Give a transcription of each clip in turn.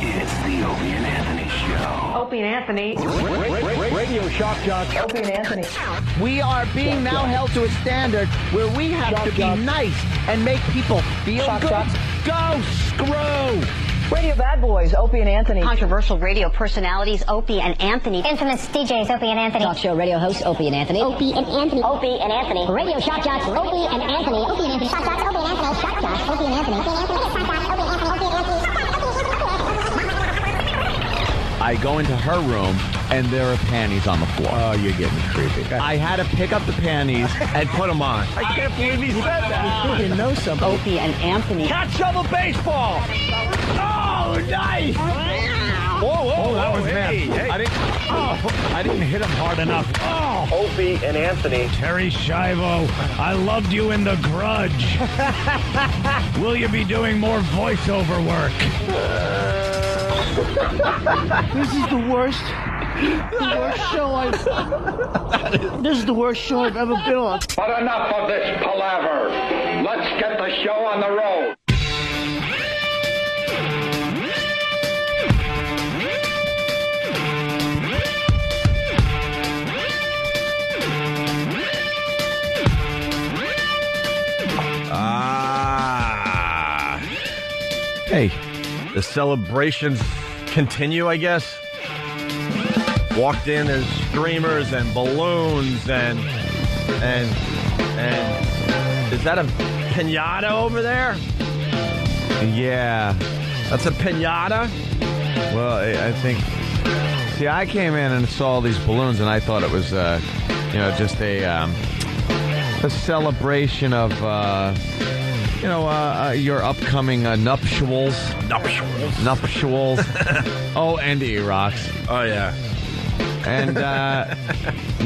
It's the Opie and Anthony Show. Opie and Anthony. Radio Shock Jocks. Opie and Anthony. We are being now held to a standard where we have to be nice and make people feel good. Go screw! Radio Bad Boys, Opie and Anthony. Controversial radio personalities, Opie and Anthony. Infamous DJs, Opie and Anthony. Talk show radio hosts, Opie and Anthony. Opie and Anthony. Opie and Anthony. Radio Shock Jocks, Opie and Anthony. Opie and Anthony. Shock Jocks, Opie and Anthony. Shock Jocks, Opie and Anthony. Opie and Anthony. Shock Jocks, Opie and Anthony. Opie and Anthony. I go into her room, and there are panties on the floor. Oh, you're getting creepy. I had to pick up the panties and put them on. I can't believe he said that. You know something. Opie and Anthony. Catch shovel baseball. Oh, nice. Whoa, that was hey, bad. hey. I didn't hit him hard enough. Oh, Opie and Anthony. Terry Schiavo, I loved you in The Grudge. Will you be doing more voiceover work? This is the worst show This is the worst show I've ever been on. But enough of this palaver. Let's get the show on the road. Hey, the celebrations continue, I guess. Walked in, there's streamers and balloons and is that a piñata over there? Yeah. That's a piñata? Well, I think... See, I came in and saw all these balloons, and I thought it was, just a celebration of... your upcoming nuptials. Nuptials. Oh, and E-Rocks. Oh, yeah. And,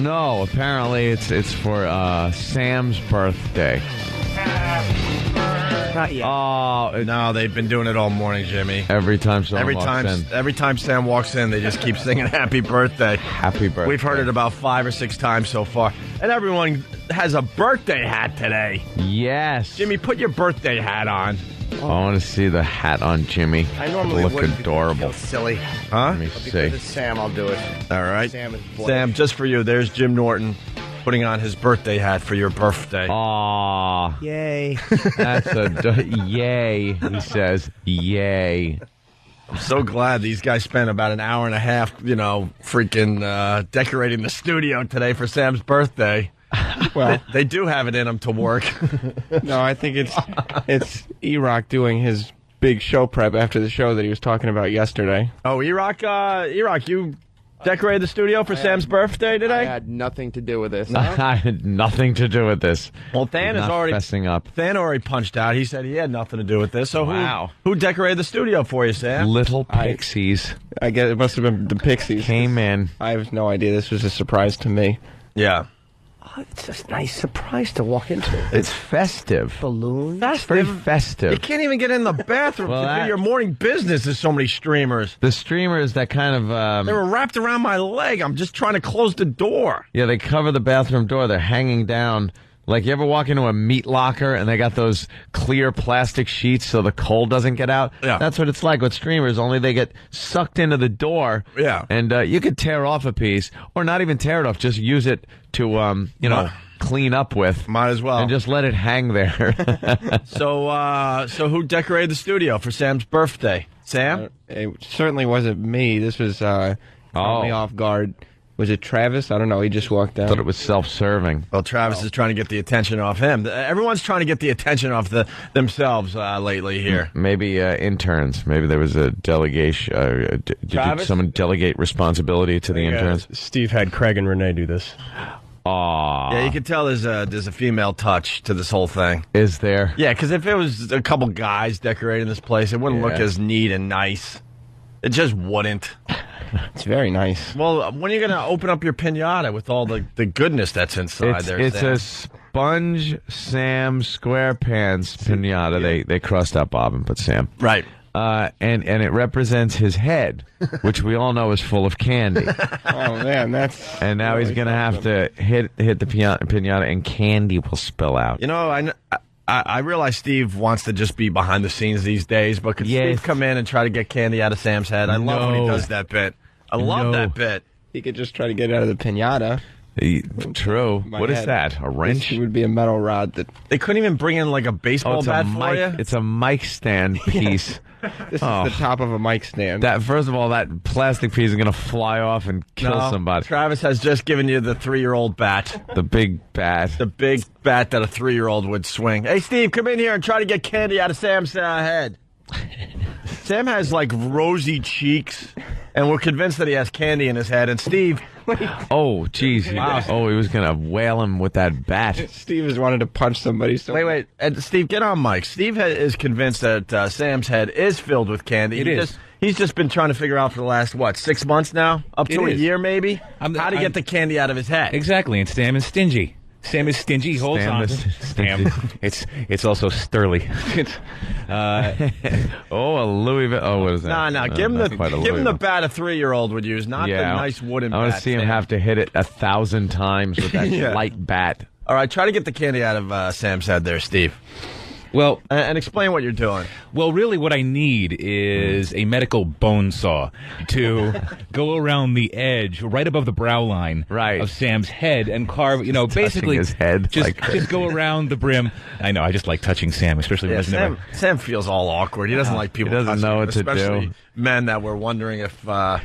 no, apparently it's for Sam's birthday. Not yet. Oh, no, they've been doing it all morning, Jimmy. Every time someone walks in. Every time Sam walks in, they just keep singing happy birthday. Happy birthday. We've heard it about 5 or 6 times so far. And everyone has a birthday hat today. Yes. Jimmy, put your birthday hat on. I want to see the hat on Jimmy. I normally look wouldn't. Adorable. Feel silly. Huh? Let me Because see. it's Sam, I'll do it. All right. Sam, just for you, there's Jim Norton putting on his birthday hat for your birthday. Aw. Yay. That's yay, he says. Yay. I'm so glad these guys spent about an hour and a half, freaking decorating the studio today for Sam's birthday. Well, they do have it in them to work. no, I think it's E-Rock doing his big show prep after the show that he was talking about yesterday. Oh, E-Rock, you decorated the studio for Sam's birthday today? I had nothing to do with this. No? I had nothing to do with this. Well, Than is already messing up. Than already punched out. He said he had nothing to do with this. So wow. who decorated the studio for you, Sam? Little Pixies. I guess it must have been the Pixies. Came in. I have no idea. This was a surprise to me. Yeah. Oh, it's a nice surprise to walk into. It's festive. Balloons. It's very festive. You can't even get in the bathroom Well, to do your morning business. There's so many streamers. The streamers that kind of... they were wrapped around my leg. I'm just trying to close the door. Yeah, they cover the bathroom door. They're hanging down. Like, you ever walk into a meat locker and they got those clear plastic sheets so the cold doesn't get out? Yeah. That's what it's like with streamers, only they get sucked into the door. Yeah. And you could tear off a piece, or not even tear it off, just use it to, clean up with. Might as well. And just let it hang there. So who decorated the studio for Sam's birthday? Sam? It certainly wasn't me. This was caught me off guard. Was it Travis? I don't know. He just walked out. I thought it was self-serving. Well, Travis is trying to get the attention off him. Everyone's trying to get the attention off themselves lately here. Maybe interns. Maybe there was a delegation. Did someone delegate responsibility to the interns? Steve had Craig and Renee do this. Aww. Yeah, you can tell there's a female touch to this whole thing. Is there? Yeah, because if it was a couple guys decorating this place, it wouldn't look as neat and nice. It just wouldn't. It's very nice. Well, when are you going to open up your piñata with all the goodness that's inside there? It's Sam? a Sponge Sam SquarePants piñata. Yeah. They crossed out Bob and put Sam. Right. And it represents his head, which we all know is full of candy. Oh man, that's. And now he's going to have to hit the piñata, and candy will spill out. You know, I realize Steve wants to just be behind the scenes these days, but could Steve come in and try to get candy out of Sam's head? I love when he does that bit. I love that bit. He could just try to get it out of the pinata. True. What is head. that? A wrench? It would be a metal rod that They couldn't even bring in like a baseball bat for you? It's a mic stand piece. this is the top of a mic stand. That first of all, that plastic piece is going to fly off and kill somebody. Travis has just given you the 3-year-old bat. The big bat. The big bat that a 3-year-old would swing. Hey, Steve, come in here and try to get candy out of Sam's head. Sam has like rosy cheeks, and we're convinced that he has candy in his head. And Steve, oh, jeez. Wow. Oh, he was going to whale him with that bat. Steve has wanted to punch somebody. So wait. Steve, get on mic. Steve is convinced that Sam's head is filled with candy. It is. He's just been trying to figure out for the last, 6 months now? Up to a year, maybe? How to get the candy out of his head. Exactly, and Sam is stingy. Sam is stingy. He holds on. Sam. It's also Sturley. A Louisville. Oh, what is that? No. Give him the bat a 3-year-old would use, not the nice wooden bat. I want to see him have to hit it 1,000 times with that light bat. All right, try to get the candy out of Sam's head there, Steve. Well, and explain what you're doing. Well, really what I need is a medical bone saw to go around the edge, right above the brow line of Sam's head and carve, basically his head. Just go around the brim. I know, I just like touching Sam, especially when Sam feels all awkward. He doesn't like people He doesn't know what to especially do. Men that were wondering if... a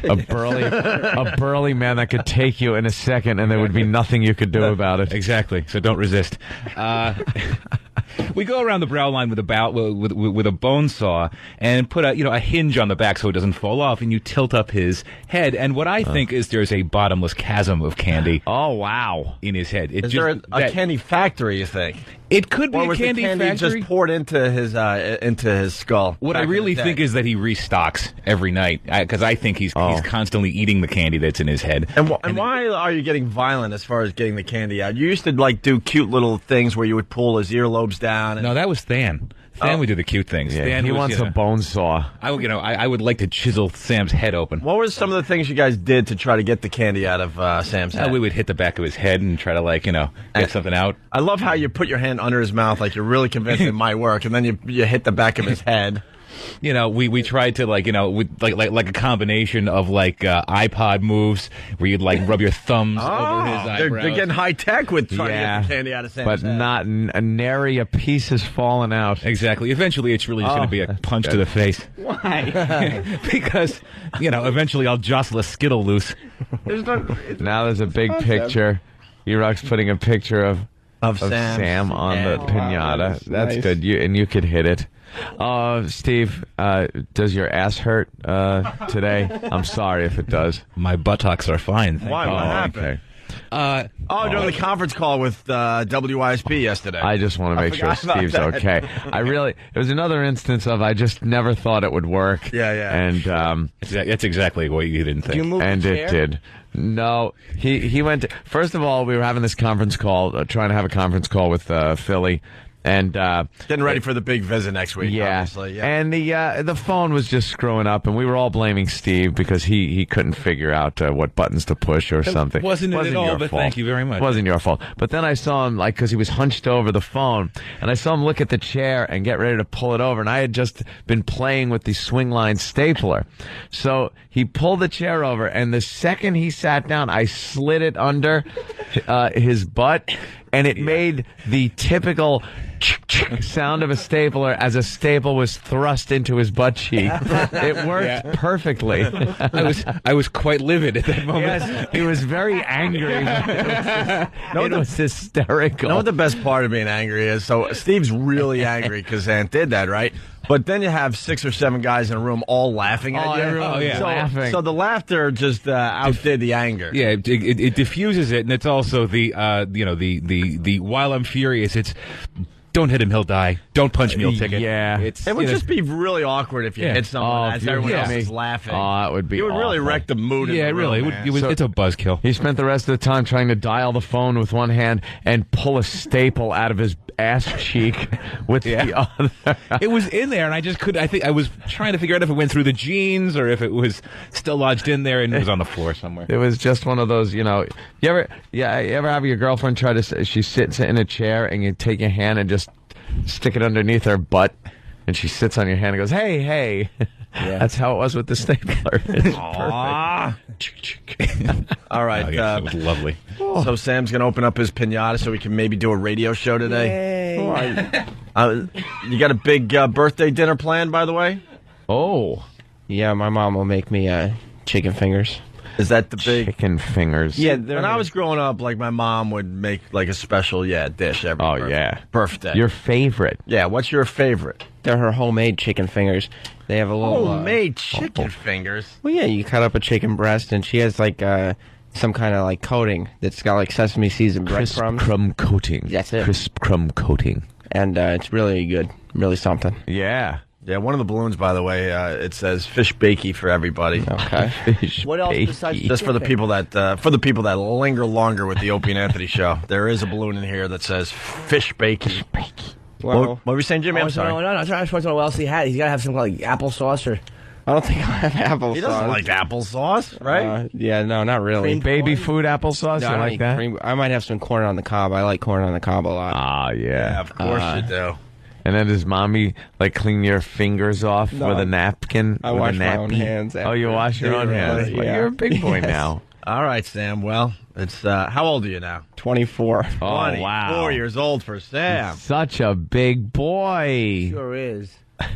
burly man that could take you in a second and there would be nothing you could do about it. Exactly, so don't resist. We go around the brow line with a bone saw and put a hinge on the back so it doesn't fall off, and you tilt up his head. And what I think is there's a bottomless chasm of candy. Oh wow! In his head. Is there a candy factory? You think it could be or a was candy the candy factory? Just poured into his skull. What I really think is that he restocks every night because I think he's constantly eating the candy that's in his head. And why are you getting violent as far as getting the candy out? You used to do cute little things where you would pull his earlobes down. No, that was Than. Than would do the cute things. Yeah, Than he wants a bone saw. I would like to chisel Sam's head open. What were some of the things you guys did to try to get the candy out of Sam's head? We would hit the back of his head and try to get something out. I love how you put your hand under his mouth like you're really convinced it might work, and then you hit the back of his head. We tried to like a combination of iPod moves where you'd rub your thumbs over his eyebrows. They're getting high tech with trying to get the candy out of Sam's head. But nary a piece has fallen out. Exactly. Eventually, it's really just going to be a punch to the face. Why? Because eventually I'll jostle a Skittle loose. Now there's a big picture. E-Rock's putting a picture of Sam on the pinata. Wow, that's nice. good. You could hit it. Steve, does your ass hurt today? I'm sorry if it does. My buttocks are fine. Why? What happened? Okay. During the conference call with WYSP yesterday. I just want to make sure Steve's okay. It was another instance of I just never thought it would work. Yeah. And that's exactly what you didn't think. You moved and the it chair? did. No, he went to, first of all, we were having this conference call, trying to have a conference call with Philly. And getting ready for the big visit next week. Yeah, obviously. Yeah. And the phone was just screwing up, and we were all blaming Steve because he couldn't figure out what buttons to push or something. Wasn't it at all? your But fault. thank you very much. It wasn't your fault. But then I saw him because he was hunched over the phone, and I saw him look at the chair and get ready to pull it over, and I had just been playing with the swing line stapler, so he pulled the chair over, and the second he sat down, I slid it under his butt, and it made the typical sound of a stapler as a staple was thrust into his butt cheek. It worked perfectly. I was quite livid at that moment. Yes, he was very angry. It was hysterical. You know what the best part of being angry is? So Steve's really angry because Ant did that, right? But then you have 6 or 7 guys in a room all laughing at you. Everyone was laughing. So the laughter just outdid the anger. Yeah, it diffuses it, and it's also the while I'm furious, it's don't hit him, he'll die. Don't punch me, he'll ticket. Yeah. It would just be really awkward if you hit someone as everyone else is laughing. Oh, it would be You would really awful. wreck the mood. Yeah, in the really. room, It's a buzzkill. He spent the rest of the time trying to dial the phone with one hand and pull a staple out of his ass cheek with the other. It was in there, and I just couldn't. I think I was trying to figure out if it went through the jeans or if it was still lodged in there and it was on the floor somewhere. It was just one of those, you ever have your girlfriend try to, she sits in a chair and you take your hand and just stick it underneath her butt, and she sits on your hand and goes, "Hey, hey." Yeah. That's how it was with the stapler. It's perfect. All right. That was lovely. So Sam's going to open up his pinata so we can maybe do a radio show today. You got a big birthday dinner planned, by the way? Oh. Yeah, my mom will make me chicken fingers. Is that the big chicken fingers? Yeah, when I was growing up, like my mom would make like a special dish every birthday. Your favorite? Yeah, what's your favorite? They're her homemade chicken fingers. They have a little homemade chicken fingers. Well, yeah, you cut up a chicken breast, and she has like some kind of like coating that's got like sesame seeds and breadcrumbs. Crumb coating. That's it. Crisp crumb coating. And it's really good, really something. Yeah. Yeah, one of the balloons, by the way, it says fish bakey for everybody. Okay. Fish What else bakey. besides Just for the people that linger longer with the Opie and Anthony show, there is a balloon in here that says fish bakey. Well, What were you saying, Jimmy? I'm sorry. No, I just want to know what else he had. He's got to have some like applesauce or I don't think I have applesauce. He doesn't like applesauce, right? Yeah, no, not really. Baby food applesauce, No, you I like like that? cream. I might have some corn on the cob. I like corn on the cob a lot. Ah, Yeah, yeah. of course you do. And then does mommy like clean your fingers off No. with a napkin? I with wash a my own nappy? hands Oh, you after wash your own dinner, hands. Well, yeah. you're a big boy Yes. now. All right, Sam. Well, it's how old are you now? 24. Oh, 24 wow. years old for Sam. Such a big boy. sure is.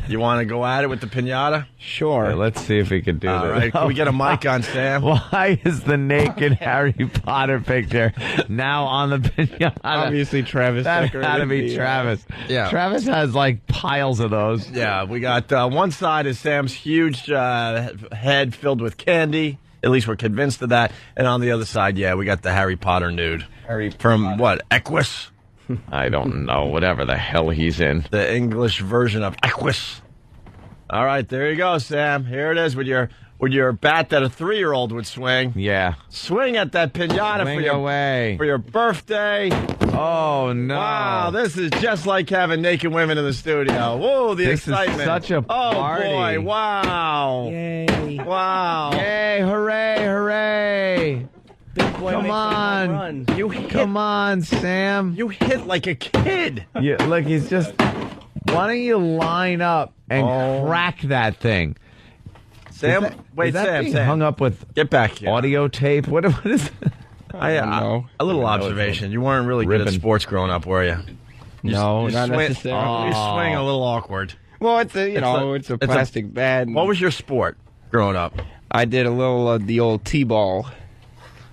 You want to go at it with the pinata? Sure. Okay, let's see if we can do All this. right. Can we get a mic on Sam? Why is the naked Harry Potter picture now on the pinata? Obviously, Travis. That decorated had to be the, Travis. Yeah. Travis has like piles of those. Yeah, we got one side is Sam's huge head filled with candy. At least we're convinced of that. And on the other side, we got the Harry Potter nude. From what? Equus? I don't know. Whatever the hell he's in. The English version of Equus. All right, there you go, Sam. Here it is with your bat that a 3-year-old would swing. Yeah. Swing at that pinata Swing for your away. for your birthday. Oh, no. Wow, this is just like having naked women in the studio. Whoa, the This is excitement. such a party. Oh, boy, wow. Yay. Wow. Yay, hooray, hooray. Big boy Come makes a on. home run. Come on, Sam. You hit like a kid. Yeah, look, he's just... Why don't you line up and crack that thing? Sam, Is that being Sam. hung up with Get back here. audio tape? What is I don't know. A little observation. You weren't really good at ribbon. sports growing up, were you? No, not swing- necessarily. You swing a little awkward. Well, it's a plastic bat. What was your sport growing up? I did a little the old T-ball.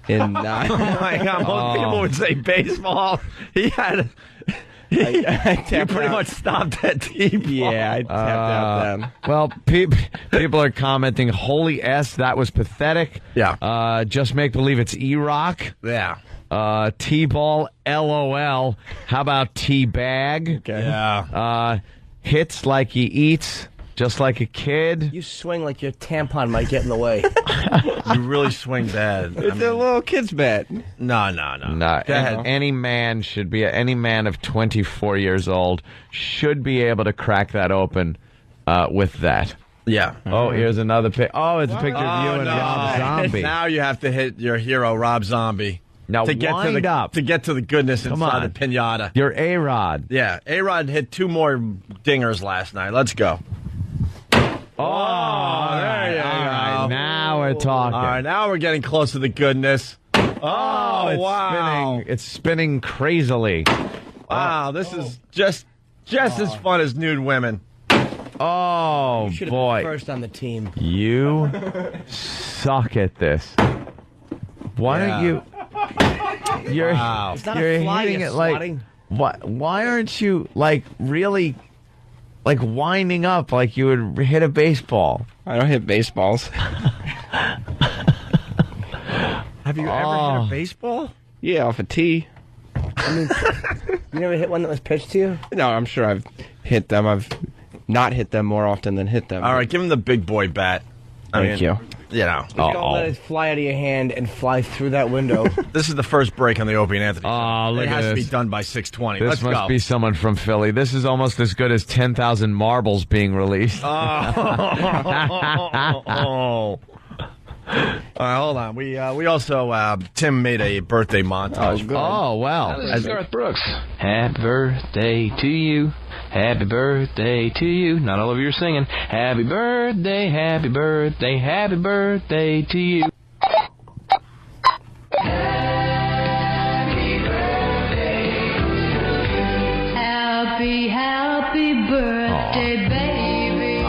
In Oh my God! Most people would say baseball. He had. I You tapped pretty out. much stopped that team. Yeah, I tapped out then. Well, people are commenting, holy S, that was pathetic. Yeah. Just make believe it's E-Rock. Yeah. T-ball, LOL. How about T-bag? Yeah. Hits like he eats, just like a kid. You swing like your tampon might get in the way. You really swing bad. It's a little kid's bat. No. No, Go ahead. any man of 24 years old should be able to crack that open with that. Yeah. Oh, here's another pic. Oh, it's a picture of you and Rob Zombie. Now you have to hit your hero, Rob Zombie. Now to get wind up. to get to the goodness Come inside on. the pinata. You're A-Rod. Yeah, A-Rod hit 2 more dingers last night. Let's go. Oh, there you all right. go. Now we're talking. All right, now we're getting close to the goodness. Oh, it's wow. spinning. It's spinning crazily. Wow, this is just as fun as nude women. Oh, Should have boy. been first on the team. You suck at this. Why don't you... You're, Wow. It's not a you're fly, hitting you're it like... swatting. Why aren't you, like, really... like winding up like you would hit a baseball? I don't hit baseballs. Have you ever hit a baseball? Yeah, off a tee. You never hit one that was pitched to you? No, I'm sure I've hit them. I've not hit them more often than hit them. All right, give him the big boy bat. Thank you. You know, Don't let it fly out of your hand and fly through that window. this is the first break on the Opie and Anthony. Oh, look it at has to this. be done by 6:20. This Let's must go. be someone from Philly. This is almost as good as 10,000 marbles being released. Oh. All right, hold on. We also Tim made a birthday montage. Oh, well. This is Garth Brooks. Happy birthday to you. Happy birthday to you. Not all of you are singing. Happy birthday, happy birthday, happy birthday to you. Happy, happy birthday, baby.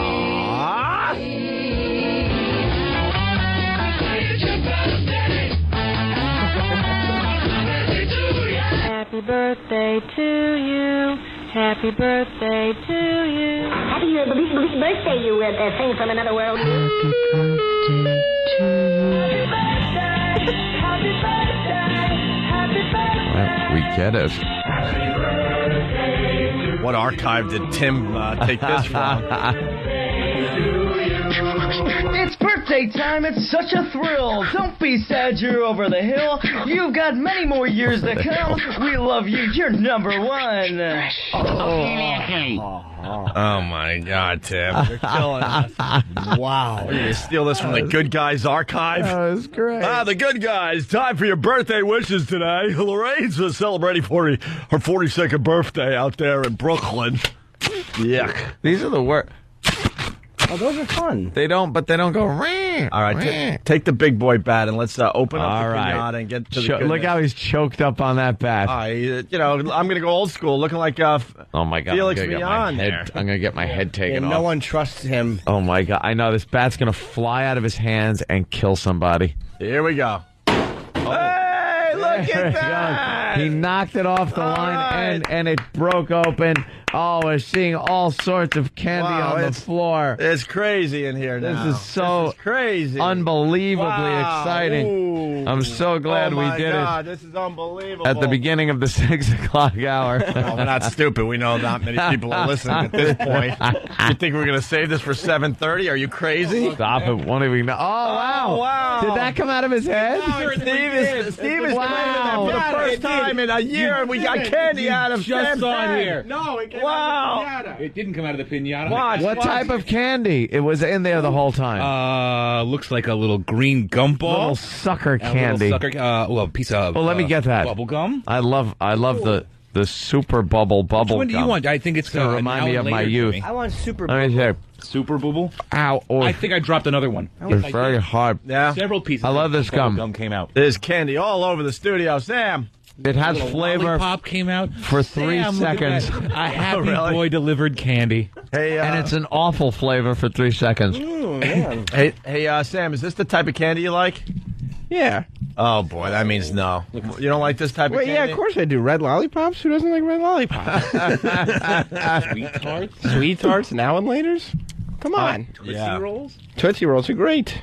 Happy birthday to you. Happy birthday to you. Happy birthday, you thing from another world. Well, we get it. What archive did Tim take this from? It's birthday time. It's such a thrill. Don't be sad you're over the hill. You've got many more years to come. We love you. You're number one. Oh, my God, Tim. You're killing us. Wow. Are you going to steal this from the Good Guys archive? That was great. The Good Guys. Time for your birthday wishes today. Lorraine's celebrating her 42nd birthday out there in Brooklyn. Yuck. These are the worst. Oh, those are fun. They don't go. Ring, all right, take the big boy bat and let's open up the pinata and get to the goodness. Look how he's choked up on that bat. I'm going to go old school, looking like oh my God, Felix I'm Millan. going to get my head taken off. No one trusts him. Oh my God, I know this bat's going to fly out of his hands and kill somebody. Here we go. Hey, look at that! He knocked it off the line and it broke open. Oh, we're seeing all sorts of candy on the floor. It's crazy in here now. This is so crazy. Unbelievably exciting. Ooh. I'm so glad we did it. This is unbelievable. At the beginning of the 6 o'clock hour. Well, we're not stupid. We know not many people are listening at this point. You think we're going to save this for 7:30? Are you crazy? Stop it. Won't even know. Oh, wow. Wow. Did that come out of his head? Steve is claiming that for the first time in a year. We got candy out of just saw it here. No, it came out of the pinata. It didn't come out of the pinata. What type of candy? It was in there the whole time. Looks like a little green gumball. Little sucker candy. A piece of. Well, let me get that. Bubble gum. I love the super bubble Which one do you gum. want? I think it's going to remind me of my youth. I want super Let me check. Super bubble. Ow! I think I dropped another one. It's very hard. Yeah. Several pieces. I love this gum. Gum came out. There's candy all over the studio, Sam. It has flavor. Pop came out for 3 seconds. A happy boy delivered candy. Hey, and it's an awful flavor for 3 seconds. Hey, Sam, is this the type of candy you like? Yeah. Oh boy, that means no. You don't like this type of candy? Yeah, of course I do. Red lollipops? Who doesn't like red lollipops? Sweet tarts? Sweet tarts, now and laters? Come on. Tootsie Rolls? Tootsie Rolls are great.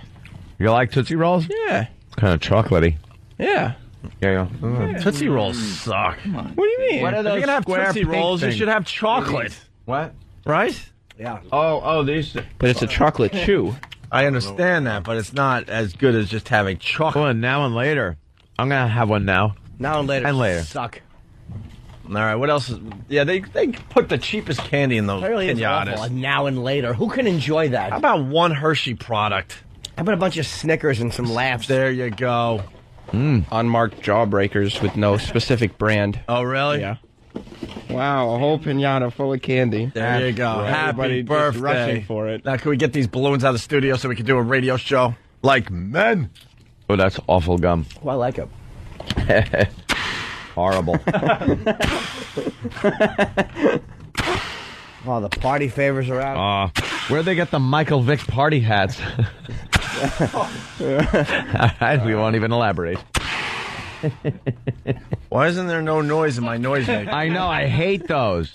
You like Tootsie Rolls? Yeah. Kind of chocolatey. Yeah. Yeah. Tootsie Rolls suck. What do you mean? What are those? If you're gonna have Tootsie Rolls, you should have chocolate. What? Right? Yeah. Oh, these. But it's a chocolate chew. I understand that, but it's not as good as just having chocolate. Oh, and now and later. I'm gonna have one now. Now and later. And later. Suck. All right, what else? Yeah, they put the cheapest candy in those That really is pinatas. awful. Now and later. Who can enjoy that? How about one Hershey product? How about a bunch of Snickers and some laughs? There you go. Unmarked jawbreakers with no specific brand. Oh, really? Yeah. Wow, a whole pinata full of candy. There you go. Happy Everybody just birthday. rushing for it. Now, can we get these balloons out of the studio so we can do a radio show like men? Oh, that's awful gum. Oh, I like it. Horrible. Oh, the party favors are out. Where'd they get the Michael Vick party hats? We won't even elaborate. Why isn't there no noise in my noisemaker? I know, I hate those.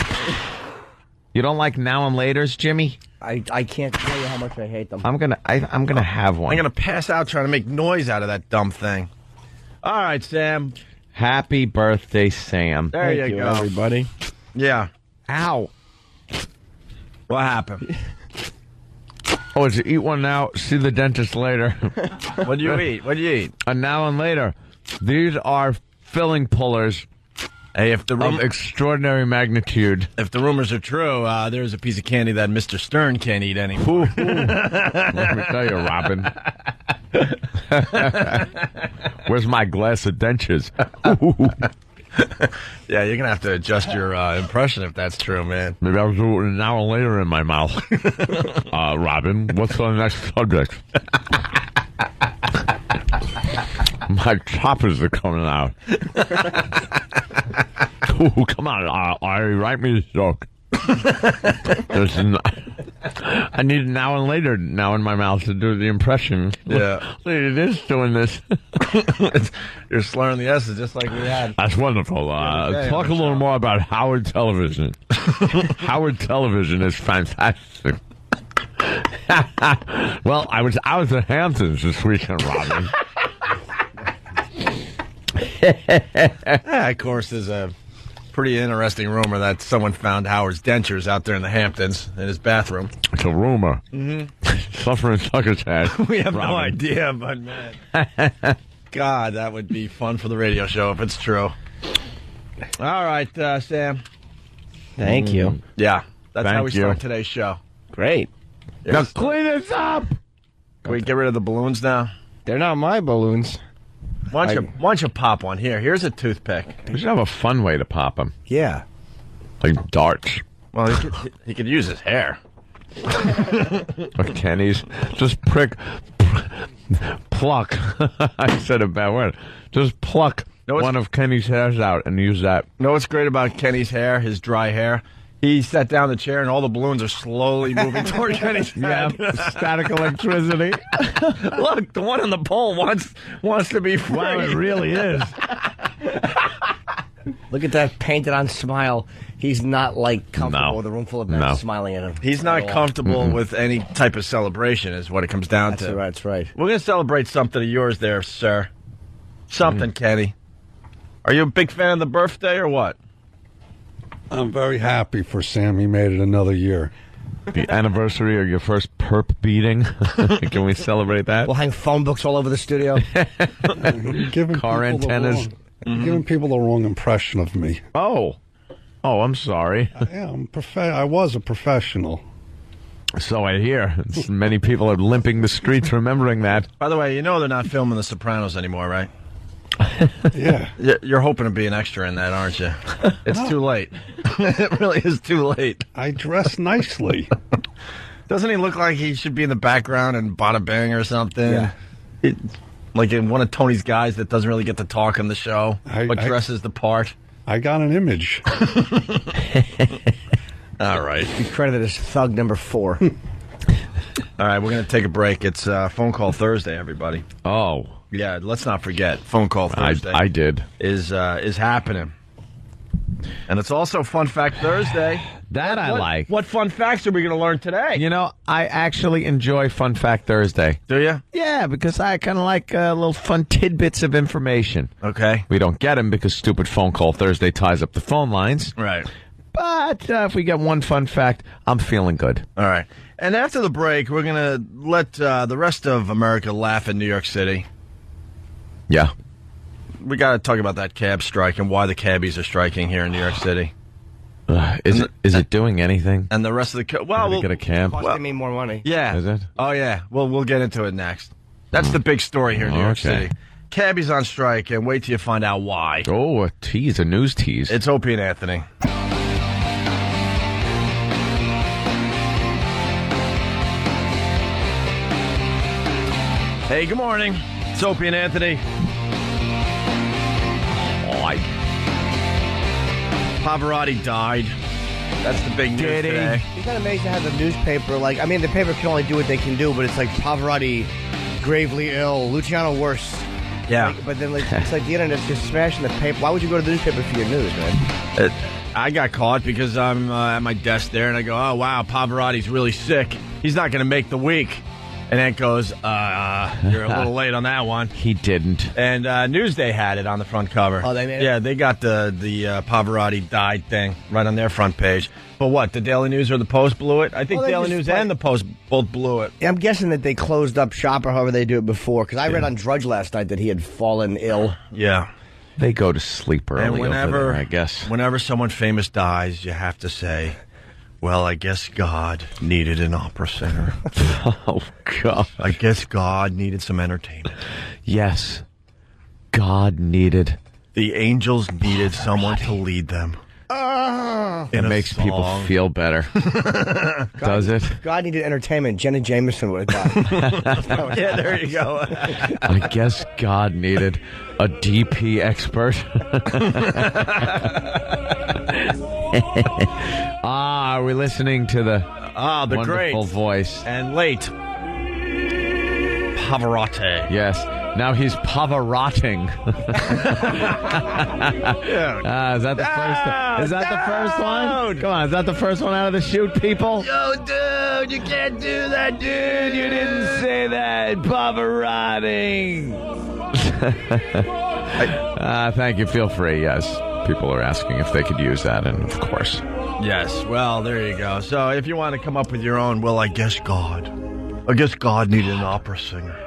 You don't like now and laters, Jimmy? I can't tell you how much I hate them. I'm gonna have one. I'm gonna pass out trying to make noise out of that dumb thing. All right, Sam. Happy birthday, Sam. There Thank you you, go. everybody. Yeah. Ow. What happened? Oh, it's eat one now, see the dentist later. What do you eat? What do you eat? And now and later. These are filling pullers. Hey, if the of extraordinary magnitude. If the rumors are true, there's a piece of candy that Mr. Stern can't eat anymore. Let me tell you, Robin. Where's my glass of dentures? Yeah, you're gonna have to adjust your impression if that's true, man. Maybe I'll do it an hour later in my mouth. Robin, what's the next subject? My choppers are coming out. Ooh, come on, Ari, write me a joke. I need an hour later now in my mouth to do the impression. Yeah. It is doing this. You're slurring the S's just like we had. That's wonderful. Talk a little more about Howard Television. Howard Television is fantastic. Well, I was at Hamptons this weekend, Robin. Of course, there's a pretty interesting rumor that someone found Howard's dentures out there in the Hamptons in his bathroom. It's a rumor. Mm-hmm. Suffering sucker's head. We have Robin. no idea, but man. God, that would be fun for the radio show if it's true. All right, Sam. Thank you. Yeah, that's how we Thank you. start today's show. Great. Now clean this up. Can we get rid of the balloons now? They're not my balloons. Why don't you pop one? Here's a toothpick. We should have a fun way to pop them. Yeah. Like darts. Well, he could use his hair. Or Kenny's. Just pluck. I said a bad word. Just pluck one of Kenny's hairs out and use that. You know what's great about Kenny's hair, his dry hair? He sat down the chair and all the balloons are slowly moving toward Kenny's head. Yeah, static electricity. Look, the one on the pole wants to be free. Wow, it really is. Look at that painted-on smile. He's not, like, comfortable with a room full of men smiling at him. He's not comfortable with any type of celebration is what it comes down to. That's right. We're going to celebrate something of yours there, sir. Something, Kenny. Are you a big fan of the birthday or what? I'm very happy for Sam. He made it another year. The anniversary of your first perp beating. Can we celebrate that? We'll hang phone books all over the studio. Giving Car antennas. Giving people the wrong impression of me. Oh, I'm sorry. I was a professional. So I hear. Many people are limping the streets remembering that. By the way, you know they're not filming The Sopranos anymore, right? Yeah. You're hoping to be an extra in that, aren't you? It's too late. It really is too late. I dress nicely. Doesn't he look like he should be in the background in Bada Bang or something? Yeah. Like in one of Tony's guys that doesn't really get to talk on the show, but dresses the part. I got an image. All right. He's credited as thug number 4. All right, we're going to take a break. It's Phone Call Thursday, everybody. Oh. Yeah, let's not forget. Phone Call Thursday. I did. Is happening. And it's also Fun Fact Thursday. That I like. What fun facts are we going to learn today? You know, I actually enjoy Fun Fact Thursday. Do you? Yeah, because I kind of like little fun tidbits of information. Okay. We don't get them because stupid Phone Call Thursday ties up the phone lines. Right. But if we get one fun fact, I'm feeling good. All right. And after the break, we're going to let the rest of America laugh in New York City. Yeah. We got to talk about that cab strike and why the cabbies are striking here in New York City. Is it doing anything? And the rest of the we'll get a cab. Costing me more money. Yeah. Is it? Oh yeah. Well, we'll get into it next. That's the big story here in New York City. Cabbies on strike, and wait till you find out why. Oh, a tease, a news tease. It's Opie and Anthony. Hey, good morning. It's Opie and Anthony. Pavarotti died. That's the big news today. Isn't that amazing how the newspaper, the paper can only do what they can do, but it's like Pavarotti gravely ill, Luciano worse. Yeah. But then it's like the internet's just smashing the paper. Why would you go to the newspaper for your news, man? I got caught because I'm at my desk there, and I go, oh, wow, Pavarotti's really sick. He's not going to make the week. And Ant goes, you're a little late on that one. He didn't. And Newsday had it on the front cover. Oh, they made it? Yeah, they got the Pavarotti died thing right on their front page. But what, the Daily News or the Post blew it? I think Daily News and the Post both blew it. Yeah, I'm guessing that they closed up shop or however they do it before, because I read on Drudge last night that he had fallen ill. Yeah. They go to sleep early And over there, I guess. Whenever someone famous dies, you have to say, Well, I guess God needed an opera singer. Oh, God. I guess God needed some entertainment. Yes. God needed. The angels needed someone to lead them. It makes people feel better. Does it? God needed entertainment. Jenna Jameson would have got. Yeah, there you go. I guess God needed a DP expert. Are we listening to the the wonderful great voice and late Pavarotti? Yes. Now he's Pavarotting. Is that the first? Is that the first one? Come on, is that the first one out of the chute, people? Yo, dude, you can't do that, dude. You didn't say that, Pavarotting. Thank you. Feel free. Yes, people are asking if they could use that, and of course. Yes. Well, there you go. So, if you want to come up with your own, well, I guess God needed an opera singer.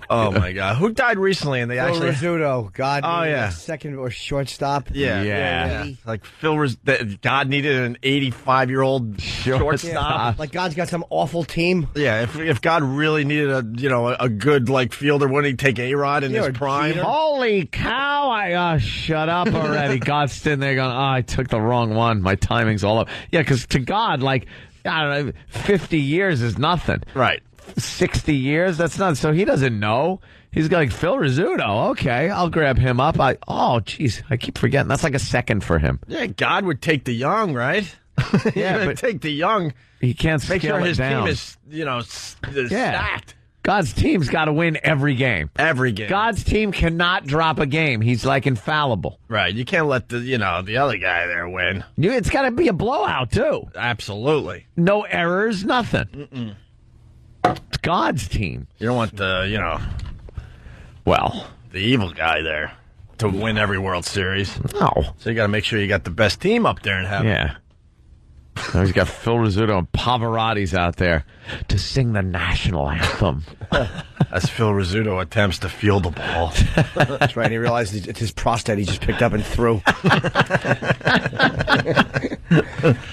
Oh my God! Who died recently? And they Phil actually Rizzuto. God needed yeah. a second or shortstop. Yeah. Like God needed an 85-year-old shortstop. Yeah. Like God's got some awful team. Yeah, if God really needed a good like fielder, wouldn't he take A-Rod in his prime? Holy cow! Shut up already. God's sitting there going, I took the wrong one. My timing's all up. Yeah, because to God, like, I don't know, 50 years is nothing. Right. 60 years? That's not. So he doesn't know. He's like, Phil Rizzuto. Okay, I'll grab him up. Jeez, I keep forgetting. That's like a second for him. Yeah, God would take the young, right? Yeah, but take the young. He can't make sure his down. team is, stacked. God's team's got to win every game. Every game. God's team cannot drop a game. He's like infallible. Right. You can't let the other guy there win. It's got to be a blowout too. Absolutely. No errors, nothing. It's God's team. You don't want the evil guy there to win every World Series. No. So you got to make sure you got the best team up there and have. Yeah. Now he's got Phil Rizzuto and Pavarotti's out there to sing the national anthem. As Phil Rizzuto attempts to field the ball. That's right. He realized it's his prostate he just picked up and threw.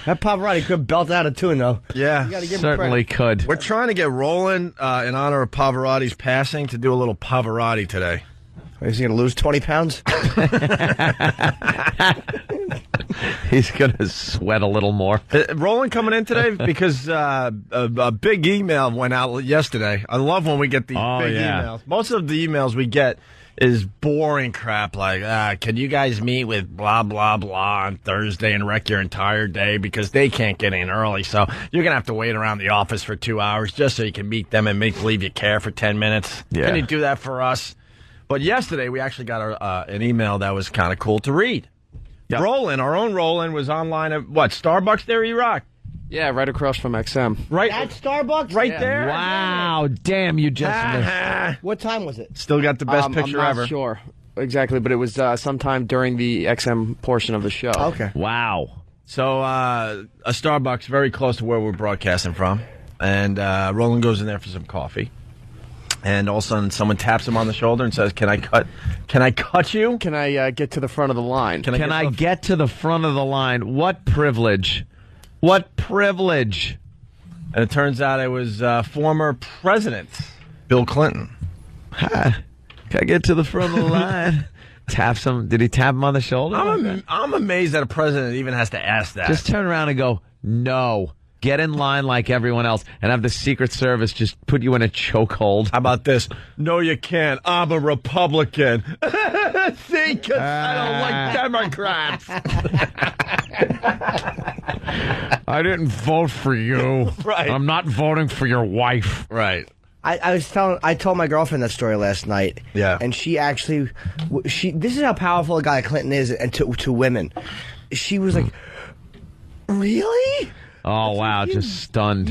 That Pavarotti could belt out a tune, though. Yeah. You gotta give him Certainly credit. could. We're trying to get rolling in honor of Pavarotti's passing to do a little Pavarotti today. Is he going to lose 20 pounds? He's going to sweat a little more. Roland coming in today because a big email went out yesterday. I love when we get these big emails. Most of the emails we get is boring crap like, can you guys meet with blah, blah, blah on Thursday and wreck your entire day because they can't get in early. So you're going to have to wait around the office for 2 hours just so you can meet them and make believe you care for 10 minutes. Yeah. Can you do that for us? But yesterday we actually got an email that was kind of cool to read. Yep. Roland, our own Roland, was online at Starbucks there, E-Rock? Yeah, right across from XM. Right at Starbucks? Right there? Wow, damn, you just missed. What time was it? Still got the best picture I'm not ever. Sure, exactly, but it was sometime during the XM portion of the show. Okay. Wow. So, a Starbucks very close to where we're broadcasting from. And Roland goes in there for some coffee. And all of a sudden, someone taps him on the shoulder and says, Can I cut you? Can I get to the front of the line? Can I get to the front of the line? What privilege. What privilege. And it turns out it was former President Bill Clinton. Can I get to the front of the line? Taps him. Did he tap him on the shoulder? I'm amazed that a president even has to ask that. Just turn around and go, no. Get in line like everyone else and have the Secret Service just put you in a chokehold. How about this? No, you can't. I'm a Republican. See, because I don't like Democrats. I didn't vote for you. Right. I'm not voting for your wife. Right. I told my girlfriend that story last night. Yeah. And she actually, this is how powerful a guy Clinton is and to women. She was like, really? Oh, wow, just stunned.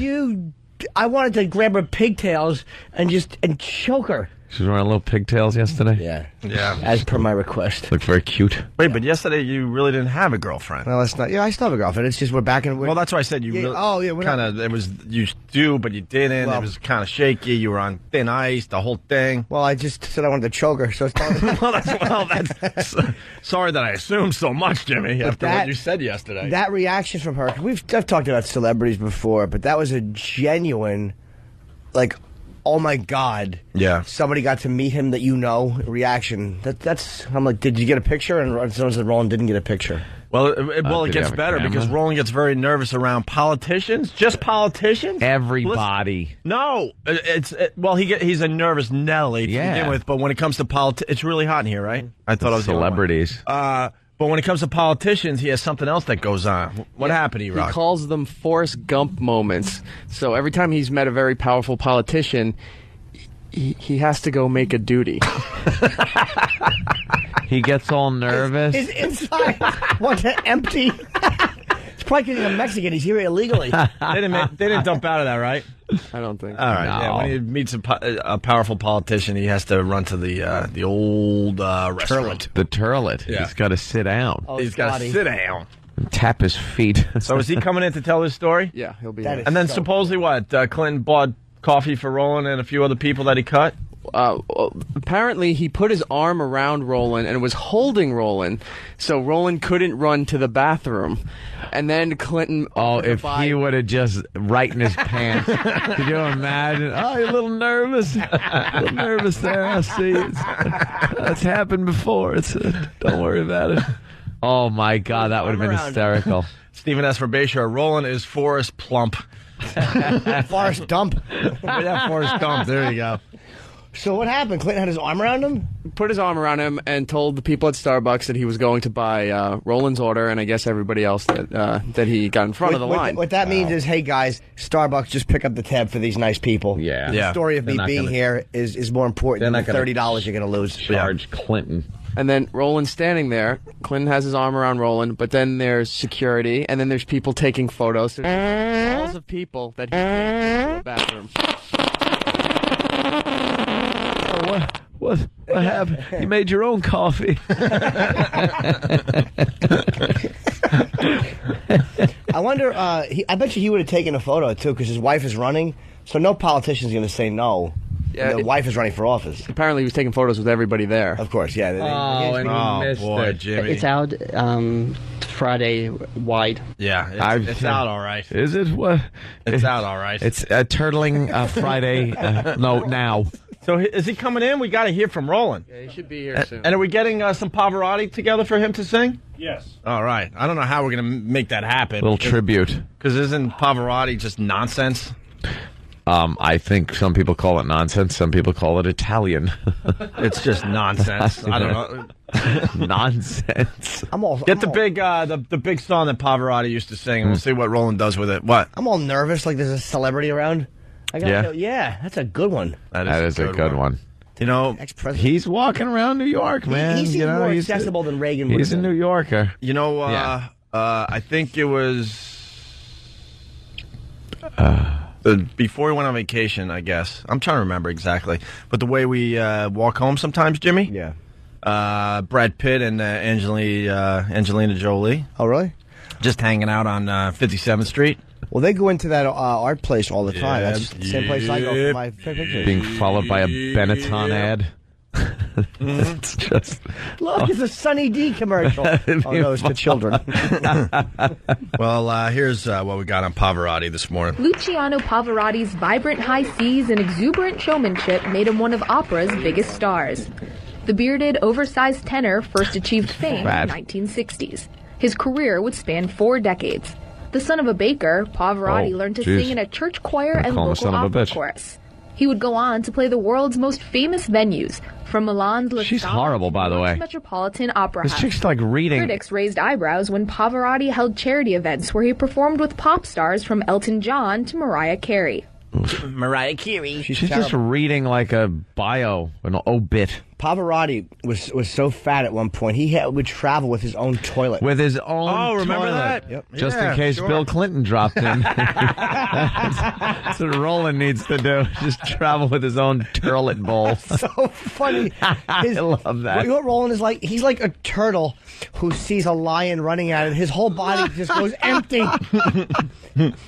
I wanted to grab her pigtails and choke her. She was wearing little pigtails yesterday. Yeah. Yeah. As per my request. Looked very cute. Wait, but yesterday you really didn't have a girlfriend. Well, that's not. Yeah, I still have a girlfriend. It's just we're back in. Well, that's why I said you. Yeah, really, oh, yeah, we're kind of. It was you do, but you didn't. Well- It was kind of shaky. You were on thin ice. The whole thing. Well, I just said I wanted to choke her, so it's that's sorry that I assumed so much, Jimmy. After what you said yesterday. That reaction from her. I've talked about celebrities before, but that was a genuine, like, oh my God. Yeah. Somebody got to meet him that you know reaction. That's. I'm like, did you get a picture? And someone said Roland didn't get a picture. Well, it did gets have a better because camera? Roland gets very nervous around politicians. Just politicians. Everybody. No, he's a nervous Nelly to begin with, but when it comes to politics, it's really hot in here, right? I thought I was the only one. Celebrities. But when it comes to politicians, he has something else that goes on. What happened, E-Rock? He calls them Forrest Gump moments. So every time he's met a very powerful politician, he has to go make a duty. He gets all nervous. His inside wants to empty. It's probably because he's a Mexican. He's here illegally. They didn't dump out of that, right? I don't think. All right. Yeah, when he meets a powerful politician, he has to run to the old restaurant. The turlet. Yeah. He's got to sit down. Oh, He's got to sit down. And tap his feet. So is he coming in to tell his story? Yeah, he'll be. And then supposedly what? Clinton bought coffee for Roland and a few other people that he cut? Apparently, he put his arm around Roland and was holding Roland, so Roland couldn't run to the bathroom. And then Clinton. Oh, if he would have just right in his pants. Could you imagine? Oh, you're a little nervous. A little nervous there. I see. That's happened before. Don't worry about it. Oh, my God. That would have been hysterical. Stephen S. for Bayshore. Roland is Forrest Plump. Forrest Dump. Yeah, Forrest Dump. There you go. So what happened? Clinton had his arm around him? Put his arm around him and told the people at Starbucks that he was going to buy Roland's order, and I guess everybody else that he got in front of the line. What that means is, hey guys, Starbucks, just pick up the tab for these nice people. Yeah. The story of me being here is more important than the $30 you're going to lose. Charge Clinton. And then Roland's standing there. Clinton has his arm around Roland, but then there's security, and then there's people taking photos. There's walls of people that he takes to the bathroom. What happened? You made your own coffee. I wonder, I bet you he would have taken a photo, too, because his wife is running, so no politician's going to say no. Yeah, the wife is running for office. Apparently he was taking photos with everybody there. Of course, yeah. Boy, Jimmy. It's out Friday wide. Yeah, it's out all right. Is it? What? It's out all right. It's Turtling Friday. Now. So is he coming in? We got to hear from Roland. Yeah, he should be here soon. And are we getting some Pavarotti together for him to sing? Yes. All right. I don't know how we're going to make that happen. Little tribute. Because isn't Pavarotti just nonsense? I think some people call it nonsense. Some people call it Italian. It's just nonsense. I don't know. Nonsense. Get the big song that Pavarotti used to sing, and we'll see what Roland does with it. What? I'm all nervous, like there's a celebrity around. Yeah, that's a good one. That is a good one. You know, he's walking around New York, man. He seems more accessible than Reagan would have He's a been. New Yorker. You know, I think it was before we went on vacation, I guess. I'm trying to remember exactly. But the way we walk home sometimes, Jimmy? Yeah. Brad Pitt and Angelina Jolie. Oh, really? Just hanging out on 57th Street. Well, they go into that art place all the time. That's the same place I go for my pictures. Being followed by a Benetton ad. It's just... Look, it's a Sunny D commercial. Oh, no, it's the children. Well, here's what we got on Pavarotti this morning. Luciano Pavarotti's vibrant high seas and exuberant showmanship made him one of opera's biggest stars. The bearded, oversized tenor first achieved fame in the 1960s. His career would span 4 decades. The son of a baker, Pavarotti learned to sing in a church choir and local opera chorus. He would go on to play the world's most famous venues, from Milan's La She's Scala horrible, by the way. Metropolitan Opera This House. chick's like reading. Critics raised eyebrows when Pavarotti held charity events where he performed with pop stars from Elton John to Mariah Carey. Mariah Carey. She's just reading like a bio, an obit. Pavarotti was so fat at one point he would travel with his own toilet. With his own remember toilet. that? Yep. Just Yeah, in case sure. Bill Clinton dropped in. That's what Roland needs to do. Just travel with his own toilet bowl. So funny. I love that. You know what Roland is like? He's like a turtle who sees a lion running at it. His whole body just goes empty.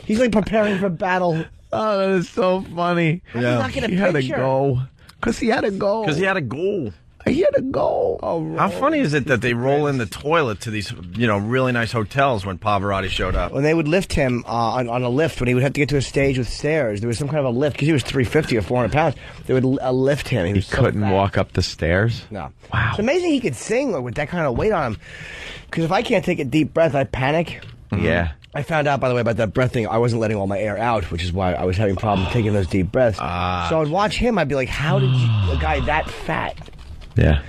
He's like preparing for battle. Oh, that is so funny. Yeah. Not get a He had to picture. go. Because he had to go. Because he had a goal. He had to go. Oh, How funny is it that they roll in the toilet to these, really nice hotels when Pavarotti showed up? When they would lift him on a lift, when he would have to get to a stage with stairs, there was some kind of a lift because he was 350 or 400 pounds. They would lift him. He was so couldn't fat. walk up the stairs? No. Wow. It's amazing he could sing with that kind of weight on him. Because if I can't take a deep breath, I panic. Yeah. I found out, by the way, about that breath thing. I wasn't letting all my air out, which is why I was having problems taking those deep breaths. So I'd watch him. I'd be like, how did a guy that fat Yeah.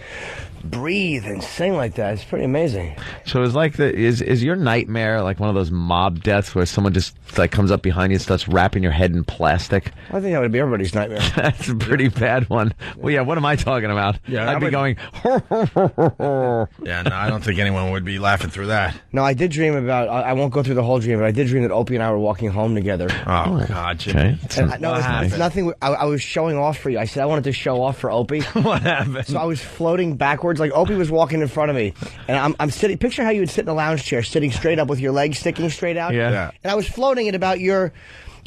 breathe and sing like that? It's pretty amazing. So it's like is your nightmare like one of those mob deaths where someone just like comes up behind you and starts wrapping your head in plastic? I think that would be everybody's nightmare. That's a pretty bad one. Well, yeah, what am I talking about? Yeah, I'd be going, Yeah, no, I don't think anyone would be laughing through that. No, I did dream about. I won't go through the whole dream, but I did dream that Opie and I were walking home together. Oh, God, Jimmy. Okay. And it's nothing. I was showing off for you. I said I wanted to show off for Opie. What happened? So I was floating backwards, like Opie was walking in front of me, and I'm sitting. Picture how you would sit in a lounge chair, sitting straight up with your legs sticking straight out. Yeah. And I was floating at about your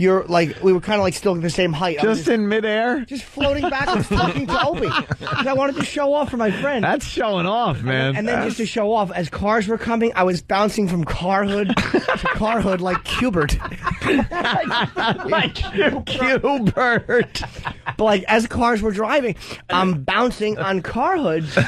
like we were kind of like still at the same height. I was Just in midair? just floating backwards, talking to Opie, because I wanted to show off for my friend. That's showing off, man. And then just to show off, as cars were coming, I was bouncing from car hood to car hood like Cubert. like Cubert. But like as cars were driving, I'm bouncing on car hoods.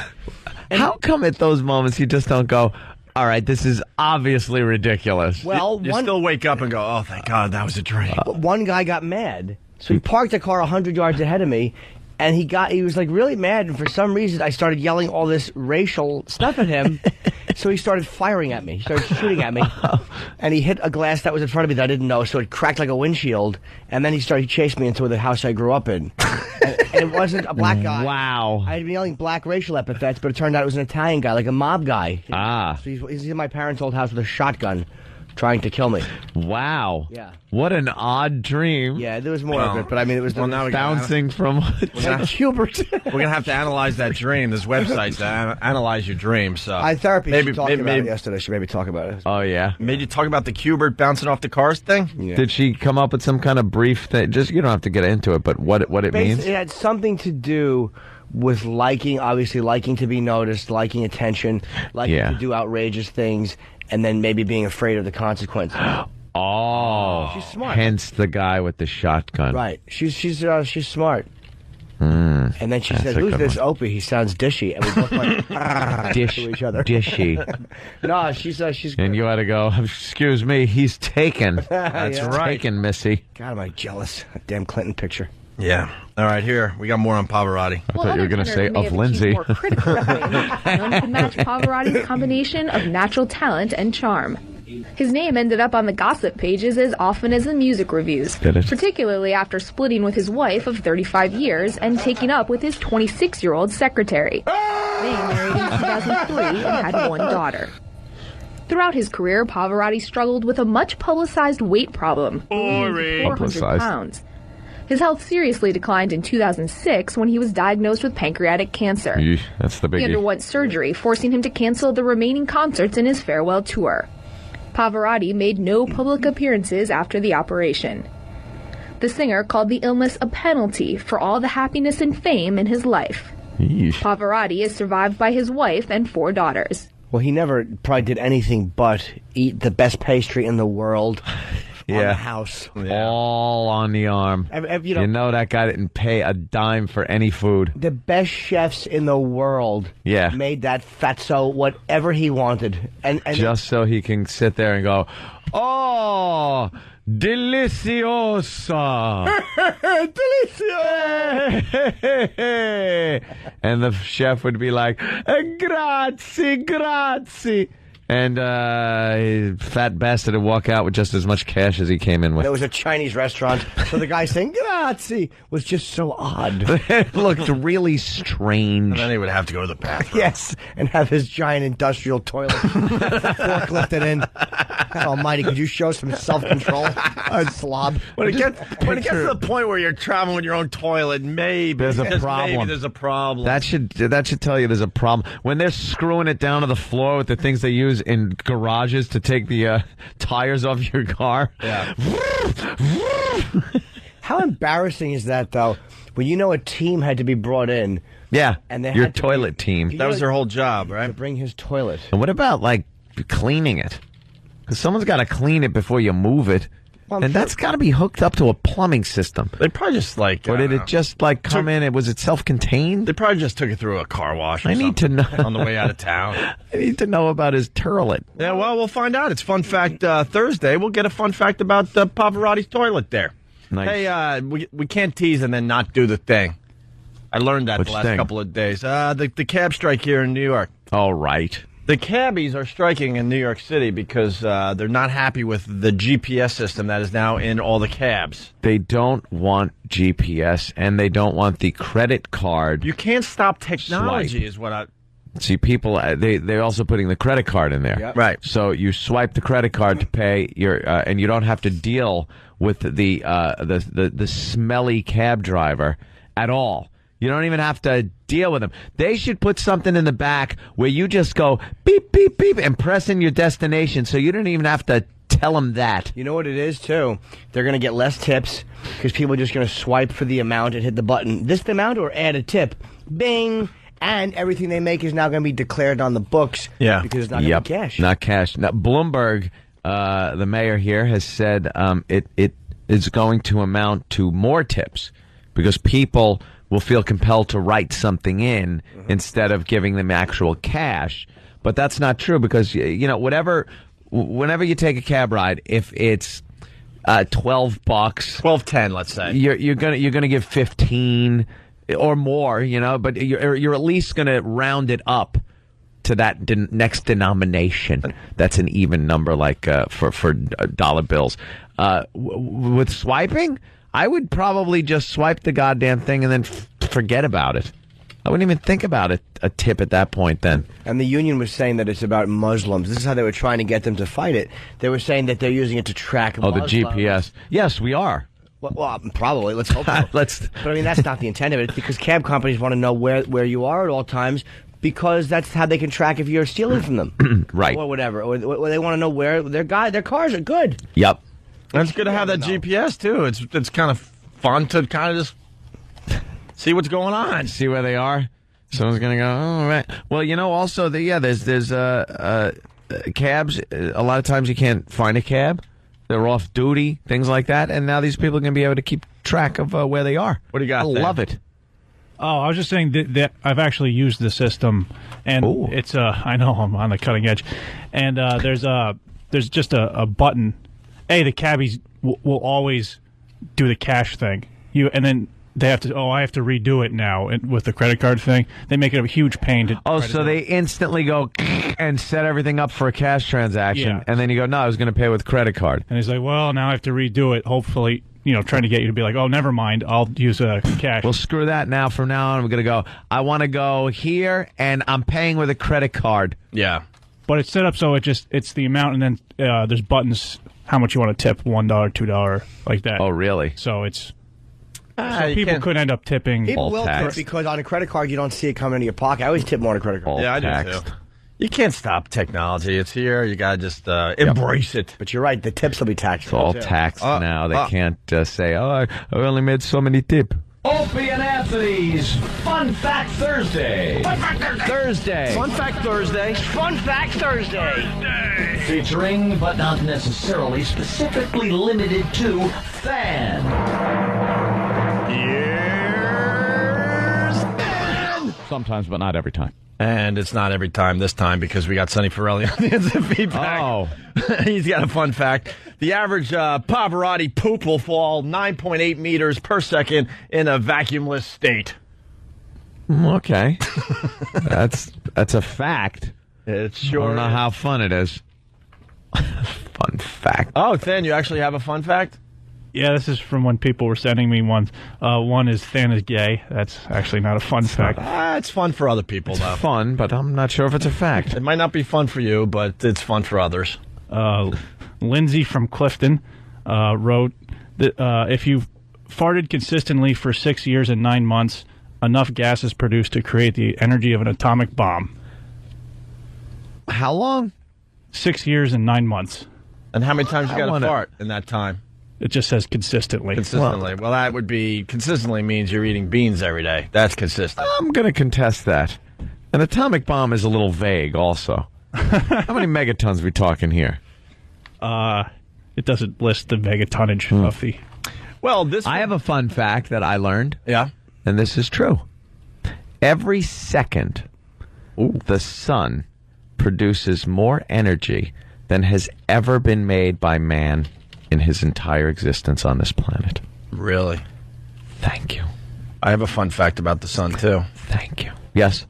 How come at those moments you just don't go, all right, this is obviously ridiculous? Well, You still wake up and go, oh, thank God, that was a dream. But one guy got mad, so he parked the car 100 yards ahead of me, and he was like really mad. And for some reason, I started yelling all this racial stuff at him. So he started firing at me. He started shooting at me, and he hit a glass that was in front of me that I didn't know. So it cracked like a windshield. And then he chased me into the house I grew up in. And it wasn't a black guy. Wow. I had been yelling black racial epithets, but it turned out it was an Italian guy, like a mob guy. Ah. So he's in my parents' old house with a shotgun, trying to kill me. Wow. Yeah. What an odd dream. Yeah, there was more of it, but I mean, it was now we gotta- Bouncing from like Hubert. We're going to have to analyze that dream. There's websites that analyze your dreams. So Therapy should talk about it yesterday. Should maybe talk about it. Oh, yeah. Made you talk about the Cubert bouncing off the cars thing? Yeah. Did she come up with some kind of brief thing? Just, you don't have to get into it, but what it means? It had something to do with obviously liking to be noticed, liking attention, liking to do outrageous things, and then maybe being afraid of the consequences. Oh. She's smart. Hence the guy with the shotgun. Right. She's smart. Mm. And then she That's said, a "Who's good this one. Opie? He sounds dishy." And we both went to each other. Dishy. No, she's. And you had to go, excuse me, he's taken. That's Yeah. right. Taken, Missy. God, am I jealous? That damn Clinton picture. Yeah. All right, here. We got more on Pavarotti. I thought you were going to say of Lindsay. More critical claims. None could match Pavarotti's combination of natural talent and charm. His name ended up on the gossip pages as often as the music reviews, Did it? particularly after splitting with his wife of 35 years and taking up with his 26-year-old secretary. They married in 2003 and had one daughter. Throughout his career, Pavarotti struggled with a much-publicized weight problem, 400 Publicized. pounds. His health seriously declined in 2006 when he was diagnosed with pancreatic cancer. Yeesh, that's the He biggie. underwent surgery, forcing him to cancel the remaining concerts in his farewell tour. Pavarotti made no public appearances after the operation. The singer called the illness a penalty for all the happiness and fame in his life. Yeesh. Pavarotti is survived by his wife and 4 daughters. Well, he never probably did anything but eat the best pastry in the world. On the house. All on the arm. You know, that guy didn't pay a dime for any food. the best chefs in the world Yeah. made that fatso whatever he wanted. And Just so he can sit there and go, oh, deliciosa. And the chef would be like, grazie, grazie. And fat bastard would walk out with just as much cash as he came in with. There was a Chinese restaurant, so the guy saying "grazie" was just so odd. It looked really strange. And then he would have to go to the bathroom. Yes, and have his giant industrial toilet forklifted in. God almighty, could you show some self-control? Slob. When it gets to the point where you're traveling with your own toilet, maybe There's a problem. Maybe there's a problem. That should tell you there's a problem. When they're screwing it down to the floor with the things they use in garages to take the tires off your car. Yeah. How embarrassing is that, though, when you know a team had to be brought in? Yeah, and they your had to toilet team. That was their whole job, right? To bring his toilet. And what about, like, cleaning it? Because someone's got to clean it before you move it. Well, and that's got to be hooked up to a plumbing system. They probably just like... Or did it just, like, come in? Was it self-contained? They probably just took it through a car wash or I need to know. on the way out of town. I need to know about his turlet. Yeah, well, we'll find out. It's Fun Fact Thursday. We'll get a fun fact about Pavarotti's toilet there. Nice. Hey, we can't tease and then not do the thing. I learned that the last couple of days. The cab strike here in New York. All right. The cabbies are striking in New York City because they're not happy with the GPS system that is now in all the cabs. They don't want GPS, and they don't want the credit card. You can't stop technology, swipe. is what I... See, people, they're also putting the credit card in there. Yep. Right. So you swipe the credit card to pay your, and you don't have to deal with the smelly cab driver at all. You don't even have to deal with them. They should put something in the back where you just go beep, beep, beep, and press in your destination, so you don't even have to tell them that. You know what it is, too? They're going to get less tips because people are just going to swipe for the amount and hit the button. This amount or add a tip. Bing! And everything they make is now going to be declared on the books. Yeah. Because it's not going to be cash. Not cash. Now, Bloomberg, the mayor here, has said it is going to amount to more tips because people will feel compelled to write something in instead of giving them actual cash. But that's not true because, you know, whenever you take a cab ride, if it's $12, $12.10, let's say, you're gonna give 15 or more, you know, but you're at least gonna round it up to that next denomination. That's an even number, like for dollar bills. With swiping, I would probably just swipe the goddamn thing and then forget about it. I wouldn't even think about a tip at that point then. And the union was saying that it's about Muslims. This is how they were trying to get them to fight it. They were saying that they're using it to track Muslims. The GPS. Yes, we are. Well, probably. Let's hope so. But I mean, that's not the intent of it. It's because cab companies want to know where you are at all times because that's how they can track if you're stealing from them. Right. Or whatever. Or they want to know where their cars are good. Yep. And it's good to have that GPS, too. It's kind of fun to kind of just see what's going on. See where they are. Someone's going to go, oh, right. Well, you know, also, there's cabs. A lot of times you can't find a cab. They're off duty, things like that. And now these people are going to be able to keep track of where they are. What do you got I there? love it. Oh, I was just saying that I've actually used the system, and it's I know I'm on the cutting edge, and there's just a button. The cabbies will always do the cash thing. And then they have to. I have to redo it now with the credit card thing. They make it a huge pain to. So they instantly go and set everything up for a cash transaction, and then you go, no, I was going to pay with credit card. And he's like, well, now I have to redo it. Hopefully, trying to get you to be like, oh, never mind, I'll use cash. Well, screw that. Now from now on, we're going to go. I want to go here, and I'm paying with a credit card. Yeah, but it's set up so it's the amount, and then there's buttons. How much you want to tip? $1, $2, like that. Oh, really? So it's so people could end up tipping. People will tip because on a credit card you don't see it coming into your pocket. I always tip more on a credit card. Yeah, I do too. You can't stop technology. It's here. You got to just embrace it. But you're right. The tips will be taxed. It's all taxed now. They can't say, I only made so many tip. Opie and Anthony's Fun Fact Thursday. Fun Fact Thursday. Fun Fact Thursday. Fun Fact Thursday. Featuring, but not necessarily specifically limited to, Fan. Here's Fan. Sometimes, but not every time. And it's not every time this time because we got Sonny Ferrelli on the instant feedback. Oh. He's got a fun fact. The average Pavarotti poop will fall 9.8 meters per second in a vacuumless state. Okay. That's a fact. It's I sure. don't know how fun it is. Fun fact. Oh, Than, you actually have a fun fact? Yeah, this is from when people were sending me ones. One is Than is gay. That's actually not a fun fact. It's fun for other people, though. Fun, but I'm not sure if it's a fact. It might not be fun for you, but it's fun for others. Lindsay from Clifton wrote that if you farted consistently for 6 years and 9 months, enough gas is produced to create the energy of an atomic bomb. How long? 6 years and 9 months. And how many times you got to fart in that time? It just says consistently. Consistently. Well, that would be consistently means you're eating beans every day. That's consistent. I'm going to contest that. An atomic bomb is a little vague, also. How many megatons are we talking here? It doesn't list the megatonnage of the... Well, I have a fun fact that I learned. Yeah. And this is true. Every second, the sun produces more energy than has ever been made by man in his entire existence on this planet. Really? Thank you. I have a fun fact about the sun, too. Thank you. Yes?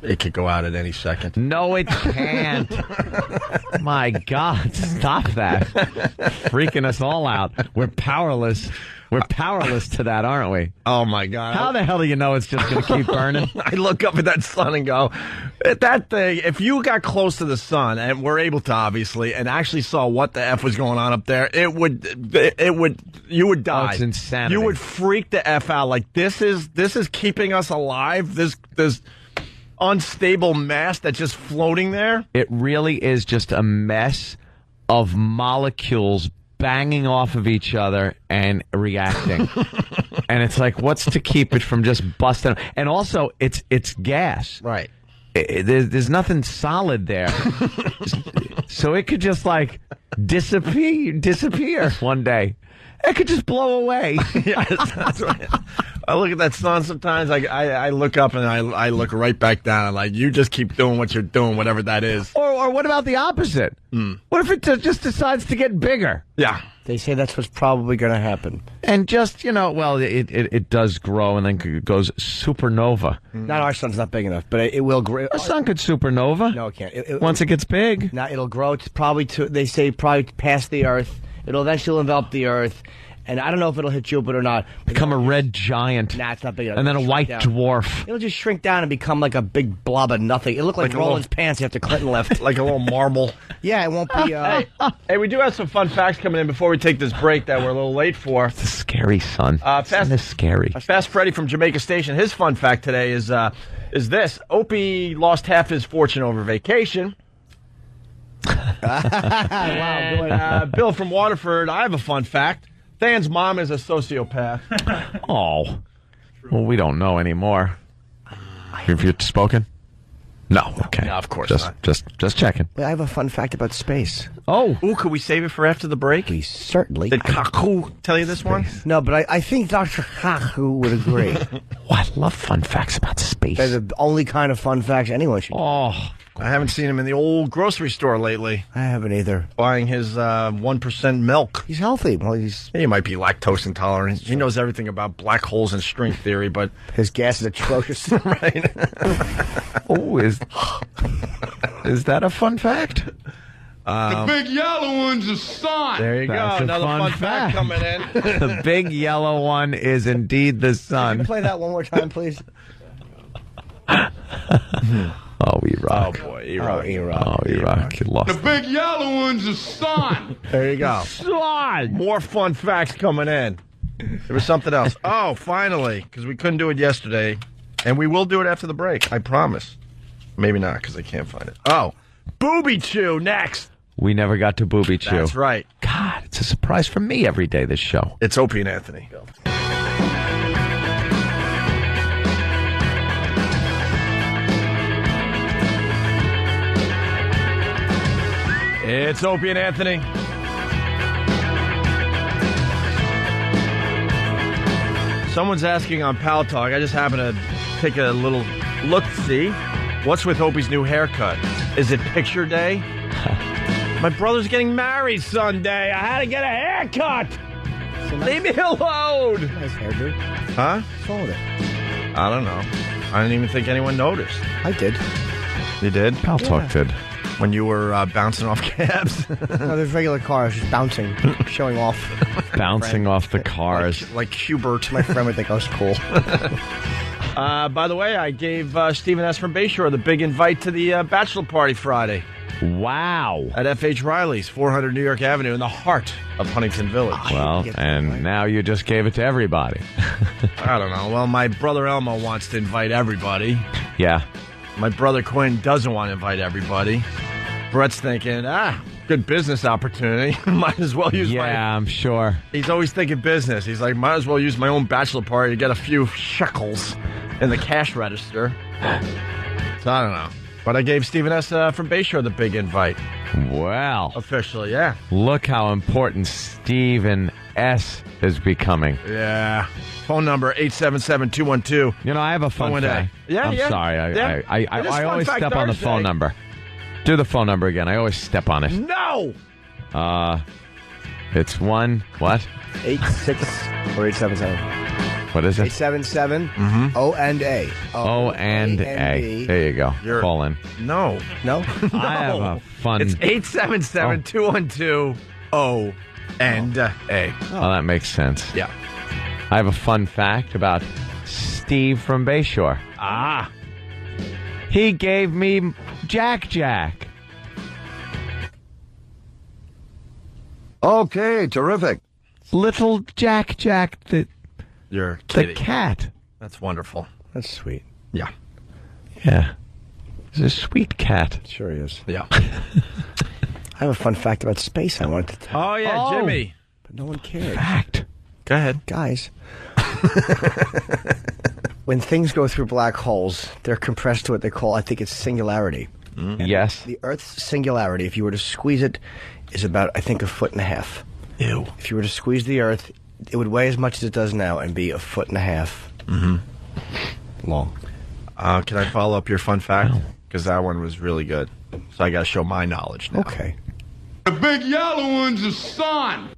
It could go out at any second. No, it can't. My God, stop that. Freaking us all out. We're powerless. We're powerless to that, aren't we? Oh, my God. How the hell do you know it's just going to keep burning? I look up at that sun and go, that thing, if you got close to the sun, and we're able to, obviously, and actually saw what the F was going on up there, you would die. Oh, it's insanity. You would freak the F out. Like, this is keeping us alive? This unstable mass that's just floating there? It really is just a mess of molecules banging off of each other and reacting. And it's like, what's to keep it from just busting? And also, it's gas. Right. There's nothing solid there. So it could just, like, disappear one day. It could just blow away. Yes, that's right. I look at that sun sometimes. I look up and I look right back down. I'm like, you just keep doing what you're doing, whatever that is. Or what about the opposite? What if it just decides to get bigger? Yeah. They say that's what's probably going to happen. And just, well, it does grow and then goes supernova. Not our sun's not big enough, but it will grow. Our sun could supernova. No, it can't. Once it gets big. Now it'll grow. It's probably they say probably past the Earth. It'll eventually envelop the Earth. And I don't know if it'll hit Jupiter or not. Become a red giant. Nah, it's not big enough. And then a white dwarf. It'll just shrink down and become like a big blob of nothing. It'll look like Roland's pants after Clinton left. Like a little marble. Yeah, it won't be... Hey, we do have some fun facts coming in before we take this break that we're a little late for. It's scary, son. Sun is scary. Fast Freddy from Jamaica Station. His fun fact today is this. Opie lost half his fortune over vacation. Wow, good. Bill from Waterford. I have a fun fact. Than's mom is a sociopath. Oh. Well, we don't know anymore. Have you spoken? No. Okay. No, of course not. Just checking. I have a fun fact about space. Oh. Ooh, could we save it for after the break? We certainly. Did Kaku tell you this one? No, but I think Dr. Kaku would agree. I love fun facts about space. They're the only kind of fun facts anyone should. Oh. I haven't seen him in the old grocery store lately. I haven't either. Buying his 1% milk. He's healthy. Well, he might be lactose intolerant. He knows everything about black holes and string theory, but his gas is atrocious. Right. Oh, is that a fun fact? The big yellow one's the sun. There you go. Another fun fact coming in. The big yellow one is indeed the sun. Can you play that one more time, please? Oh, Iraq. Oh, boy, Iraq. Oh, Iraq. You lost. The big yellow one's the sun. There you go. Sun. More fun facts coming in. There was something else. Oh, finally, because we couldn't do it yesterday, and we will do it after the break. I promise. Maybe not, because I can't find it. Oh, Booby Chew next. We never got to Booby Chew. That's right. God, it's a surprise for me every day, this show. It's Opie and Anthony. It's Opie and Anthony. Someone's asking on Pal Talk. I just happened to take a little look-see. What's with Opie's new haircut? Is it picture day? My brother's getting married Sunday. I had to get a haircut. Leave me alone. Nice hairdo. Huh? What's wrong with it? I don't know. I didn't even think anyone noticed. I did. You did? Pal Talk did. When you were bouncing off cabs? No, there's regular cars just bouncing, showing off. Bouncing off the cars. Like Hubert. My friend would think I was cool. By the way, I gave Stephen S. from Bayshore the big invite to the bachelor party Friday. Wow. At F.H. Riley's, 400 New York Avenue, in the heart of Huntington Village. Well, and now you just gave it to everybody. I don't know. Well, my brother Elmo wants to invite everybody. Yeah. My brother Quinn doesn't want to invite everybody. Brett's thinking, good business opportunity. Might as well use my... Yeah, I'm sure. He's always thinking business. He's like, might as well use my own bachelor party to get a few shekels in the cash register. So I don't know. But I gave Stephen S. From Bayshore the big invite. Well. Officially, yeah. Look how important Stephen S. is becoming. Yeah. Phone number 877-212. You know, I have a fun fact. Yeah, I'm sorry. I always step on the phone number. Do the phone number again. I always step on it. No! It's what? 86 or 877. What is it? 877 Mm-hmm. O&A. O&A. There you go. Call in. No. No? I have a fun... It's 877-212-O&A. Oh, that makes sense. Yeah. I have a fun fact about Steve from Bayshore. Ah. He gave me Jack. Okay, terrific. Little Jack, the cat. That's wonderful. That's sweet. Yeah. Yeah. He's a sweet cat. Sure he is. Yeah. I have a fun fact about space I wanted to tell. Oh, yeah, Jimmy. But no one cared. Fact. Go ahead. Guys. When things go through black holes, they're compressed to what they call, I think it's singularity. Yes. The Earth's singularity, if you were to squeeze it, is about, I think, 1.5 feet. Ew. If you were to squeeze the Earth, it would weigh as much as it does now and be 1.5 feet long. Can I follow up your fun fact? Because that one was really good. So I got to show my knowledge now. Okay. The big yellow one's the sun.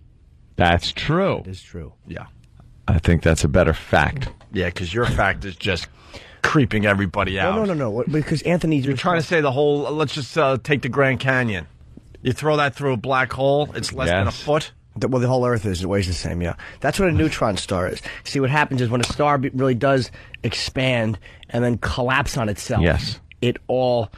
That's true. It is true. Yeah. I think that's a better fact. Yeah, because your fact is just creeping everybody out. No. Because Anthony's... You're trying to say the whole... Let's just take the Grand Canyon. You throw that through a black hole, it's less than a foot. Well, the whole Earth is. It weighs the same, yeah. That's what a neutron star is. See, what happens is when a star really does expand and then collapse on itself, yes, it all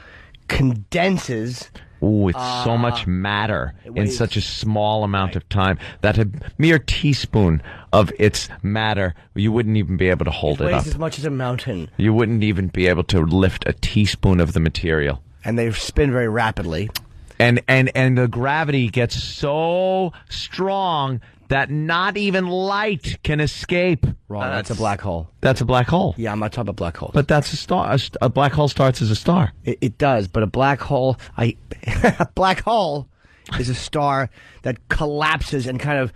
condenses. Ooh, it's so much matter in such a small amount of time that a mere teaspoon of its matter, you wouldn't even be able to hold it weighs up. As much as a mountain. You wouldn't even be able to lift a teaspoon of the material. And they spin very rapidly. And the gravity gets so strong that not even light can escape. Wrong. That's a black hole. That's a black hole. Yeah, I'm not talking about black holes. But that's a star. A black hole starts as a star. It does, but a black hole, a black hole is a star that collapses and kind of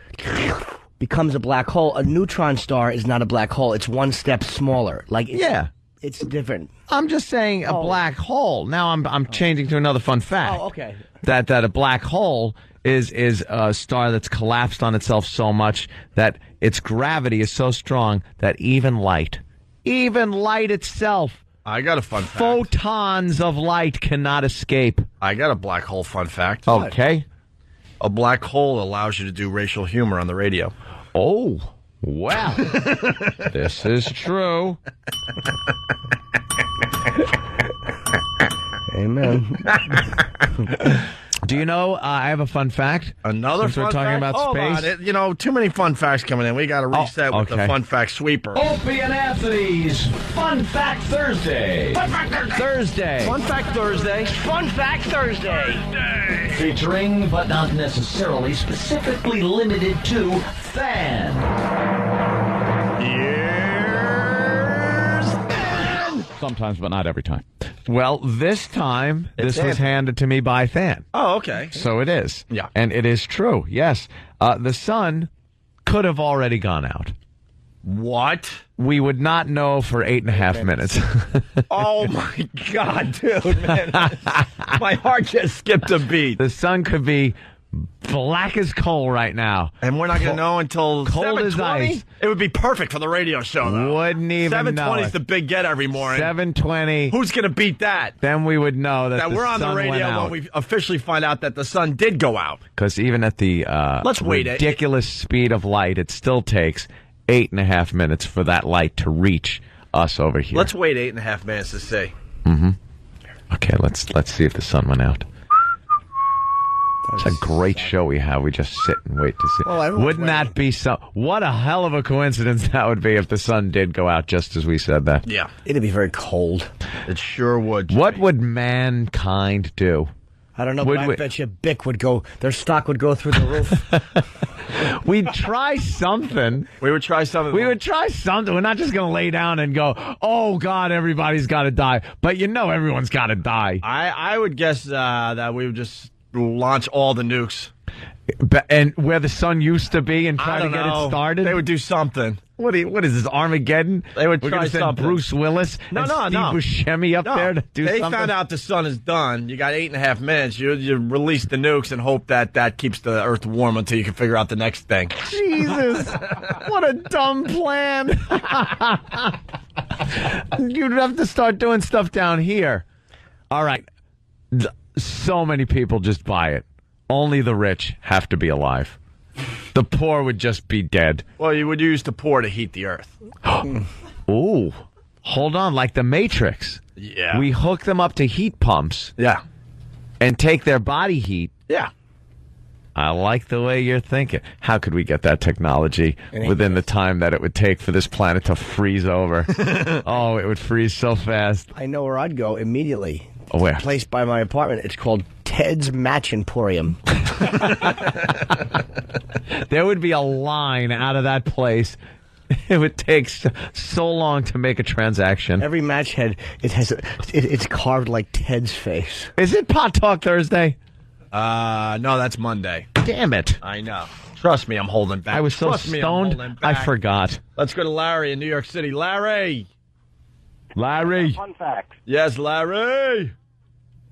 becomes a black hole. A neutron star is not a black hole. It's one step smaller. It's different. I'm just saying a black hole. Now I'm changing to another fun fact. Oh, okay. That a black hole is a star that's collapsed on itself so much that its gravity is so strong that even light itself, I got a fun fact. Photons of light cannot escape. I got a black hole fun fact. Okay. A black hole allows you to do racial humor on the radio. Oh, well. This is true. Amen. Do you know, I have a fun fact. Another Since fun we're talking fact? about Hold space. on. Too many fun facts coming in. We got to reset with the fun fact sweeper. Opie and Anthony's Fun Fact Thursday. Fun Fact Thursday. Fun Fact Thursday. Fun Fact Thursday. Featuring, but not necessarily specifically limited to, Sometimes, but not every time. Well, this time, It's this was handed to me by Than. Oh, okay. So it is. Yeah. And it is true, yes. The sun could have already gone out. What? We would not know for 8.5 minutes. Oh, my God, dude, man. My heart just skipped a beat. The sun could be black as coal right now. And we're not going to know until Cold as 7:20? ice. It would be perfect for the radio show, though. Wouldn't even 7:20 know is the big get every morning. 7:20. Who's going to beat that? Then we would know that We're on the sun went radio out. when we officially find out that the sun did go out. Because even at the Let's wait. ridiculous speed of light, it still takes 8.5 minutes for that light to reach us over here. Let's wait 8.5 minutes to see. Mm-hmm. Okay, let's see if the sun went out. It's a great show we have. We just sit and wait to see. Well, Wouldn't that be so? What a hell of a coincidence that would be if the sun did go out just as we said that. Yeah. It'd be very cold. It sure would. What would mankind do? I don't know, but I bet you Bic would go, their stock would go through the roof. We'd try something. We would try something. We're not just going to lay down and go, oh, God, everybody's got to die. But you know everyone's got to die. I would guess that we would just launch all the nukes. And where the sun used to be and try to get it started? They would do something. What is this, Armageddon? They would We're try gonna send something. Bruce Willis and Steve Buscemi up there to do they something? found out the sun is done. You got 8.5 minutes. You release the nukes and hope that keeps the Earth warm until you can figure out the next thing. Jesus, what a dumb plan. You'd have to start doing stuff down here. All right. So many people just buy it. Only the rich have to be alive. The poor would just be dead. Well, you would use the poor to heat the Earth. Ooh. Hold on, like the Matrix. Yeah. We hook them up to heat pumps. Yeah. And take their body heat. Yeah. I like the way you're thinking. How could we get that technology within the time that it would take for this planet to freeze over? Oh, it would freeze so fast. I know where I'd go immediately. Oh, where? Place by my apartment. It's called Ted's Match Emporium. There would be a line out of that place. It would take so long to make a transaction. Every match head, it's carved like Ted's face. Is it Pot Talk Thursday? No, that's Monday. Damn it. I know. Trust me, I'm holding back. I was so Trust me, I'm stoned, holding I back. forgot. Let's go to Larry in New York City. Larry. Fun fact. Yes, Larry.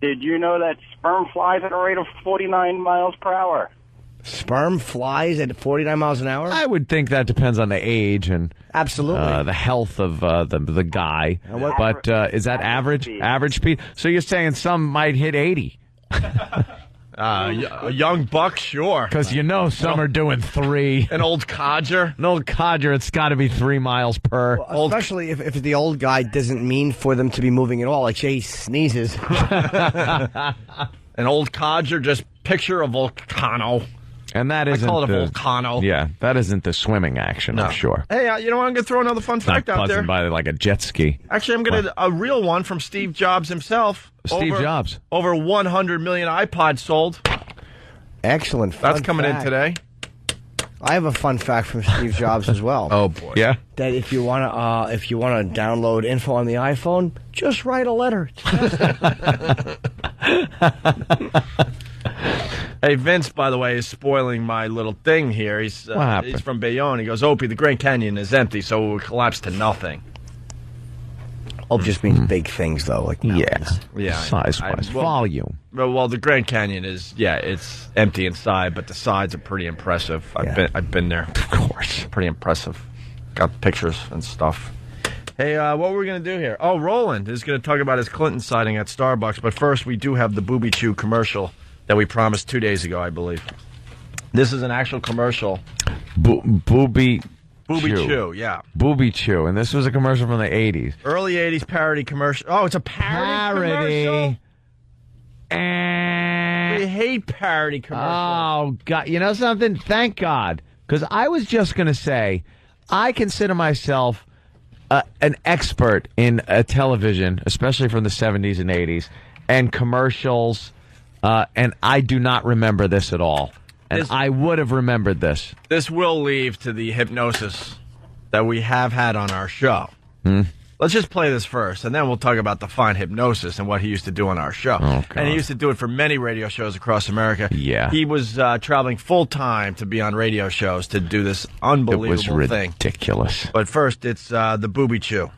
Did you know that sperm flies at a rate of 49 miles per hour? Sperm flies at 49 miles an hour? I would think that depends on the age and absolutely the health of the guy. But is that average? Average speed? So you're saying some might hit 80? A young buck, sure. Because some are doing 3. An old codger? An old codger, it's got to be 3 miles per. Well, especially if the old guy doesn't mean for them to be moving at all. Like, say he sneezes. An old codger, just picture a volcano. And that isn't I call it a the volcano. Yeah, that isn't the swimming action, I'm sure. Hey, you know what? I'm going to throw another fun fact Not out there. buzzing by like a jet ski. Actually, I'm going to a real one from Steve Jobs himself. Steve Jobs. Over 100 million iPods sold. Excellent. That's coming in today. I have a fun fact from Steve Jobs as well. Oh boy! Yeah. That if you want to download info on the iPhone, just write a letter. Hey, Vince, by the way, is spoiling my little thing here. He's from Bayonne. He goes, Opie, the Grand Canyon is empty, so it will collapse to nothing. Oh, just means big things, though, like mountains. Yeah. Size-wise. Volume. Well, the Grand Canyon is, it's empty inside, but the sides are pretty impressive. I've been there. Of course. Pretty impressive. Got pictures and stuff. Hey, what were we going to do here? Oh, Roland is going to talk about his Clinton sighting at Starbucks, but first we do have the Booby Chew commercial that we promised 2 days ago, I believe. This is an actual commercial. Booby Chew, yeah. Booby Chew, and this was a commercial from the 80s. Early 80s parody commercial. Oh, it's a parody commercial? We hate parody commercials. Oh, God. You know something? Thank God. Because I was just going to say, I consider myself an expert in television, especially from the 70s and 80s, and commercials, and I do not remember this at all. And I would have remembered this. This will lead to the hypnosis that we have had on our show. Let's just play this first, and then we'll talk about the fine hypnosis and what he used to do on our show. Oh, and he used to do it for many radio shows across America. Yeah. He was traveling full-time to be on radio shows to do this unbelievable It was thing. ridiculous. But first, it's the Booby Chew.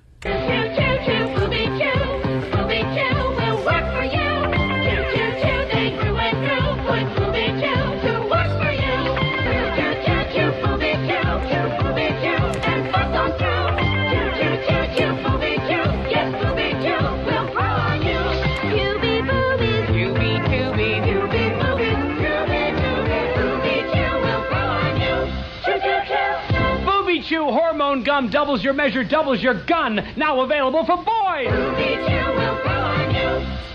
gum doubles your measure, doubles your gun. Now available for boys.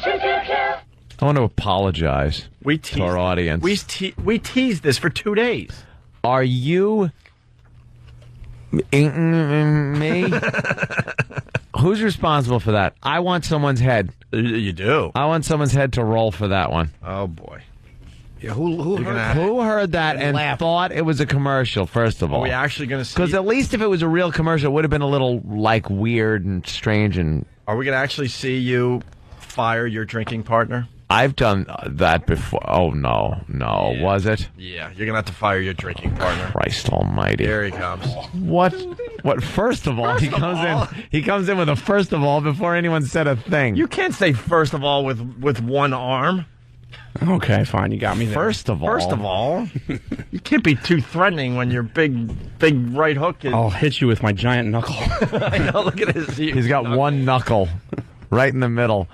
I want to apologize to our audience. We teased this for 2 days. Are you me? Who's responsible for that? I want someone's head. You do? I want someone's head to roll for that one. Oh, boy. Yeah, who heard that and thought it was a commercial, first of all? Are we actually going to see? Because at least if it was a real commercial, it would have been a little, like, weird and strange. And are we going to actually see you fire your drinking partner? I've done that before. Oh, no. Yeah. Was it? Yeah, you're going to have to fire your drinking partner. Christ almighty. Here he comes. What? First of all, he comes in with a first of all before anyone said a thing. You can't say first of all with one arm. Okay, fine. You got me there. First of all, you can't be too threatening when your big right hook is. I'll hit you with my giant knuckle. I know. Look at his. He's got one knuckle right in the middle.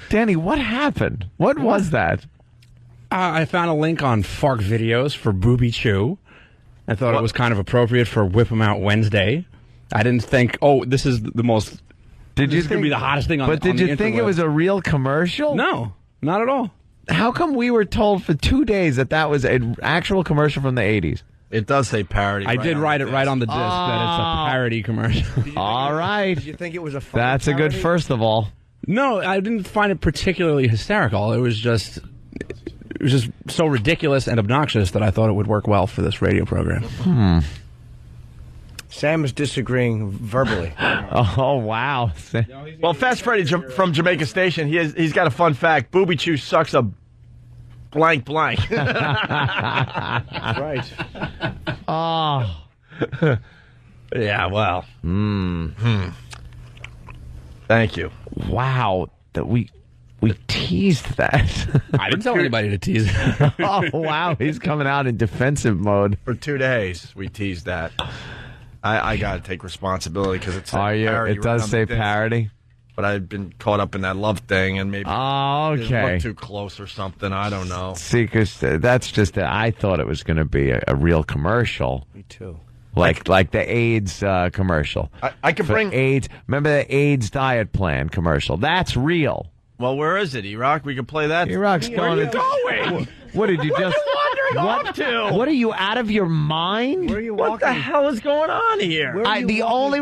Danny, what happened? What was that? I found a link on Fark Videos for Booby Chew. I thought it was kind of appropriate for Whip 'em Out Wednesday. I didn't think, this is the most. Did you this is going to be the hottest thing on the But did you think it was a real commercial? No, not at all. How come we were told for 2 days that was an actual commercial from the 80s? It does say parody. I did write it right on the disc that it's a parody commercial. All right. Did you think it was a funny That's a good parody? first of all. No, I didn't find it particularly hysterical. It was just so ridiculous and obnoxious that I thought it would work well for this radio program. Sam is disagreeing verbally. Oh, wow. Well, Fast Freddy from Jamaica Station, he's got a fun fact. Booby Chew sucks a blank. That's right. Oh. Yeah, well. Thank you. Wow. That we teased that. I didn't tell anybody to tease it. Oh, wow. He's coming out in defensive mode. For 2 days, we teased that. I got to take responsibility because it's parody. It does say parody. But I've been caught up in that love thing and maybe okay. didn't look too close or something. I don't know. See, because that's just I thought it was going to be a real commercial. Me too. Like the AIDS commercial. I could bring AIDS. Remember the AIDS diet plan commercial? That's real. Well, where is it, E-Rock? We could play that. E-Rock's Where are you going? What did you just? Wandering off to? What are you out of your mind? Where are you What walking? the hell is going on here?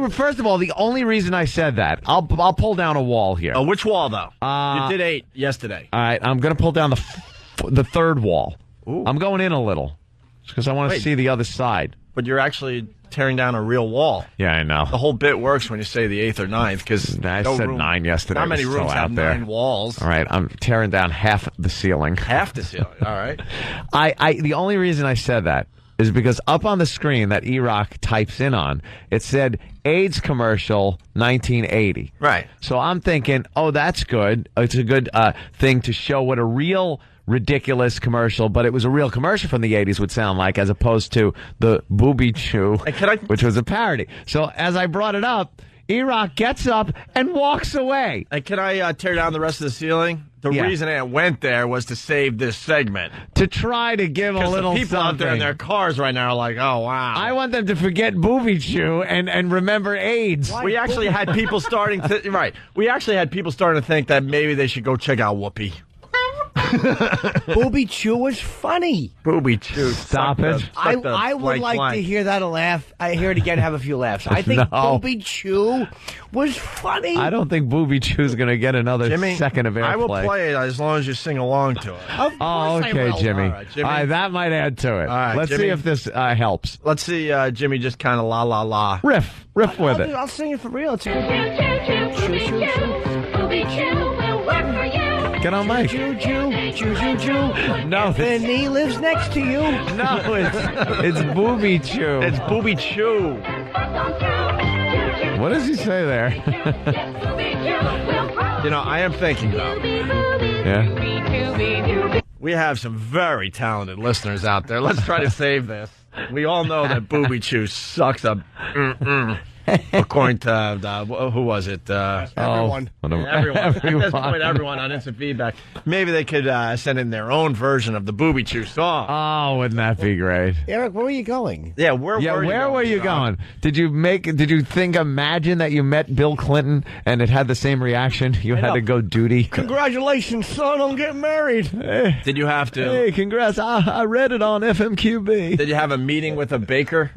First of all, the only reason I said that, I'll pull down a wall here. Oh, which wall though? You did 8 yesterday. All right, I'm going to pull down the third wall. Ooh. I'm going in a little because I want to see the other side. But you're actually tearing down a real wall. Yeah, I know. The whole bit works when you say the 8th or 9th because I said 9 yesterday. Not many It was so rooms have out there. 9 walls. All right, I'm tearing down half the ceiling. Half the ceiling. All right. The only reason I said that is because up on the screen that E-Rock types in on, it said AIDS commercial 1980. Right. So I'm thinking, that's good. It's a good thing to show what a real ridiculous commercial, but it was a real commercial from the 80s would sound like, as opposed to the Booby Chew, which was a parody. So as I brought it up, E-Rock gets up and walks away. And can I tear down the rest of the ceiling? The reason I went there was to save this segment. To try to give a little the people out there in something. their cars right now are like, oh, wow. I want them to forget Booby Chew and remember AIDS. We actually had people starting to... Right. We actually had people starting to think that maybe they should go check out Whoopi. Booby Chew was funny. Booby Chew. Stop it. I would like to hear that a laugh. I hear it again, have a few laughs. I think No. Booby Chew was funny. I don't think Booby Chew's going to get another Jimmy, second of airplay. I will play it as long as you sing along to it. Of course I Okay, will. Jimmy. All right, Jimmy. All right, that might add to it. All right, Let's Jimmy. see if this helps. Let's see Jimmy just kind of la la la. Riff with it. I'll sing it for real. It's good. Booby Chew will work for you. Get on mic. Chew, chew, chew, chew, chew. No, And he lives next to you. no, it's Booby Chew. It's Booby Chew. What does he say there? You know, I am thinking, though, Yeah. we have some very talented listeners out there. Let's try to save this. We all know that Booby Chew sucks up. According to who was it? Everyone. Everyone. At this point, everyone on instant feedback. Maybe they could send in their own version of the Booby Chew song. Oh, wouldn't that be great? Eric, where were you going? Yeah, where were you going? Did you imagine that you met Bill Clinton and it had the same reaction? You had to go duty. Congratulations, son, I'm getting married. Did you have to? Hey, congrats. I read it on FMQB. Did you have a meeting with a baker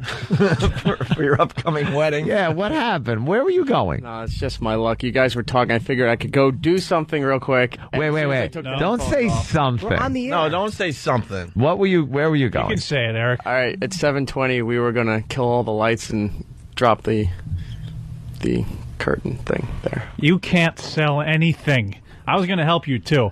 for your upcoming wedding? Yeah, what happened? Where were you going? No, it's just my luck. You guys were talking. I figured I could go do something real quick. Wait. Don't say something. We're on the air. No, don't say something. Where were you going? You can say it, Eric. All right, at 7:20, we were going to kill all the lights and drop the curtain thing there. You can't sell anything. I was going to help you, too,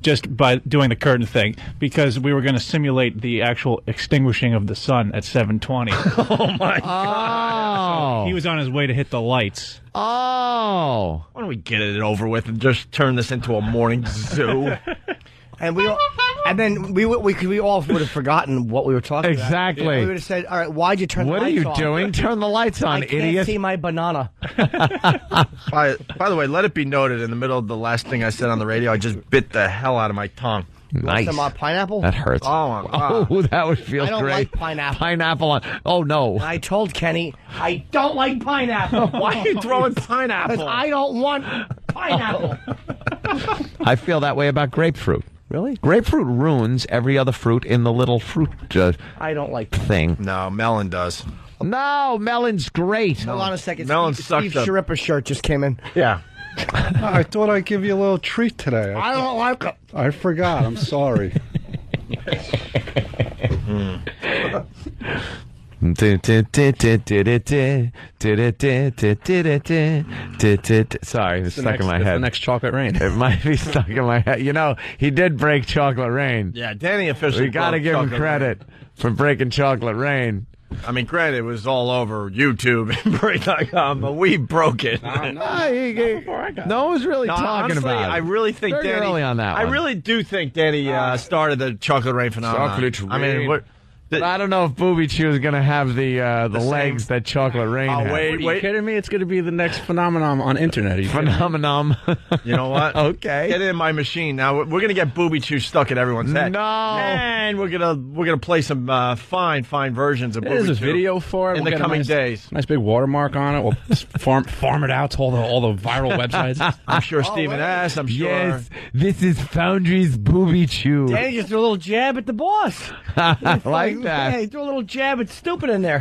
just by doing the curtain thing, because we were going to simulate the actual extinguishing of the sun at 7:20. Oh, my God. So he was on his way to hit the lights. Oh. Why don't we get it over with and just turn this into a morning zoo? And we all would have forgotten what we were talking about. Exactly. We would have said, all right, why'd you turn the lights on? What are you doing? Turn the lights on, I can't idiot. see my banana. By the way, let it be noted, in the middle of the last thing I said on the radio, I just bit the hell out of my tongue. Nice. Some pineapple? That hurts. Oh, my God. Oh, that would feel I don't great. like pineapple. Pineapple on. Oh, no. And I told Kenny, I don't like pineapple. Why are you throwing pineapple? Because I don't want pineapple. I feel that way about grapefruit. Really? Grapefruit ruins every other fruit in the little fruit I don't like thing. No, melon does. No, melon's great. Hold on a second. Melon Steve sucked up. Sharippa's shirt just came in. Yeah. I thought I'd give you a little treat today. I don't like it. I forgot. I'm sorry. Sorry, it's stuck in my It's head. the next Chocolate Rain. It might be stuck in my head. You know, he did break Chocolate Rain. Yeah, Danny officially. We got to give him credit for breaking Chocolate Rain. I mean, granted, it was all over YouTube and Break.com, but we broke it. No one was really talking honestly, about it. I really think Very Danny. early on that I one. really do think Danny started the Chocolate Rain phenomenon. Chocolate I mean, Rain. what? But I don't know if Booby Chew is going to have the legs that Chocolate Rain Oh, had. wait. Are you kidding me? It's going to be the next phenomenon on internet. Are you kidding me? Phenomenon. You know what? Okay. Get in my machine now. We're gonna get Booby Chew stuck in everyone's head. No. And we're gonna play some fine versions of Booby There's a Chew video for it. in We'll the get a coming nice, days. Nice big watermark on it. We'll farm it out to all the viral websites. I'm sure Stephen S. I'm sure. Yes, this is Foundry's Booby Chew. Danny just threw a little jab at the boss. I like that. Yeah, he threw a little jab at stupid in there.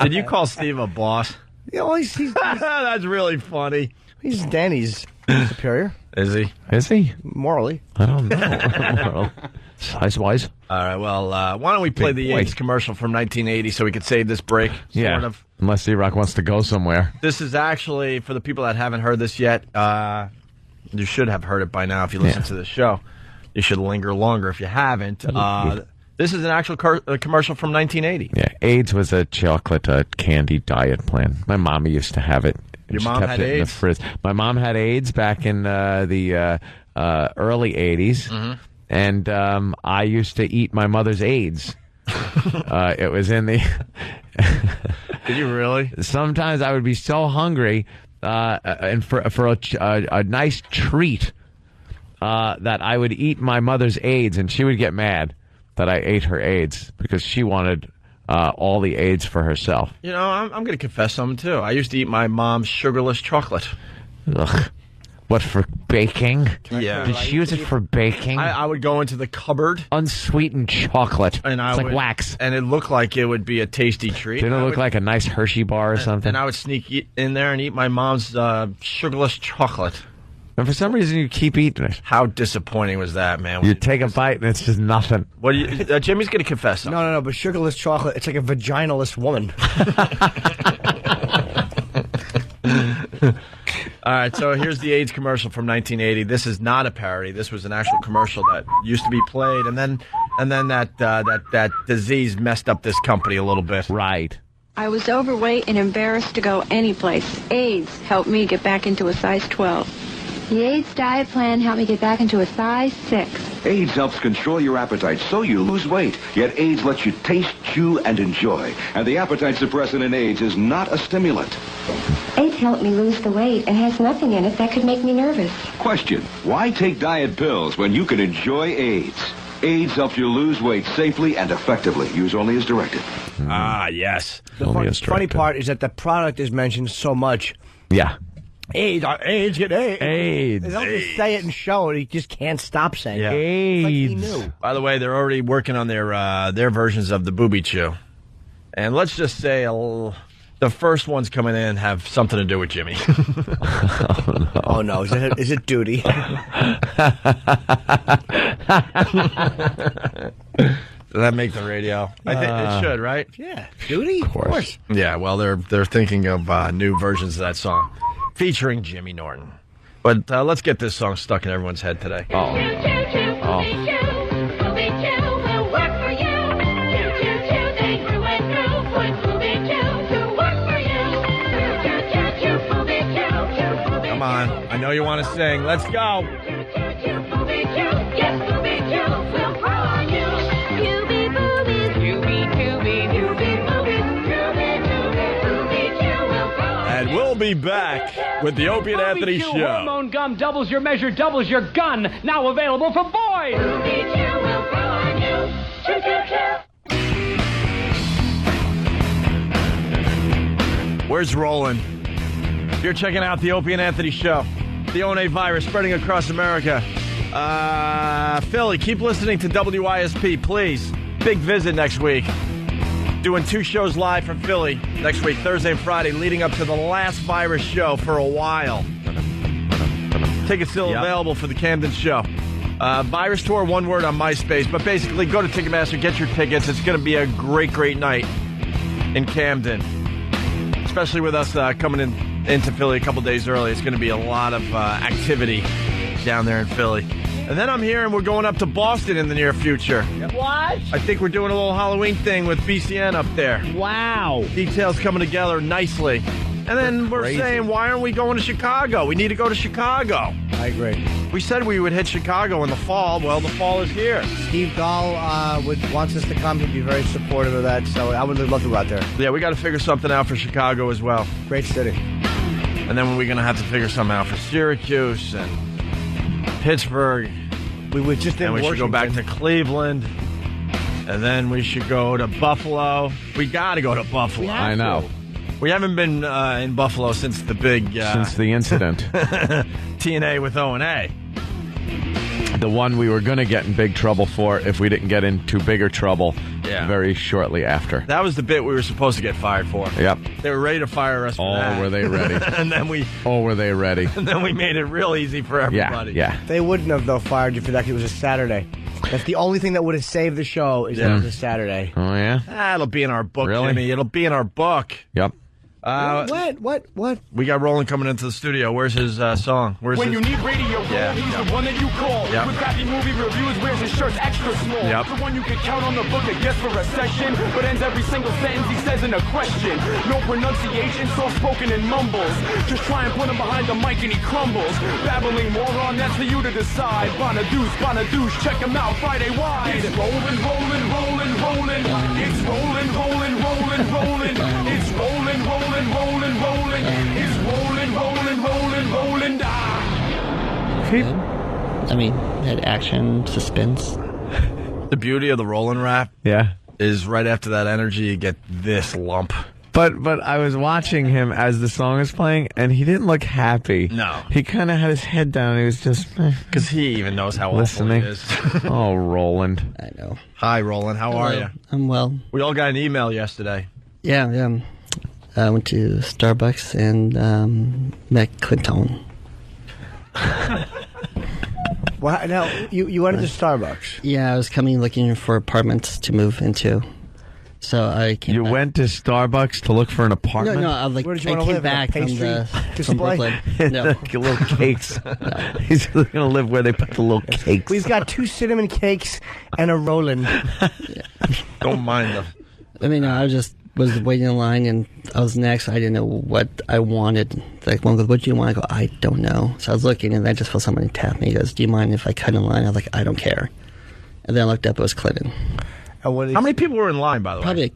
Did you call Steve a boss? Yeah, well, he's That's really funny. he's Danny's superior, Is he? Is he? morally. I don't know. Size-wise? All right. Well, why don't we play the boy. AIDS commercial from 1980 so we could save this break? Yeah. Sort of. Unless C-Rock wants to go somewhere. This is actually, for the people that haven't heard this yet, you should have heard it by now if you listen to this show. You should linger longer if you haven't. This is an actual commercial from 1980. Yeah, AIDS was a chocolate candy diet plan. My mom used to have it. Your She mom kept had it in the AIDS? fridge. My mom had AIDS back in the early 80s. Mm-hmm. And I used to eat my mother's AIDS. It was in the... Did you really? Sometimes I would be so hungry, and for a nice treat, that I would eat my mother's AIDS, and she would get mad that I ate her AIDS because she wanted all the AIDS for herself. You know, I'm going to confess something, too. I used to eat my mom's sugarless chocolate. Ugh. What, for baking? Yeah. Did she use it for baking? I would go into the cupboard. Unsweetened chocolate. And it's like wax. And it looked like it would be a tasty treat. Didn't it look like a nice Hershey bar or something? And I would sneak in there and eat my mom's sugarless chocolate. And for some reason, you keep eating it. How disappointing was that, man? You take a bite and it's just nothing. What do you, Jimmy's going to confess something. No, but sugarless chocolate, it's like a vaginaless woman. All right, so here's the AIDS commercial from 1980. This is not a parody. This was an actual commercial that used to be played, and then that disease messed up this company a little bit. Right. I was overweight and embarrassed to go anyplace. AIDS helped me get back into a size 12. The AIDS diet plan helped me get back into a size 6. AIDS helps control your appetite so you lose weight. Yet AIDS lets you taste, chew, and enjoy. And the appetite suppressant in AIDS is not a stimulant. AIDS helped me lose the weight and has nothing in it that could make me nervous. Question, why take diet pills when you can enjoy AIDS? AIDS helps you lose weight safely and effectively. Use only as directed. Ah, yes. The funny part is that the product is mentioned so much. Yeah. AIDS, get AIDS. AIDS. They don't just say it and show it. He just can't stop saying Yeah. it. AIDS. Like he knew. By the way, they're already working on their versions of the Booby Chew. And let's just say the first ones coming in have something to do with Jimmy. Oh, no. Is it duty? Does that make the radio? I think it should, right? Yeah. Duty? Of course. Yeah, well, they're thinking of new versions of that song featuring Jimmy Norton. But let's get this song stuck in everyone's head today. Come on. I know you want to sing. Let's go. And we'll be back with the Opie and Anthony Booby Chew Show. Hormone gum doubles your measure, doubles your gun. Now available for boys. Booby Chew will grow on you. Chew, chew, chew. Where's Roland? You're checking out the Opie and Anthony Show. The ONA virus spreading across America. Philly, keep listening to WISP, please. Big visit next week. Doing 2 shows live from Philly next week, Thursday and Friday, leading up to the last virus show for a while. Tickets still available for the Camden show. Virus Tour, one word on MySpace. But basically, go to Ticketmaster, get your tickets. It's going to be a great, great night in Camden. Especially with us coming into Philly a couple days early. It's going to be a lot of activity down there in Philly. And then I'm hearing we're going up to Boston in the near future. What? I think we're doing a little Halloween thing with BCN up there. Wow. Details coming together nicely. And then we're saying, why aren't we going to Chicago? We need to go to Chicago. I agree. We said we would hit Chicago in the fall. Well, the fall is here. Steve Dahl wants us to come. He'd be very supportive of that, so I would love to go out there. Yeah, we got to figure something out for Chicago as well. Great city. And then we're going to have to figure something out for Syracuse and Pittsburgh. We would just and we should go back to Cleveland. And then we should go to Buffalo. We got to go to Buffalo. I know. We haven't been in Buffalo since the big... since the incident. TNA with O&A. The one we were going to get in big trouble for if we didn't get into bigger trouble very shortly after. That was the bit we were supposed to get fired for. Yep. They were ready to fire us for that. Oh, were they ready? And then we... Oh, were they ready? And then we made it real easy for everybody. Yeah. They wouldn't have, though, fired you for that 'cause it was a Saturday. That's the only thing that would have saved the show is that it was a Saturday. Oh, yeah? It'll be in our book, Really? Jimmy. It'll be in our book. Yep. What? We got Roland coming into the studio. Where's his song? Where's when his... you need radio, he's the one that you call. Yep. With crappy movie reviews, wears his shirts extra small. Yep. The one you can count on the book that gets for a session, but ends every single sentence he says in a question. No pronunciation, soft-spoken and mumbles. Just try and put him behind the mic and he crumbles. Babbling moron, that's for you to decide. Bonadouche, check him out Friday wide. It's rolling. It's rolling. It's rolling. It's rolling. I mean, had action, suspense. The beauty of the Roland rap is right after that energy, you get this lump. But I was watching him as the song was playing, and he didn't look happy. No. He kind of had his head down. He was just... Because he even knows how listening. awful he is. Oh, Roland. I know. Hi, Roland. How are you? I'm well. We all got an email yesterday. Yeah. I went to Starbucks and met Clinton. Well, now, you went into Starbucks. Yeah, I was looking for apartments to move into. So I came You back. went to Starbucks to look for an apartment? No, I Where did you I wanna came live? In a back from pastry from display? Brooklyn. No. Little cakes. He's going to live where they put the little cakes. We've got 2 cinnamon cakes and a Roland. Don't mind them. I mean, I was just was waiting in line, and I was next. I didn't know what I wanted. Like, one goes, "What do you want?" I go, "I don't know." So I was looking, and I just felt somebody tap me. He goes, "Do you mind if I cut in line?" I was like, "I don't care." And then I looked up, it was Clinton. How many people were in line, by the way? Probably like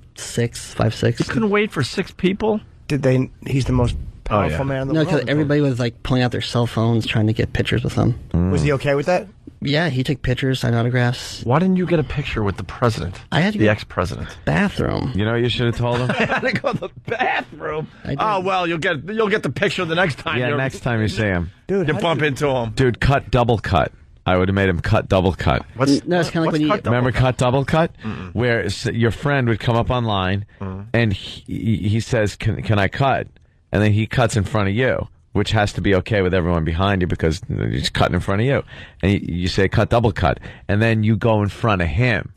5, 6. You couldn't wait for 6 people? He's the most powerful man in the No, world. because everybody was like pulling out their cell phones, trying to get pictures with him. Was he okay with that? Yeah, he took pictures, signed autographs. Why didn't you get a picture with the president? I had to the go ex-president. Bathroom. You know what you should have told him? I had to go to the bathroom. Oh well, you'll get the picture the next time. Yeah, next time you see him. Dude, you bump into him. Dude, cut double cut. I would have made him cut double cut. No, it's kind of like when you remember cut double cut, where your friend would come up online and he says, "Can I cut?" And then he cuts in front of you, which has to be okay with everyone behind you because he's cutting in front of you. And you say cut double cut, and then you go in front of him.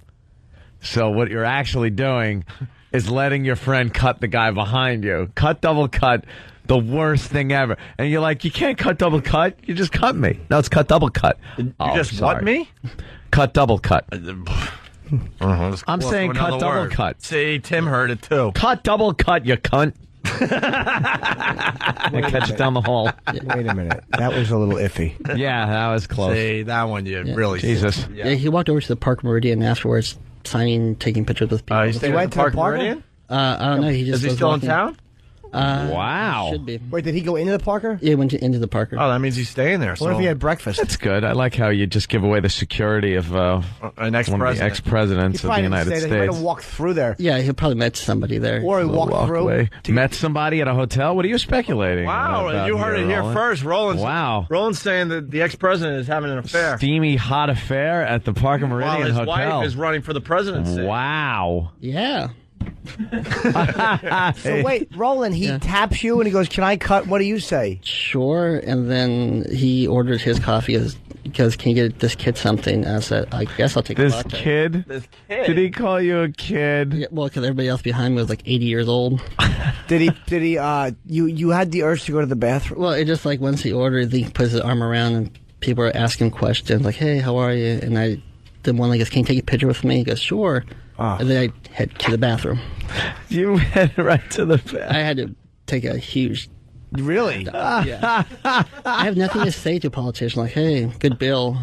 So what you're actually doing is letting your friend cut the guy behind you. Cut double cut. The worst thing ever. And you're like, you can't cut double cut. You just cut me. No, it's cut double cut. You just what me? Cut double cut. I'm saying cut double cut. See, Tim heard it too. Cut double cut, you cunt. And catch it down the hall. Wait a minute. That was a little iffy. Yeah, that was close. See, that one you really... Jesus. Yeah, he walked over to the Park Meridian afterwards, signing, taking pictures with people. He stayed at the Park Meridian? I don't know. He just Is he was still walking. in town? Wow. Should be. Wait, did he go into the Parker? Yeah, he went into the Parker. Oh, that means he's staying there. What if he had breakfast? That's good. I like how you just give away the security of an one of the ex-president. ex-presidents of the United He might States. have walked through there. Yeah, he probably met somebody there. Or he walked through. Away. Met somebody at a hotel? What are you speculating? Wow, about you heard it here Roland? first. Roland's saying that the ex-president is having an affair. Steamy hot affair at the Parker While Meridian his Hotel. wife is running for the presidency. Wow. Yeah. So wait, Roland, he taps you and he goes, "Can I cut?" What do you say? Sure. And then he ordered his coffee because can you get this kid something? And I said, I guess I'll take a This latte. kid? Did he call you a kid? Yeah, well, because everybody else behind me was like 80 years old. Did he? You had the urge to go to the bathroom? Well, it just like once he ordered, he puts his arm around and people are asking questions like, "Hey, how are you?" And the one like goes, "Can you take a picture with me?" He goes, "Sure." And then I head to the bathroom. You head right to the bathroom. I had to take a huge... Really? Yeah. I have nothing to say to a politician. Like, "Hey, good bill."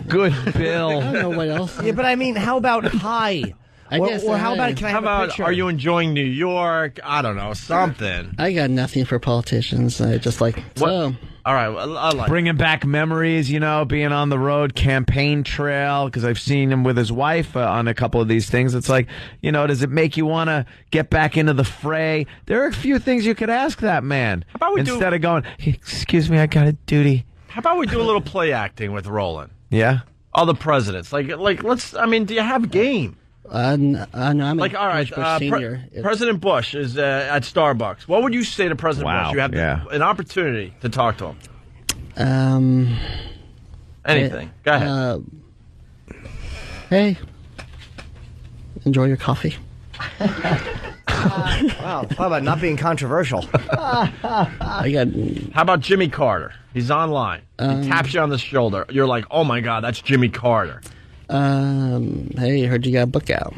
Good bill. I don't know what else. Yeah, but I mean, how about hi? I guess or how hi. about, can I How have a about, picture? are you enjoying New York? I don't know, something. I got nothing for politicians. I just like, so... All right, well, I like Bringing back memories, being on the road, campaign trail, because I've seen him with his wife on a couple of these things. It's like, does it make you want to get back into the fray? There are a few things you could ask that man. How about we instead of going, "Excuse me, I got a duty." How about we do a little play acting with Roland? Yeah? Other presidents. Like let's, do you have game? No, I'm Like, all right, Bush Senior. President Bush is at Starbucks. What would you say to President Wow, Bush? You have an opportunity to talk to him. Anything. Go ahead. Hey, enjoy your coffee. Wow, how about not being controversial? I got. How about Jimmy Carter? He's online. He taps you on the shoulder. You're like, "Oh my God, that's Jimmy Carter." Hey, heard you got a book out.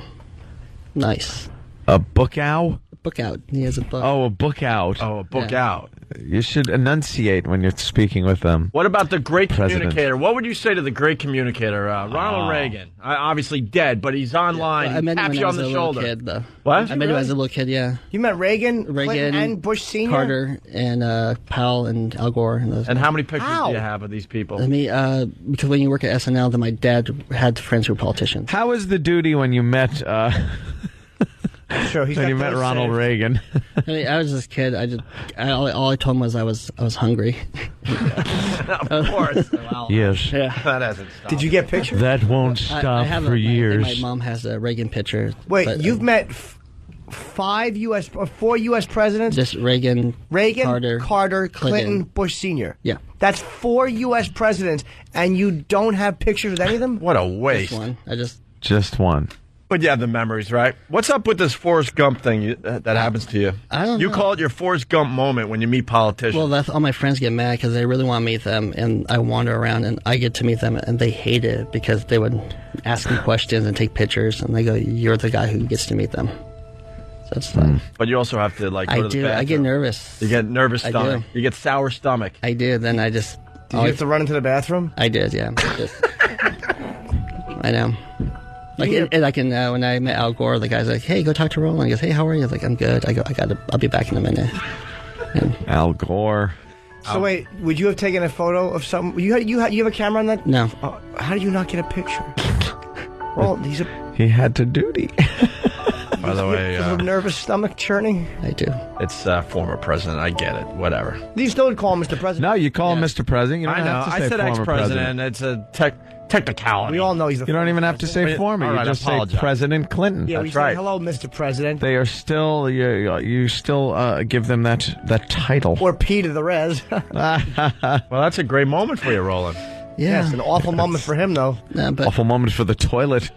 Nice. A book out? Book out. He has a book. Oh, a book out. Oh, a book out. You should enunciate when you're speaking with them. What about the great President. communicator? What would you say to the great communicator, Ronald Reagan? Obviously dead, but he's online. I He met him taps when you I on was a the little shoulder. kid, though. What? I met him as a little kid, yeah. You met Reagan, Clinton, and Bush Senior? Carter, and Powell, and Al Gore. And those And guys. how many pictures do you have of these people? I mean, because when you work at SNL, then my dad had friends who were politicians. How was the duty when you met... Sure, he's when got you met those Ronald saved. Reagan? I mean, I was this kid. All I told him was I was hungry. Of course. Well, Yes. Yeah. that hasn't stopped. Did you get pictures? That won't I stop have for years. My mom has a Reagan picture. Wait, but, you've met 4 U.S. presidents? just Reagan, Carter, Clinton, Bush Senior. Yeah. That's 4 U.S. presidents, and you don't have pictures with any of them? What a waste. Just one. Just one. But you have the memories, right? What's up with this Forrest Gump thing that happens to you? I don't know. You call it your Forrest Gump moment when you meet politicians. Well, that's all my friends get mad because they really want to meet them, and I wander around and I get to meet them, and they hate it because they would ask me questions and take pictures, and they go, "You're the guy who gets to meet them." That's fun. But you also have to, like, go I to the do. bathroom. I get nervous. You get nervous I stomach. do. You get sour stomach. I do. Then I just. Did you have to run into the bathroom? I did, yeah. I know. Like, when I met Al Gore, the guy's like, "Hey, go talk to Roland." He goes, "Hey, how are you?" I was like, "I'm good." I'll be back in a minute. And Al Gore. So wait, would you have taken a photo of something? You have a camera on that? No. How did you not get a picture? Well, he had to duty. By the way, a nervous stomach churning. I do. It's former president. I get it. Whatever. You still would call him Mr. President. No, you call him Mr. President. You don't I know. have to say I said former ex-president. It's a technicality. We all know he's the. You don't even have to say former. All right, you just apologize. say President Clinton. Yeah, we say hello, Mr. President. They are still you still give them that title. Or P to the res. Well, that's a great moment for you, Roland. Yeah. Yes, an awful moment for him, though. No, but Awful moment for the toilet.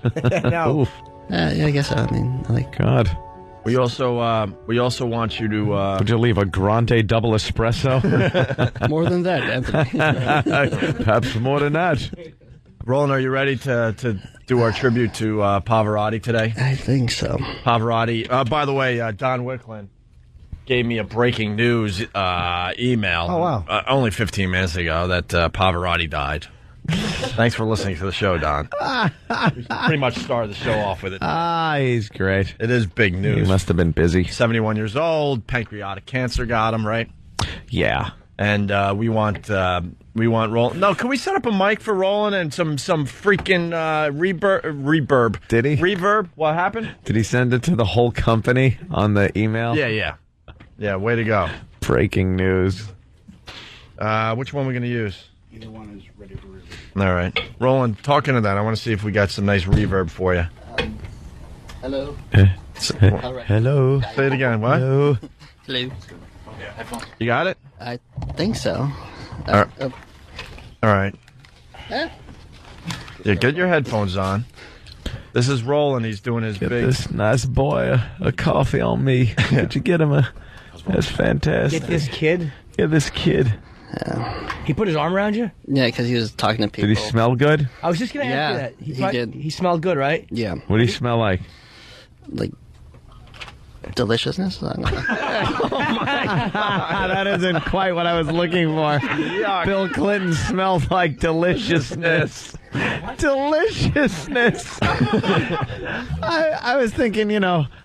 No. Oof. yeah, I guess so. I mean, like God. We also want you to. Would you leave a grande double espresso? more than that, Anthony. Perhaps more than that. Roland, are you ready to do our tribute to Pavarotti today? I think so. Pavarotti. By the way, Don Wicklund gave me a breaking news email. Oh, wow. Only 15 minutes ago that Pavarotti died. Thanks for listening to the show, Don. We pretty much started the show off with it. He's great. It is big news. He must have been busy. 71 years old. Pancreatic cancer got him, right? Yeah. And we want Roland. No, can we set up a mic for Roland and some freaking reverb? Did he? Reverb? What happened? Did he send it to the whole company on the email? Yeah, way to go. Breaking news. Which one are we going to use? Either one is ready for reverb. All right. Roland, talking to that, I want to see if we got some nice reverb for you. Hello. All right. Hello. Say it again. What? Hello. Hello. You got it? I think so. All right. Eh? Yeah, get your headphones on. This is Roland. He's doing his Get big... this nice boy a coffee on me. Could you get him a... That's fantastic. Get this kid. Get this kid. He put his arm around you? Yeah, because he was talking to people. Did he smell good? I was just going to ask you that. he did. He smelled good, right? Yeah. What did he smell like? Like deliciousness? I don't know. That isn't quite what I was looking for. Bill Clinton smelled like deliciousness. Deliciousness. I was thinking,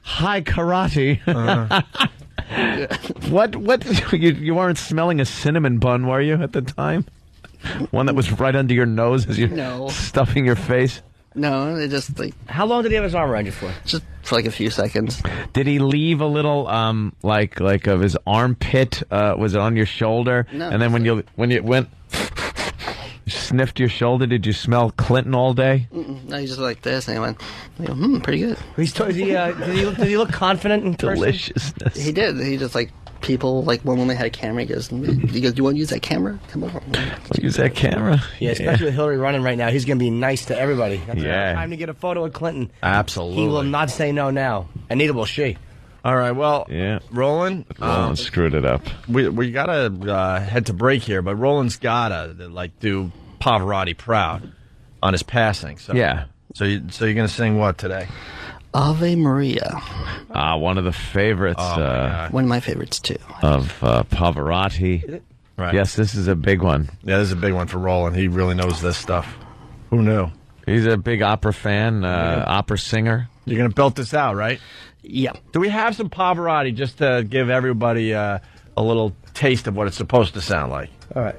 high karate. What? You weren't smelling a cinnamon bun, were you, at the time? One that was right under your nose as you're stuffing your face? No, it just like... How long did he have his arm around you for? Just for like a few seconds. Did he leave a little, like of his armpit? Was it on your shoulder? No. And then when you went, sniffed your shoulder, did you smell Clinton all day? No, he's just like this, and I went, pretty good. Did he look confident in person? Deliciousness. He did. He just like... People, like one woman had a camera, he goes, do you want to use that camera? Come over. Use that camera? Yeah, especially with Hillary running right now. He's going to be nice to everybody. That's Yeah. Time to get a photo of Clinton. Absolutely. He will not say no now. And neither will she. All right, well, Yeah. Roland, Roland screwed it up. we got to head to break here, but Roland's got to, do Pavarotti proud on his passing. So Yeah. So you're going to sing what today? Ave Maria. One of the favorites One of my favorites, too. of Pavarotti. Right. Yes, this is a big one. Yeah, this is a big one for Roland. He really knows this stuff. Who knew? He's a big opera fan, opera singer. You're going to belt this out, right? Yeah. Do we have some Pavarotti just to give everybody a little taste of what it's supposed to sound like? All right.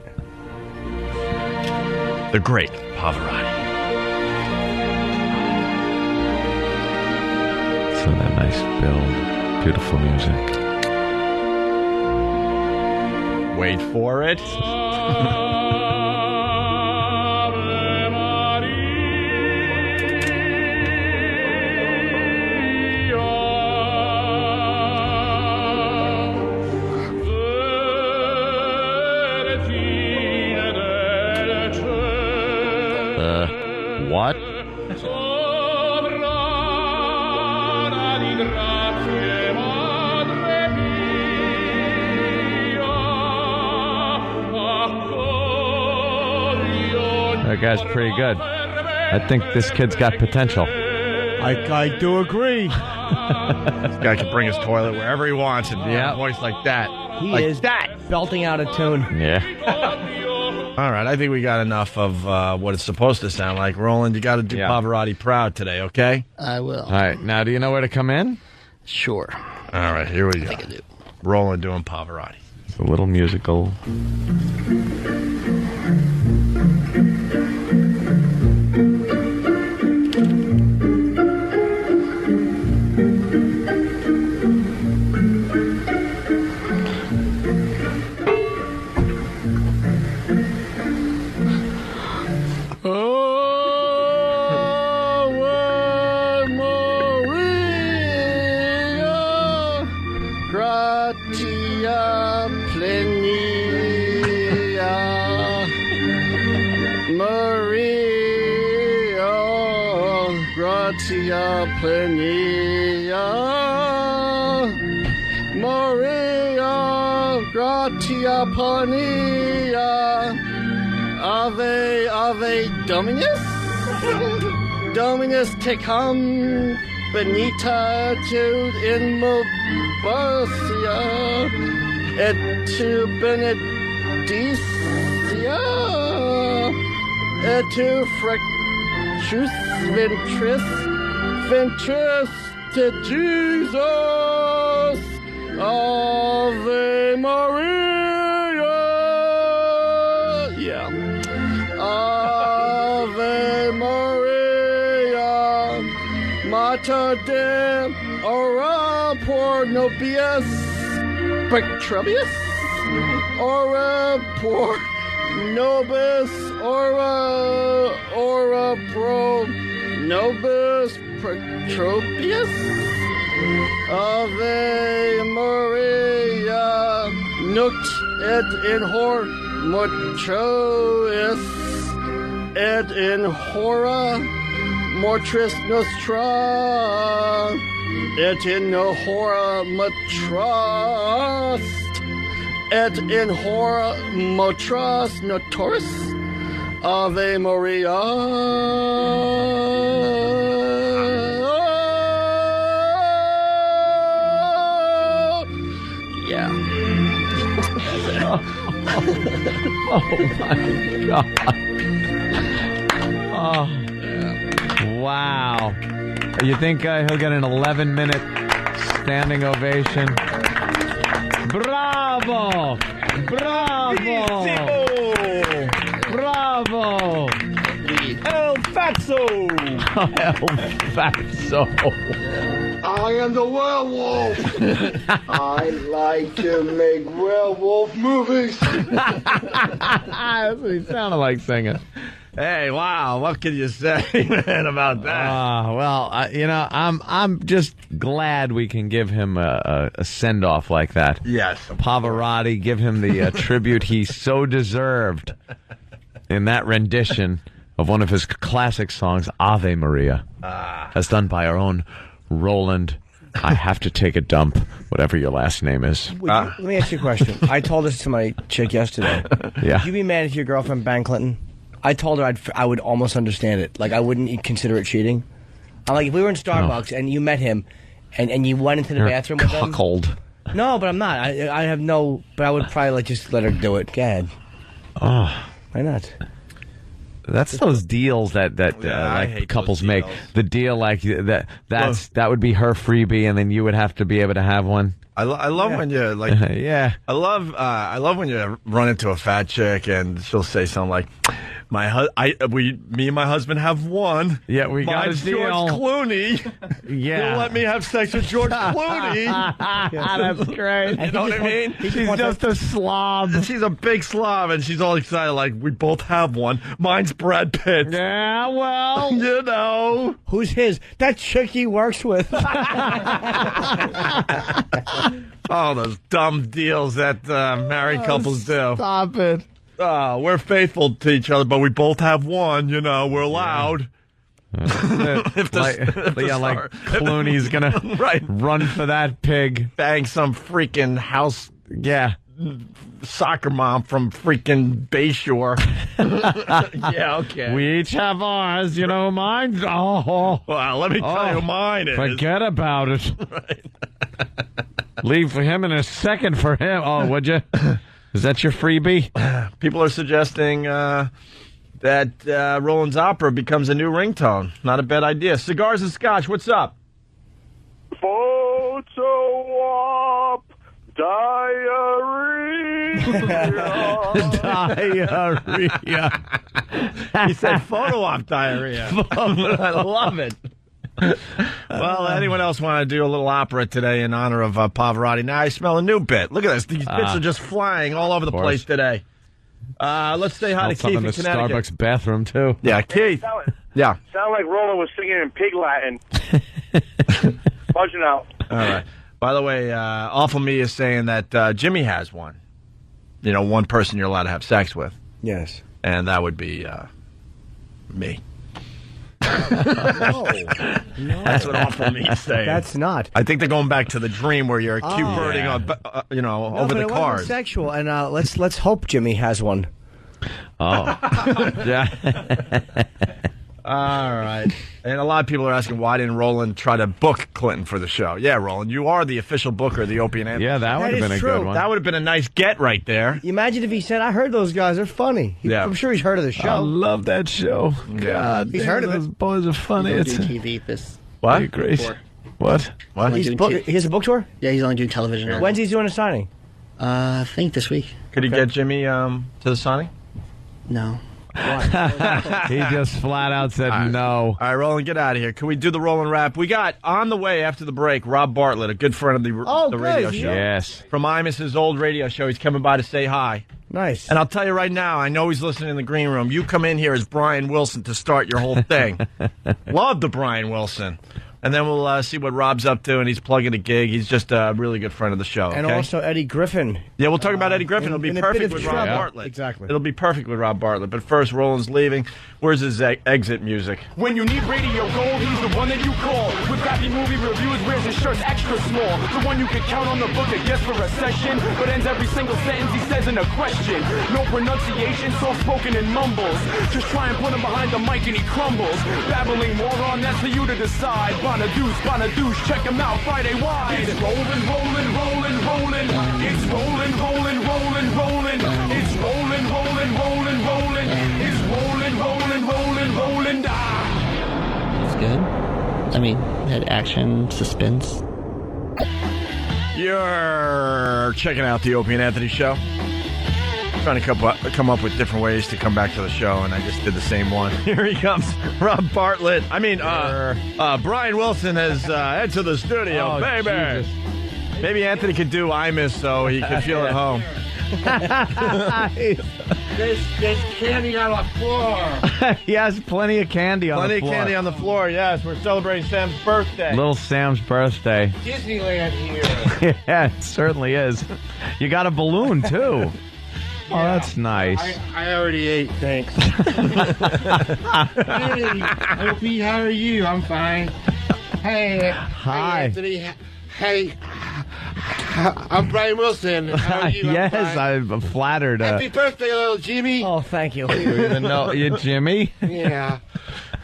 The great Pavarotti. So that nice build, beautiful music. Wait for it. What? That guy's pretty good. I think this kid's got potential. I do agree. This guy can bring his toilet wherever he wants and have a voice like that. He like is belting out a tune. Yeah. All right, I think we got enough of what it's supposed to sound like. Roland, you got to do Pavarotti proud today, okay? I will. All right, now do you know where to come in? Sure. All right, here we go. I think I do. Roland doing Pavarotti. It's a little musical. Gratia plenia, Maria, gratia plenia, Maria, gratia plenia, Ave Dominus, Dominus tecum, benita tud in mobasia, et tu benedicia, et tu fractus ventris te Jesus, Ave Maria, yeah, Ave Maria, Mater Dei, ora por nobis Pectrobius, ora por nobis, ora pro nobis Pectrobius, Ave Maria, nunc et in hor mortuis, et in hora mortis nostra, et in hora matrast, et in hora motras notoris, Ave Maria. Yeah. Oh my God. Oh. Wow. You think he'll get an 11-minute standing ovation? Bravo! Bravo! Bravo! El Fatso! El Fatso! I am the werewolf. I like to make werewolf movies. That's what he sounded like singing. Hey, wow! What can you say, man, about that? Well, I'm just glad we can give him a send off like that. Yes, Pavarotti, give him the tribute he so deserved in that rendition of one of his classic songs, Ave Maria, as done by our own Roland. I have to take a dump, whatever your last name is. Let me ask you a question. I told this to my chick yesterday. Yeah. Would you be mad if your girlfriend banged Clinton? I told her I would almost understand it. Like, I wouldn't consider it cheating. I'm like, if we were in Starbucks and you met him and you went into the bathroom with him. Cuckold. No, but I'm not. I have no, but I would probably just let her do it. Go ahead. Oh. Why not? That's those deals that couples make. The deal like that would be her freebie, and then you would have to be able to have one. I love when you like. Yeah. I love when you run into a fat chick and she'll say something like, me and my husband have one. Yeah, we got a deal. George Clooney. Yeah. He'll let me have sex with George Clooney. That's great. You know what I mean? She's just a slob. She's a big slob, and she's all excited like, we both have one. Mine's Brad Pitt. Yeah, well. You know. Who's his? That chick he works with. Oh, those dumb deals that married couples do. Stop it. We're faithful to each other, but we both have one. You know, we're allowed. If Clooney's gonna run for that pig, bang some freaking house. Yeah, soccer mom from freaking Bayshore. Yeah, okay. We each have ours, you know, mine. Oh, well, let me tell you who mine is. Forget about it. Leave for him in a second for him. Oh, would you? Is that your freebie? People are suggesting that Roland's Opera becomes a new ringtone. Not a bad idea. Cigars and Scotch, what's up? Photo op Diarrhea. He said photo op diarrhea. I love it. Well, anyone else want to do a little opera today in honor of Pavarotti? Now I smell a new bit. Look at this. These bits are just flying all over the place today. Let's say hi to Keith in the Connecticut. Starbucks bathroom, too. Yeah, Keith. Yeah. Sound like Roland was singing in Pig Latin. Budging out. All right. By the way, Awful Me is saying that Jimmy has one. You know, one person you're allowed to have sex with. Yes. And that would be me. No. That's what Awful Me is saying. That's not. I think they're going back to the dream where you're Q-birding over the cars. Sexual, and let's hope Jimmy has one. Oh. Yeah. All right. And a lot of people are asking, why didn't Roland try to book Clinton for the show? Yeah, Roland, you are the official booker of the Opie and Anthony. Yeah, that would have been a good one. That would have been a nice get right there. Imagine if he said, I heard those guys are funny. I'm sure he's heard of the show. I love that show. Yeah. God, he's heard of those it. boys are funny. He's only doing TV this. What? Great. What? Only He doing has a book tour? Yeah, he's only doing television now. When's he doing a signing? I think this week. Could he get Jimmy to the signing? No. He just flat out said no. All right, Roland, get out of here. Can we do the Roland rap? We got, on the way after the break, Rob Bartlett, a good friend of the radio show. Yes. From Imus's old radio show. He's coming by to say hi. Nice. And I'll tell you right now, I know he's listening in the green room. You come in here as Brian Wilson to start your whole thing. Love the Brian Wilson. And then we'll see what Rob's up to, and he's plugging a gig. He's just a really good friend of the show. And okay? also Eddie Griffin. Yeah, we'll talk about Eddie Griffin. It'll be perfect with Rob Bartlett. Exactly. It'll be perfect with Rob Bartlett. But first, Roland's leaving. Where's his exit music? When you need radio gold, he's the one that you call. With crappy movie reviews, wears his shirts extra small. The one you can count on the book that gets for a session, but ends every single sentence he says in a question. No pronunciation, soft-spoken and mumbles. Just try and put him behind the mic and he crumbles. Babbling moron, that's for you to decide. Bonadouche, check him out Friday wide. It's rolling, rolling, rolling, rolling. It's rolling, rolling, rolling, rolling. It's rolling, rolling, rolling, rolling. It's rolling, rolling, rolling, rolling. It's good. I mean, it had action, suspense. You're checking out the Opie and Anthony show. Trying to come up with different ways to come back to the show, and I just did the same one. Here he comes, Rob Bartlett. Brian Wilson has entered the studio, baby. Jesus. Maybe Anthony could do Imus so he could feel at home. There's candy on the floor. He has plenty of candy on the floor. Plenty of candy on the floor, yes. We're celebrating Sam's birthday. Little Sam's birthday. Disneyland here. Yeah, it certainly is. You got a balloon, too. Oh, that's nice. I already ate, thanks. Hey, Opie, how are you? I'm fine. Hey. Hi. Hey, Anthony. Hey. I'm Brian Wilson. How are you? Yes, I'm flattered. Happy birthday, little Jimmy. Oh, thank you. You even know you, Jimmy? Yeah.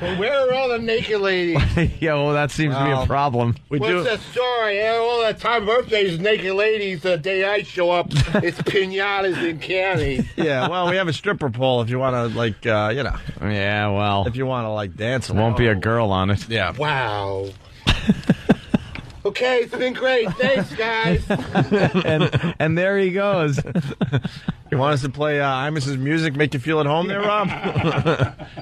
Well, where are all the naked ladies? Yeah, well, that seems to be a problem. What's the story? All that time birthdays, naked ladies, the day I show up, it's pinatas and candy. Yeah, well, we have a stripper pole if you want to, Yeah, well. If you want to, dance. Won't be a girl on it. Yeah. Wow. Okay, it's been great. Thanks, guys. and there he goes. You want us to play Imus's music, make you feel at home there, Rob?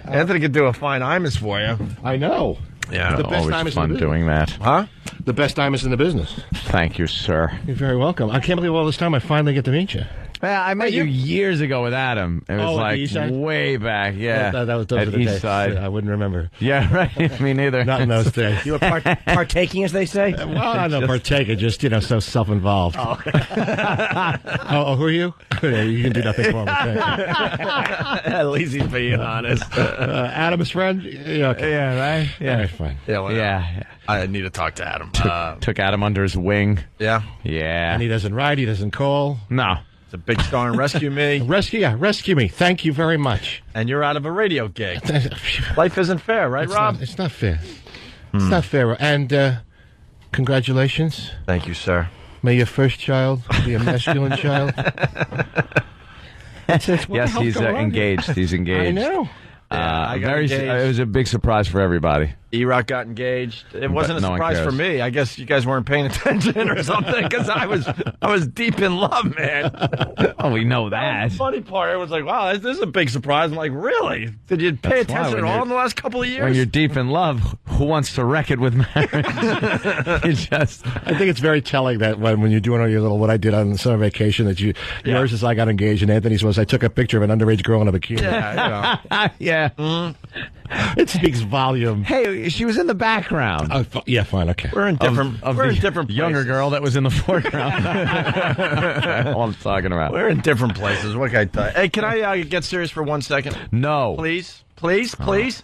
Anthony could do a fine Imus for you. I know. Yeah, the best always fun doing that. Huh? The best Imus in the business. Thank you, sir. You're very welcome. I can't believe all this time I finally get to meet you. Yeah, I met you years ago with Adam. It was at the East Side? way back. Yeah, that was those at were the East days. Side. I wouldn't remember. Yeah, right. Me neither. Not in those days. You were partaking, as they say? Well, I don't partake. It's just, so self-involved. Oh, who are you? You can do nothing for me. At least he's being honest. Adam's friend? Yeah, okay. Yeah, right? Yeah. All right, fine. Yeah, well, Yeah. I need to talk to Adam. Took Adam under his wing. Yeah? Yeah. And he doesn't write, he doesn't call. No. It's a big star in Rescue Me. Rescue Me. Thank you very much. And you're out of a radio gig. Life isn't fair, right, Rob? It's not fair. It's not fair. And congratulations. Thank you, sir. May your first child be a masculine child. Yes, he's engaged. He's engaged. I know. I got engaged. It was a big surprise for everybody. E-Rock got engaged. It wasn't a no one surprise for cares. me. I guess you guys weren't paying attention or something because I was deep in love, man. Oh, we know That was the funny part. It was like, wow, this is a big surprise. I'm like, really? Did you pay That's why attention at when all you're- in the last couple of years? When you're deep in love, who wants to wreck it with marriage? I think it's very telling that when you're doing all your little what I did on the summer vacation that yours is I got engaged and Anthony's was I took a picture of an underage girl in a bikini. Yeah. It speaks volume. Hey, she was in the background. Yeah, fine, okay. We're in different. We're in different younger places. girl that was in the foreground. All I'm talking about. We're in different places. What can I tell you? Hey, can I get serious for 1 second? No. Please.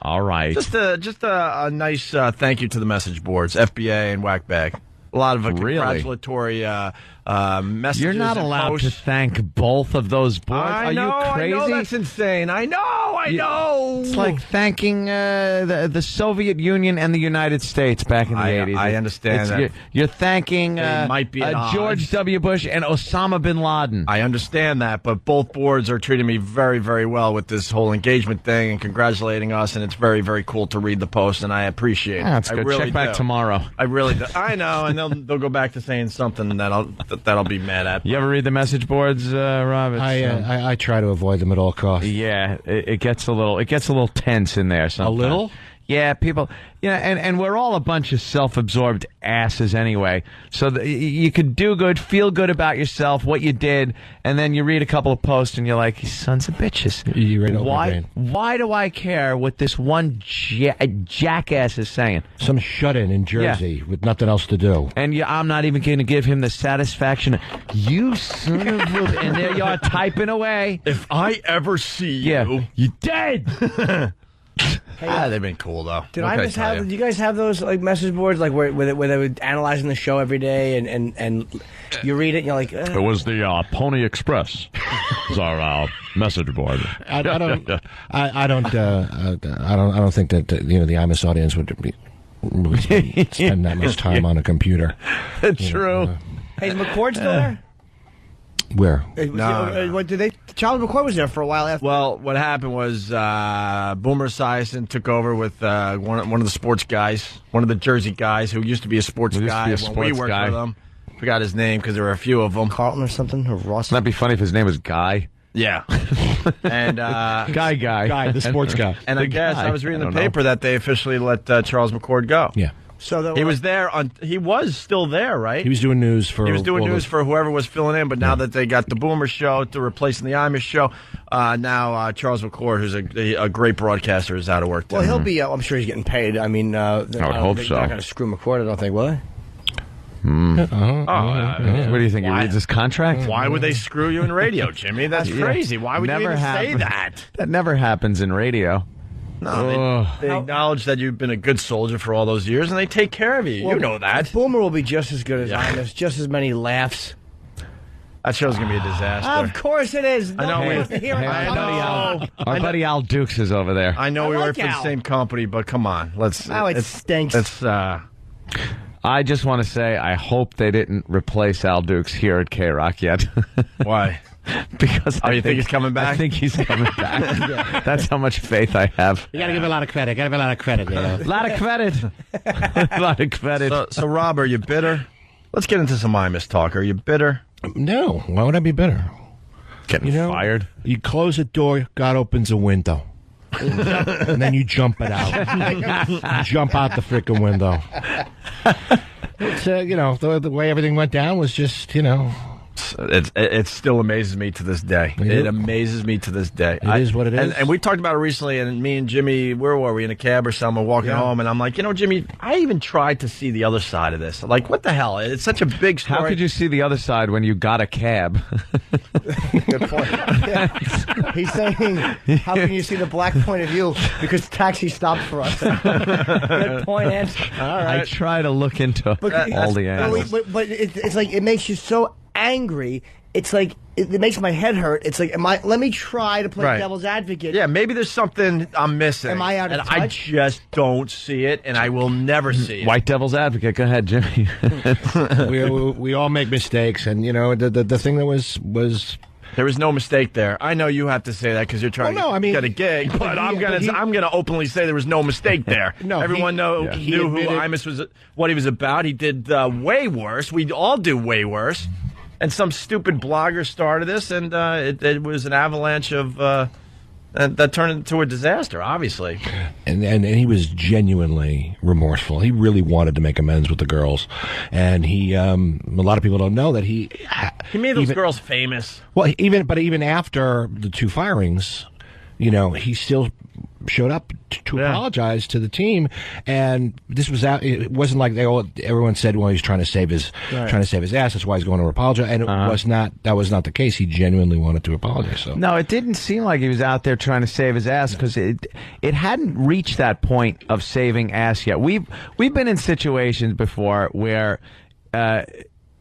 All right. Just a nice thank you to the message boards, FBA and Whackbag. A lot of congratulatory messages. You're not and allowed posts. to thank both of those boards. I Are know, you crazy? I know that's insane. I know. It's like thanking the Soviet Union and the United States back in the 80s. I understand that. You're thanking They might be at George odds. W. Bush and Osama bin Laden. I understand that, but both boards are treating me very, very well with this whole engagement thing and congratulating us, and it's very, very cool to read the post, and I appreciate it. That's I good. really Check back do. tomorrow. I really do. I know, and they'll go back to saying something that I'll be mad at. You ever read the message boards, Rob? I try to avoid them at all costs. Yeah, it gets a little tense in there sometimes. A little? Yeah, people. Yeah, and we're all a bunch of self-absorbed asses anyway. So you could do good, feel good about yourself, what you did, and then you read a couple of posts and you're like, "You sons of bitches! You read over your brain. Why do I care what this one jackass is saying?" Some shut-in in Jersey with nothing else to do. And I'm not even going to give him the satisfaction. You son of a... And there you are typing away. If I ever see you, you dead. They've been cool though. Did What I can just tell have? you? Do you guys have those like message boards like where they were analyzing the show every day and you read it and you're like, It was the Pony Express. Is our message board. I don't think that the IMUS audience would spend that much time on a computer. True. Hey, is McCord still there? Where? What did they? Charles McCord was there for a while after. Well, what happened was Boomer Esiason took over with one of the sports guys, one of the Jersey guys who used to be a sports guy when we worked with him. Forgot his name because there were a few of them. Carlton or something, or Ross. Wouldn't that be funny if his name was Guy? Yeah. And Guy, the sports guy. And I guess I was reading the paper that they officially let Charles McCord go. Yeah. So he was there he was still there, right? He was doing news for. He was doing news for whoever was filling in, but now that they got the Boomer show to replacing the Amish show, now Charles McCord, who's a great broadcaster, is out of work. Well, he'll be. I'm sure he's getting paid. I mean, I would hope so. They're not going to screw McCord, I don't think, will they? What do you think? He reads his contract? Why would they screw you in radio, Jimmy? That's crazy. Why would you even say that? That never happens in radio. No, they acknowledge that you've been a good soldier for all those years, and they take care of you. Well, you know that. Boomer will be just as good as Imus, just as many laughs. That show's going to be a disaster. Of course it is. I know. Our buddy Al Dukes is over there. I know we work like for the Al. same company, but come on. Now it stinks. I just want to say I hope they didn't replace Al Dukes here at K-Rock yet. Why? Because you think he's coming back? I think he's coming back. That's how much faith I have. You got to give a lot of credit. You know. A lot of credit. A lot of credit. So, Rob, are you bitter? Let's get into some Imus talk. Are you bitter? No. Why would I be bitter? Getting fired. You close a door, God opens a window. And then you jump it out. You jump out the freaking window. It's, the way everything went down was just, It still amazes me to this day. It amazes me to this day. It is what it is. And we talked about it recently, and me and Jimmy, where were we? In a cab or something, walking home, and I'm like, Jimmy, I even tried to see the other side of this. Like, what the hell? It's such a big story. How could you see the other side when you got a cab? Good point. He's saying, how can you see the black point of view? Because the taxi stopped for us. Good point, answer. All right. I try to look into all the angles. But it's like, it makes you so angry. it's like it makes my head hurt. It's like, let me try to play Right. devil's advocate. Yeah, maybe there's something I'm missing. Am I out of and I touch? just don't see it, and I will never see it. White devil's advocate. Go ahead, Jimmy. we all make mistakes, and the thing that was. There was no mistake there. I know you have to say that because you're trying to get a gig, but I'm gonna openly say there was no mistake there. No, everyone knew who Imus was, what he was about. He did way worse. We all do way worse. And some stupid blogger started this, and it was an avalanche of that turned into a disaster. Obviously, and he was genuinely remorseful. He really wanted to make amends with the girls, and he a lot of people don't know that he made those girls famous. Well, even after the 2 firings, he still showed up to apologize to the team, and this was out. It wasn't like everyone said, well, he's trying to save his ass. That's why he's going to apologize, and that was not the case. He genuinely wanted to apologize. So no, it didn't seem like he was out there trying to save his ass, because it hadn't reached that point of saving ass yet. We've been in situations before where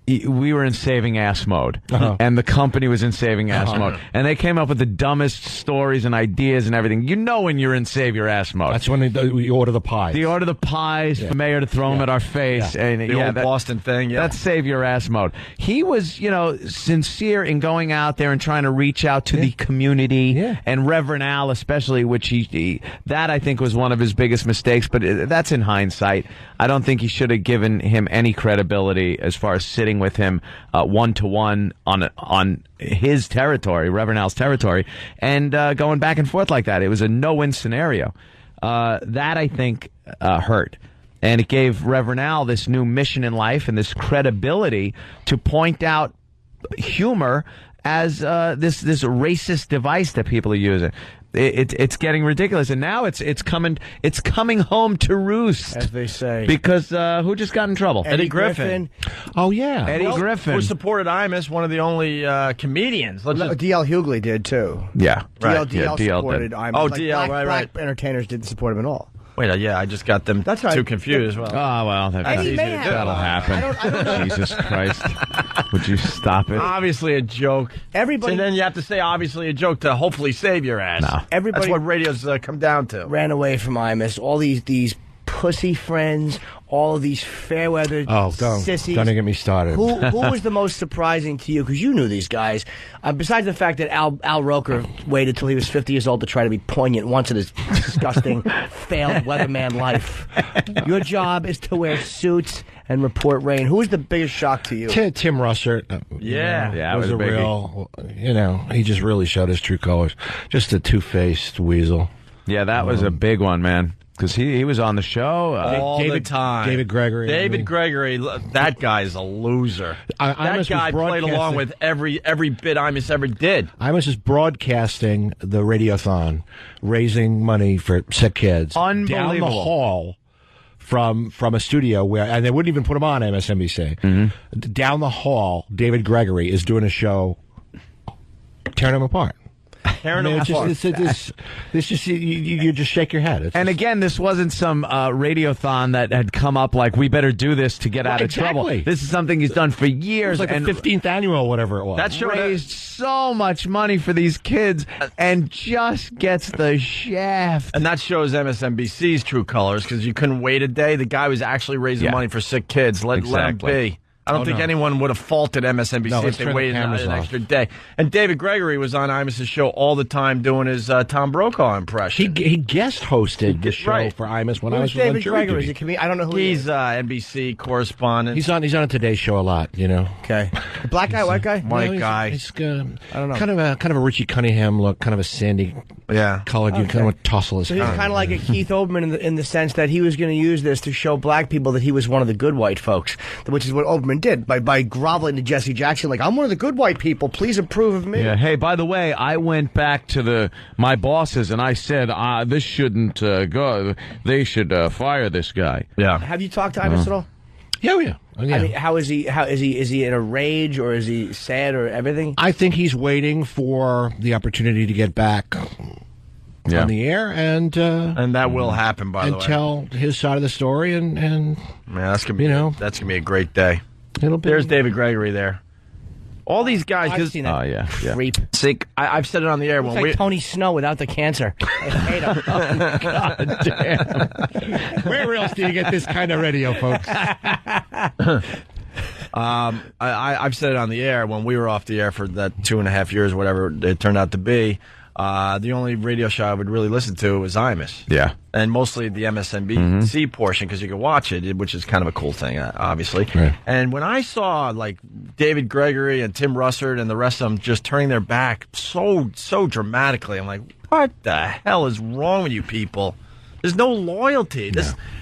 we were in saving ass mode, and the company was in saving ass mode, and they came up with the dumbest stories and ideas and everything. When you're in save your ass mode. That's when we order the pies. They order the pies for Mayor to throw them at our face, and The old Boston thing. Yeah, that's save your ass mode. He was, sincere in going out there and trying to reach out to the community, and Reverend Al especially, which that I think was one of his biggest mistakes. But that's in hindsight. I don't think he should have given him any credibility as far as sitting with him one-to-one on his territory, Reverend Al's territory, and going back and forth like that. It was a no-win scenario. That, I think, hurt. And it gave Reverend Al this new mission in life and this credibility to point out humor as this racist device that people are using. It's getting ridiculous, and now it's coming home to roost, as they say. Because who just got in trouble? Eddie Griffin. Oh yeah, Eddie Griffin, who supported Imus, one of the only comedians. D.L. Hughley did too. Yeah, right. DL supported did. Imus. Oh, DL, black entertainers didn't support him at all. Wait, I just got them too confused. Well, that'll happen. Jesus Christ. Would you stop it? Obviously a joke. Everybody. And then you have to say obviously a joke to hopefully save your ass. No. Everybody. That's what radio's come down to. Ran away from Imus. All these pussy friends, all of these fair-weather sissies. Don't get me started. Who was the most surprising to you? Because you knew these guys. Besides the fact that Al Roker waited till he was 50 years old to try to be poignant once in his disgusting, failed weatherman life. Your job is to wear suits and report rain. Who was the biggest shock to you? Tim Russert. Was a real. He just really showed his true colors. Just a two-faced weasel. Yeah, that was a big one, man. Because he was on the show all the time. David Gregory. Gregory, that guy's a loser. That guy played along with every bit Imus ever did. Imus is broadcasting the Radiothon, raising money for sick kids. Unbelievable. Down the hall from a studio and they wouldn't even put him on MSNBC. Mm-hmm. Down the hall, David Gregory is doing a show tearing him apart. You just shake your head. And again, this wasn't some radiothon that had come up like, we better do this to get out of trouble. This is something he's done for years. It was like the 15th annual or whatever it was. That show raised so much money for these kids and just gets the shaft. And that shows MSNBC's true colors, because you couldn't wait a day. The guy was actually raising money for sick kids. Let him be. I don't think anyone would have faulted MSNBC if they waited an extra day. And David Gregory was on Imus' show all the time doing his Tom Brokaw impression. He guest hosted the show for Imus when I was David Gregory? Is he I don't know who he is. He's NBC correspondent. He's on a Today Show a lot, Okay. Black guy, white guy? White guy. He's I don't know. Kind of a Richie Cunningham look, kind of a sandy colored. You kind of tussle his hair. So he's kind of like a Keith Olbermann in the sense that he was going to use this to show black people that he was one of the good white folks, which is what Olbermann did by groveling to Jesse Jackson, like, I'm one of the good white people, please approve of me. Yeah. Hey, by the way, I went back to my bosses and I said, this shouldn't go. They should fire this guy. Yeah. Have you talked to Imus at all? Yeah. I mean, how is he? Is he in a rage, or is he sad, or everything? I think he's waiting for the opportunity to get back on the air, and that will happen, by the way. And tell his side of the story, and that's gonna be a great day. There's David Gregory there. All these guys. I've seen it. Oh, yeah. Creep. See, I've said it on the air Looks when like Tony Snow without the cancer. I hate him. God damn. Where else do you get this kind of radio, folks? I've said it on the air when we were off the air for that 2.5 years, whatever it turned out to be. The only radio show I would really listen to was Imus. Yeah. And mostly the MSNBC portion because you can watch it, which is kind of a cool thing, obviously. Right. And when I saw like David Gregory and Tim Russert and the rest of them just turning their back so dramatically, I'm like, what the hell is wrong with you people? There's no loyalty.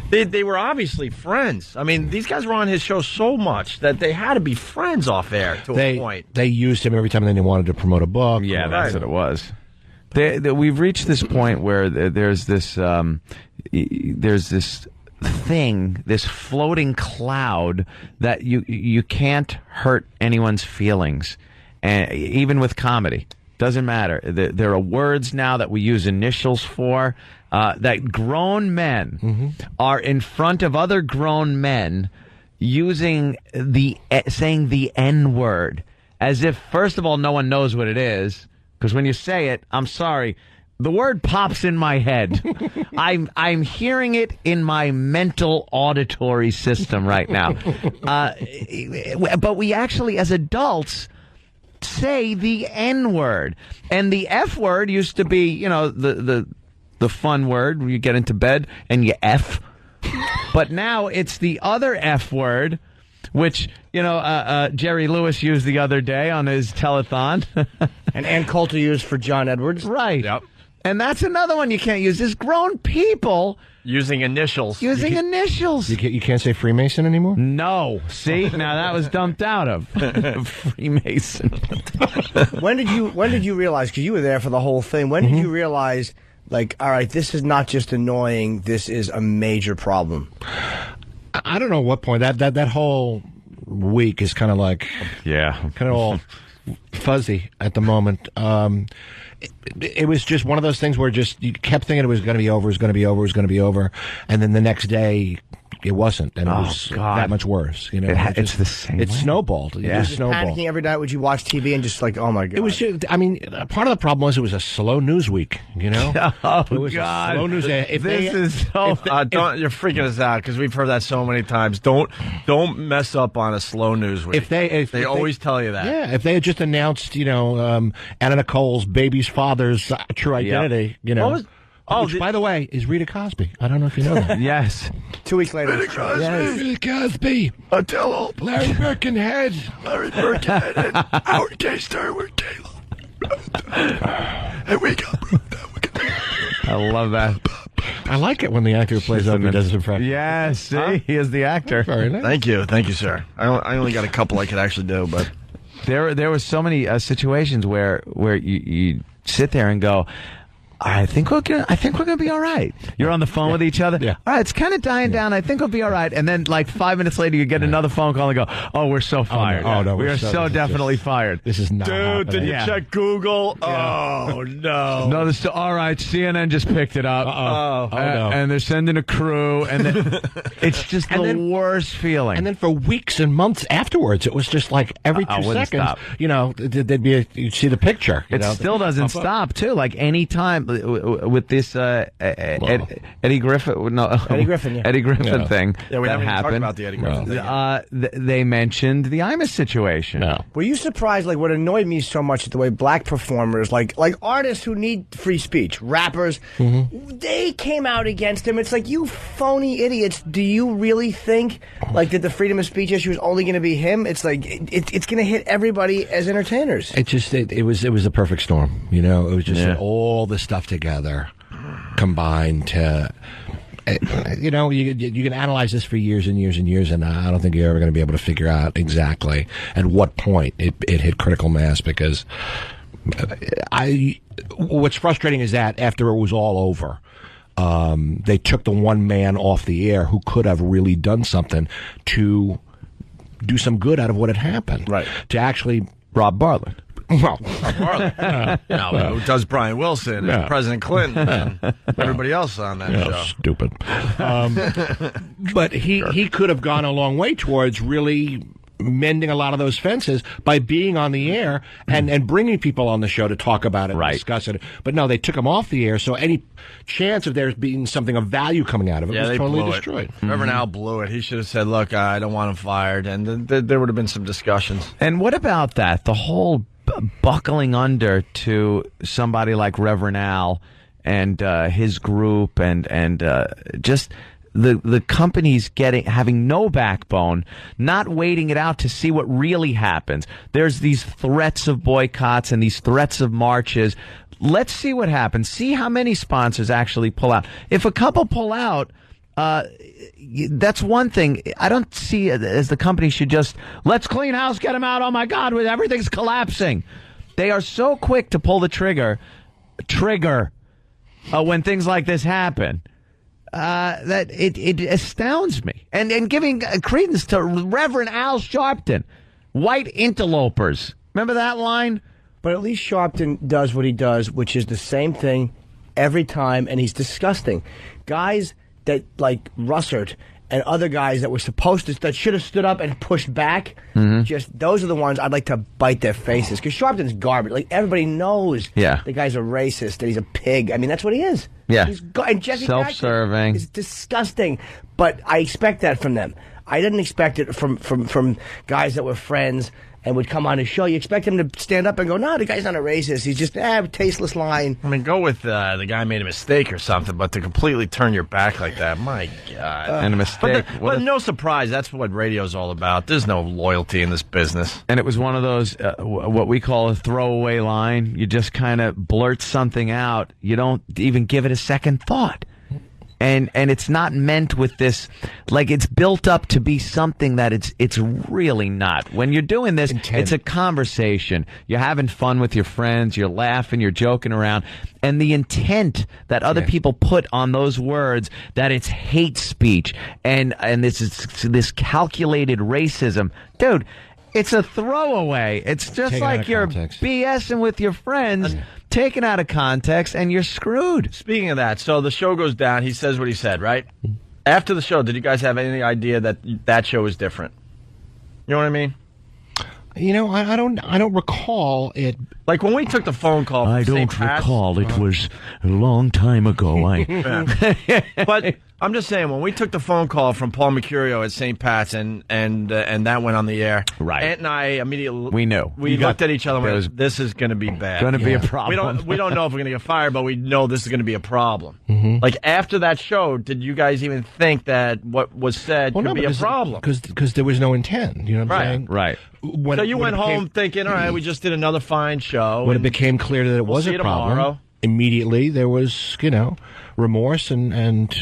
They were obviously friends. I mean, these guys were on his show so much that they had to be friends off air to a point. They used him every time they wanted to promote a book. Yeah, that's what it was. We've reached this point where there's this thing, this floating cloud that you can't hurt anyone's feelings, and even with comedy, doesn't matter. There are words now that we use initials for. That grown men are in front of other grown men using saying the N word as if, first of all, no one knows what it is. Because when you say it, I'm sorry, the word pops in my head. I'm hearing it in my mental auditory system right now. But we actually, as adults, say the N word, and the F word used to be, the fun word when you get into bed and you F. But now it's the other F word, which, Jerry Lewis used the other day on his telethon. And Ann Coulter used for John Edwards. Right. Yep. And that's another one you can't use. There's grown people using initials. Initials. You can't say Freemason anymore? No. See? Now that was dumped out of. Freemason. When did you realize, because you were there for the whole thing, when did you realize, like, all right, this is not just annoying, this is a major problem? I don't know what point. That whole week is kind of like... Yeah. Kind of all fuzzy at the moment. It was just one of those things where just you kept thinking it was going to be over, and then the next day it wasn't, and it was that much worse. It's the same. It snowballed. Yeah. It snowballed. Panicking every night. Would you watch TV and just like, oh my god? It was just. I mean, part of the problem was it was a slow news week. Oh it was God! A slow news. You're freaking us out because we've heard that so many times. Don't mess up on a slow news week. If they always tell you that. Yeah, if they had just announced, Anna Nicole's baby's father's true identity, which, by the way, is Rita Cosby. I don't know if you know that. Yes. 2 weeks later. Rita Cosby. Until Larry Birkenhead. and Howard K. Stern Taylor. And we got I love that. I like it when the actor who plays up does his impression. Yeah, see, he is the actor. Very nice. Thank you, sir. I only got a couple I could actually do, but there were so many situations where you sit there and go, I think we're gonna be all right. You're on the phone with each other. Yeah. All right, it's kind of dying down. I think we'll be all right. And then, like 5 minutes later, you get another phone call and go, "Oh, we're so fired. Oh no, we are so definitely fired." This is not. Dude, did you check Google? Yeah. Oh no. No, this all right. CNN just picked it up. Oh no. And they're sending a crew, and then, it's just the worst feeling. And then for weeks and months afterwards, it was just like every 2 seconds, stop. there'd be you'd see the picture. It still doesn't stop too. Like any time with this Eddie Griffin, Eddie Griffin thing Yeah, we that haven't even talked happened. about the Eddie Griffin thing. They mentioned the Imus situation. No. Were you surprised? Like, what annoyed me so much is the way black performers, like artists who need free speech, rappers, they came out against him. It's like, you phony idiots. Do you really think like that the freedom of speech issue is only going to be him? It's like it's going to hit everybody as entertainers. It was a perfect storm. It was just all the stuff together combined to. You can analyze this for years and years and years, and I don't think you're ever going to be able to figure out exactly at what point it hit critical mass, because what's frustrating is that after it was all over, they took the one man off the air who could have really done something to do some good out of what had happened. Right. To actually... Rob Bartlett. Well, who does Brian Wilson and President Clinton and everybody else on that show? Stupid. But he could have gone a long way towards really mending a lot of those fences by being on the air and bringing people on the show to talk about it and discuss it. But no, they took them off the air, so any chance of there being something of value coming out of it was they totally blew destroyed. Reverend Al blew it. He should have said, look, I don't want him fired, and there would have been some discussions. And what about that? The whole buckling under to somebody like Reverend Al and his group and just the companies having no backbone, not waiting it out to see what really happens. There's these threats of boycotts and these threats of marches. Let's see what happens. See how many sponsors actually pull out. If a couple pull out, that's one thing. I don't see it as the company should just, let's clean house, get them out. Oh my God, everything's collapsing. They are so quick to pull the trigger when things like this happen. That it astounds me. And giving credence to Reverend Al Sharpton, white interlopers. Remember that line? But at least Sharpton does what he does, which is the same thing every time, and he's disgusting. Guys that, like Russert and other guys that were supposed to, that should have stood up and pushed back, just those are the ones I'd like to bite their faces. Because Sharpton's garbage. Like, everybody knows the guy's a racist, that he's a pig. I mean, that's what he is. Yeah. And Jesse self-serving. is disgusting. But I expect that from them. I didn't expect it from guys that were friends and would come on his show. You expect him to stand up and go, no, the guy's not a racist. He's just a tasteless line. I mean, go with the guy made a mistake or something, but to completely turn your back like that, my God. And a mistake. But no surprise, that's what radio's all about. There's no loyalty in this business. And it was one of those, what we call a throwaway line. You just kind of blurt something out. You don't even give it a second thought. And it's not meant with this, like, it's built up to be something that it's really not. When you're doing this, it's a conversation. You're having fun with your friends. You're laughing. You're joking around. And the intent that other people put on those words, that it's hate speech and this calculated racism. Dude, it's a throwaway. It's just like you're BSing with your friends. Taken out of context, and you're screwed. Speaking of that, so the show goes down. He says what he said, right? After the show, did you guys have any idea that show was different? You know what I mean? You know, I don't recall it. Like when we took the phone call. I don't recall. It was a long time ago. But I'm just saying, when we took the phone call from Paul Mercurio at St. Pat's and that went on the air, right? Ant and I immediately we looked at each other and went, "This is going to be bad. Going to be a problem. We don't know if we're going to get fired, but we know this is going to be a problem." Like after that show, did you guys even think that what was said could be a problem? Because there was no intent. You know what I'm saying? Right. So you went home thinking, all right, we just did another fine show. When it became clear that it was a problem, immediately there was, remorse and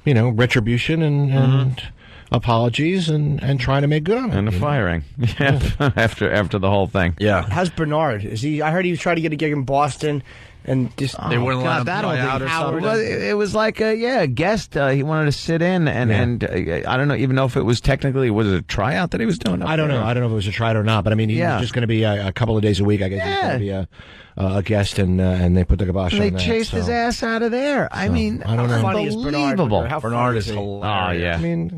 retribution and apologies and trying to make good on it. And a firing. After the whole thing. Yeah. How's Bernard? I heard he was trying to get a gig in Boston. And just they wouldn't let him fly out or something. Well, it was like a guest. He wanted to sit in, and I don't even know if it was technically was it a tryout that he was doing. I don't know. I don't know if it was a tryout or not. But I mean, he was just going to be a couple of days a week. I guess he's going to be a guest, and they put the kibosh on that. They chased his ass out of there. I mean, I don't know. Funny is Bernard? How Bernard is hilarious. Oh yeah. I mean,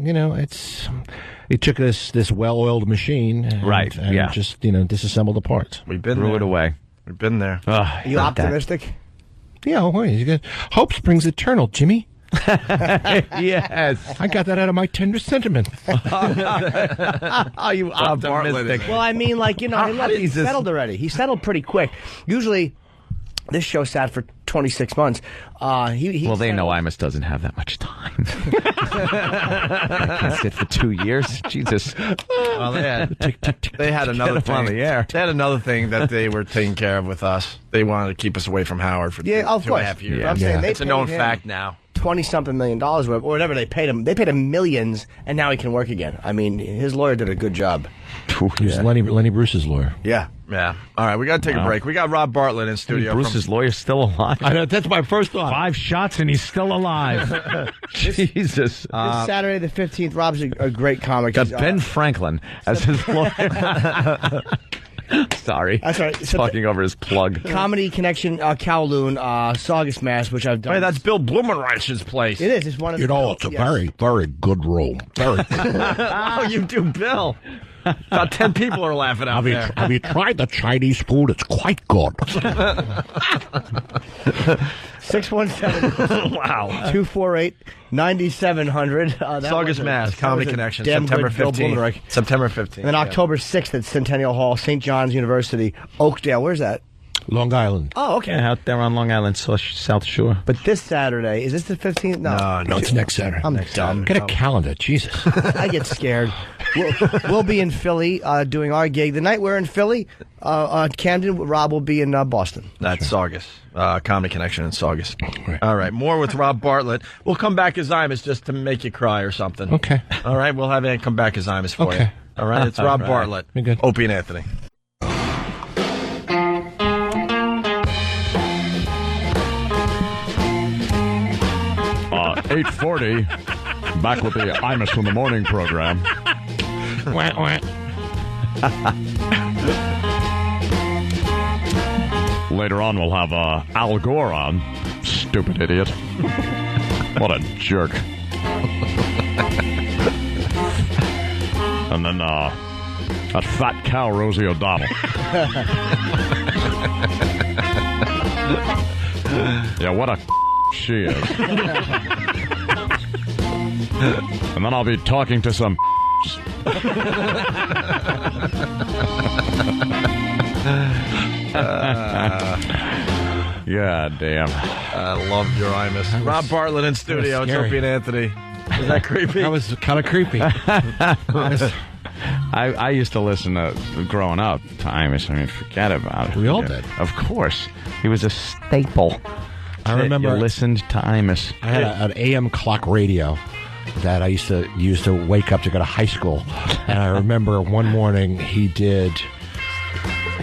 he took this well-oiled machine, and just disassembled the parts. We've been threw it away. We've been there. Are you optimistic? Yeah, you got hope springs eternal, Jimmy. Yes, I got that out of my tender sentiment. Are you optimistic? Well, I mean, he settled already. He settled pretty quick. Usually, this show sat for 26 months. They know Imus doesn't have that much time. I can sit for 2 years. Jesus. Well, they had another thing on the air. They had another thing that they were taking care of with us. They wanted to keep us away from Howard for 2.5 years. Yeah. I'm saying it's a known fact now. $20-something million, or whatever they paid him. They paid him millions, and now he can work again. I mean, his lawyer did a good job. He was Lenny Bruce's lawyer. Yeah. All right, we got to take a break. We got Rob Bartlett in studio. Bruce's lawyer's still alive. I know, that's my first thought. 5 shots and he's still alive. Jesus. This Saturday the 15th, Rob's a great comic. Got Ben Franklin as his lawyer. Sorry. That's all right. Talking over his plug. Comedy Connection, Kowloon, Saugus Mass, which I've done. Hey, that's Bill Blumenreich's place. It is. It's one of it's a very, very good room. Very good. Oh, you do Bill. About 10 people are laughing out there. Have you tried the Chinese food? It's quite good. 617. Wow. 248-9700. It's August Mass, Comedy Connection, damn September good Bill 15th. Blumenreich. September 15th. And then October 6th at Centennial Hall, St. John's University, Oakdale. Where's that? Long Island. Oh, okay. Yeah, out there on Long Island, South Shore. But this Saturday, is this the 15th? No, it's next Saturday. I'm dumb. Get a calendar, Jesus. I get scared. We'll be in Philly doing our gig. The night we're in Philly, Camden, Rob will be in Boston. That's August. Comedy Connection in August. All right, more with Rob Bartlett. We'll come back as Imus just to make you cry or something. Okay. All right, we'll have Ann come back as Imus for you. All right, it's Rob Bartlett. You're good. Opie and Anthony. 8:40. Back with the Imus from the Morning program. Later on, we'll have Al Gore on. Stupid idiot. What a jerk. And then that fat cow, Rosie O'Donnell. Yeah, what a she is. And then I'll be talking to some yeah, damn. I love your Imus. Rob Bartlett in studio. It's Opie and Anthony. Is that creepy? That was kind of creepy. I used to listen to, growing up, to Imus. I mean, forget about it. We all did. Of course. He was a staple. I remember you listened to Imus. I had an AM clock radio that I used to use to wake up to go to high school. And I remember one morning he did...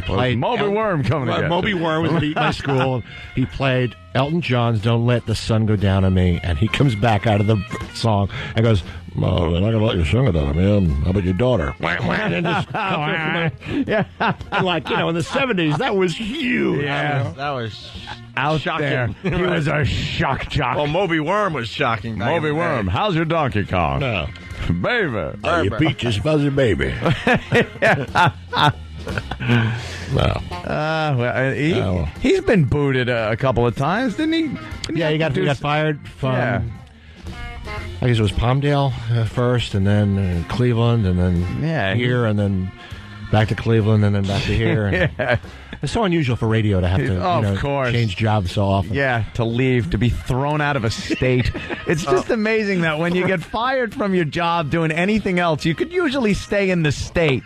Moby Worm coming to get Moby Worm was at my school. And he played Elton John's "Don't Let the Sun Go Down on Me," and he comes back out of the song and goes, "Well, they're not gonna let you sing it, on me. How about your daughter?" And just yeah, and like in the 70s, that was huge. Yeah, that was out shocking. there. He was a shock jock. Well, Moby Worm was shocking. Moby Worm, how's your Donkey Kong? No. Baby. Your peaches fuzzy baby. Well, he's been booted a couple of times, didn't he? He got fired from. I guess it was Palmdale first, and then Cleveland, and then here, and then back to Cleveland, and then back to here. Yeah. It's so unusual for radio to have to change jobs so often. Yeah, to leave, to be thrown out of a state. It's just amazing that when you get fired from your job doing anything else, you could usually stay in the state.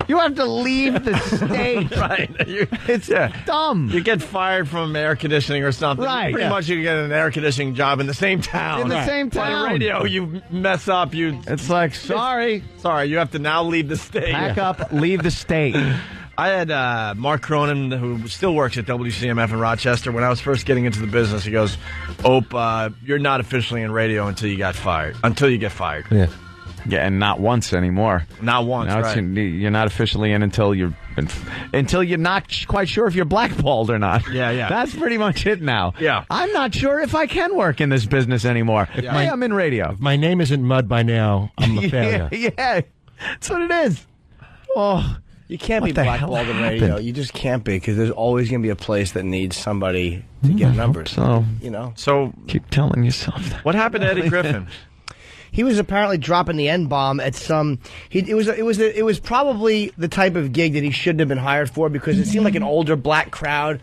You have to leave the state. Right. It's dumb. You get fired from air conditioning or something. Right. Pretty much you get an air conditioning job in the same town. In the same town. On radio, you mess up. It's like, sorry, you have to now leave the state. Pack up, leave the state. I had Mark Cronin, who still works at WCMF in Rochester. When I was first getting into the business, he goes, "Ope, you're not officially in radio until you get fired. Yeah. Yeah, and not once anymore. Not once, now right. You're not officially in until you're not quite sure if you're blackballed or not. Yeah. That's pretty much it now. Yeah. I'm not sure if I can work in this business anymore. Hey, I'm in radio. If my name isn't Mud by now, I'm a failure. Yeah, that's what it is. Oh, you can't be blackballed in radio. You just can't be, because there's always going to be a place that needs somebody to get numbers. So, So keep telling yourself that. What happened to Eddie Griffin? He was apparently dropping the N-bomb at some. It was probably the type of gig that he shouldn't have been hired for, because it seemed like an older black crowd.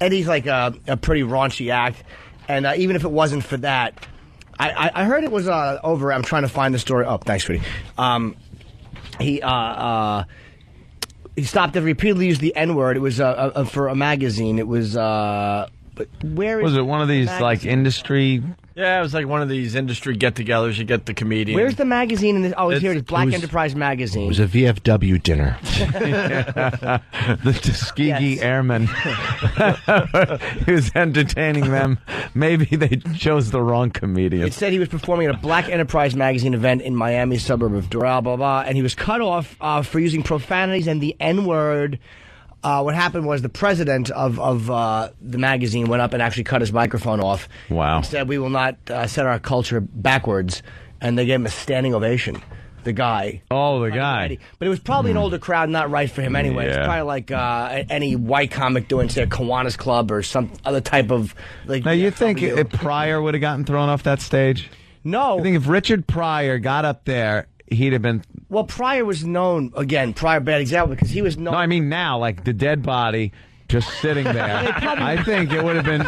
Eddie's like a pretty raunchy act, and even if it wasn't for that, I heard it was over. I'm trying to find the story. Oh, thanks, sweetie. He stopped to repeatedly use the N-word. It was for a magazine. It was where was it? One of these like industry. Yeah, it was like one of these industry get-togethers. You get the comedian. Where's the magazine? In this? Oh, here it is. Black Enterprise Magazine. It was a VFW dinner. The Tuskegee Airmen. He was entertaining them. Maybe they chose the wrong comedian. It said he was performing at a Black Enterprise Magazine event in Miami suburb of Doral, blah, blah, and he was cut off for using profanities and the N-word. What happened was the president of the magazine went up and actually cut his microphone off. Wow. And said, "We will not set our culture backwards," and they gave him a standing ovation. the guy. Oh, the guy. Eddie. But it was probably an older crowd, not right for him anyway. It's Yeah. probably like any white comic doing, say, a Kiwanis Club or some other type of... like. Now, you think if Pryor would have gotten thrown off that stage? No. I think if Richard Pryor got up there, he'd have been... Well, Pryor was known, again, Pryor, bad example, because he was known... No, I mean now, like the dead body just sitting there. I think it would have been...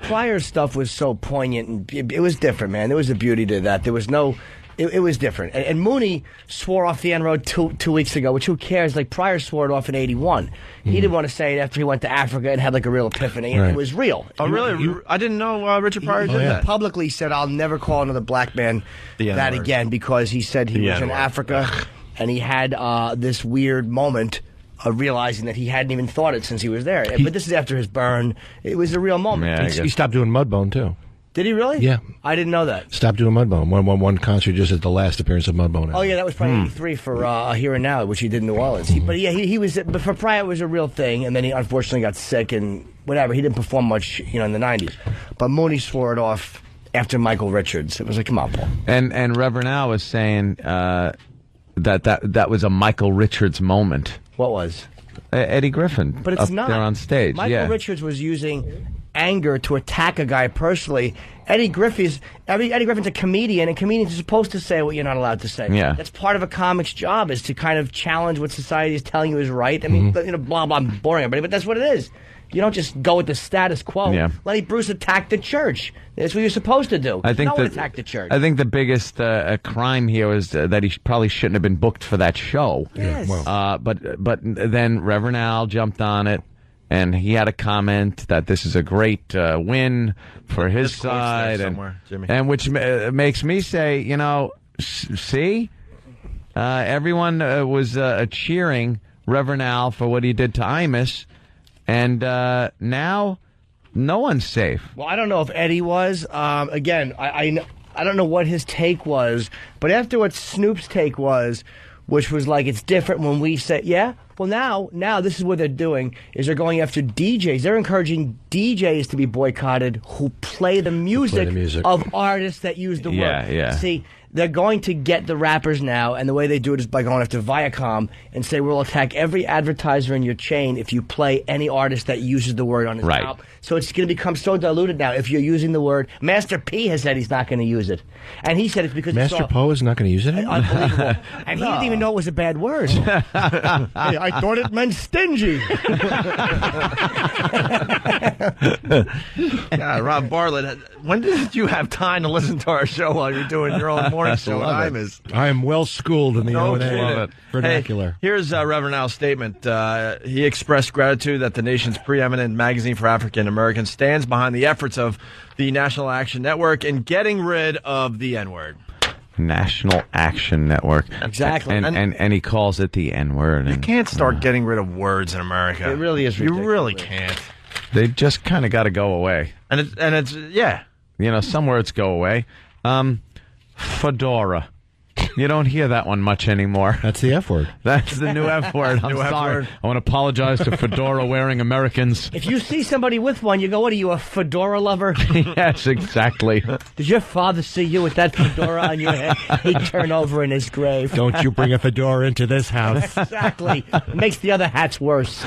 Pryor's stuff was so poignant, and it was different, man. There was a beauty to that. There was no... It was different. And Mooney swore off the N-word two weeks ago, which who cares? Like, Pryor swore it off in 81. He didn't want to say it after he went to Africa and had, like, a real epiphany. And it was real. Oh, really? I didn't know Richard Pryor did that. He publicly said, I'll never call another black man that again, because he said he was in Africa, and he had this weird moment of realizing that he hadn't even thought it since he was there. But this is after his burn. It was a real moment. He stopped doing Mudbone, too. Did he really? Yeah. I didn't know that. Stopped doing Mudbone. One concert just at the last appearance of Mudbone. Oh, yeah, that was probably 83 for Here and Now, which he did in New Orleans. He was, but for Pryor, it was a real thing, and then he unfortunately got sick and whatever. He didn't perform much, in the 90s. But Mooney swore it off after Michael Richards. It was like, come on, Paul. And Reverend Al was saying that was a Michael Richards moment. What was? Eddie Griffin. But it's up not. there on stage. Michael Richards was using anger to attack a guy personally. Eddie Griffin's a comedian, and comedians are supposed to say what you're not allowed to say. Yeah. That's part of a comic's job, is to kind of challenge what society is telling you is right. I mean, blah, blah, I'm boring everybody, but that's what it is. You don't just go with the status quo. Yeah. Lenny Bruce attacked the church. That's what you're supposed to do. I think no one attacked the church. I think the biggest crime here was that he probably shouldn't have been booked for that show. Yes. But then Reverend Al jumped on it, and he had a comment that this is a great win for his side, and which makes me say, see, everyone was cheering Reverend Al for what he did to Imus, and now no one's safe. Well, I don't know if Eddie was. Again, I don't know what his take was, but after what Snoop's take was, which was like, it's different when we say, yeah. Well, now this is what they're doing, is they're going after DJs. They're encouraging DJs to be boycotted who play the music, of artists that use the word. Yeah. See, they're going to get the rappers now, and the way they do it is by going after Viacom and say, we'll attack every advertiser in your chain if you play any artist that uses the word on his album. So it's going to become so diluted now if you're using the word. Master P has said he's not going to use it. And he said it's because Master Poe is not going to use it? Unbelievable. And he didn't even know it was a bad word. I thought it meant stingy. God, Rob Bartlett, when did you have time to listen to our show while you're doing your own morning show? I am well schooled in the O&A vernacular. Hey, here's Reverend Al's statement. He expressed gratitude that the nation's preeminent magazine for African Americans stands behind the efforts of the National Action Network in getting rid of the N-word. National Action Network. Exactly. And he calls it the N-word. You can't start getting rid of words in America. It really is ridiculous. You really can't. They just kind of got to go away. And it's yeah. Some words go away. Fedora. You don't hear that one much anymore. That's the F word. That's the new F word. I'm sorry. I want to apologize to fedora-wearing Americans. If you see somebody with one, you go, what are you, a fedora lover? Yes, exactly. Did your father see you with that fedora on your head? He'd turn over in his grave. Don't you bring a fedora into this house. Exactly. Makes the other hats worse.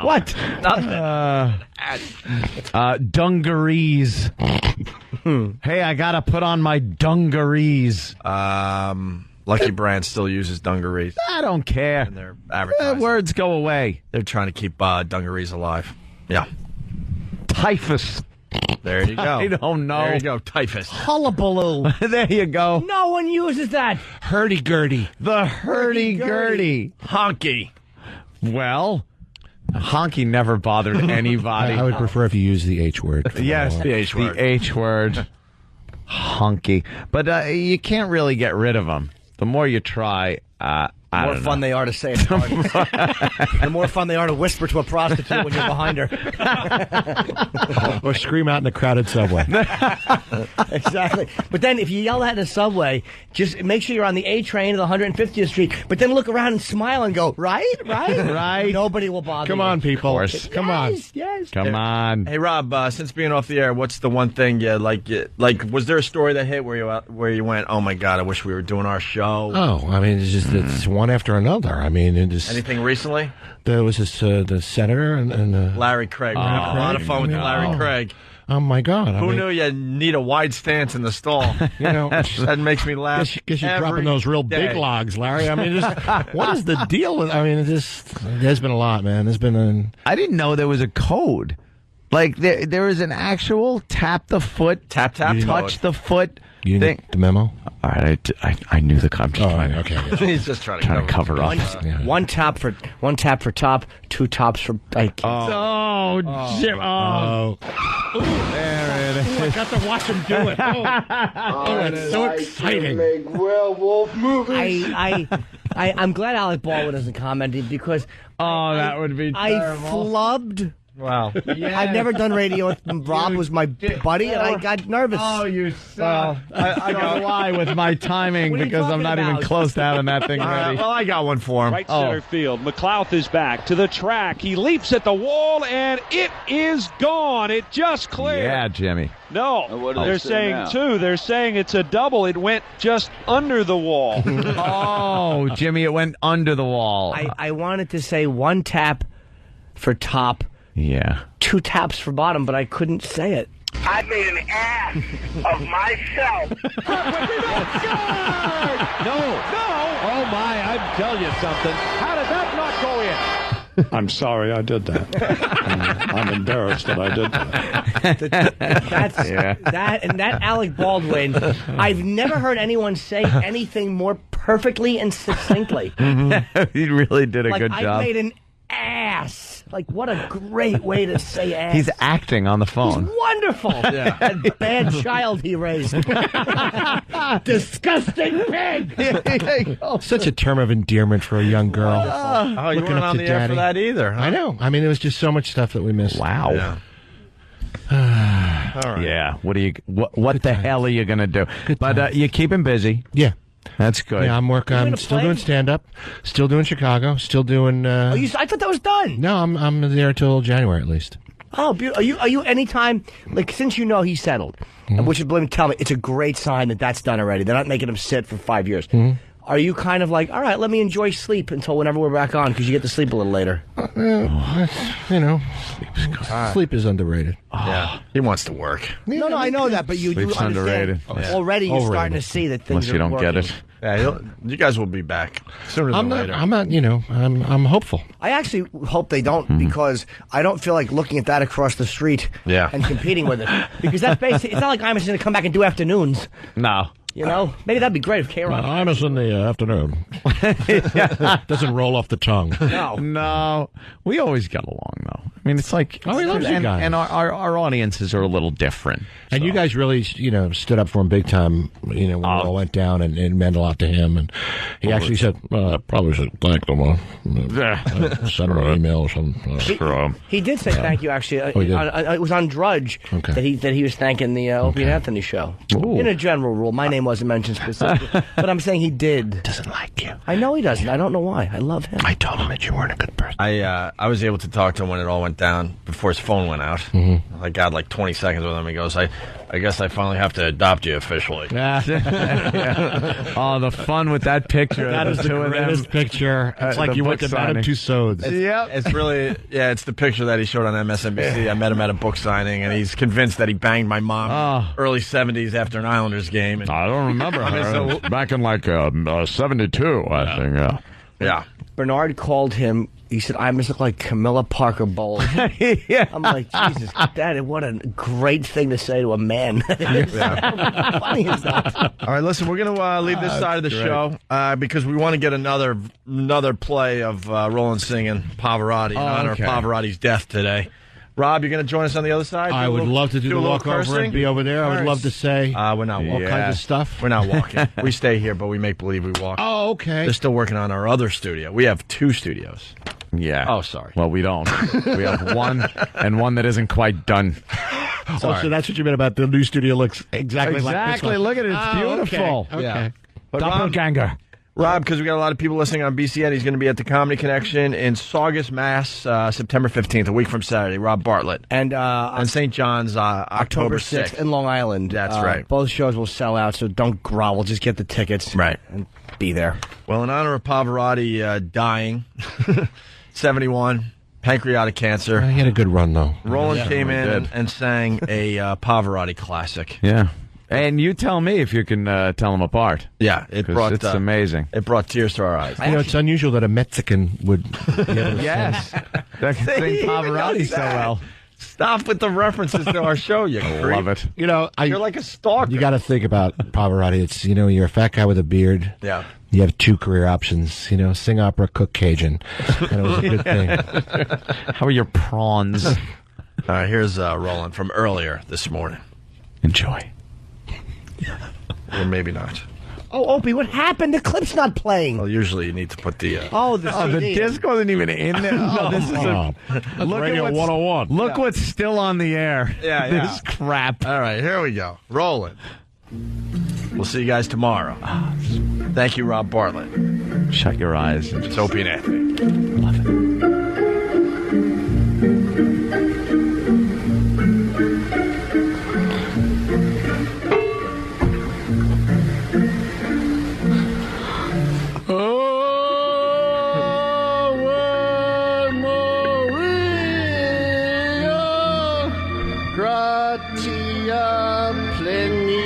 What? Dungarees. Hey, I gotta put on my dungarees. Lucky Brand still uses dungarees. I don't care. And their advertising. Words go away. They're trying to keep dungarees alive. Yeah. Typhus. There you go. I don't know. There you go. Typhus. Hullabaloo. There you go. No one uses that. Hurdy-gurdy. The hurdy-gurdy. Honky. Well, honky never bothered anybody. I would prefer if you use the H word. Yes, the H word. The H word. Honky. But you can't really get rid of them. The more you try, I The more fun they are to say at parties. The more fun they are to whisper to a prostitute when you're behind her. Or scream out in the crowded subway. Exactly. But then if you yell that in a subway, just make sure you're on the A train of the 150th Street, but then look around and smile and go, right? Right. Nobody will bother Come you. on, people. Come on. Yes. Come on. Hey, Rob, since being off the air, what's the one thing you like, was there a story that hit where you went, oh my God, I wish we were doing our show? Oh, I mean, it's one after another. I mean, Anything recently? There was this, the senator and Larry Craig. We're having a lot of fun with Larry Craig. Oh my God! Who knew you need a wide stance in the stall? You know, that makes me laugh. Guess you're dropping those real big logs, Larry. I mean, what is the deal with? I mean, there's been a lot, man. There's been I didn't know there was a code. Like there is an actual tap the foot, tap touch the foot. You thing. the memo? All right, I knew the I'm just trying. Okay. He's just trying to cover up. One tap for top, two tops for bike. Oh, Jim! Oh. There it is. I got to watch him do it. It's so exciting. Make werewolf movies. I'm glad Alec Baldwin isn't commenting because that would be terrible. I flubbed. Wow. Yes. I've never done radio with Rob was my buddy, and I got nervous. Oh, you suck. I go why with my timing because I'm not even close to having that thing ready. Well, I got one for him. Right center field. McLouth is back to the track. He leaps at the wall, and it is gone. It just cleared. Yeah, Jimmy. No, they're saying two. They're saying it's a double. It went just under the wall. Oh, Jimmy, it went under the wall. I wanted to say one tap for top. Yeah. Two taps for bottom, but I couldn't say it. I made an ass of myself. No. Oh, my, I'm telling you something. How did that not go in? I'm sorry I did that. I'm embarrassed that I did that. That Alec Baldwin, I've never heard anyone say anything more perfectly and succinctly. He really did a good job. I made an ass. Like, what a great way to say ass. He's acting on the phone. He's wonderful. Yeah. That bad child he raised. Disgusting pig. Such a term of endearment for a young girl. Oh, you weren't on the air for that either. Huh? I know. I mean, it was just so much stuff that we missed. Wow. Yeah. All right. Yeah. What the hell are you going to do? But you keep him busy. Yeah. That's good. Yeah, I'm working on still doing stand-up, still doing Chicago, still doing... I thought that was done. No, I'm there till January at least. Oh, beautiful. Are you anytime, like, since you know he's settled, which is, let me tell me, it's a great sign that that's done already. They're not making him sit for 5 years. Are you kind of like, all right, let me enjoy sleep until whenever we're back on, because you get to sleep a little later? You know, sleep is underrated. Yeah, he wants to work. No, I know that, but you understand. Underrated. Already you're starting to see that things Unless you don't working. get it. Yeah, you guys will be back sooner than later. I'm not, you know, I'm hopeful. I actually hope they don't, because I don't feel like looking at that across the street and competing with it. Because that's basically, it's not like Imus is going to come back and do afternoons. No. You know, maybe that'd be great if K-Rock. Imus in the afternoon. Doesn't roll off the tongue. No. We always get along, though. I mean, it's like... Oh, he loves you guys. And our audiences are a little different. And you guys really, you know, stood up for him big time, you know, when it all went down, and it meant a lot to him. And he actually said, probably should thank them. Send him an email or something. He did say thank you, actually. he did? It was on Drudge that he was thanking the Opie and Anthony show. Ooh. In a general rule. My name wasn't mentioned specifically. But I'm saying he did. Doesn't like you. I know he doesn't. I don't know why. I love him. I told him that you weren't a good person. I was able to talk to him when it all went down, before his phone went out. I got like 20 seconds with him. He goes, I guess I finally have to adopt you officially. Oh, the fun with that picture. That is the greatest picture. It's like you went to Madame Tussauds. It's really, it's the picture that he showed on MSNBC. I met him at a book signing, and he's convinced that he banged my mom early 70s after an Islanders game. And I don't remember her. Back in like 72, I think. Yeah. Bernard called him. He said, I must look like Camilla Parker Bowles. I'm like, Jesus, Dad, what a great thing to say to a man. How funny is that? All right, listen, we're going to leave this side of the show because we want to get another play of Roland singing Pavarotti in honor of Pavarotti's death today. Rob, you're going to join us on the other side? I would love to do the a little walkover cursing? and be over there. I would love to say we're not all walking. kinds of stuff. We're not walking. We stay here, but we make believe we walk. Oh, okay. They're still working on our other studio. We have 2 studios. Yeah. Oh, sorry. Well, we don't. We have one, and one that isn't quite done. Oh, so that's what you meant about the new studio looks exactly like this Exactly. one. Look at it. It's beautiful. Okay. Yeah. But Doppelganger. Rob, because we got a lot of people listening on BCN, he's going to be at the Comedy Connection in Saugus, Mass, September 15th, a week from Saturday. Rob Bartlett. And St. John's October 6th. in Long Island. That's right. Both shows will sell out, so don't grovel. Just get the tickets. Right. And be there. Well, in honor of Pavarotti dying, 71, pancreatic cancer. He had a good run, though. Roland came he in did. and sang a Pavarotti classic. Yeah. And you tell me if you can tell them apart. Yeah, it brought it's amazing. It brought tears to our eyes. You know, it's unusual that a Mexican would be able to Yes. That can sing Pavarotti so well. Stop with the references to our show, you creep. Love it. You know, You're like a stalker. You got to think about Pavarotti. It's, you know, you're a fat guy with a beard. Yeah. You have 2 career options. You know, sing opera, cook Cajun. And it was a good thing. How are your prawns? All right, here's Roland from earlier this morning. Enjoy. Or maybe not. Oh, Opie, what happened? The clip's not playing. Well, usually you need to put the... the disc wasn't even in there. Oh, this is look Radio at 101. Look what's still on the air. Yeah, This crap. All right, here we go. Roland. We'll see you guys tomorrow. Thank you, Rob Bartlett. Shut your eyes. It's Opie and Anthony. Love it. Gratia plenia,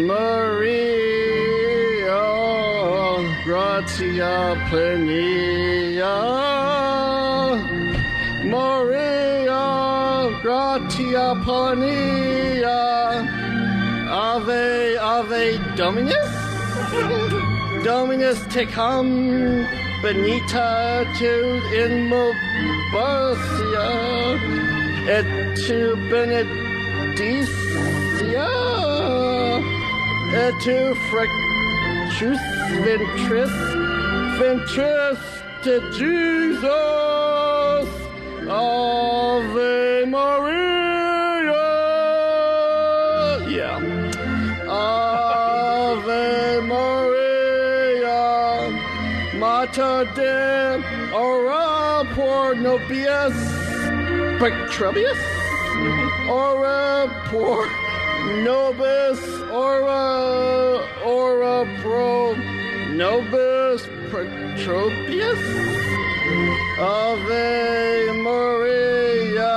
Maria, gratia plenia, Maria, gratia plenia, Ave Dominus, Dominus tecum, benita tu in mobasia, et tu benedicia, et tu fructus ventris te Jesus, Ave Maria, yeah, Ave Maria, Mater Dei, ora por nobis pectrobius, ora por nobis, ora pro nobis pectrobius, Ave Maria,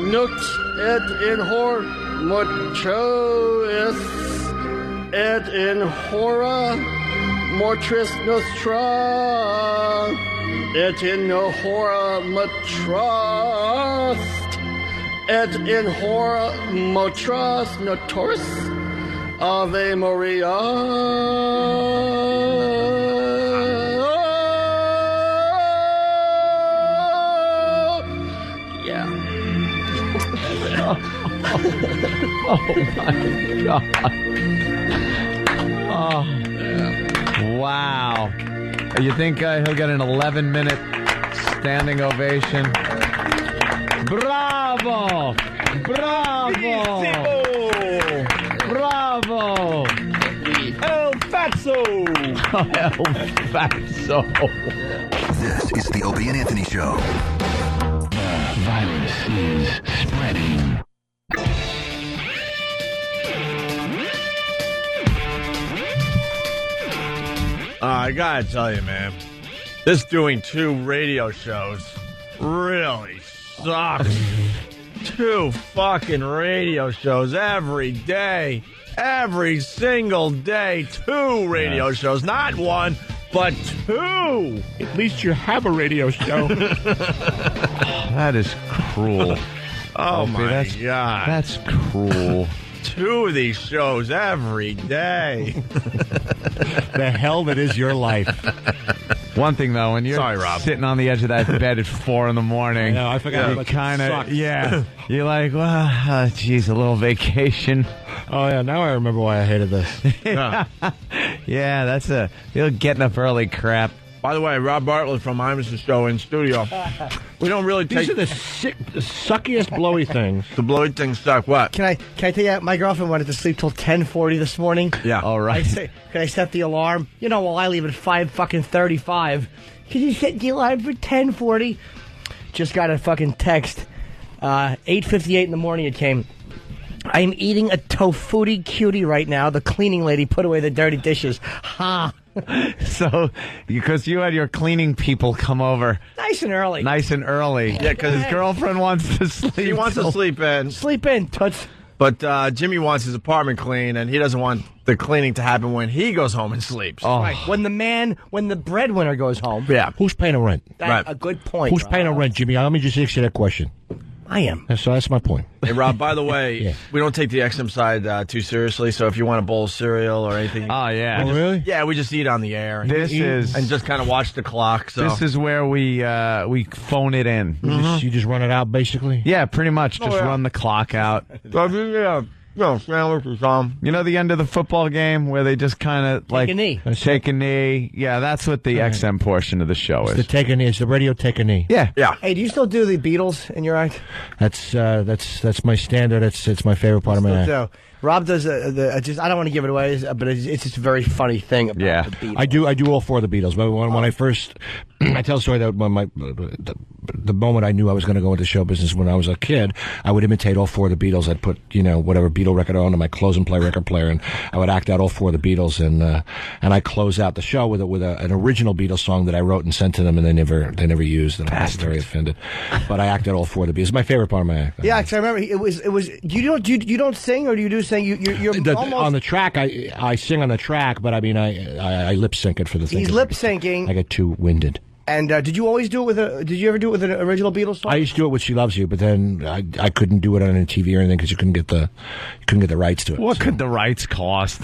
nux et in hor mortuis, et in hora mortris nostra, et in hora matrast, et in hora motras notoris, Ave Maria. Yeah. Oh my God. Oh. Wow. You think he'll get an 11-minute standing ovation? Bravo! Bravo! Bravo! El Fatso! El Fatso! This is the Opie and Anthony Show. The virus is spreading. I gotta tell you, man, this doing 2 radio shows really sucks. 2 fucking radio shows every day, every single day. 2 radio shows, not 1, but 2. At least you have a radio show. That is cruel. Oh Opie, my God. That's cruel. 2 of these shows every day. The hell that is your life. One thing though, when you're Sorry, Rob. sitting on the edge of that bed at 4 a.m, I know, I forgot you about kind of, socks. yeah, you're like, well, geez, a little vacation. Oh yeah, now I remember why I hated this. Yeah, that's you're getting up early crap. By the way, Rob Bartlett from Imus's show in studio. We don't really take... These are the suckiest blowy things. The blowy things suck. What? Can I tell you, my girlfriend wanted to sleep till 10:40 this morning. Yeah. All right. Can I set the alarm? You know, while I leave at 5:35. Can you set the alarm for 10:40? Just got a fucking text. 8:58 in the morning it came. I'm eating a tofuti cutie right now. The cleaning lady put away the dirty dishes. Ha! So, because you had your cleaning people come over Nice and early. Yeah, because his girlfriend wants to sleep. He wants to sleep in. Sleep in, toots. But Jimmy wants his apartment clean, and he doesn't want the cleaning to happen when he goes home and sleeps. Oh. Right. When the breadwinner goes home. Yeah. Who's paying the rent? That's a good point. Who's paying the rent, Jimmy? Let me just ask you that question. I am. So that's my point. Hey, Rob, by the way, Yeah. we don't take the XM side too seriously, so if you want a bowl of cereal or anything... Oh, yeah. Oh, really? Yeah, we just eat on the air. And This is- And just kind of watch the clock, so... This is where we phone it in. You just run it out, basically? Yeah, pretty much. Just yeah. run the clock out. So if you, sandwich or something. You know the end of the football game where they just kind of like a knee. Take a knee. Yeah, that's what the XM portion of the show It's is. the take a knee. It's the radio take a knee. Yeah. Hey, do you still do the Beatles in your act? That's my standard. It's my favorite part of my act. So, Rob does I don't want to give it away, but it's just a very funny thing about the Beatles. I do all four of the Beatles. But when I first, I tell a story that when the moment I knew I was going to go into show business when I was a kid, I would imitate all four of the Beatles. I'd put whatever Beatle record on my close and play record player, and I would act out all four of the Beatles, and I close out the show with an original Beatles song that I wrote and sent to them, and they never used, and I was very offended. But I acted all four of the Beatles. It's my favorite part of my act. Yeah, because I remember it was. You don't sing, or do you do sing? You're almost on the track. I sing on the track, but I mean I lip sync it for the thing. He's lip syncing. I get too winded. And did you always do it with Did you ever do it with an original Beatles song? I used to do it with "She Loves You," but then I couldn't do it on any TV or anything because you couldn't get the rights to it. What could the rights cost?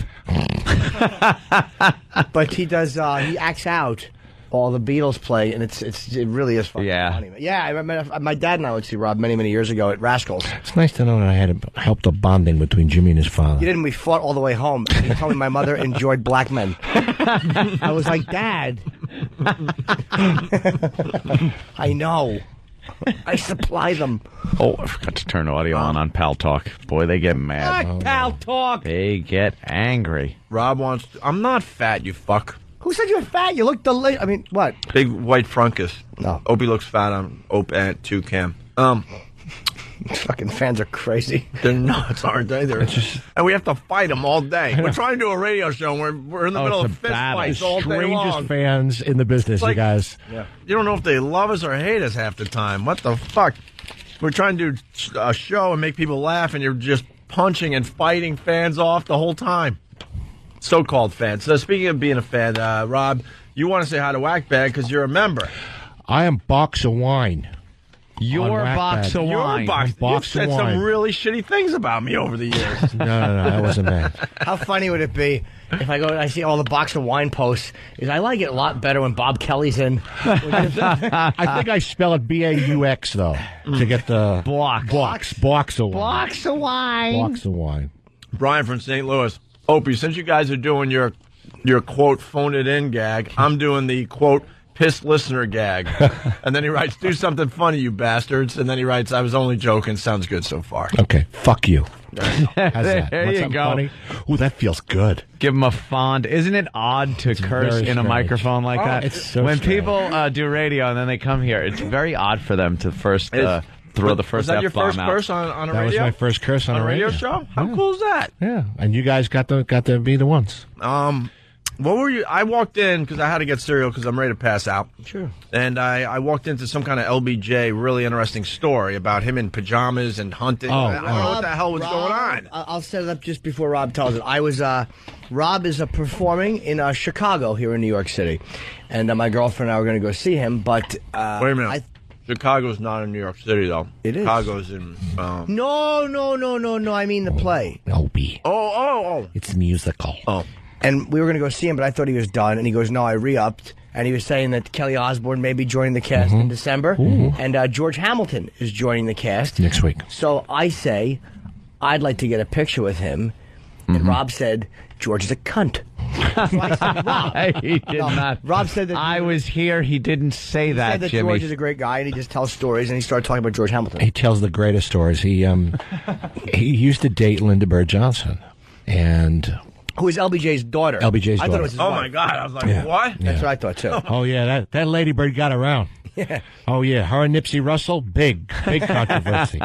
But he does. He acts out all the Beatles play, and it really is fucking funny. Yeah, I remember my dad and I would see Rob many years ago at Rascals. It's nice to know that I had helped the bonding between Jimmy and his father. You didn't. We fought all the way home. And he told me my mother enjoyed black men. I was like, Dad. I know. I supply them. Oh, I forgot to turn audio on Pal Talk. Boy, they get mad. Pal Talk. They get angry. Rob wants... I'm not fat, you fuck. Who said you were fat? You look delicious. I mean, what? Big white frunkus. No. Opie looks fat on Ope and 2Cam. Fucking fans are crazy. They're nuts, aren't they? And we have to fight them all day. We're trying to do a radio show, and we're in the middle of fist fights all day long. Strangest fans in the business, you guys. Yeah. You don't know if they love us or hate us half the time. What the fuck? We're trying to do a show and make people laugh, and you're just punching and fighting fans off the whole time. So-called fans. So speaking of being a fan, Rob, you want to say hi to Whackbag because you're a member. I am Box of Wine. Your box of wine. You've said some really shitty things about me over the years. No, that wasn't bad. How funny would it be if I go and I see all the box of wine posts? Is I like it a lot better when Bob Kelly's in. I think I spell it B-A-U-X, though, to get the... Box of wine. Box of wine. Box of wine. Brian from St. Louis. Opie, since you guys are doing your quote, phone it in gag, I'm doing the quote, pissed listener gag. And then he writes, do something funny, you bastards. And then he writes, I was only joking. Sounds good so far. Okay, fuck you. How's that? There Want you something go. funny? Ooh, that feels good. Give them a fond. Isn't it odd to curse very in a strange. microphone like that? It's so when strange. people do radio and then they come here, it's very odd for them to first throw the first Was that your F-bomb first out. curse on a That radio? was my first curse on a a radio show? How cool is that? Yeah, and you guys got to be the ones. What were you? I walked in because I had to get cereal because I'm ready to pass out. Sure. And I walked into some kind of LBJ, really interesting story about him in pajamas and hunting. I don't know what the hell was going on. I'll set it up just before Rob tells it. Rob is performing in Chicago here in New York City, and my girlfriend and I were going to go see him. But wait a minute. Chicago's not in New York City, though. It is. Chicago's in... No. I mean the play. Opie. Oh. It's musical. Oh. and we were going to go see him, but I thought he was done. And he goes, no, I re-upped. And he was saying that Kelly Osbourne may be joining the cast in December. And George Hamilton is joining the cast. Next week. So I say, I'd like to get a picture with him. And Rob said, George is a cunt. So I said, Rob. He did not. Rob said that I was here. He didn't say that, said that Jimmy. George is a great guy, and he just tells stories, and he started talking about George Hamilton. He tells the greatest stories. He used to date Linda Bird Johnson, and who is LBJ's daughter. LBJ's I daughter. thought it was his Oh, wife. my God. I was like, Yeah. what? That's what I thought, too. Oh yeah, that Lady Bird got around. Yeah. Oh yeah, her and Nipsey Russell, big controversy.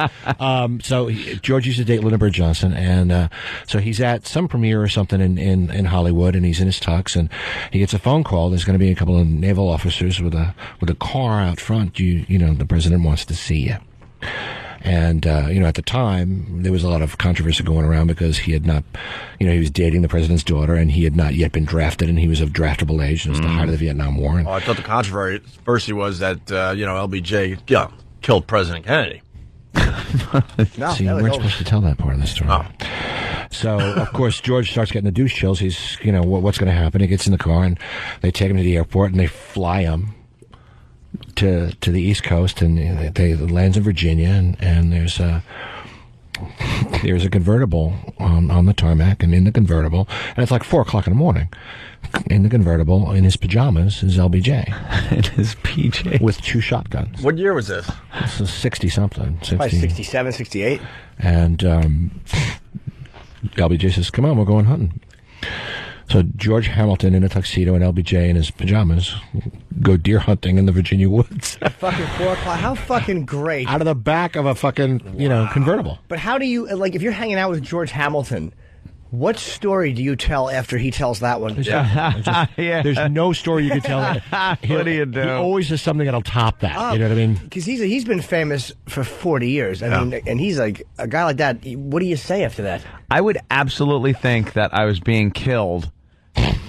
So George used to date Linda Bird Johnson, and so he's at some premiere or something in Hollywood, and he's in his tux, and he gets a phone call. There's going to be a couple of naval officers with a car out front. You know, the president wants to see you. And, at the time, there was a lot of controversy going around because he had not, he was dating the president's daughter, and he had not yet been drafted, and he was of draftable age, and it was the height of the Vietnam War. And Oh, I thought the controversy was that, LBJ killed President Kennedy. so you weren't supposed to tell that part of the story. So, of course, George starts getting the douche chills. He's, what's going to happen? He gets in the car, and they take him to the airport, and they fly him to the East Coast, and they lands in Virginia, and there's a convertible on the tarmac, and in the convertible, and it's like 4:00 in the morning. In the convertible, in his pajamas, is LBJ. In his PJ. With 2 shotguns. What year was this? This is 60-something. Probably 67, 68. And LBJ says, come on, we're going hunting. So George Hamilton in a tuxedo and LBJ in his pajamas go deer hunting in the Virginia woods. Fucking 4:00. How fucking great. Out of the back of a fucking, convertible. But how do you, if you're hanging out with George Hamilton, what story do you tell after he tells that one? There's no story you can tell. What do you do? He always has something that'll top that. You know what I mean? Because he's been famous for 40 years. I mean, and he's like, a guy like that, what do you say after that? I would absolutely think that I was being killed.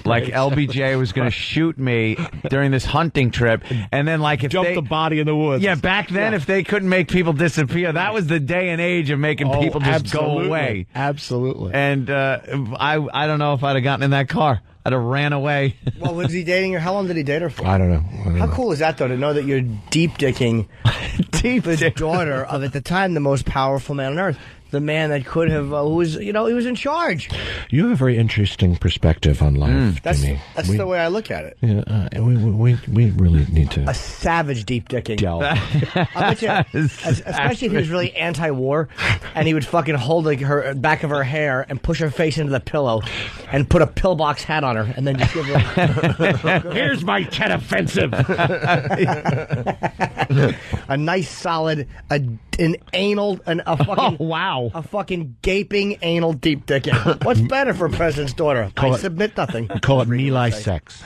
Like LBJ was going to shoot me during this hunting trip, and then if Dump the body in the woods. Yeah, back then, if they couldn't make people disappear, that was the day and age of making people just go away. Absolutely. And I don't know if I'd have gotten in that car. I'd have ran away. Well, was he dating her? How long did he date her for? I don't know. How cool is that, though, to know that you're deep dicking the daughter of, at the time, the most powerful man on earth? The man that could have, he was in charge. You have a very interesting perspective on life, Jimmy. That's the way I look at it. Yeah, we really need to. A savage deep dicking. Delve. I bet you, especially if he was really anti-war, and he would fucking hold her back of her hair and push her face into the pillow, and put a pillbox hat on her, and then just give her. Here's my Tet Offensive. A nice solid, a fucking gaping anal deep dicking. What's better for a president's daughter? I submit nothing. Call it Me-Lie sex.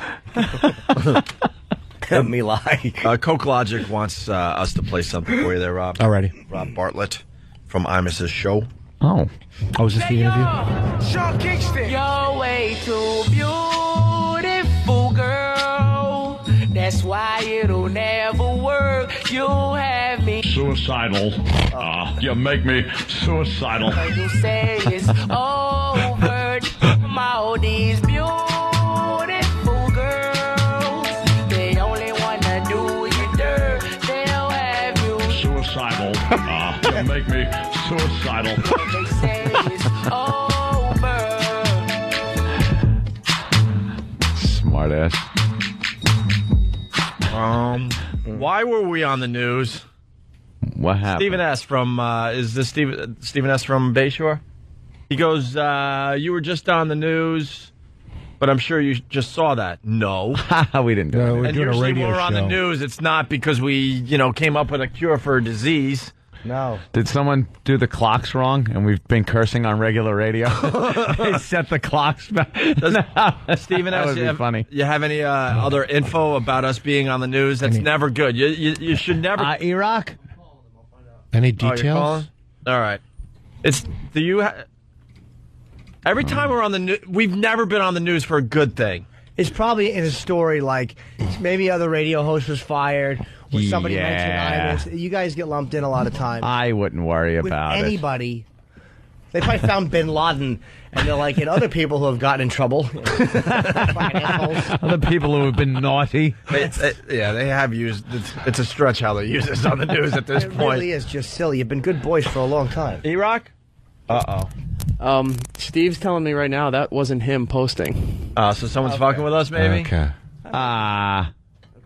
Me-Lie. Coke Logic wants us to play something for you there, Rob. Alrighty. Rob Bartlett from Imus's show. Oh, is this the interview? Sean Kingston. You're way too beautiful, girl. That's why it'll never work. You have me Suicidal. You make me suicidal. You say it's over. All these beautiful girls, they only wanna do you dirt. They'll have you Suicidal. You make me suicidal. They say it's over. Smart ass. Why were we on the news? What happened? Stephen S. from, is this Stephen S. from Bayshore? He goes, you were just on the news, but I'm sure you just saw that. No. We didn't do it. We're And doing a usually radio when we're on the show. news, it's not because we, came up with a cure for a disease. No. Did someone do the clocks wrong and we've been cursing on regular radio? They set the clocks back. Stephen That S., would be funny. You have any other info about us being on the news? That's never good. You should never... Iraq? Any Oh, you're details? calling? All right. Every time we're on the news, we've never been on the news for a good thing. It's probably in a story like maybe other radio host was fired, or somebody mentioned Imus. You guys get lumped in a lot of times. I wouldn't worry With about it. anybody. They probably found Bin Laden, and they're like, and other people who have gotten in trouble. Fucking assholes. Other people who have been naughty. They have used. It's a stretch how they use this on the news at this It point. really is just silly. You've been good boys for a long time. E-Rock? Steve's telling me right now that wasn't him posting. So someone's fucking with us, maybe? Okay.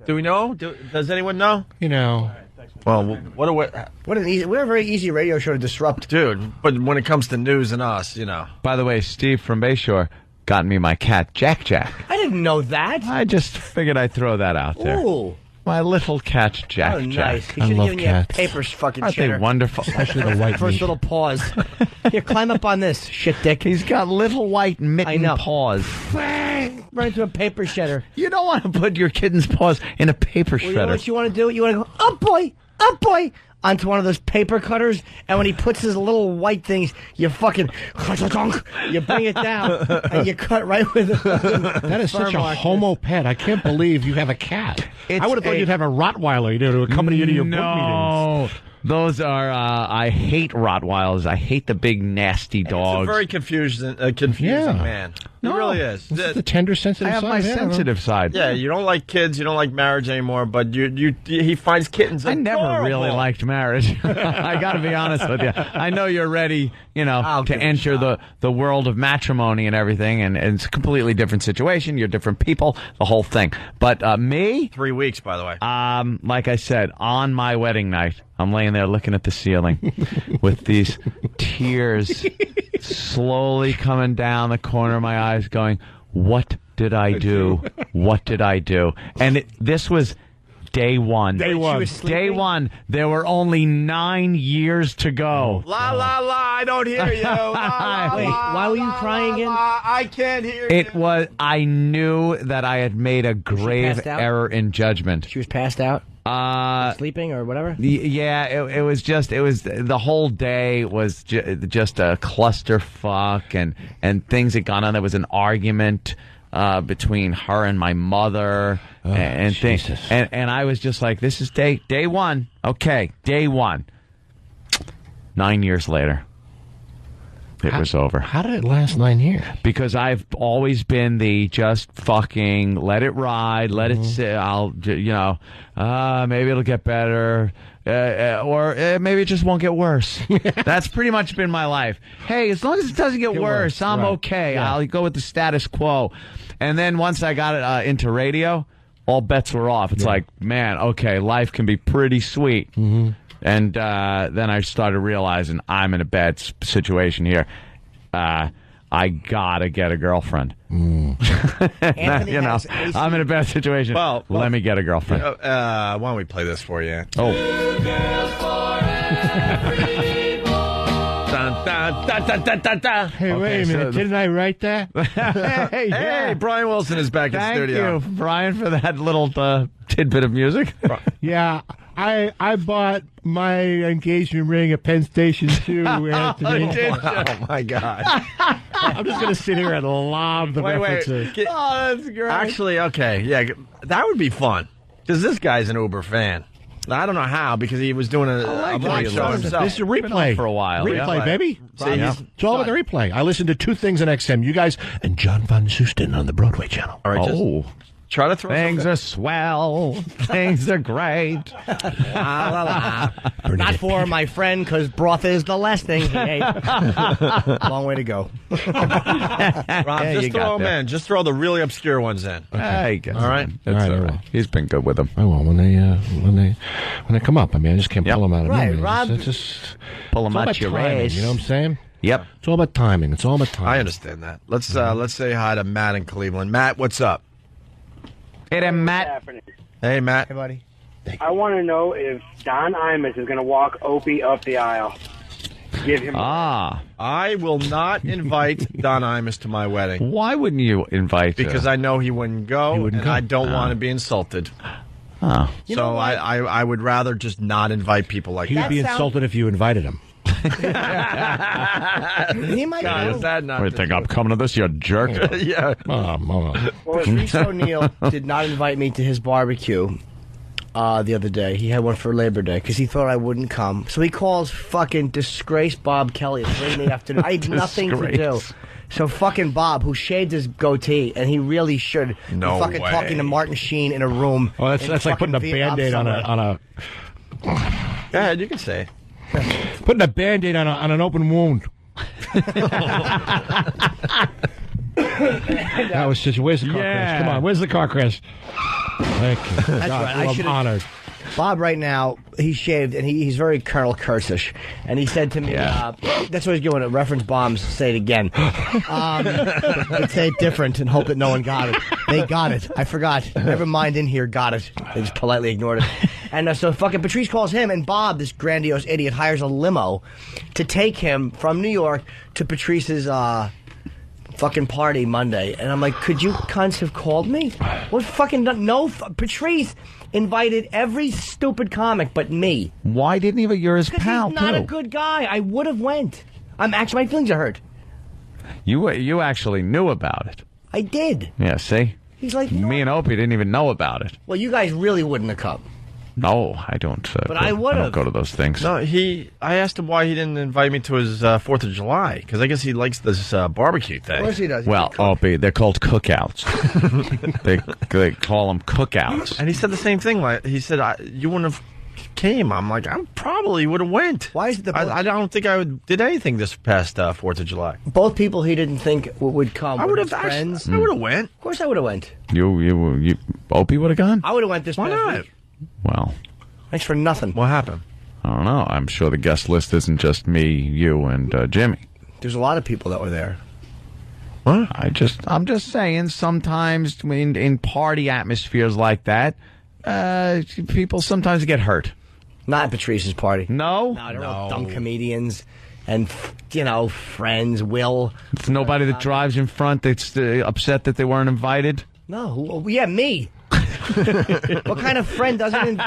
Do we know? Does anyone know? You know. Well, we're a very easy radio show to disrupt. Dude, but when it comes to news and us, you know. By the way, Steve from Bayshore got me my cat, Jack Jack. I didn't know that. I just figured I'd throw that out there. Ooh. My little cat, Jack Oh, Jack. nice. He should have given you a paper fucking Aren't they shitter. wonderful? Especially the white First meat. little paws. Here, climb up on this, shit dick. He's got little white mitten paws. Right into a paper shredder. You don't want to put your kitten's paws in a paper Well, you know shredder. what you want to do? You want to go, up boy, onto one of those paper cutters, and when he puts his little white things, you fucking, you bring it down, and you cut right with it. That is such a homo pet. I can't believe you have a cat. I would have thought you'd have a Rottweiler, to accompany you to your book meetings. No. Those are, I hate Rottweilers. I hate the big, nasty He's a dogs. very confusing man. He really is. This is the tender, sensitive I have side. my I don't know. sensitive side. Yeah, you don't like kids, you don't like marriage anymore, but he finds kittens I never adorable. really liked marriage. I got to be honest with you. I know you're ready, to enter the world of matrimony and everything, and it's a completely different situation. You're different people, the whole thing. But me, 3 weeks, by the way. like I said, on my wedding night, I'm laying there looking at the ceiling with these tears slowly coming down the corner of my eyes, going, "What did I do? What did I do?" And this was day one. Day one. Day one. There were only 9 years to go. La la la! I don't hear you. La, la, Wait, la, why were you la, crying la, again? la. I can't hear It you. was. I knew that I had made a grave passed out? error in judgment. She was passed out, sleeping or whatever. Yeah, it was the whole day was just a clusterfuck, and things had gone on. There was an argument between her and my mother, and things, and I was just like, this is day one. Okay, day one. 9 years later, it was over. How did it last 9 years? Because I've always been the just fucking let it ride, let it sit. I'll, maybe it'll get better, or maybe it just won't get worse. That's pretty much been my life. Hey, as long as it doesn't get worse, I'm okay. Yeah. I'll go with the status quo. And then once I got into radio, all bets were off. It's like, man, okay, life can be pretty sweet. Mm-hmm. And then I started realizing I'm in a bad situation here. I gotta get a girlfriend. Anthony has I'm in a bad situation. Well, let me get a girlfriend. Why don't we play this for you? Oh. Dun, dun, dun, dun, dun, dun, dun. Hey, wait a minute. Didn't I write that? Hey, Brian Wilson is back in Thank studio. you, Brian, for that little tidbit of music. Yeah, I bought my engagement ring at Penn Station too, Anthony. Oh my God! I'm just gonna sit here and lob the references. Oh, that's great. Actually, okay, yeah, that would be fun because this guy's an Uber fan. I don't know how because he was doing a morning show himself. This is a replay for a while. Replay, Yeah. baby. See, he's- It's all about the replay. I listened to two things on XM. You guys and John Von Zusten on the Broadway channel. All right, just try to throw Things are swell. Things are great. Not for my friend, because broth is the last thing he ate. Long way to go. Rob, Yeah, you just got throw them there. in. Just throw the really obscure ones in. Hey, All right. That's All right, all I right. will. He's been good with them. I will when they come up. I mean, I just can't pull them out of Right, memory. Rob. It's just Pull it's them all out about your timing, ass. You know what I'm saying? Yep. It's all about timing. It's all about timing. I understand that. Let's say hi to Matt in Cleveland. Matt, what's up? Hey there, What's Matt. happening? Hey, Matt. Hey, buddy. I want to know if Don Imus is going to walk Opie up the aisle. Give him. I will not invite Don Imus to my wedding. Why wouldn't you invite Because I know he wouldn't go, and go. I don't want to be insulted. Oh. So I would rather just not invite people like He would that. be insulted if you invited him. He might God, go. is that not You think I'm coming to this, you jerk? yeah. Well, if Reese O'Neill did not invite me to his barbecue, the other day. He had one for Labor Day because he thought I wouldn't come. So he calls fucking disgraced Bob Kelly at 3 in the afternoon. I have nothing to do. So fucking Bob, who shaved his goatee, and he really should No be fucking way. talking to Martin Sheen in a room. Oh, that's like putting a Band-Aid on a. Go ahead, you can say. Putting a Band-Aid on an open wound. That was just, where's the car crash? Come on, where's the car crash? Thank you. That's God, right. I'm honored. Bob right now, he's shaved, and he's very Colonel Kursish. And he said to me, that's what he's doing, at reference bombs, say it again. But say it different and hope that no one got it. They got it. I forgot. Never mind in here got it. They just politely ignored it. And so fucking Patrice calls him, and Bob, this grandiose idiot, hires a limo to take him from New York to Patrice's fucking party Monday. And I'm like, could you cunts have called me? What fucking no? Patrice invited every stupid comic but me. Why didn't he? You're his pal, He's not too. a good guy. I would have went. I'm actually, my feelings are hurt. You actually knew about it. I did. Yeah, see? He's like, Me and Opie didn't even know about it. well, you guys really wouldn't have come. No, I don't. But I would've. don't go to those things. No, I asked him why he didn't invite me to his 4th of July, because I guess he likes this barbecue thing. Of course he does. Well, Opie, they're called cookouts. they call them cookouts. And he said the same thing. Like he said, you wouldn't have came. I'm like, I probably would have went. Why is it I don't think I did anything this past 4th of July. Both people he didn't think would come. I were would his have friends. I would have went. Of course I would have went. You Opie would have gone? I would have went this Why past not? week. Well, Thanks for nothing. What happened? I don't know. I'm sure the guest list isn't just me, you, and Jimmy. There's a lot of people that were there. What? I'm just saying. Sometimes in party atmospheres like that, people sometimes get hurt. Not at Patrice's party. No, they're all dumb comedians and friends. Will. It's nobody that drives in front that's upset that they weren't invited. No, yeah, me. What kind of friend doesn't?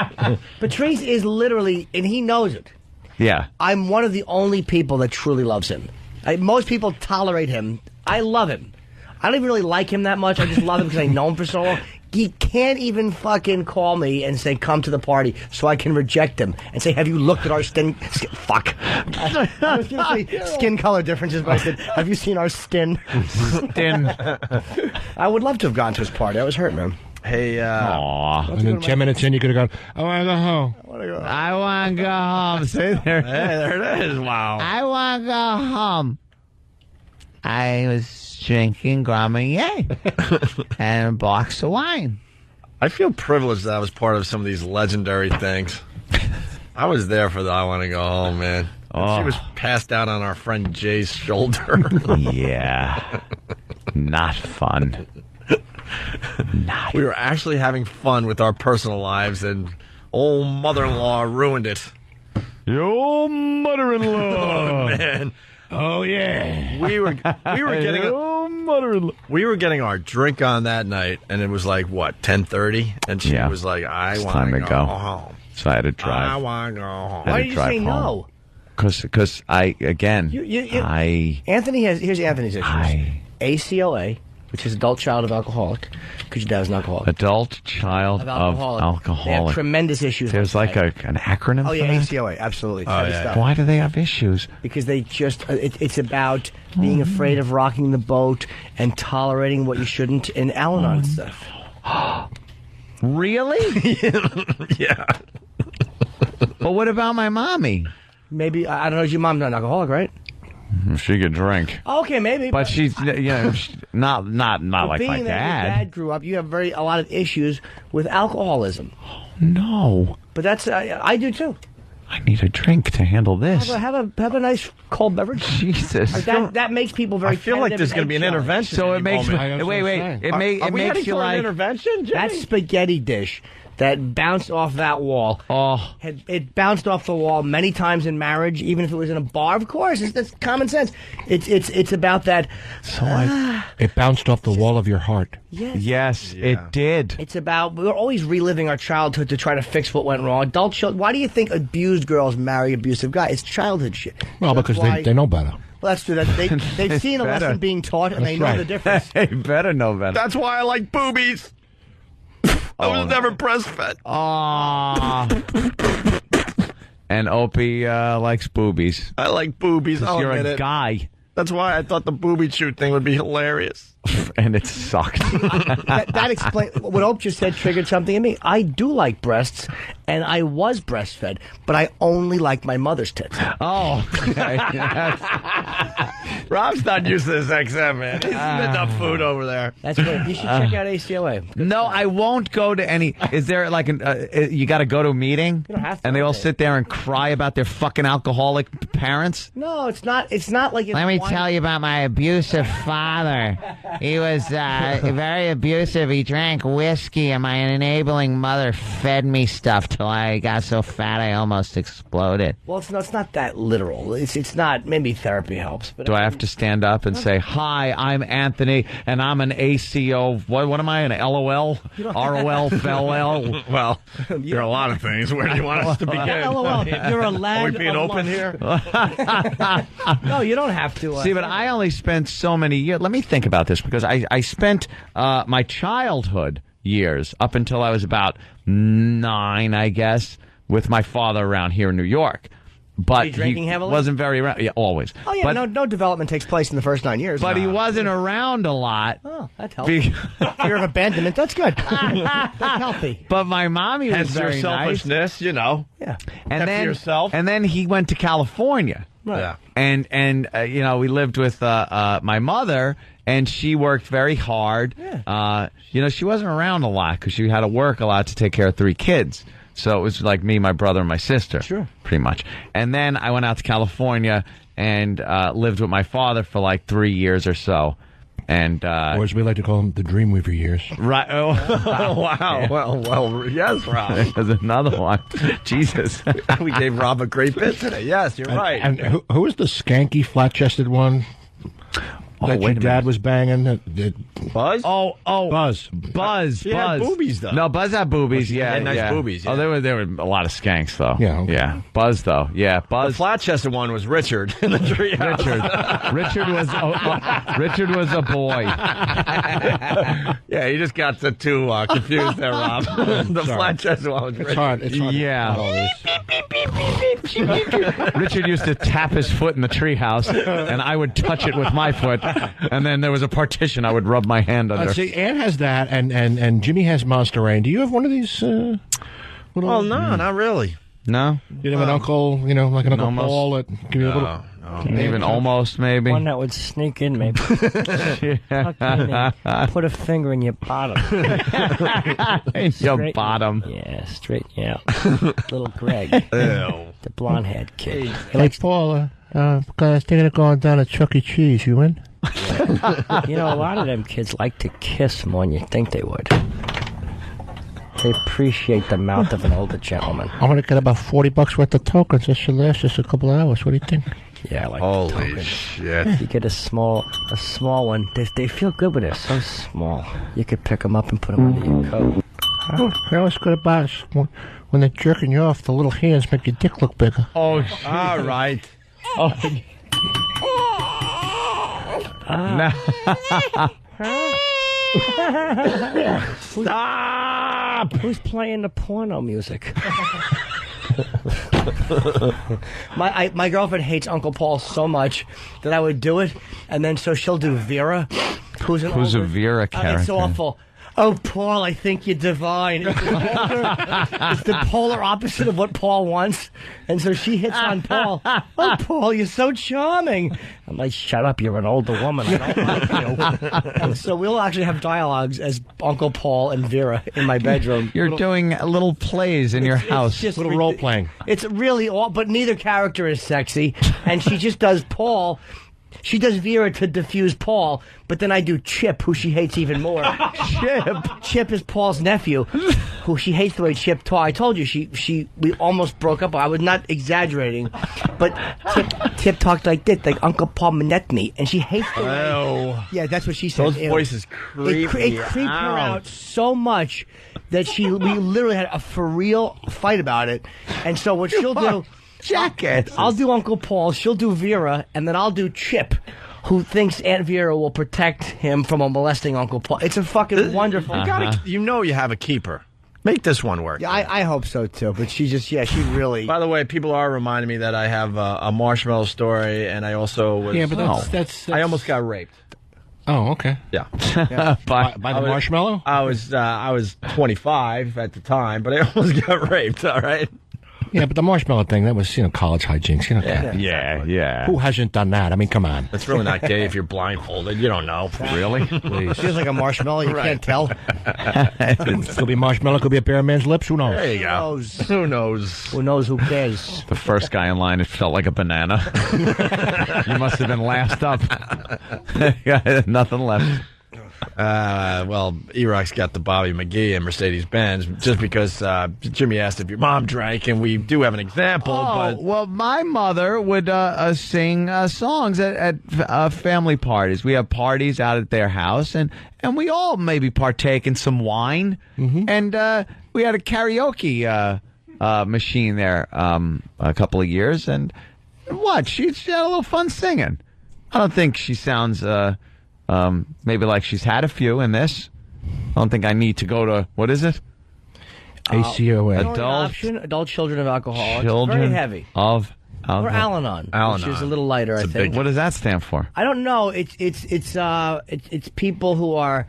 Patrice is literally, and he knows it. Yeah. I'm one of the only people that truly loves him. Most people tolerate him. I love him. I don't even really like him that much. I just love him because I know him for so long. He can't even fucking call me and say, come to the party, so I can reject him and say, have you looked at our fuck. I was going to say skin color differences, but I said, have you seen our skin? I would love to have gone to his party. I was hurt, man. Hey, Aww. And then 10 minutes in, you could have gone, I want to go home. I want to go home. Say there. Hey, there it is. Wow. I want to go home. I was drinking Grand Marnier and a box of wine. I feel privileged that I was part of some of these legendary things. I was there for the I want to go home, man. Oh. She was passed out on our friend Jay's shoulder. Yeah. Not fun. We were actually having fun with our personal lives, and old mother-in-law ruined it. Your mother-in-law. Oh, man. Oh, yeah. We were getting our drink on that night, and it was like, what, 10:30? And she was like, I want to go home. So I had to drive. I want to go home. Why did you say no? Because I, again, Anthony here's Anthony's issues. ACLA, which is adult child of alcoholic, because your dad was an alcoholic. Adult child of alcoholic. They have tremendous issues. There's like an acronym Oh, yeah, for that? ACOA, absolutely. Oh, yeah. Stuff. Why do they have issues? Because they just, it's about being afraid of rocking the boat and tolerating what you shouldn't in Al-Anon stuff. Really? Yeah. But what about my mommy? Maybe, I don't know, is your mom not an alcoholic, right? She could drink. Okay, maybe. But she's, not like my being that your dad grew up, you have a lot of issues with alcoholism. No. But that's, I do too. I need a drink to handle this. Have a nice cold beverage. Jesus. That makes people very. I feel like there's going to be an intervention. So it makes moment. It makes you like intervention. Jimmy? That spaghetti dish that bounced off that wall. Oh, it bounced off the wall many times in marriage, even if it was in a bar. Of course, that's common sense. It's about that. So it bounced off the wall of your heart. Yes, it did. It's about we're always reliving our childhood to try to fix what went wrong. Adult children. Why do you think abused girls marry abusive guys? It's childhood shit. Well, because they know better. Well, that's true. They've seen a lesson being taught, and they know the difference. They better know better. That's why I like boobies. I was never breastfed. Aw. And Opie likes boobies. I like boobies. I'll You're admit a it. guy. That's why I thought the booby shoot thing would be hilarious. And it sucked. That explains what Ope just said. Triggered something in me. I do like breasts, and I was breastfed, but I only like my mother's tits. Oh, okay. Rob's not used to this XM, man. He's enough food over there. That's good. You should check out ACOA. No, I won't go to any. Is there like you got to go to a meeting? You don't have to. And they all sit there and cry about their fucking alcoholic parents? No, it's not. It's not like. Let me tell you about my abusive father. He was very abusive. He drank whiskey, and my enabling mother fed me stuff till I got so fat I almost exploded. Well, it's not that literal. It's not. Maybe therapy helps. But Do I have to stand up and say, "Hi, I'm Anthony, and I'm an ACO"? What am I? An LOL, ROL, FLL? Well, there are a lot of things. Where do you want us to begin? LOL. You're a lad. Are we being of open here? No, you don't have to. See, but I only spent so many years. Let me think about this, because I spent my childhood years up until I was about 9, I guess, with my father around here in New York. But he drinking heavily? Wasn't very around. Yeah, always. Oh yeah, but, no development takes place in the first 9 years. But he wasn't around a lot. Oh, that helps. Fear of abandonment. That's good. That's healthy. But my mommy was Hence very your selfishness, nice. you know. Yeah. And then yourself. And then he went to California. Right. Yeah. And you know, we lived with my mother, and she worked very hard. Yeah. You know, she wasn't around a lot because she had to work a lot to take care of 3 kids. So it was like me, my brother, and my sister. Sure. Pretty much. And then I went out to California and lived with my father for like 3 years or so. And or as we like to call them, the Dreamweaver years. Right. Oh, wow. Yeah. Well, yes, Rob. There's another one. Jesus. We gave Rob a great bit today. Yes, you're right. And who was the skanky, flat-chested one? That your dad was banging? Buzz? Oh. Buzz. He had boobies, though. No, Buzz had boobies, He yeah. had nice yeah. boobies, yeah. Oh, there were a lot of skanks, though. Yeah, okay. Yeah. Buzz, though. Yeah, The Buzz. flat-chested one was Richard in the treehouse. Richard was a boy. Yeah, you just got the two confused there, Rob. The flat-chested one was Richard. It's hard. Yeah. Richard used to tap his foot in the treehouse, and I would touch it with my foot, and then there was a partition I would rub my hand under. See, Ann has that, and Jimmy has Monster Rain. Do you have one of these? Well, no, not really. No? You have an uncle, like an Uncle Almost. Paul that give you a little... Even almost, maybe. One that would sneak in, maybe. Tuck in and put a finger in your bottom. In your Straighten- bottom. Yeah, straight. Yeah. Little Greg, Ew. the blonde-haired kid. Hey, Paul, guys, thinking of going down to Chuck E. Cheese. You in? You know, a lot of them kids like to kiss more than you think they would. They appreciate the mouth of an older gentleman. I'm going to get about $40 worth of tokens. This should last just a couple of hours. What do you think? Yeah, I like Holy tokens. shit. You get a small one. They feel good, but they're so small. You could pick them up and put them under your coat. You know what's good about it? When they're jerking you off, the little hands make your dick look bigger. Oh, All right. Oh. Stop! Who's playing the porno music? My girlfriend hates Uncle Paul so much that I would do it, and then so she'll do Vera, who's a Vera character? It's awful. Oh, Paul, I think you're divine. It's the polar opposite of what Paul wants. And so she hits on Paul. Oh, Paul, you're so charming. I'm like, shut up, you're an older woman. I don't like you. And so we'll actually have dialogues as Uncle Paul and Vera in my bedroom. You're doing little plays in your house. Just little role playing. It's really all, but neither character is sexy. And she just does Paul. She does Vera to diffuse Paul, but then I do Chip, who she hates even more. Chip is Paul's nephew, who she hates the way Chip talks. I told you, we almost broke up. I was not exaggerating, but Chip talked like this, like Uncle Paul Manetny, and she hates the way. Yeah, that's what she said. Those voices creep It me creeped her out. out so much that we literally had a for real fight about it. And so what she'll do. Jackets. I'll do Uncle Paul, she'll do Vera, and then I'll do Chip, who thinks Aunt Vera will protect him from a molesting Uncle Paul. It's a fucking wonderful. You have a keeper. Make this one work. Yeah, I hope so too. But she really. By the way, people are reminding me that I have a marshmallow story, and I also was. Yeah, but that's I almost got raped. Oh, okay. Yeah. By the marshmallow? I was 25 at the time, but I almost got raped. All right. Yeah, but the marshmallow thing, that was, college hijinks. Yeah. Who hasn't done that? I mean, come on. It's really not gay if you're blindfolded. You don't know. Really? Please. Feels like a marshmallow. You can't tell. Could be marshmallow, could be a pair of man's lips. Who knows? There you go. Who knows? Who knows? Who cares? The first guy in line, it felt like a banana. You must have been last up. Nothing left. Well, E-Rock's got the Bobby McGee and Mercedes-Benz just because Jimmy asked if your mom drank, and we do have an example. But Well, my mother would sing songs at family parties. We have parties out at their house, and we all maybe partake in some wine. And we had a karaoke machine there a couple of years, and she had a little fun singing. I don't think she sounds... maybe like she's had a few in this. I don't think I need to go to, what is it? ACOA. Adult Children of Alcoholics. Children Very heavy. of Or Al-Anon, which is a little lighter, I think. What does that stand for? I don't know. It's people who are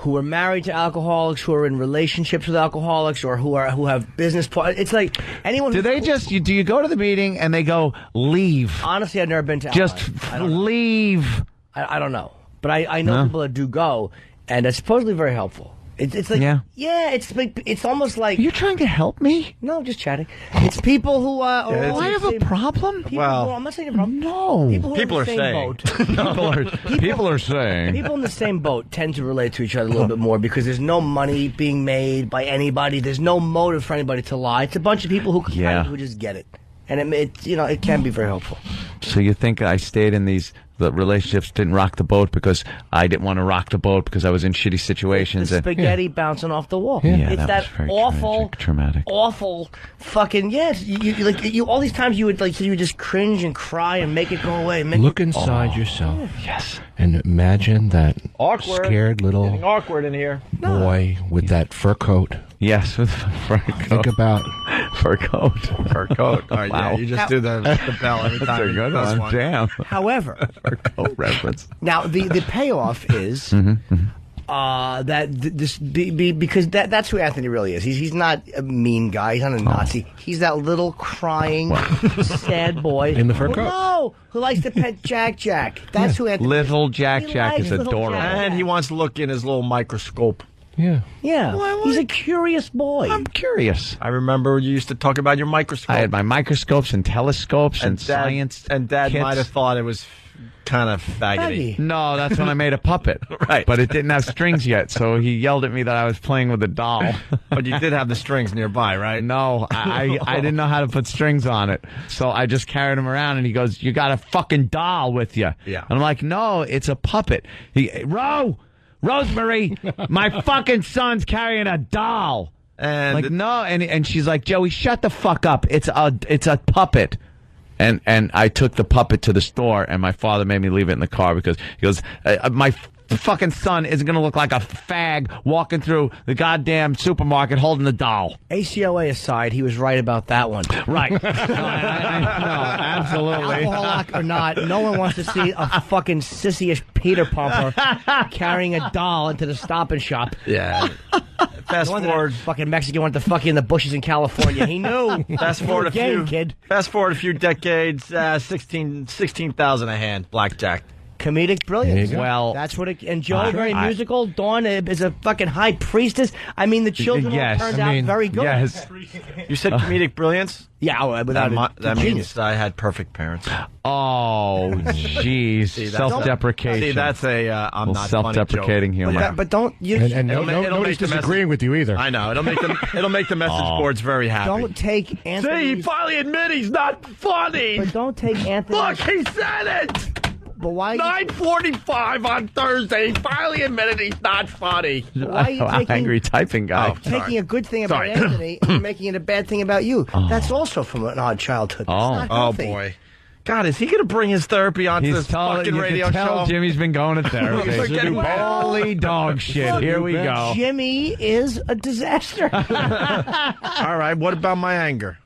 married to alcoholics, who are in relationships with alcoholics, or who have business partners. It's like anyone. Do you go to the meeting and they go, leave? Honestly, I've never been to Just leave. I don't know. But I know people that do go, and it's supposedly very helpful. It's like, it's almost like... Are you trying to help me? No, just chatting. It's people who... do I have a problem? I'm not saying a problem. No. People are saying. People are saying. People in the same boat tend to relate to each other a little bit more because there's no money being made by anybody. There's no motive for anybody to lie. It's a bunch of people who just get it. And it can be very helpful. So you think I stayed in the relationships, didn't rock the boat because I didn't want to rock the boat because I was in shitty situations. The spaghetti bouncing off the wall. Yeah, it's that was very awful, traumatic. awful fucking yes. You all these times you would just cringe and cry and make it go away. Look inside yourself. Yes. And imagine that awkward, scared little getting awkward in here. boy with that fur coat. Yes, with fur coat. Think about fur coat. Fur coat. All right, wow. Yeah, you just do the bell every time. That's a good one. Damn. However, fur coat reference. Now the payoff is because that's who Anthony really is. He's not a mean guy. He's not a Nazi. He's that little crying, sad boy in the fur coat. No, who likes to pet Jack. That's who Anthony. Little Jack is Little adorable, and he wants to look in his little microscope. Yeah. He's a curious boy. I'm curious. I remember you used to talk about your microscope. I had my microscopes and telescopes and science. And Dad kits. might have thought it was kind of faggoty. No, that's when I made a puppet. Right. But it didn't have strings yet, so he yelled at me that I was playing with a doll. But you did have the strings nearby, right? No, I didn't know how to put strings on it. So I just carried him around, and he goes, "You got a fucking doll with you." Yeah. And I'm like, "No, it's a puppet." Rosemary, my fucking son's carrying a doll. And like, no, and she's like, "Joey, shut the fuck up. It's a puppet." And I took the puppet to the store, and my father made me leave it in the car because he goes, my fucking son isn't going to look like a fag walking through the goddamn supermarket holding the doll. ACOA aside, he was right about that one. Right. No, absolutely. Alcoholic or not, no one wants to see a fucking sissy-ish Peter Pumper carrying a doll into the Stop and Shop. Yeah. Fast forward, fucking Mexican went to fuck you in the bushes in California. He knew. Fast forward a few decades. 16,000 a hand. Blackjack. Comedic brilliance. Well, that's what it. And Joe, very musical. Dawn is a fucking high priestess. I mean, the children all turned out very good. Yes. You said comedic brilliance? Yeah, that means I had perfect parents. Oh, jeez. Self-deprecation. See, that's I'm not self-deprecating humor. But don't you? And nobody's disagreeing with you either. I know it'll make the message boards very happy. Don't take Anthony. See, he finally admitted he's not funny. But don't take Anthony. Look, he said it. But why? 9:45 on Thursday. He finally admitted he's not funny. Why are you taking, angry typing guy? Taking a good thing about Anthony and making it a bad thing about you. That's also from an odd childhood. Oh boy. God, is he going to bring his therapy onto this fucking radio show? Jimmy's been going to therapy. Holy dog shit. Here we go. Jimmy is a disaster. All right, what about my anger?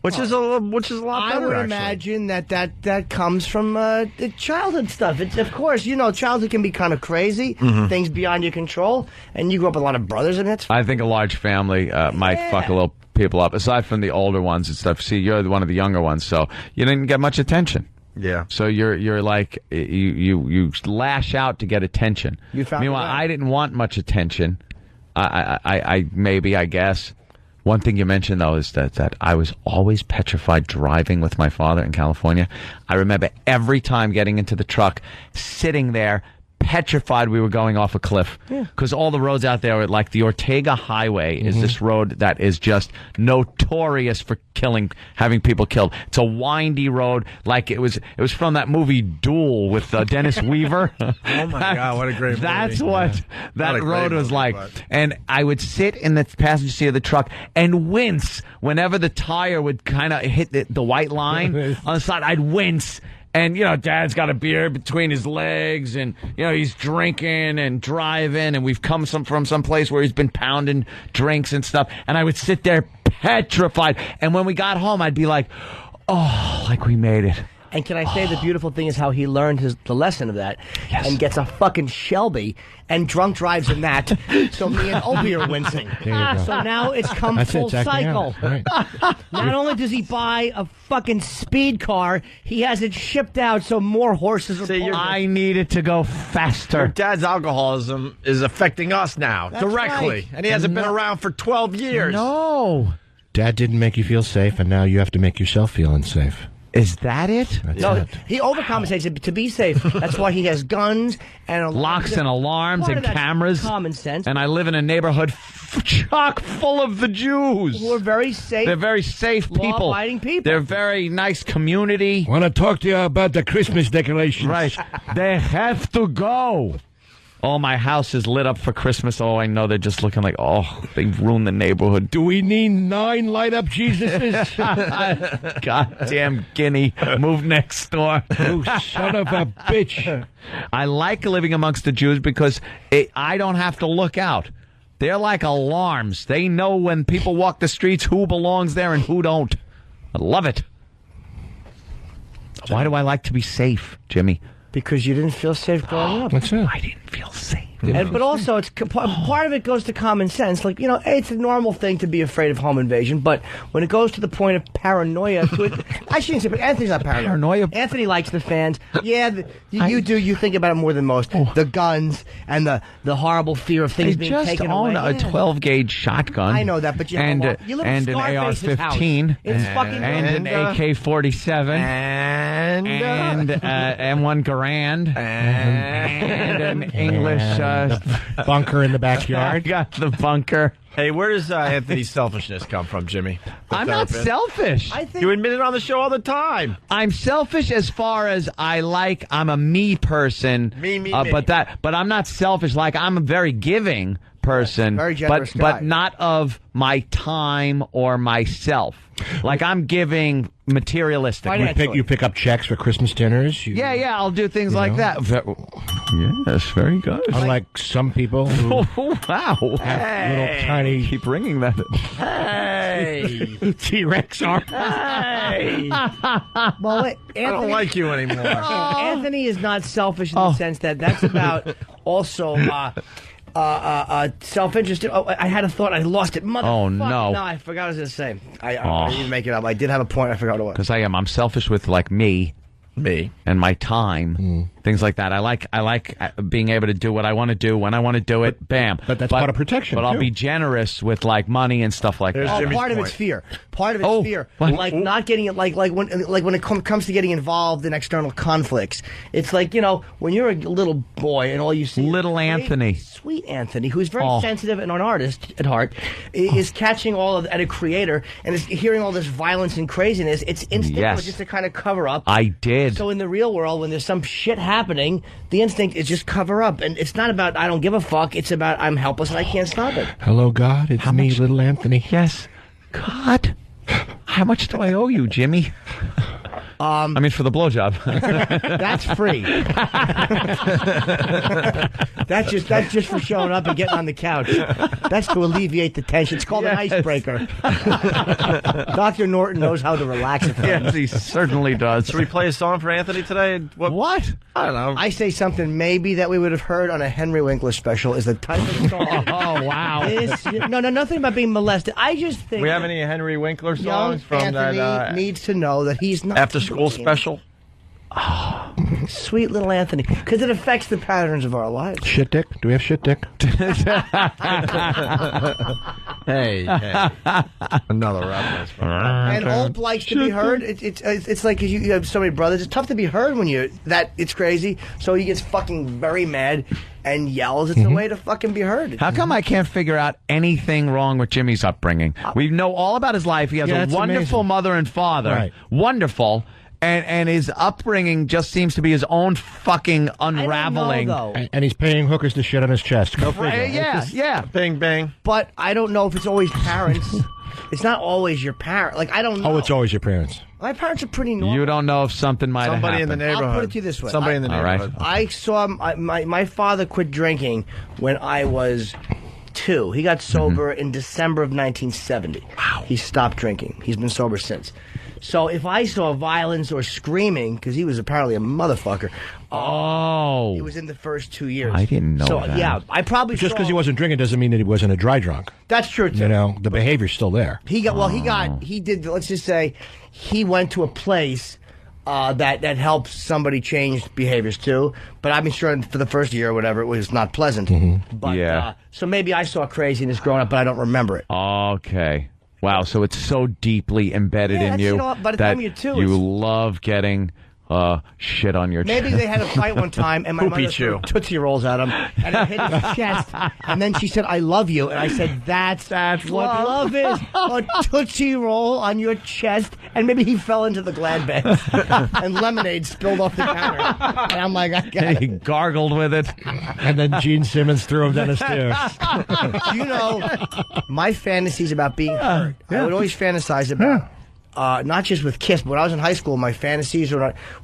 Which is a lot better, I would actually. imagine that comes from the childhood stuff. It's, of course, childhood can be kind of crazy, things beyond your control, and you grew up with a lot of brothers, and that's I think a large family might fuck a little people up, aside from the older ones and stuff. See, you're one of the younger ones, so you didn't get much attention. Yeah. So you're like you lash out to get attention. Meanwhile, I didn't want much attention. I guess. One thing you mentioned, though, is that I was always petrified driving with my father in California. I remember every time getting into the truck, sitting there, petrified we were going off a cliff. Because all the roads out there, like the Ortega Highway is this road that is just notorious for having people killed. It's a windy road, like it was from that movie Duel with Dennis Weaver. Oh my God, what a great movie. That's what that road was like. And I would sit in the passenger seat of the truck and wince whenever the tire would kind of hit the white line on the side. I'd wince. And, Dad's got a beer between his legs, and, he's drinking and driving, and we've come from some place where he's been pounding drinks and stuff. And I would sit there petrified. And when we got home, I'd be like, oh, like we made it. And can I say the beautiful thing is how he learned the lesson of that and gets a fucking Shelby and drunk drives in that. So me and Opie are wincing. So now it's come full cycle. Right. Not only does he buy a fucking speed car, he has it shipped out so more horses are pulling. I need it to go faster. Your dad's alcoholism is affecting us now directly. Right. And he hasn't been around for 12 years. No. Dad didn't make you feel safe, and now you have to make yourself feel unsafe. Is that it? No, he overcompensates it to be safe. That's why he has guns and locks and alarms and cameras. Common sense. And I live in a neighborhood chock full of the Jews. Who are very safe. They're very safe people. Law-abiding people. They're very nice community. Want to talk to you about the Christmas decorations? Right. They have to go. Oh, my house is lit up for Christmas. Oh, I know they're just looking like, oh, they've ruined the neighborhood. Do we need 9 light-up Jesuses? Goddamn guinea. Move next door. You son of a bitch. I like living amongst the Jews because I don't have to look out. They're like alarms. They know when people walk the streets who belongs there and who don't. I love it. Why do I like to be safe, Jimmy? Because you didn't feel safe growing up. That's it. I didn't feel safe. But also, it's part of it goes to common sense. Like, it's a normal thing to be afraid of home invasion, but when it goes to the point of paranoia, I shouldn't say, but Anthony's not paranoid. Anthony likes the fans. Yeah, you think about it more than most. The guns and the horrible fear of things being taken away. I just own a 12-gauge shotgun. I know that, but you live in an Scarface's AR-15 house. It's fucking and an AK-47 and M1 Garand and an English bunker in the backyard. I got the bunker. Hey, where does Anthony's selfishness come from, Jimmy? I'm not selfish. You admit it on the show all the time. I'm selfish as far as I'm a me person. Me. But I'm not selfish. Like, I'm a very giving person, very generous guy. But not of my time or myself. Like, I'm giving materialistic. You pick up checks for Christmas dinners. Yeah, I'll do things like that. Yes, very good. Unlike some people who wow, have little tiny. Keep ringing that. Hey, T-Rex arm. Hey. Well, wait, Anthony, I don't like you anymore. Anthony is not selfish in the sense that that's about also self-interest. Oh, I had a thought. I lost it. Oh, no. No, I forgot what I was going to say. I didn't make it up. I did have a point. I forgot what it was. Because I'm selfish with, like, me. And my time, things like that. I like being able to do what I want to do when I want to do it. Bam. But that's part of protection. But I'll be generous with like money and stuff like that. Part of it's fear. Part of it's fear. Like not getting it. Like when it comes to getting involved in external conflicts. It's like when you're a little boy and all you see little Anthony, sweet Anthony, who's very sensitive and an artist at heart, is catching all of and a creator and is hearing all this violence and craziness. It's instinct just to kind of cover up. I did. So in the real world, when there's some shit happening, the instinct is just cover up. And it's not about I don't give a fuck. It's about I'm helpless and I can't stop it. Hello, God. It's me, little Anthony. Yes. God. How much do I owe you, Jimmy? I mean, for the blowjob. That's free. That's just for showing up and getting on the couch. That's to alleviate the tension. It's called an icebreaker. Dr. Norton knows how to relax a friend. Yes, he certainly does. Should we play a song for Anthony today? What? I don't know. I say something maybe that we would have heard on a Henry Winkler special is the type of song. Oh, wow. No, nothing about being molested. I just think... We have any Henry Winkler young songs from Anthony that needs to know that he's not... after school special? Oh, sweet little Anthony. Because it affects the patterns of our lives. Shit dick? Do we have shit dick? Hey. Another reference. And Old likes to be heard. It's like you have so many brothers. It's tough to be heard when it's crazy. So he gets fucking very mad and yells. It's a way to fucking be heard. How come I can't figure out anything wrong with Jimmy's upbringing? We know all about his life. He has a wonderful mother and father. Right. Wonderful. And his upbringing just seems to be his own fucking unraveling. I don't know, though. And he's paying hookers to shit on his chest. Go figure. Yeah. Bing, bang. But I don't know if it's always parents. It's not always your parent. Like, I don't know. Oh, it's always your parents. My parents are pretty normal. You don't know if something might have happened. Somebody in the neighborhood. I'll put it to you this way. Somebody in the neighborhood. I saw my father quit drinking when I was 2. He got sober in December of 1970. Wow. He stopped drinking. He's been sober since. So if I saw violence or screaming, because he was apparently a motherfucker. It was in the first 2 years. I didn't know that. Yeah, I probably Just because he wasn't drinking doesn't mean that he wasn't a dry drunk. That's true too. You know, the behavior's still there. He did. Let's just say he went to a place that helps somebody change behaviors too. But I'm sure for the first year or whatever, it was not pleasant. But so maybe I saw craziness growing up, but I don't remember it. Okay. Wow, so it's so deeply embedded in you by the that time you're 2, you love getting shit on your chest. Maybe they had a fight one time, and my mother threw Tootsie Rolls at him, and it hit his chest. And then she said, "I love you," and I said, "That's what love is, a Tootsie Roll on your chest." And maybe he fell into the Glad bags, and lemonade spilled off the counter. And I'm like, I got He it. gargled with it. And then Gene Simmons threw him down the stairs. You know, my fantasies about being hurt. I would always fantasize about. Not just with Kiss, but when I was in high school, my fantasies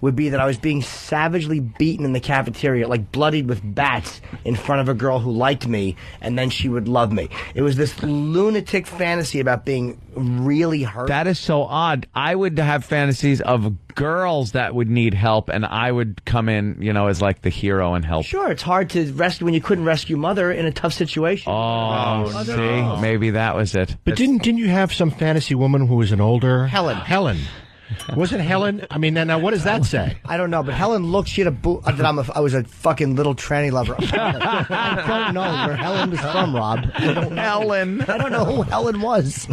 would be that I was being savagely beaten in the cafeteria, like bloodied with bats in front of a girl who liked me, and then she would love me. It was this lunatic fantasy about being really hurt. That is so odd. I would have fantasies of girls that would need help, and I would come in, as like the hero and help. Sure, it's hard to rescue when you couldn't rescue Mother in a tough situation. Oh, see? Maybe that was it. But didn't you have some fantasy woman who was an older... Helen. Was it Helen? I mean, now what does that say? I don't know, but Helen looked. She had I was a fucking little tranny lover. I don't know where Helen was from, Rob. I don't know. Helen. I don't know who Helen was.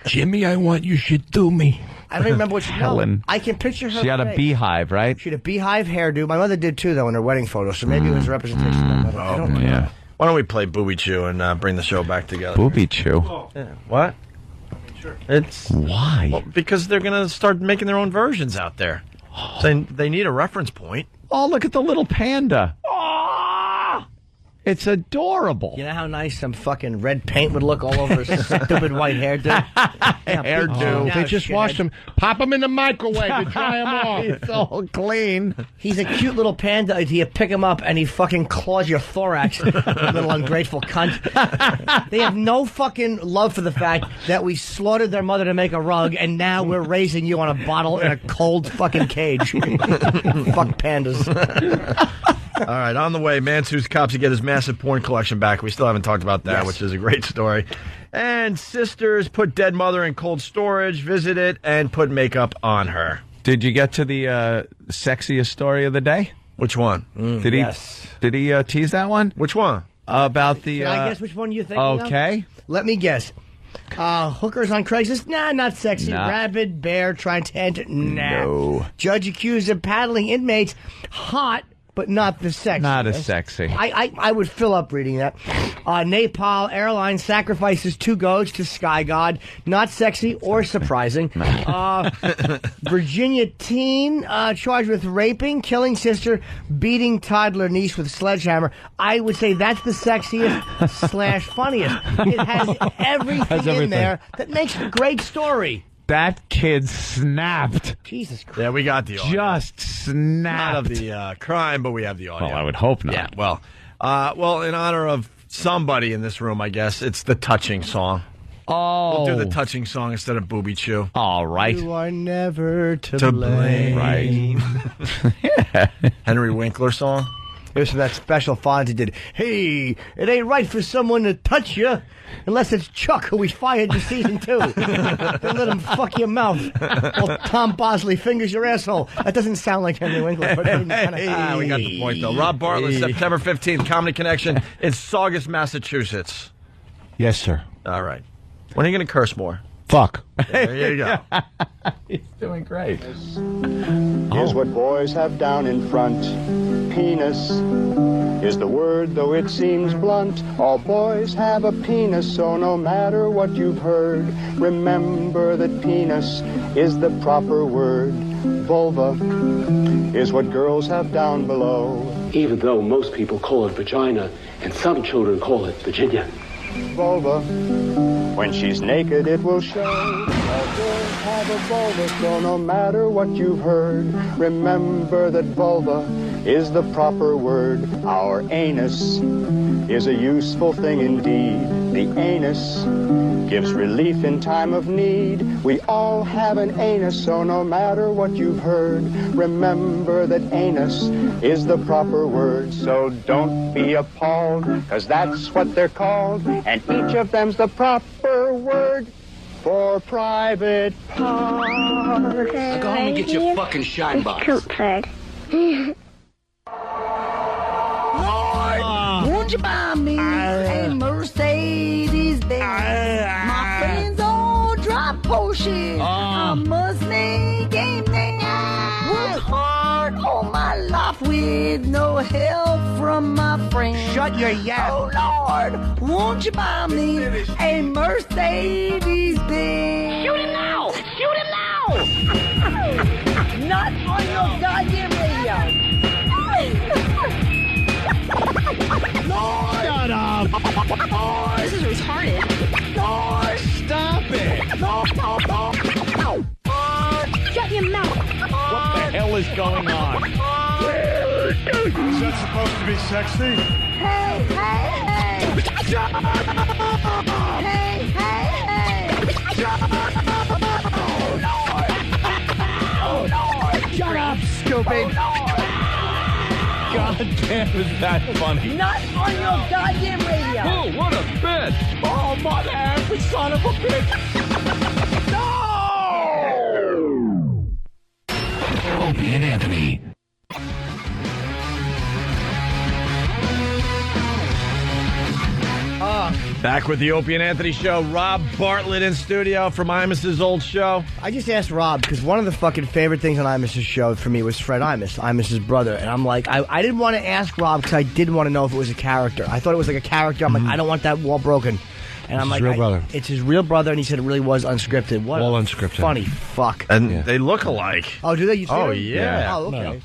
Jimmy, I want you should do me. I don't remember what she Helen. I can picture her. She had a face. beehive, right? She had a beehive hairdo. My mother did too, though, in her wedding photo. So maybe it was a representation of my mother. I don't know. Yeah. Why don't we play Booby Chew and bring the show back together? Booby Chew. Yeah. What? Sure. Why? Well, because they're going to start making their own versions out there. So they need a reference point. Oh, look at the little panda. It's adorable. You know how nice some fucking red paint would look all over his stupid white hairdo? Hairdo. They just washed him. Pop him in the microwave and dry him off. It's all clean. He's a cute little panda until you pick him up and he fucking claws your thorax, little ungrateful cunt. They have no fucking love for the fact that we slaughtered their mother to make a rug and now we're raising you on a bottle in a cold fucking cage. Fuck pandas. All right, on the way, man sues cops to get his massive porn collection back. We still haven't talked about that, which is a great story. And sisters put dead mother in cold storage, visit it, and put makeup on her. Did you get to the sexiest story of the day? Which one? Did he tease that one? Which one? About the... Can I guess which one you're thinking of? Okay. Let me guess. Hookers on Craigslist? Nah, not sexy. Nah. Rabid bear trying to enter? Nah. No. Judge accused of paddling inmates? Hot, but not the sexy. Not as sexy. I would fill up reading that. Nepal Airlines sacrifices 2 goats to Sky God. Not sexy or surprising. Virginia teen charged with raping, killing sister, beating toddler niece with sledgehammer. I would say that's the sexiest / funniest. It has everything in there that makes a great story. that kid snapped. Jesus Christ. Yeah, we got the audio. Just snapped. Not of the crime, but we have the audio. Well, I would hope not. Yeah, well, in honor of somebody in this room, I guess, it's the touching song. Oh. We'll do the touching song instead of Booby Chew. All right. You are never to blame. Right. Henry Winkler song. It was from that special Fonzie did. Hey, it ain't right for someone to touch you unless it's Chuck, who we fired in season 2. Then let him fuck your mouth. Well, Tom Bosley fingers your asshole. That doesn't sound like Henry Winkler. But we got the point, though. Rob Bartlett, September 15th, Comedy Connection in Saugus, Massachusetts. Yes, sir. All right. When are you going to curse more? Fuck. There you go. He's doing great. Here's what boys have down in front. Penis is the word, though it seems blunt. All boys have a penis, so no matter what you've heard, remember that penis is the proper word. Vulva is what girls have down below. Even though most people call it vagina, and some children call it Virginia. Vulva, when she's naked it will show. All girls have a vulva, so no matter what you've heard, remember that vulva is the proper word. Our anus is a useful thing indeed. The anus gives relief in time of need. We all have an anus, so no matter what you've heard, remember that anus is the proper word. So don't be appalled, cause that's what they're called, and each of them's the proper word for private part. Now go home and get your fucking shine box. Lord, won't you buy me a Mercedes Benz? My friends all drive Porsche. I must make a man. Work hard all my life with no help from my friends. Shut your yap. Oh Lord, won't you buy me a Mercedes Benz? Shoot him now! Shoot him now! Not on your goddamn radio. Lord! Shut up! Lord! This is retarded. Lord! Stop it! Lord! Shut your mouth! What the hell is going on? Is that supposed to be sexy? Hey, hey, hey! Shut up! Hey, hey, hey! Shut up! Oh, Lord! Shut up, stupid! God damn, is that funny? Not on your goddamn radio! Oh, what a bitch! Oh, mother effing son of a bitch! No! Opie and Anthony. Back with the Opie and Anthony show. Rob Bartlett in studio from Imus's old show. I just asked Rob, because one of the fucking favorite things on Imus's show for me was Fred Imus's brother. And I'm like, I didn't want to ask Rob because I didn't want to know if it was a character. I thought it was like a character. I'm like, I don't want that wall broken. And I'm like, real brother. It's his real brother, and he said it really was unscripted. What All a unscripted. funny fuck. And they look alike. Oh, do they? You see Oh, them? yeah. Oh, okay.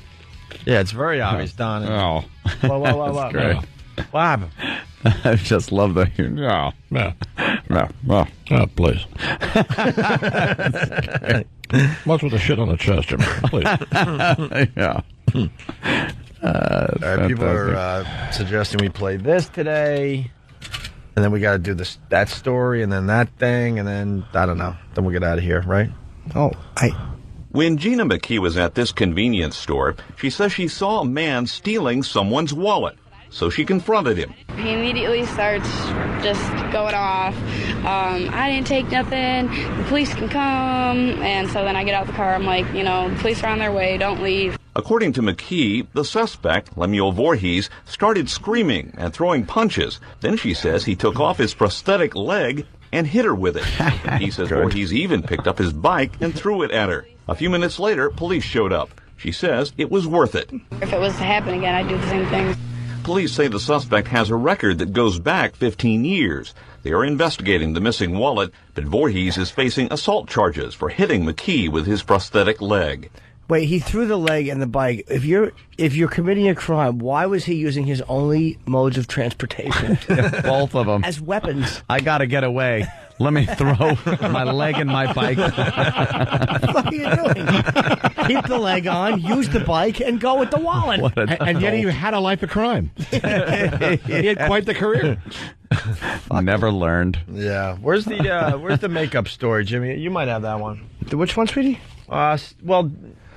Yeah, it's very obvious, Don. Oh. Whoa. That's great. What happened? I just love the no. Oh, please. What's with the shit on the chest, Jimmy? Please. Yeah. All right, people are suggesting we play this today, and then we got to do that story, and then that thing, and then I don't know. Then we'll get out of here, right? When Gina McKee was at this convenience store, she says she saw a man stealing someone's wallet. So she confronted him. He immediately starts just going off. I didn't take nothing. The police can come. And so then I get out the car. I'm like, the police are on their way. Don't leave. According to McKee, the suspect, Lemuel Voorhees, started screaming and throwing punches. Then she says he took off his prosthetic leg and hit her with it. He says Voorhees even picked up his bike and threw it at her. A few minutes later, police showed up. She says it was worth it. If it was to happen again, I'd do the same thing. Police say the suspect has a record that goes back 15 years. They are investigating the missing wallet, but Voorhees is facing assault charges for hitting McKee with his prosthetic leg. Wait, he threw the leg and the bike. If you're committing a crime, why was he using his only modes of transportation Both of them. as weapons? I gotta get away. Let me throw my leg and my bike. What the fuck are you doing? Keep the leg on, use the bike, and go with the wallet. And yet he had a life of crime. He had quite the career. Never learned. Yeah. Where's the makeup story, Jimmy? You might have that one. Which one, sweetie? Well,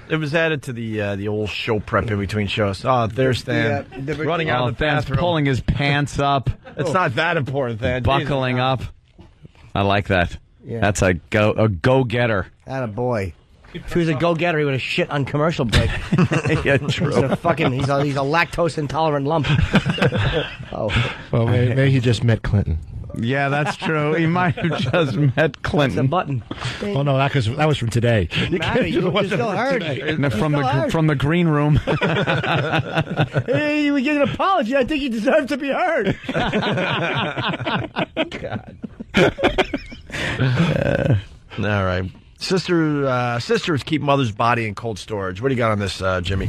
it was added to the old show prep in between shows. Oh, there's Stan running out of the Dan's bathroom, pulling his pants up. It's not that important, Stan. Buckling up. I like that. Yeah. That's a go-getter. Attaboy. If he was a go-getter, he would have shit on commercial break. Yeah, true. He's a lactose intolerant lump. Well, maybe he just met Clinton. Yeah, that's true. He might have just met Clinton. It's a button. Oh no, that was from today. You still heard. From the green room. Hey, we get an apology. I think you deserve to be heard. God. All right. Sisters keep mother's body in cold storage. What do you got on this, Jimmy?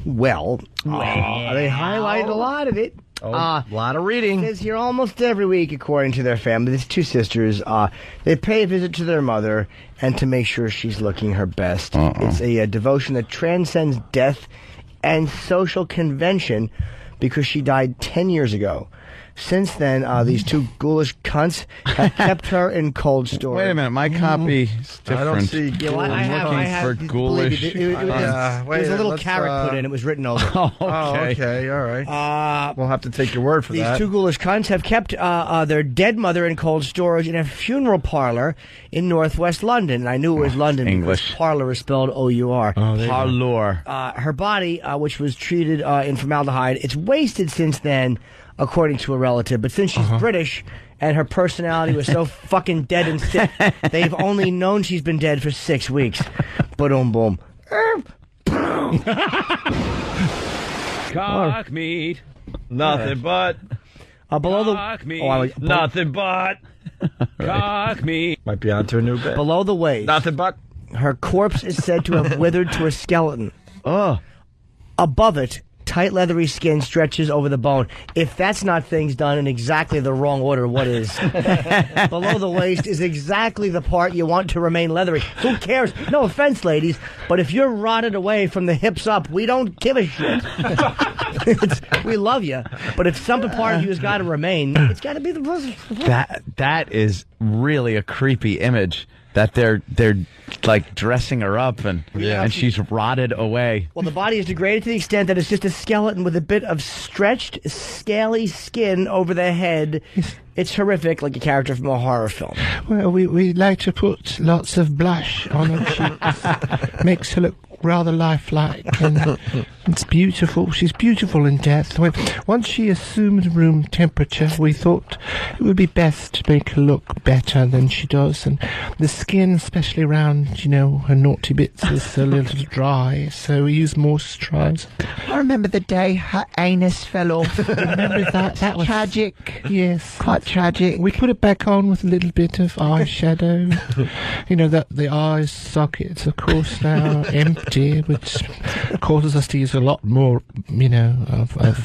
Well, they highlight a lot of it. A lot of reading. It says here almost every week, according to their family, these two sisters, they pay a visit to their mother and to make sure she's looking her best. It's a devotion that transcends death and social convention because she died 10 years ago. Since then, these two ghoulish cunts have kept her in cold storage. Wait a minute, my copy is different. I don't see. I have for ghoulish. There's a little carrot put in. It was written over. Okay, all right. We'll have to take your word for These that. two ghoulish cunts have kept their dead mother in cold storage in a funeral parlor in northwest London. And I knew it was London. English. Parlor is spelled O-U-R. Parlour. Her body, which was treated in formaldehyde, it's wasted since then, according to a relative. But since she's British and her personality was so fucking dead and sick, they've only known she's been dead for 6 weeks. Boom, boom. Cock meat. Nothing but. Below the Cock meat. Nothing but. Cock meat. Might be onto a new bit. Below the waist. Nothing but. Her corpse is said to have withered to a skeleton. Above it, tight leathery skin stretches over the bone. If that's not things done in exactly the wrong order, what is? Below the waist is exactly the part you want to remain leathery. Who cares? No offense, ladies, but if you're rotted away from the hips up, we don't give a shit. We love you, but if some part of you has got to remain, it's got to be the pussy. That is really a creepy image. That they're like dressing her up and she's rotted away. Well, the body is degraded to the extent that it's just a skeleton with a bit of stretched, scaly skin over the head. It's horrific, like a character from a horror film. Well, we like to put lots of blush on her cheeks. Makes her look rather lifelike, and it's beautiful. She's beautiful in death. Once she assumed room temperature, we thought it would be best to make her look better than she does, and the skin, especially around, her naughty bits, is a little dry, so we use moisturizer. I remember the day her anus fell off. Remember that? That was tragic. Yes. Quite tragic. We put it back on with a little bit of eyeshadow. That the eye sockets, of course, now empty, which causes us to use a lot more, of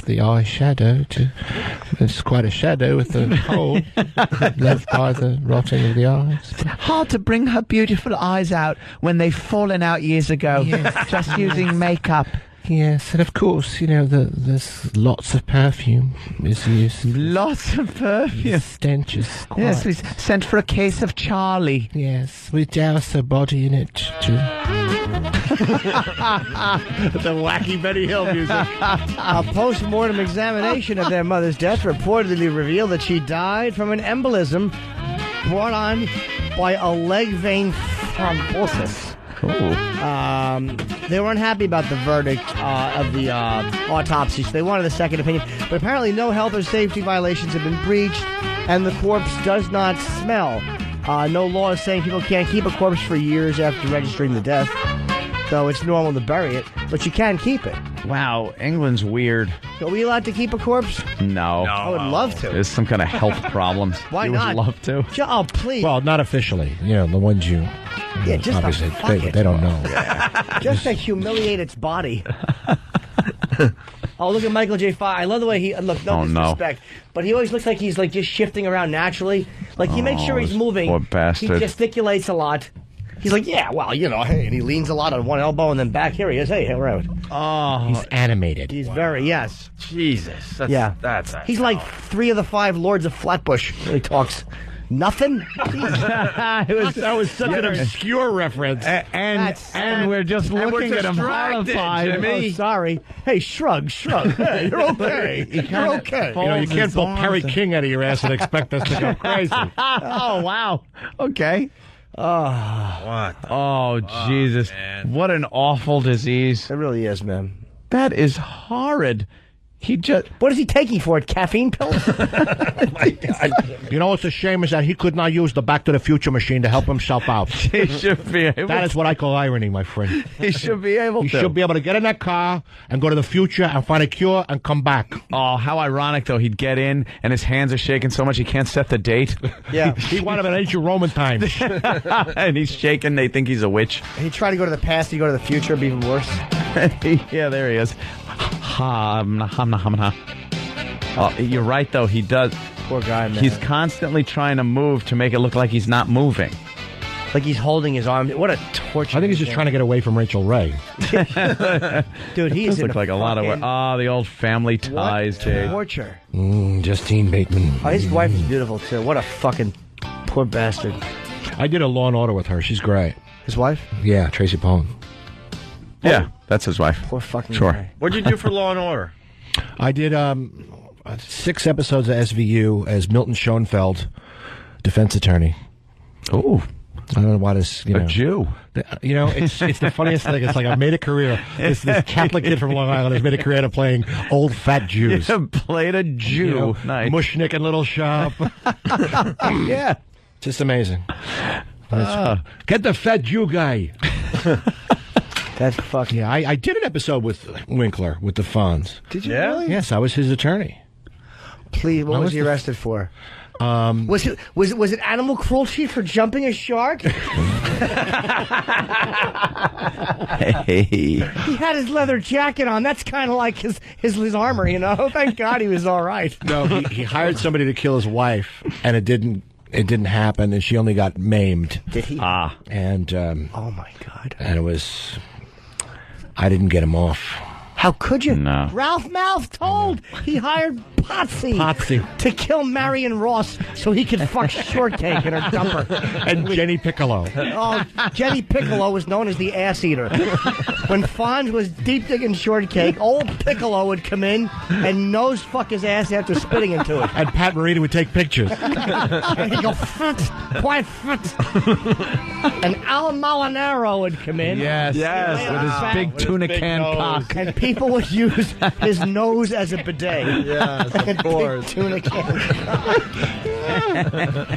the eyeshadow. It's quite a shadow with the hole left by the rotting of the eyes. Hard to bring her beautiful eyes out when they've fallen out years ago. Yes. Just using makeup. Yes, and of course, there's lots of perfume is used. Lots of perfume. Stench is quite... Yes, we sent for a case of Charlie. Yes, we douse her body in it too. The wacky Benny Hill music. A post-mortem examination of their mother's death reportedly revealed that she died from an embolism brought on by a leg vein thrombosis. They were unhappy about the verdict of the autopsy, so they wanted a second opinion. But apparently no health or safety violations have been breached, and the corpse does not smell. No law is saying people can't keep a corpse for years after registering the death, though it's normal to bury it, but you can keep it. Wow, England's weird. Are we allowed to keep a corpse? No. I would love to. There's some kind of health problems. Why you not? would love to. Oh, please. Well, not officially. The ones you Yeah, just obviously to fuck it. they don't know. Just to humiliate its body. Oh, look at Michael J. Fox. I love the way he look. No disrespect, but he always looks like he's like just shifting around naturally. Like he makes sure he's moving. Poor bastard. He gesticulates a lot. He's like, yeah, well, you know, hey, and he leans a lot on one elbow, and then back here he is. Hey, around. Oh, he's animated. He's very Jesus. That's he's like 3 of the 5 Lords of Flatbush. He talks. Nothing? that was such an obscure reference. And we're just looking at him horrified. Jimmy. Oh, sorry. Hey, shrug. Hey, you're okay. You're okay. You know, you can't pull Perry King out of your ass and expect us to go crazy. Oh, wow. Okay. What? Oh, Jesus. What an awful disease. It really is, man. That is horrid. He just... What is he taking for it? Caffeine pills? You know what's a shame is that he could not use the Back to the Future machine to help himself out. He should be able That is what I call irony, my friend. He should be able to. He should be able to get in that car and go to the future and find a cure and come back. Oh, how ironic, though. He'd get in and his hands are shaking so much he can't set the date. Yeah. He wanted an ancient Roman times. And he's shaking. They think he's a witch. He tried to go to the past. He go to the future. It'd be even worse. Yeah, there he is. Oh, you're right, though. He does. Poor guy, man. He's constantly trying to move to make it look like he's not moving. Like he's holding his arm. What a torture. I think he's just trying to get away from Rachel Ray. Dude, he's look like a lot of work. Oh, the old family ties, dude. Torture. Justine Bateman. Oh, his wife is beautiful, too. What a fucking poor bastard. I did a Law and Order with her. She's great. His wife? Yeah, Tracy Pollan. Yeah, that's his wife. Poor fucking Sure. guy. What'd you do for Law and Order? I did 6 episodes of SVU as Milton Schoenfeld, defense attorney. Oh. I don't know why this, A Jew. You know, it's the funniest thing. It's like I made a career. This Catholic kid from Long Island has made a career out of playing old fat Jews. You played a Jew. You know, nice. Mushnik and Little Shop. Yeah. Just amazing. Get the fat Jew guy. That's fucking... Yeah, I did an episode with Winkler, with the Fonz. Did you really? Yes, I was his attorney. Please, what was he arrested for? Was it animal cruelty for jumping a shark? Hey. He had his leather jacket on. That's kind of like his armor, you know? Thank God he was all right. No, he hired somebody to kill his wife, and it didn't happen, and she only got maimed. Did he? And oh my God. And it was... I didn't get him off. How could you? No. Ralph Malph told he hired Potsy to kill Marion Ross so he could fuck Shortcake in her dumper. And Jenny Piccolo. Oh, Jenny Piccolo was known as the ass eater. When Fonz was deep digging Shortcake, old Piccolo would come in and nose fuck his ass after spitting into it. And Pat Morita would take pictures. And he'd go, quiet. And Al Molinaro would come in. Yes. With his big tuna can cock. And people would use his nose as a bidet. Yes, of course. Tuna can.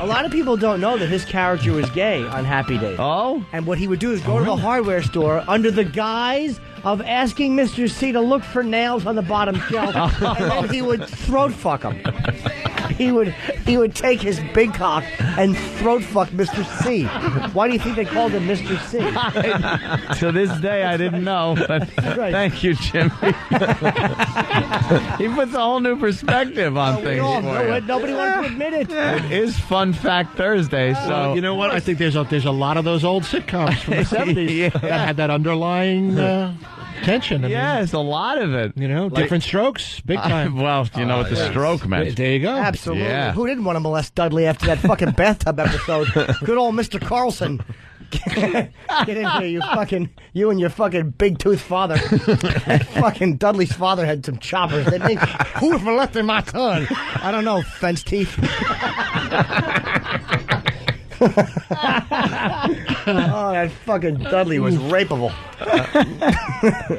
A lot of people don't know that his character was gay on Happy Days. Oh? And what he would do is go to the hardware store under the guise of asking Mr. C to look for nails on the bottom shelf, and then he would throat fuck him. He would take his big cock and throat fuck Mr. C. Why do you think they called him Mr. C? To this day, I didn't know. But Right. Thank you, Jimmy. He puts a whole new perspective on We things all for know you. it. Nobody wants to admit it. It is Fun Fact Thursday, so Well, you know what? I think there's a lot of those old sitcoms from the 70s that had that underlying tension. I mean, yes, a lot of it. You know, different strokes, big time. Well, you know what the stroke meant. There you go. Absolutely. Yeah. Who didn't want to molest Dudley after that fucking bathtub episode? Good old Mr. Carlson. Get in here, you and your fucking big tooth father. Fucking Dudley's father had some choppers, didn't he? Who's molesting my son? I don't know, fence teeth. Oh, that fucking Dudley was rapeable.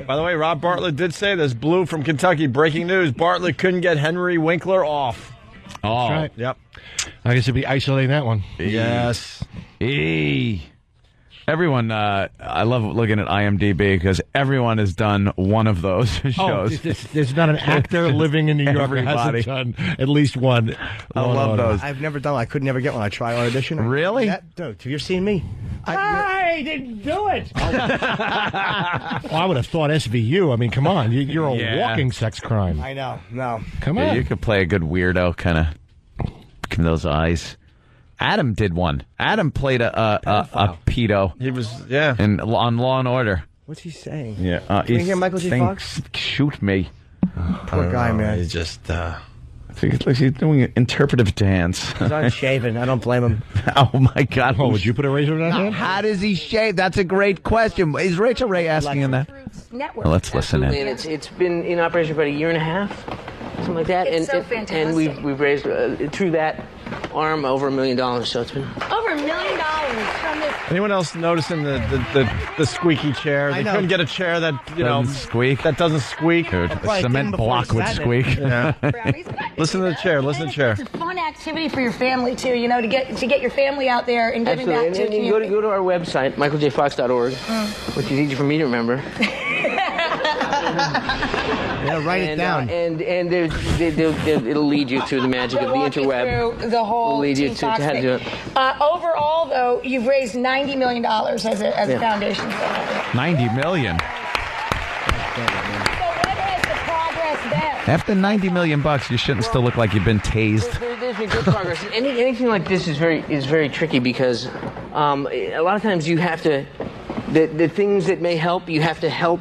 By the way, Rob Bartlett did say this. Blue from Kentucky, breaking news. Bartlett couldn't get Henry Winkler off. Oh. That's right. Yep. I guess he'd be isolating that one. Yes. Everyone, I love looking at IMDb because everyone has done one of those shows. There's not an actor living in New York who Everybody. hasn't done at least one. I love those. I've never done one. I could never get one. I tried audition. Really? Dude, have you seen me? I didn't do it. I would have thought SVU. I mean, come on. You're a walking sex crime. I know. No. Come Yeah, on. you could play a good weirdo, kind of. Give me those eyes. Adam did one. Adam played a pedo. He was, yeah. On Law and Order. What's he saying? Yeah. Can you hear Michael J. Fox? Shoot me. Poor guy, man. He just, I think it's like he's doing an interpretive dance. He's unshaven. I don't blame him. Oh, my God. Oh, would you put a razor in that hand? How does he shave? That's a great question. Is Rachel Ray asking him that? Network. Let's listen in. And it's been in operation for about a year and a half, something like that. It's so and fantastic. we've raised through that arm over $1 million. So it's been Over $1 million from this. anyone else noticing the squeaky chair? They know. couldn't get a chair that, Doesn't squeak. that doesn't squeak. Dude, a probably cement didn't before block he would sat in squeak. Yeah. Listen to the chair. Listen to the chair. It's a fun activity for your family too. You know, to get your family out there and giving back to the And you community. go to our website, michaeljfox.org, which is easy for me to remember. Yeah, write it down. And it'll lead you to the magic of the Walk you interweb. through the whole Will lead you Team to Fox how to thing. do it. Overall, though, you've raised $90 million as a foundation. So $90 million. what has the progress been? After $90 million, you shouldn't still look like you've been tased. There's been good progress. Anything like this is very tricky because a lot of times you have to the things that may help, you have to help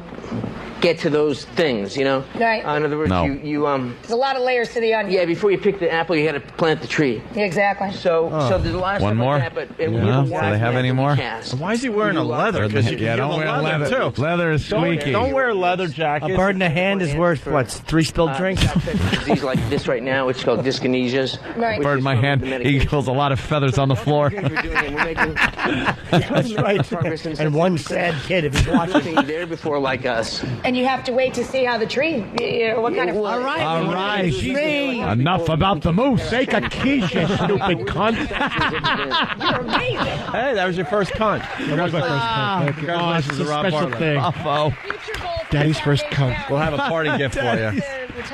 get to those things, you know? Right. In other words, No. you There's a lot of layers to the onion. yeah, before you pick the apple, you got to plant the tree. Exactly. So there's a lot of One stuff more? like that, but Yeah. we have a Do wide they have net any that we more? cast. Why is he wearing a leather? Because you can Yeah, give don't him wear a leather, leather. too. Leather is squeaky. Don't wear a leather jacket. A bird in the hand is worth, what, 3 spilled drinks? Disease like this right now, it's called dyskinesias. Right. which Bird is in my from hand. the He medication. kills a lot of feathers on the floor. We're doing it. We're making That's right. And one sad kid if he's watching. nothing there before like us. And you have to wait to see how the tree, you know, what kind of. All right. All right. Me. Enough about the moose. Take a quiche, you stupid cunt. You're amazing. Hey, that was your first cunt. That was my first cunt. Congratulations it's to a Rob special Bartlett. thing. Buffo. Daddy's first cunt. We'll have a party gift for you.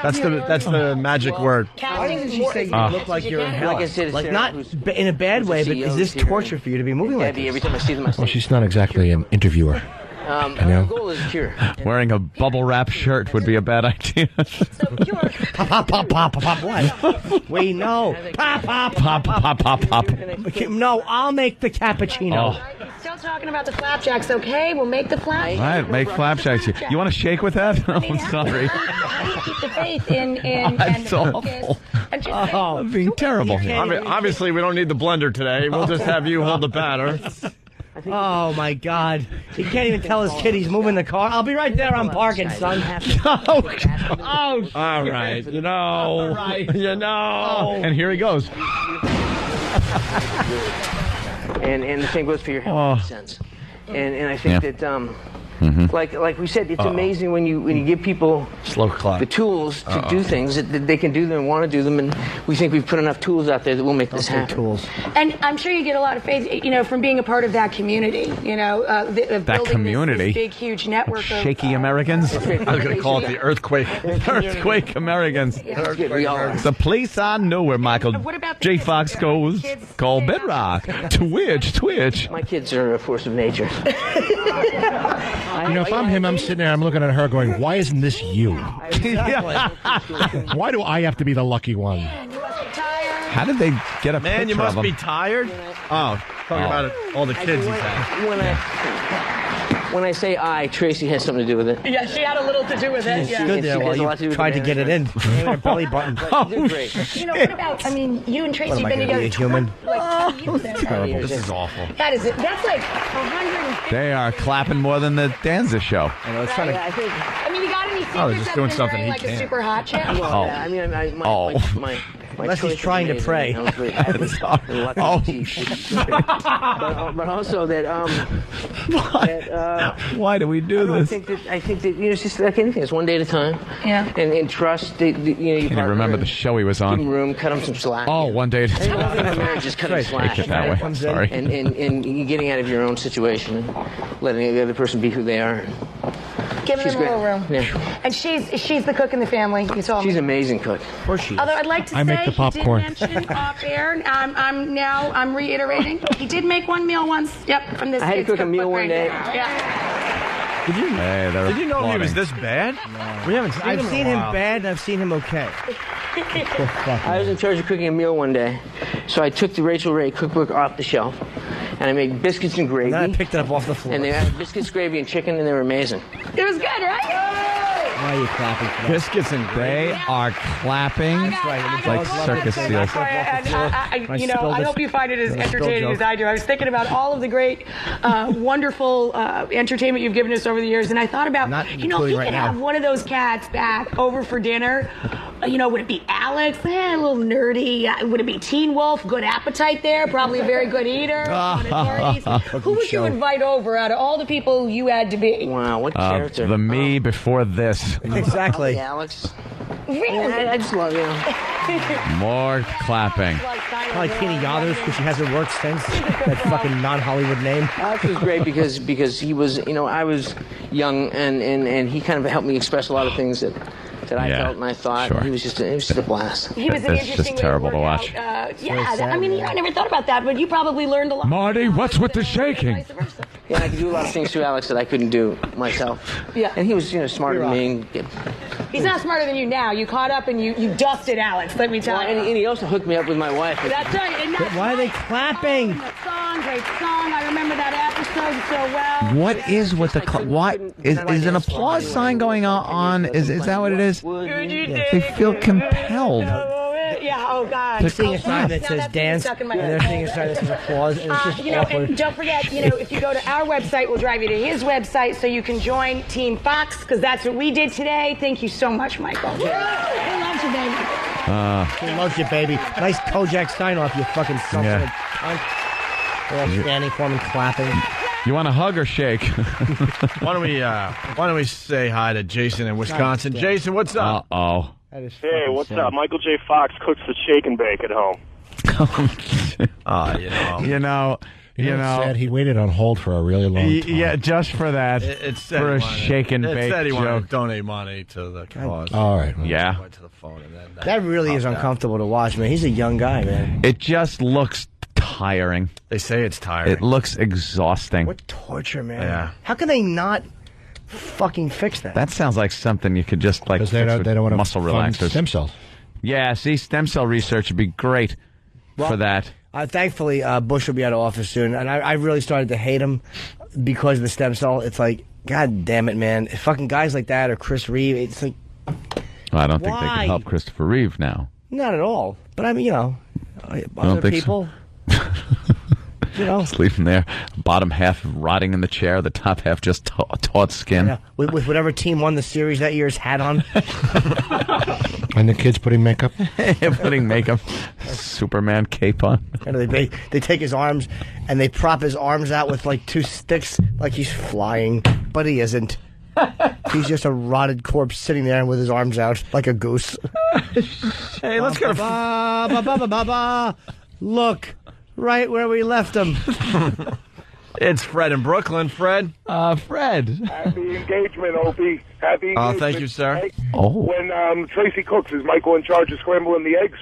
That's the magic word. Why doesn't she say you look like you're in hell? Like I said, it's Like Sarah not who's- in a bad way, but is this CEO's here. torture for you to be moving like Debbie, this? every time I see them, I say, Well, she's not exactly an interviewer. our know. goal is cure. Wearing a bubble wrap shirt would be a bad idea. Pop, pop, pop, pop, pop, what? Wait, no. Pop, pop, Pop, pop, pop, pop. No, I'll make the cappuccino. Still talking about the flapjacks, okay? We'll make the flapjacks. All right, make flapjacks. You want to shake with that? Oh, I'm sorry. Keep the faith in That's the awful. I'm being terrible here. Obviously, we don't need the blender today. We'll just have you hold the batter. Oh my God! He can't even tell his kid he's moving the car. I'll be right there. I'm parking, son. Oh, All right, you know, you know. and here he goes. And the same goes for your health sense. And I think that like we said, it's amazing when you give people Slow clap. the tools to do things that they can do them and want to do them, and we think we've put enough tools out there that will make this happen. Tools. And I'm sure you get a lot of faith, you know, from being a part of that community. You know, of building community? this big, huge network of Shaky Americans. I was going to call it the earthquake. Earthquake Americans. We all are. The place I know where Michael What about the J. kids? Fox goes, Kids called stay Bedrock. Twitch. My kids are a force of nature. You know, if I'm him, I'm sitting there, I'm looking at her going, why isn't this you? Why do I have to be the lucky one? How did they get a Man, you picture must of be him? tired. Oh, talking about it, all the kids he's had. When I say Tracy has something to do with it. Yeah, she had a little to do with it. She Yeah. Stood there has while a lot to do you with tried to the get it in. Her belly button. Oh, great. You know, what about, I mean, you and Tracy What am have I been gonna be, together a human? like 2 years now. Terrible. This is awful. That is it. That's like 150. They are clapping more than the Danza show. I know, it's trying to. I think. I mean, you got any secrets? Oh, they're just that doing been something wearing, he like a can't. super hot chick? Well, I mean, my Unless he's choice trying is to amazing. pray. I was very happy. Oh, but also that why do we do I this? think that you know, it's just like anything. It's one day at a time. Yeah. And trust. You know, you Can't even remember the show he was Give him on. room. Cut him some slack. Oh, one day at a I think the whole thing time. about marriage is cutting slack. Take it that way. Sorry. And getting out of your own situation and letting the other person be who they are. Giving She's them a great. little room. Yeah. And she's the cook in the family. You told me. She's an amazing cook. Of course she is. Although I'd like to I say make the popcorn. he did mention off air. I'm reiterating. He did make one meal once. Yep, from this. I had to kid's cook a meal cookbook one right day. there. Yeah. Did you, Hey, they're did you know he was applauding. this bad? We haven't seen I've him in seen a him while. bad and I've seen him okay. I was in charge of cooking a meal one day, so I took the Rachel Ray cookbook off the shelf, and I made biscuits and gravy. And then I picked it up off the floor. And they had biscuits, gravy, and chicken, and they were amazing. It was good, right? Why are you clapping for that? Biscuits and they are clapping like circus seals. I hope you find it as entertaining as I do. I was thinking about all of the great, wonderful entertainment you've given us over the years, and I thought about, if you could have one of those cats back over for dinner, would it be Alex? A little nerdy. Would it be Teen Wolf? Good appetite there. Probably a very good eater. Who would you invite over out of all the people you had to be? Wow, what character. The me before this. Exactly. Alex. Really? I just love you. More clapping. Probably Tina Yothers because she hasn't worked since. That fucking non-Hollywood name. Alex was great because he was, I was young and he kind of helped me express a lot of things that I felt and I thought. Sure. It was just a blast. He was an It's interesting just terrible to watch. I never thought about that, but you probably learned a lot. Marty, what's with the shaking? Yeah, I could do a lot of things to Alex that I couldn't do myself. Yeah. And he was, smarter than me. He's not smarter than you now. You caught up and you dusted Alex, let me tell you. And he also hooked me up with my wife. That's right. And that's Why are they clapping? great song. I remember that episode so well. What is with the what is an applause sign going on? Is that what it is? They feel compelled. Yeah, oh God. They're seeing a sign that says dance, and they're seeing a sign that says applause, and it's just awkward. And don't forget, if you go to our website, we'll drive you to his website so you can join Team Fox, because that's what we did today. Thank you so much, Michael. Who loves you, baby? He loves you, baby. Nice Kojak sign off, you fucking son of a cunt. They're all standing for him and clapping. You want a hug or shake? Why don't we say hi to Jason in Wisconsin? Jason, what's up? Uh-oh. Hey, what's up? Michael J. Fox cooks the shake and bake at home. Said he waited on hold for a really long time. Yeah, just for that. For a shake and bake said he wanted joke. to donate money to the cause. All right. Yeah. Went to the phone and then That really is uncomfortable to watch, man. He's a young guy, man. It just looks tiring. They say it's tiring. It looks exhausting. What torture, man. Yeah. How can they not fucking fix that? That sounds like something you could just like Because they fix don't, with they don't want to muscle fund relaxers. stem cells. Yeah, see, stem cell research would be great for that. Thankfully, Bush will be out of office soon, and I really started to hate him because of the stem cell. It's like, God damn it, man. Fucking guys like that or Chris Reeve, it's like, Well, I don't think they Why? can help Christopher Reeve now. not at all. But I mean, don't other think so. people. Just leave him there. Bottom half rotting in the chair, the top half just taut skin. Yeah, with whatever team won the series that year's hat on. And the kids putting makeup? Putting makeup, Superman cape on. And they take his arms and they prop his arms out with like two sticks, like he's flying, but he isn't. He's just a rotted corpse sitting there with his arms out like a goose. Hey, let's go. Look, right where we left him. It's Fred in Brooklyn. Fred. Fred. Happy engagement, Opie. Happy engagement. Thank you, sir. Hey, Oh. When Tracy cooks, is Michael in charge of scrambling the eggs?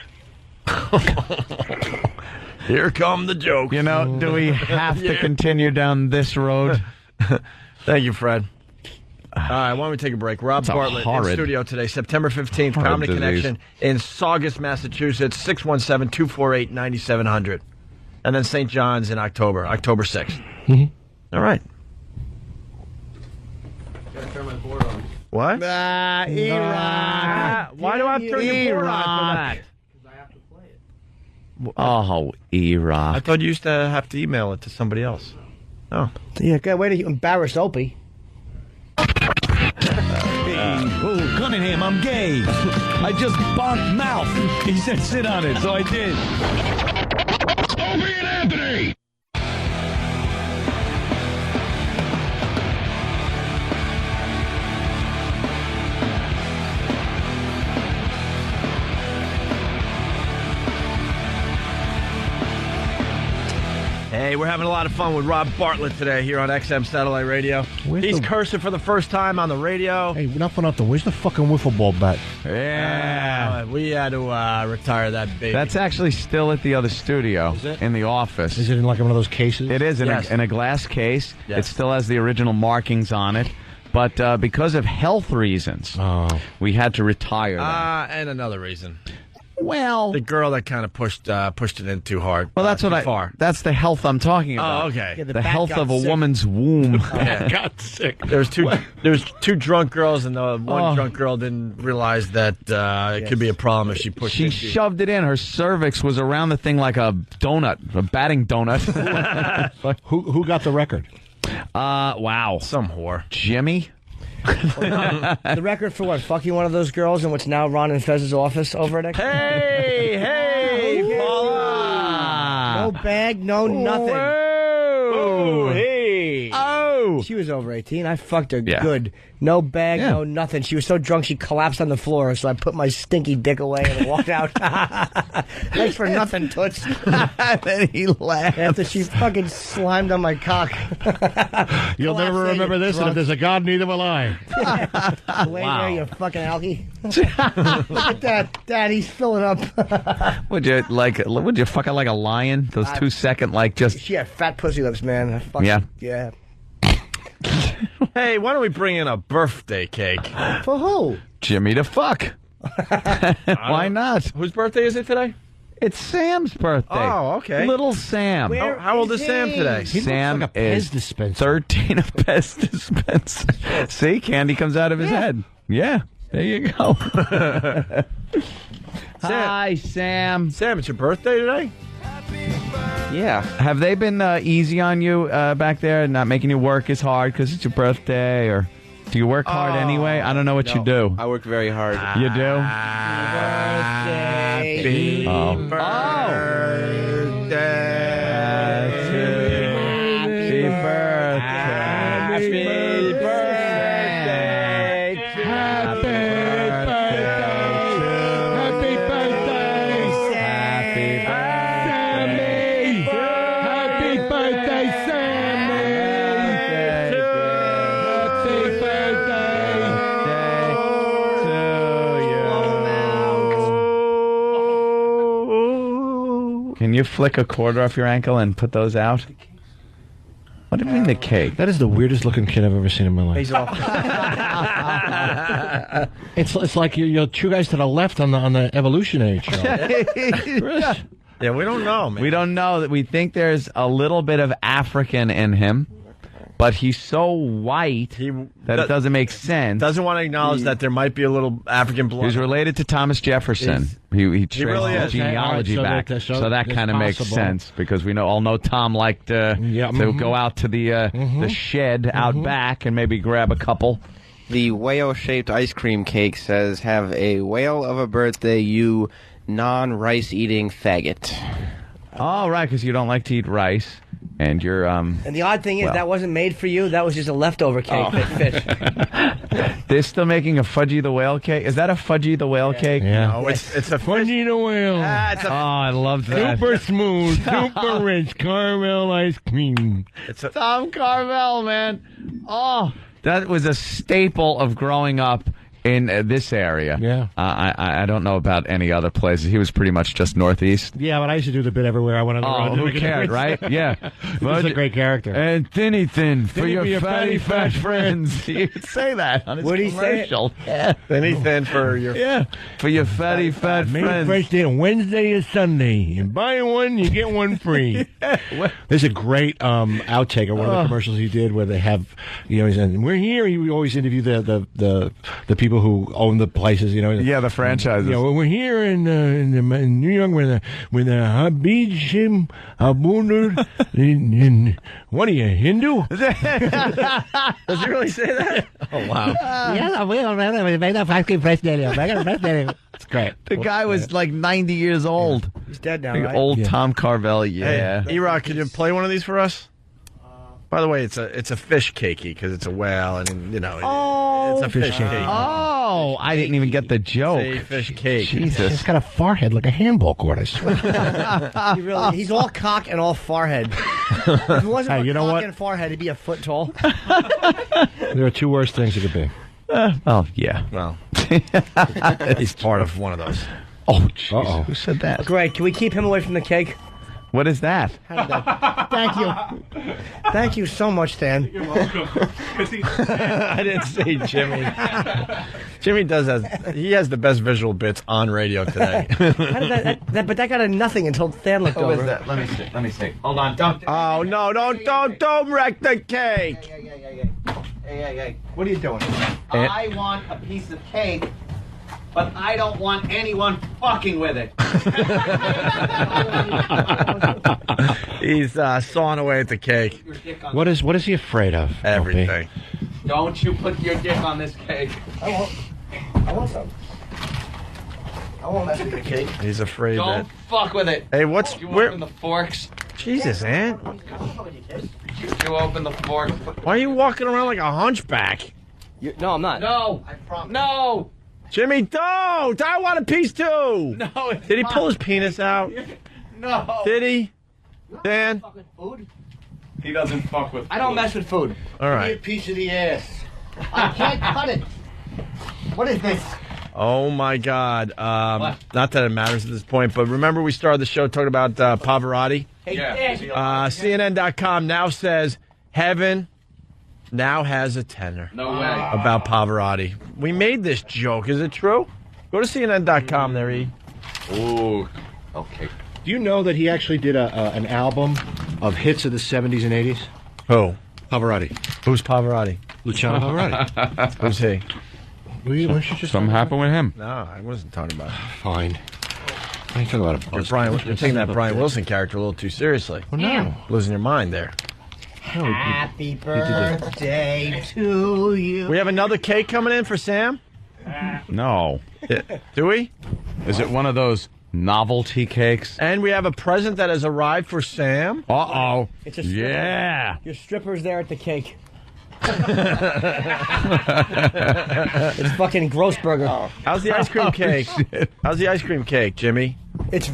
Here come the jokes. Do we have to continue down this road? Thank you, Fred. All right, why don't we take a break? Rob That's a Bartlett in horrid- studio today, September 15th, horrid Comedy disease. Connection in Saugus, Massachusetts, 617-248-9700. And then St. John's in October 6th. All right. Gotta turn my board on. What? Iraq. Why do I have to turn your board on for that? Oh, Iraq. I thought you used to have to email it to somebody else. Oh. Yeah, good way to embarrass Opie. Oh, Cunningham, I'm gay. I just bonked mouth. He said sit on it, so I did. Opie and Anthony. Hey, we're having a lot of fun with Rob Bartlett today here on XM Satellite Radio. He's cursing for the first time on the radio. Hey, enough on nothing. Where's the fucking wiffle ball bat? Yeah. We had to retire that baby. That's actually still at the other studio in the office. Is it in like one of those cases? It is in a glass case. Yes. It still has the original markings on it. But because of health reasons, we had to retire that. And another reason. Well, the girl that kind of pushed it in too hard. Well, that's that's the health I'm talking about. Oh, okay. Yeah, the health of a woman's womb. Got sick. There's two drunk girls, and the one drunk girl didn't realize that it could be a problem if she pushed it. She shoved it in. Her cervix was around the thing like a donut, a batting donut. Who got the record? Wow. Some whore. Jimmy? The record for what? Fucking one of those girls in what's now Ron and Fez's office over at X. Hey, Paula! No bag, no nothing. Whoa! Hey! Oh! She was over 18. I fucked her good. No bag, no nothing. She was so drunk she collapsed on the floor, so I put my stinky dick away and walked out. Thanks for nothing, Toots. Then he laughed. After she fucking slimed on my cock. You'll never remember this, and if there's a God, neither will I. Lay there, you fucking alky. Look at that. Dad, he's filling up. Would you fuck it like a lion? Those 2 second, She had fat pussy lips, man. Yeah. Hey, why don't we bring in a birthday cake? For who? Jimmy to fuck. Why not? Whose birthday is it today? It's Sam's birthday. Oh, okay. Little Sam. How old is Sam today? Sam looks like a is Pez dispenser. 13 of Pez dispenser. See, candy comes out of his head. Yeah, there you go. Hi, Sam. Sam, it's your birthday today? Yeah. Have they been easy on you back there, not making you work as hard because it's your birthday, or do you work hard anyway? I don't know what you do. I work very hard. You do? Happy Can you flick a cord off your ankle and put those out? What do you mean the cake? That is the weirdest looking kid I've ever seen in my life. He's off. It's like you're two guys to the left on the Evolution Age show. Yeah, we don't know, man. We don't know. That we think there's a little bit of African in him, but he's so white that it doesn't make sense. Doesn't want to acknowledge that there might be a little African blood. He's related to Thomas Jefferson. He traced really his is. genealogy back. So that kind of makes sense because we all know Tom liked to go out to the shed out back and maybe grab a couple. The whale-shaped ice cream cake says, "Have a whale of a birthday, you non-rice-eating faggot." Oh, right, because you don't like to eat rice. And you're And the odd thing is that wasn't made for you. That was just a leftover cake that fit. They're still making a Fudgy the Whale cake. Is that a Fudgy the Whale cake? Yeah. No, it's a Fudgy the Whale. I love that. Super smooth, super rich caramel ice cream. It's a Tom Carvel, man. Oh, that was a staple of growing up in this area. Yeah. I don't know about any other places. He was pretty much just northeast. Yeah, but I used to do the bit everywhere I went on the road. Who cared, right? Yeah. He's a great character. And thinny thin for Thinny your fatty fat friends. He would say that on his commercial. Yeah. Thinny thin for your for your fatty fat friends. Fresh day on Wednesday and Sunday. And buy one, you get one free. There's a great outtake of one of the commercials he did where they have, he said, we're here. He would always interview the people who own the places, Yeah, the franchises. We're here in New York with a Habib Abunur. What are you, Hindu? Does he really say that? Oh, wow. It's great. The guy was like 90 years old. He's dead now, Big right? old Tom Carvel, yeah. Hey, E-Rock, can you play one of these for us? By the way, it's a fish cakey because it's a whale, and it's a fish cake. Oh, I didn't even get the joke. It's a fish cake. Jesus. He's got a forehead like a handball court, I swear. He's all cock and all forehead. If it wasn't Hey, for you know what? fucking forehead, he'd be a foot tall. There are two worse things it could be. Oh, yeah. Well, he's part of one of those. Oh, jeez. Who said that? Greg, can we keep him away from the cake? What is that? Thank you. Thank you so much, Stan. You're welcome. I didn't say Jimmy. Jimmy he has the best visual bits on radio today. How did but that got a nothing until Stan looked over. that? Let me see. Hold on. Don't. Oh, no, don't wreck the cake. Hey. What are you doing? I want a piece of cake, but I don't want anyone fucking with it. He's sawing away at the cake. What is he afraid of? Everything. Don't you put your dick on this cake. I want some. I won't mess with the cake. He's afraid Don't fuck with it. Hey, what's You where? open the forks. Jesus, Aunt. You open the forks. Why are you walking around like a hunchback? No, I'm not. No. I promise. No. Jimmy, don't! I want a piece too! No. Did he pull his penis out? No. Did he? Dan? Food? He doesn't fuck with. I don't mess with food. All Give me a right. piece of the ass. I can't cut it. What is this? Oh my God. Not that it matters at this point, but remember we started the show talking about Pavarotti? Hey, CNN.com now says heaven now has a tenor. No way. About Pavarotti. We made this joke. Is it true? Go to CNN.com there, E. Ooh. Okay. Do you know that he actually did an album of hits of the 70s and 80s? Who? Pavarotti. Who's Pavarotti? Luciano Pavarotti. Who's he? Something happened with him. No, I wasn't talking about it. Fine. I ain't talking about You're taking that Brian Wilson character a little too seriously. Well, no. Losing your mind there. Happy birthday to you. We have another cake coming in for Sam? No. Do we? Is it one of those novelty cakes? And we have a present that has arrived for Sam. Uh-oh. It's a stripper. Yeah. Your stripper's there at the cake. It's fucking Grossburger. How's the ice cream cake? How's the ice cream cake, Jimmy?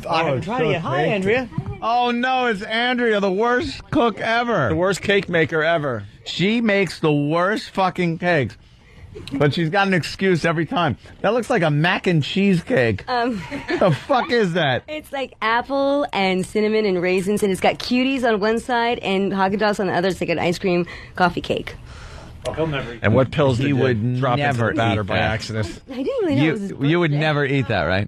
I'm trying to get high, Andrea. Oh, no, it's Andrea, the worst cook ever. The worst cake maker ever. She makes the worst fucking cakes. But she's got an excuse every time. That looks like a mac and cheese cake. What the fuck is that? It's like apple and cinnamon and raisins, and it's got cuties on one side and Haagen-Dazs on the other. It's like an ice cream coffee cake. Oh, he'll never eat. And what pills did would drop into never the batter eat by that. accident? I didn't really know it was his You would birthday. never eat that, right?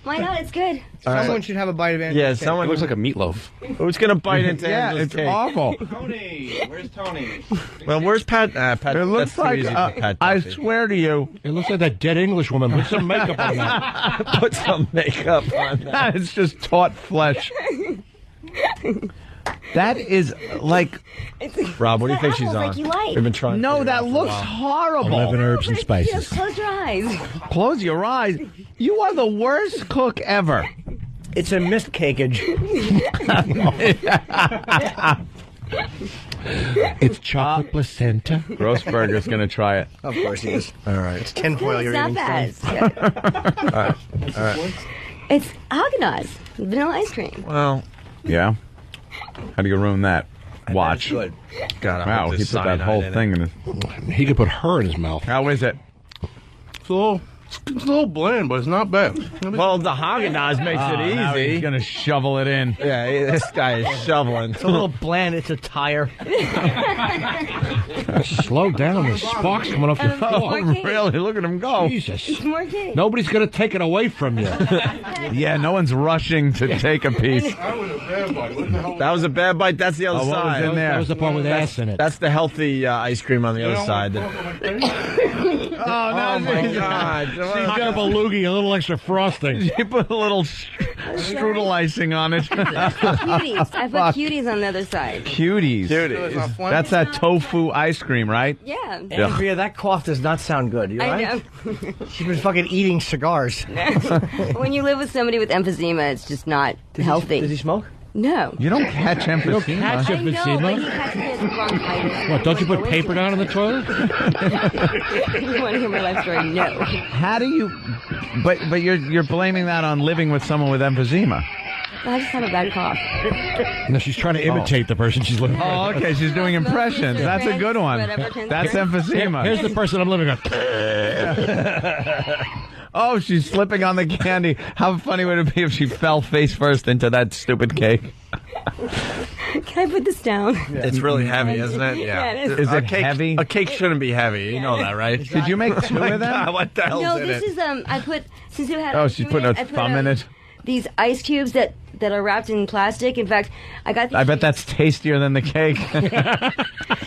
Why not? It's good. Someone should have a bite of Andrea's Yeah, cake. someone. It looks like a meatloaf. Who's going to bite into Yeah, Angela's it's cake? awful. Tony, where's Tony? Well, where's Pat? Pat It looks that's too like, easy for Pat I Duffy. swear to you, It looks like that dead English woman. Put some makeup on that. Put some makeup on that. it's just taut flesh. That is like... Rob, what do you think she's apples on? like you like. We've been trying. to No, figure it out that for a looks while. horrible. 11 herbs and spices. Just close your eyes. Close your eyes. You are the worst cook ever. It's a mist cakeage. It's chocolate placenta. Grossburger's going to try it. Of course he is. All right. It's tinfoil It's you're not eating bad. from. All right. It's Haagen-Dazs, vanilla ice cream. Well, Yeah? How do you ruin that? Watch. good. God, I Wow, hope he there's put that cyanide whole in it. thing in his... He could put her in his mouth. How is it? It's a little bland, but it's not bad. Well, the Haagen-Dazs makes it Now easy. he's going to shovel it in. Yeah, this guy is shoveling. It's a little bland. It's a tire. Slow down. There's sparks coming off your Oh, floor. More cake. really? Look at him go. Jesus. It's more cake. Nobody's going to take it away from you. Yeah, no one's rushing to take a piece. That was a bad bite. That's the other Oh, what was side. in there? That was the part with ass in it. That's the healthy ice cream on the other side. Oh my God! Knock up a loogie, a little extra frosting. You put a little strudel icing on it. Cuties. I put cuties on the other side. Cuties. That's that tofu ice cream, right? Yeah. Andrea, that cough does not sound good. You all I right? know. She's been fucking eating cigars. When you live with somebody with emphysema, it's just not healthy. Does he smoke? No. You don't catch emphysema. catch I know, but emphysema. he catches bronchitis. What, don't you put paper down in the toilet? You want to hear my life story? No. How do you? But you're blaming that on living with someone with emphysema. I just had a bad cough. No, she's trying to imitate the person she's living with. Oh, okay. She's doing impressions. That's a good one. That's emphysema. Here's the person I'm living with. Oh, she's slipping on the candy. How funny would it be if she fell face first into that stupid cake? Can I put this down? It's really heavy, isn't it? Yeah, it is. Is it heavy? A cake shouldn't be heavy. You know that, right? Did you make two of them? God, what the hell's No, in this it? is I put since you had. Oh, she's putting her I put, thumb in it. These ice cubes that are wrapped in plastic. In fact, I got. These I bet that's tastier than the cake.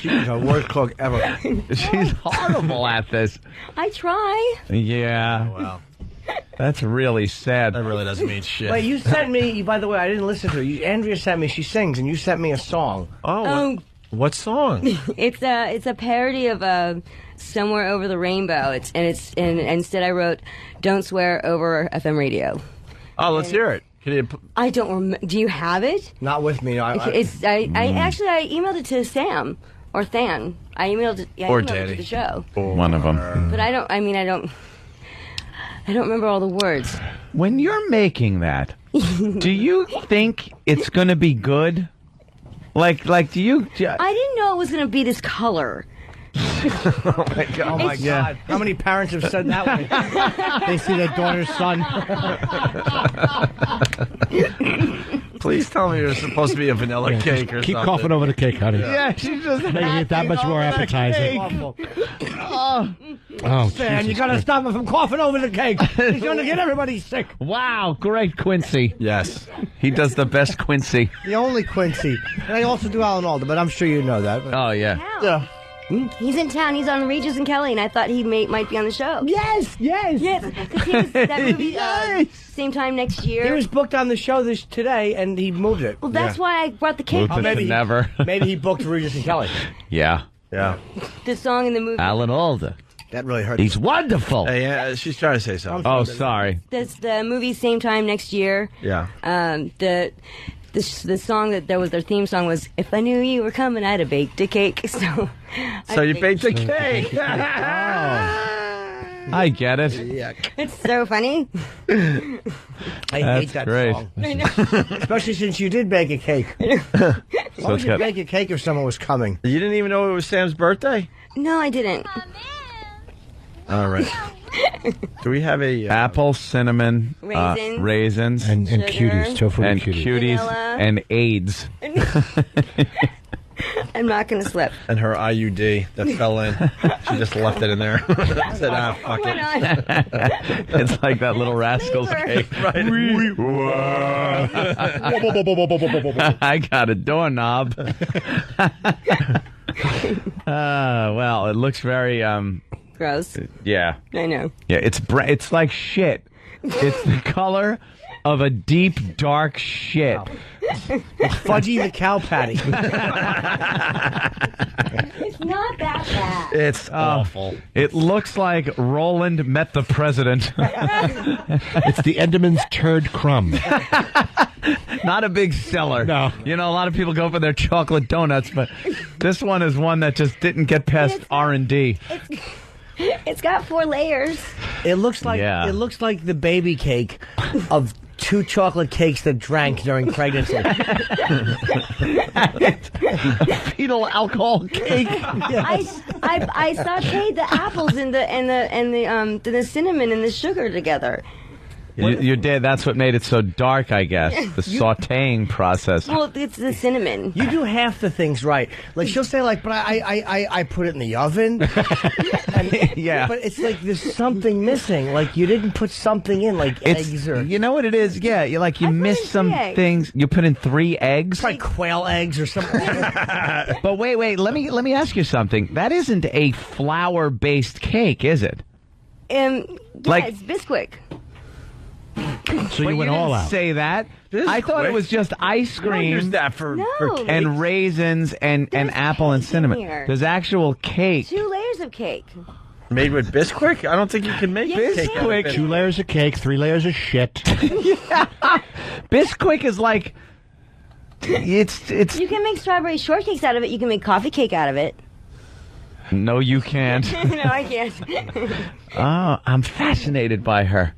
She's the worst cook ever. She's horrible at this. I try. Yeah. Wow. That's really sad. That really doesn't mean shit. Wait, you sent me. By the way, I didn't listen to her. Andrea sent me. She sings, and you sent me a song. Oh, what song? It's a parody of "Somewhere Over the Rainbow." And instead I wrote "Don't Swear Over FM Radio." Oh, let's hear it. Can you I don't remember. Do you have it? Not with me. No, I emailed it to Sam or Than. I emailed it. Yeah, Or I emailed it Daddy. to the show. One of them. But I don't remember all the words. When you're making that, do you think it's going to be good? Like, do you? I didn't know it was going to be this color. Oh my God! Oh my God! How many parents have said that one? They see their daughter's son. please tell me you're supposed to be a vanilla cake or Keep something? coughing over the cake, honey. Yeah, she's just making it that much more appetizing. Oh, Jesus. you gotta stop him from coughing over the cake. He's gonna get everybody sick. Wow, great Quincy. Yes. He does the best Quincy. The only Quincy. And I also do Alan Alda, but I'm sure you know that. Oh, yeah. Yeah. He's in town. He's on Regis and Kelly, and I thought he might be on the show. Yes. 'Cause he was, that movie, same time next year. He was booked on the show today, and he moved it. Well, that's why I brought the cake. Never. Maybe he booked Regis and Kelly. Yeah. Yeah. The song in the movie. Alan Alda. That really hurt. He's wonderful. Hey, yeah, she's trying to say something. Oh, sorry. That's the movie same time next year. Yeah. The song that was their theme song was "If I Knew You Were Coming, I'd have baked a cake." So you baked a cake. I get it. It's so funny. I hate that great. song. Especially since you did bake a cake. Why would you bake a cake if someone was coming? You didn't even know it was Sam's birthday? No, I didn't. All right. Do we have a apple, cinnamon, raisins, and cuties, tofu and cuties, Vanilla. and AIDS. I'm not going to slip. And her IUD that fell in. She just left it in there. Said, fuck Why it. not? It's like that Little Rascals cake. Right. I got a doorknob. Well, it looks very Gross. yeah. I know. Yeah, it's like shit. It's the color of a deep dark shit. Fudgy the cow patty. It's not that bad. It's awful. It looks like Roland met the president. It's the Enderman's turd crumb. Not a big seller. No. You know, a lot of people go for their chocolate donuts, but this one is one that just didn't get past R&D. It's got 4 layers. It looks like the baby cake of 2 chocolate cakes that drank during pregnancy. Fetal alcohol cake. I sauteed the apples and the cinnamon and the sugar together. You did. That's what made it so dark, I guess. The sautéing process. Well, it's the cinnamon. You do half the things right. Like she'll say, like, but I put it in the oven. Yeah. But it's like there's something missing. Like you didn't put something in, like eggs or. You know what it is? Yeah, you missed some things. You put in 3 eggs. Like quail eggs or something. But wait. Let me ask you something. That isn't a flour-based cake, is it? It's Bisquick. So you went all out. Say that. I thought it was just ice cream. Use that for cake. And raisins and apple and cinnamon. here. There's actual cake. 2 layers of cake. Made with Bisquick? I don't think you can make Yes, cake. you out of 2 layers of cake, 3 layers of shit. Bisquick is like it's. You can make strawberry shortcakes out of it. You can make coffee cake out of it. No, you can't. No, I can't. Oh, I'm fascinated by her.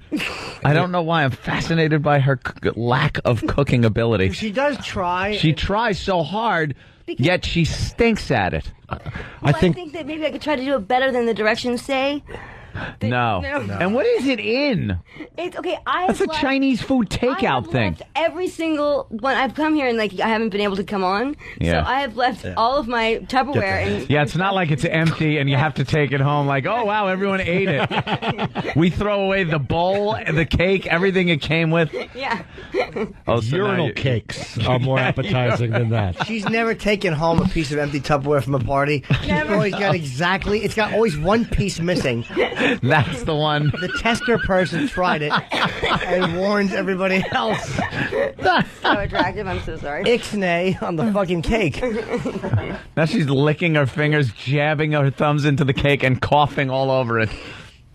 I don't know why I'm fascinated by her lack of cooking ability. She does try. She tries so hard, yet she stinks at it. I think that maybe I could try to do it better than the directions say. No. And what is it in? It's okay. That's a Chinese food takeout thing. Every single one I've come here and I haven't been able to come on. Yeah. So I have left all of my Tupperware and Yeah, it's not like it's empty and you have to take it home like, oh, wow, everyone ate it. We throw away the bowl, the cake, everything it came with. Yeah. Oh, so Urinal cakes are more appetizing than that. She's never taken home a piece of empty Tupperware from a party. She's always got it's got always one piece missing. That's the one. The tester person tried it and warns everybody else. so attractive. I'm so sorry. Ixnay on the fucking cake. Now she's licking her fingers, jabbing her thumbs into the cake, and coughing all over it.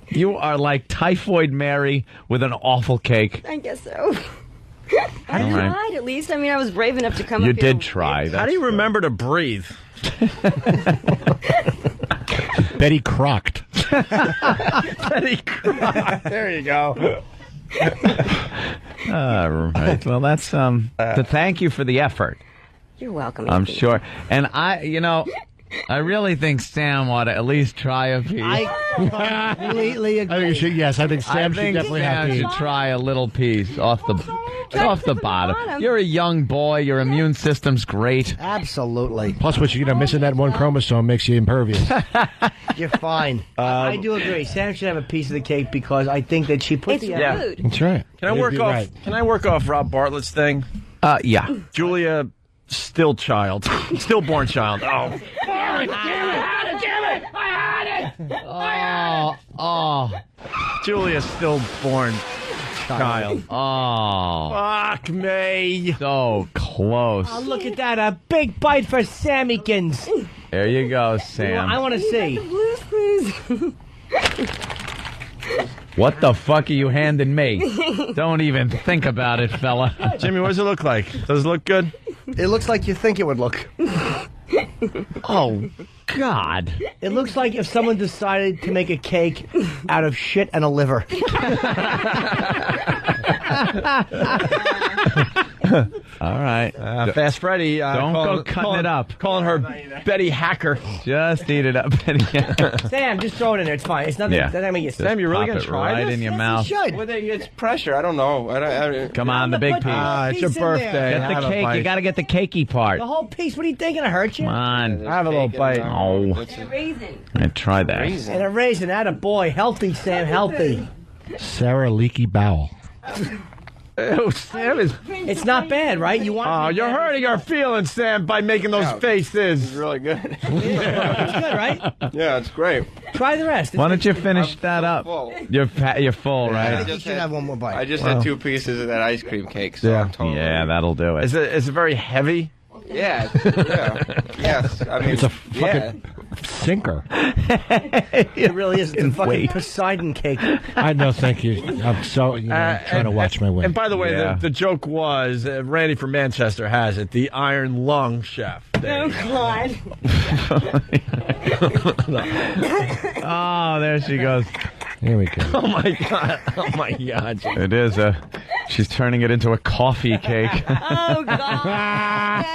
You are like Typhoid Mary with an awful cake. I guess so. I tried at least. I mean, I was brave enough to come You up here. did try. How do you remember to breathe? Betty crocked. Betty crocked. There you go. All right. Well, that's to thank you for the effort. You're welcome. I'm sure. And I really think Sam ought to at least try a piece. I completely agree. I think you should. Yes, I think Sam should definitely have Sam to. should try a little piece off the bottom. You're a young boy. Your immune system's great. Absolutely. Plus, missing that one chromosome makes you impervious. You're fine. I do agree. Sam should have a piece of the cake because I think that she put the food. That's right. Can I work off Rob Bartlett's thing? Yeah. Julia, stillborn child. Oh. Damn it! I had it! Oh. Julia, stillborn child. Oh. Fuck me. So close. Oh, look at that. A big bite for Sammykins. There you go, Sam. I want to see. What the fuck are you handing me? Don't even think about it, fella. Jimmy, what does it look like? Does it look good? It looks like you think it would look. Oh, God. It looks like if someone decided to make a cake out of shit and a liver. All right. Fast Freddy. Don't go cutting it up. Calling her Betty Hacker. Just eat it up, Betty. Sam, just throw it in there. It's fine. It's nothing. Yeah. That make you sick. Sam, you're really Pop going to it try right this? in your Yes, mouth. you should. Well, it's pressure. I don't know. Come on, the big piece. It's your piece in there. birthday. Get Have the a cake. bite. You got to get the cakey part. The whole piece. What do you think? Gonna hurt you? Come on. Have a little bite. Oh. A raisin. Try that. And a raisin. Atta boy. Healthy, Sam. Healthy. Sarah Leaky Bowel. Ew, Sam is... It's not bad, right? You want? Oh, you're hurting our feelings, Sam, by making those faces. It's really good. It's good, right? Yeah, it's great. Try the rest. Why don't you finish that up? full. You're full, right? You should have one more bite. I just had 2 pieces of that ice cream cake, so I'm totally... Yeah, that'll do it. Is it very heavy? Yeah, yes. I mean, It's a fucking sinker. It really is. It's a fucking Wait. Poseidon cake. I know, thank you. I'm so trying to watch my weight. And by the way, Yeah. the joke was, Randy from Manchester has it, the Iron Lung Chef. There you go. Oh, there she goes. Here we go. Oh my God. Oh my God. It is she's turning it into a coffee cake. Oh, God.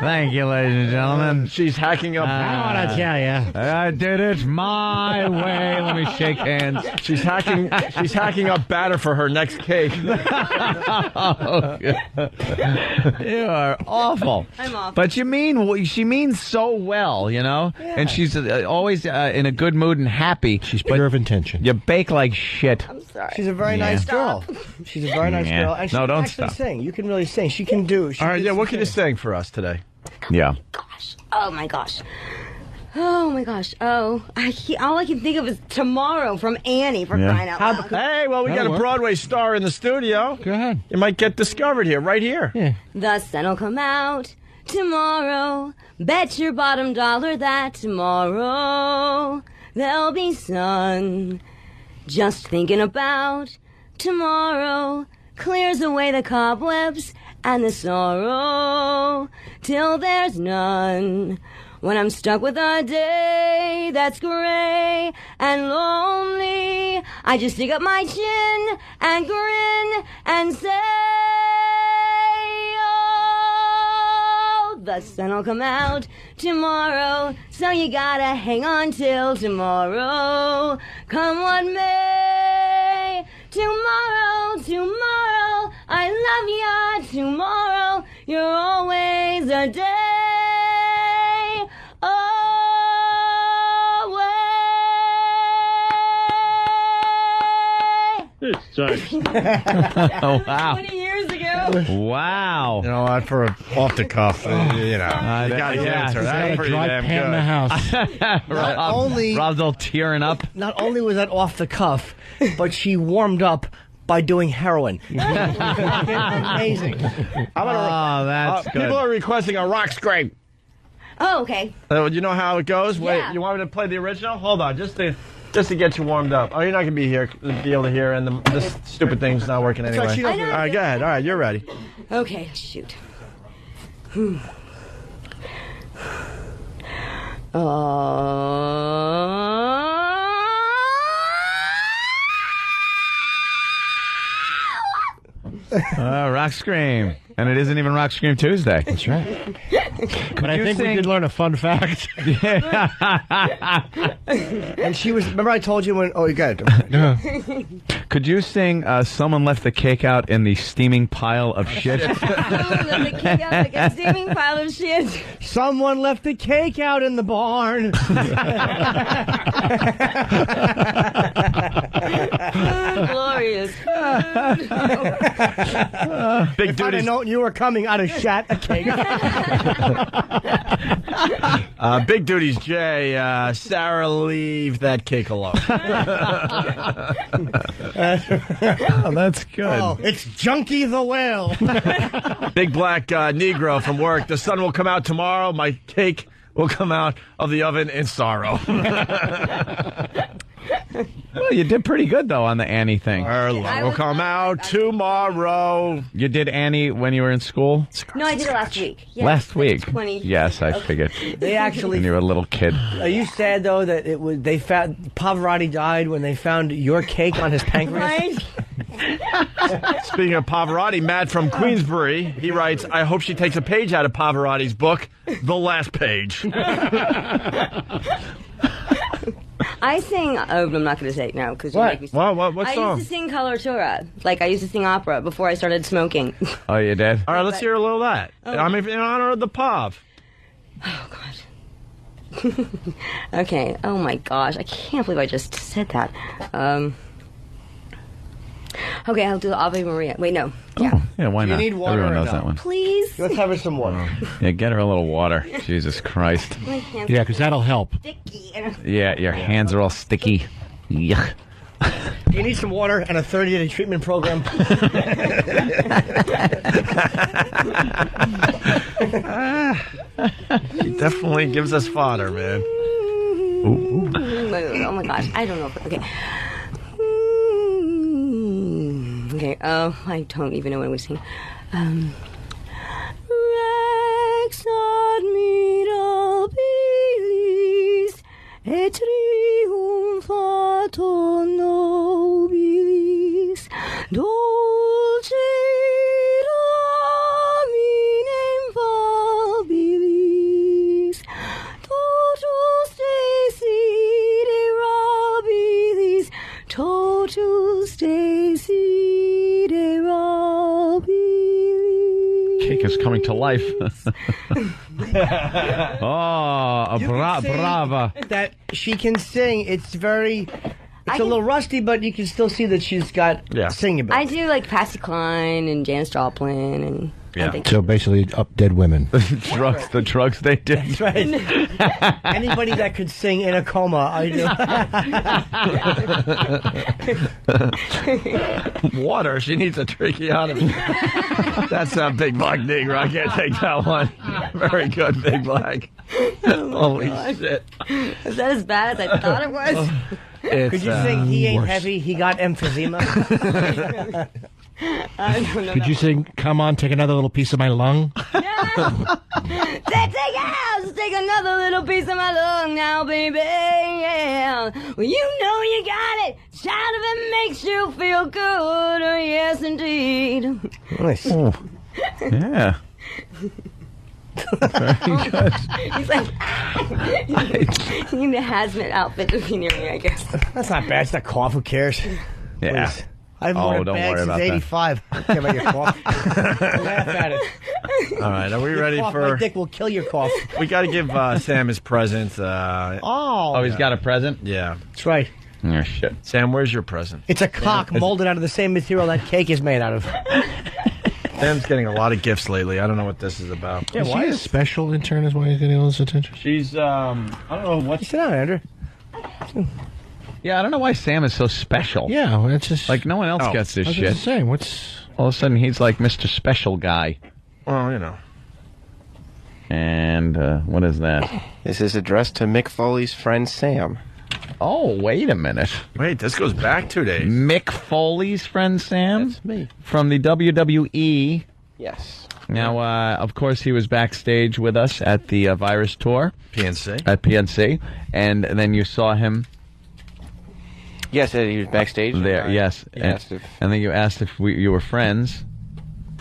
Thank you, ladies and gentlemen. She's hacking up. I want to tell you. I did it my way. Let me shake hands. She's hacking up batter for her next cake. Oh, you are awful. I'm awful. But she means so well, you know? Yeah. And she's always in a good mood and happy. She's pure of intention. You bake like shit. I'm sorry. She's a very nice girl. She's a very nice Yeah. girl. And she No, can don't actually stop. sing. You can really sing. She can do. All right, yeah, what can you sing for us today? Yeah. Oh my gosh. Oh my gosh. Oh, all I can think of is Tomorrow from Annie for crying out loud. Hey, well, we got That'll a work. Broadway star in the studio. Go ahead. You might get discovered here, right here. Yeah. The sun'll come out tomorrow. Bet your bottom dollar that tomorrow there'll be sun. Just thinking about tomorrow clears away the cobwebs and the sorrow till there's none. When I'm stuck with a day that's gray and lonely, I just stick up my chin and grin and say, oh, the sun will come out tomorrow, so you gotta hang on till tomorrow. Come what may, tomorrow, tomorrow, I love ya tomorrow, you're always a day away. Oh, wow. 20 years ago. Wow. You know what? For off the cuff, you got to give it to her. That's pretty damn good. In the house. Rob's all tearing up. Not only was that off the cuff, but she warmed up by doing heroin. Amazing. That's good. People are requesting a rock scrape. Oh, okay. You know how it goes? Wait, Yeah. you want me to play the original? Hold on, just to get you warmed up. Oh, you're not going to be able to hear, and this stupid thing's not working anyway. right, she doesn't- All right, go ahead. All right, you're ready. Okay, shoot. Rock Scream. And it isn't even Rock Scream Tuesday. That's right. But I think we did learn a fun fact. And she was, remember I told you when, oh, you got it. Could you sing Someone Left the Cake Out in the Steaming Pile of Shit? Let me kick out like a steaming pile of shit. Someone left the cake out in the barn. Glorious. Big If I'd have known you were coming, I'd have shat a cake. Big Duty's Jay. Sarah, leave that cake alone. Oh, that's good. Oh, it's Junkie the Whale. Big Black Negro from work. The sun will come out tomorrow. My cake will come out of the oven in sorrow. Well, you did pretty good, though, on the Annie thing. Our love will come out tomorrow. You did Annie when you were in school? No, I did it last week. Yes, Last week? 20. Yes, I figured. They actually. When you were a little kid. Are you sad though that it was they found Pavarotti died when they found your cake on his pancreas? Right? Speaking of Pavarotti, Matt from Queensbury, he writes, I hope she takes a page out of Pavarotti's book, The Last Page. I sing. Oh, I'm not going to say it now because you What? make me. What I song? used to sing coloratura. Like I used to sing opera before I started smoking. Oh, you did? All right, let's hear a little of that. I mean, in honor of the Pav. Oh God. Okay. Oh my gosh, I can't believe I just said that. Okay, I'll do the Ave Maria. Wait, no. Yeah. Yeah, why Do you not? need water Everyone or knows no? that one. Please. Let's have her some water. Yeah, get her a little water. Jesus Christ. My hands Yeah, because that'll help. sticky. Yeah, your hands are all sticky. Yuck. You need some water and a 30-day treatment program. He definitely gives us fodder, man. Oh my gosh, I don't know. Okay. Okay. I don't even know what I'm singing. Rex admirabilis et triumphator nobilis dulce raminem fabilis totus desiderabilis totus desiderabilis. Cake is coming to life. Oh, brava. That she can sing. It's very. It's a little rusty, but you can still see that she's got singing ability. I do like Patsy Cline and Janis Joplin and I think So basically, up dead women. The drugs they did. That's right. Anybody that could sing in a coma, I do. Water. She needs a tracheotomy. That's a Big Black Negro. I can't take that one. Very good, Big Black. Holy shit. Is that as bad as I thought it was? Could you sing He Ain't worse. Heavy, He Got Emphysema? Could you sing, come on, take another little piece of my lung? Take another little piece of my lung now, baby. Yeah. Well, you know you got it. Sound of it makes you feel good. Oh, yes, indeed. Nice. Oh. Yeah. Very good. He's like, you need a hazmat outfit to be near me, I guess. That's not bad. It's not cough. Who cares? Yeah. Please. I haven't worn a don't bag worry since about that. 85. I don't care about your cough. Laugh at it. All right, are we Your ready cough, for? My dick will kill your cough. We got to give Sam his present. Oh, he's got a present? Yeah. That's right. Oh, shit. Sam, where's your present? It's a cock molded out of the same material that cake is made out of. Sam's getting a lot of gifts lately. I don't know what this is about. Yeah, why is special intern is why he's getting all this attention? She's I don't know what. Sit down, Andrew. Yeah, I don't know why Sam is so special. Yeah, well, it's just like no one else gets this I was shit. just saying, what's All of a sudden he's like Mr. Special Guy. Well, you know. And what is that? This is addressed to Mick Foley's friend Sam. Oh, wait a minute. Wait, this goes back 2 days. Mick Foley's friend Sam? That's me. From the WWE. Yes. Now, of course, he was backstage with us at the Virus Tour. PNC. At PNC. And then you saw him. Yes, he was backstage. There, yes. And then you asked if you were friends.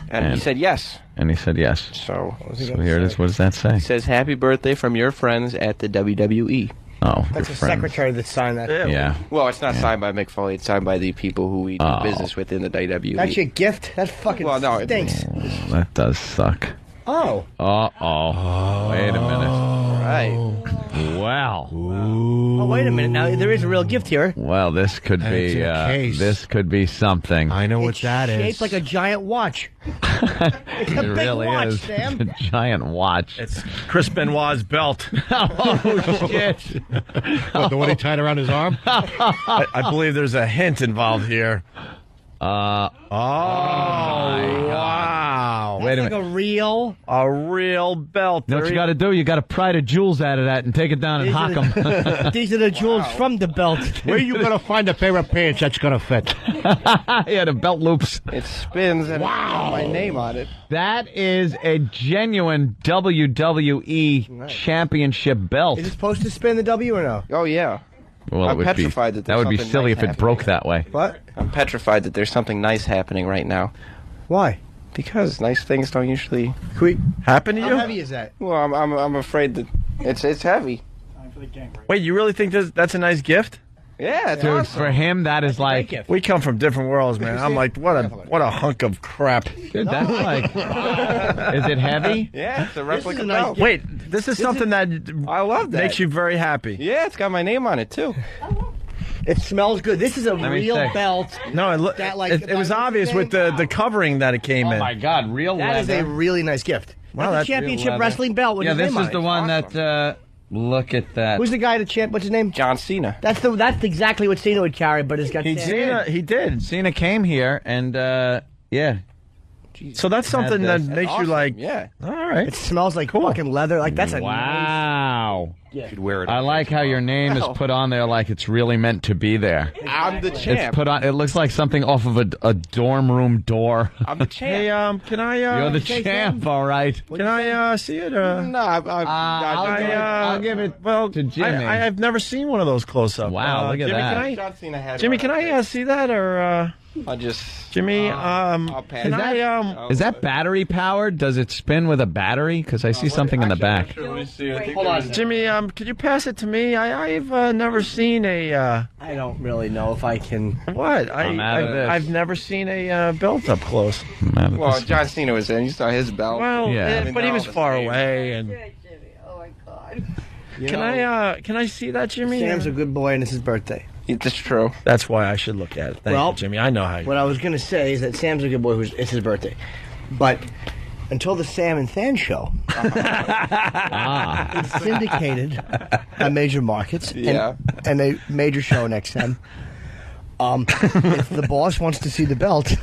And he said yes. And he said yes. So here it is. What does that say? It says, happy birthday from your friends at the WWE. Oh, That's the secretary that signed that. Yeah. Well, it's not signed by Mick Foley. It's signed by the people who we do business with in the WWE. That's your gift? That fucking stinks. Oh, that does suck. Oh. Uh-oh. Wait a minute. Right. Wow. Oh, wait a minute. Now, there is a real gift here. Well, this could And it's be in a case. this could be something. I know what that is. Shaped like a giant watch. It's a It big really watch, is. Sam. It's a giant watch. It's Chris Benoit's belt. Oh, shit. What, the one he tied around his arm? I believe there's a hint involved here. Wow. Wait a Like minute. a real belt. You know what you got to do? You got to pry the jewels out of that and take it down and hock them. These are the jewels from the belt. Where you gonna find a pair of pants that's gonna fit? Yeah, the belt loops. It spins and it's got my name on it. That is a genuine WWE championship belt. Is it supposed to spin the W or no? Oh, yeah. Well, I'm petrified that that would be there's silly something if it nice broke that way. What? I'm petrified that there's something nice happening right now. Why? Because nice things don't usually happen to you. How heavy is that? Well, I'm afraid that it's heavy. Wait, you really think that's a nice gift? Yeah, it's Dude, awesome. for him, that is like... We come from different worlds, man. I'm like, what a hunk of crap. Dude, that's like... Is it heavy? Yeah, it's a replica nice belt. Wait, this is something that I love that. makes you very happy. Yeah, it's got my name on it too. It smells good. This is a me real check. belt. No, it was obvious with the covering that it came Oh, in. my God. Real That is leather. a really nice gift. Wow, That's that's a championship real leather. wrestling belt with Yeah, his this name on is the it. one that... look at that. Who's the guy that what's his name? John Cena. That's exactly what Cena would carry, but it's got He did. Cena came here, and, yeah. So that's something that makes you awesome. like, Yeah. all right. It smells like fucking leather. Like that's a Wow. You could wear it. I like how your name is put on there like it's really meant to be there. I'm the champ. It's put on. It looks like something off of a dorm room door. I'm the champ. Hey, can I? You're the champ, all right. Can I see it? No, I'll give it to Jimmy. I've never seen one of those close up. Wow, look at Jimmy, that. John Cena had Jimmy, one. can I see that or? I'll just. Jimmy, I'll pass can it. I? Is that battery powered? Does it spin with a battery? Because I see something in the back. Hold on, Jimmy. Could you pass it to me? I've never seen a. I don't really know if I can. What? I'm out of this. I've never seen a belt up close. Well, John Cena was in. You saw his belt. Well, Yeah. but he was far away, and Oh my God. can I see that, Jimmy? Sam's a good boy, and it's his birthday. That's true. That's why I should look at it. Thank you, Jimmy. I know how. What I was going to say is that Sam's a good boy. It's his birthday, but until the Sam and Than show, it's syndicated on major markets Yeah. and a major show next time. If the boss wants to see the belt,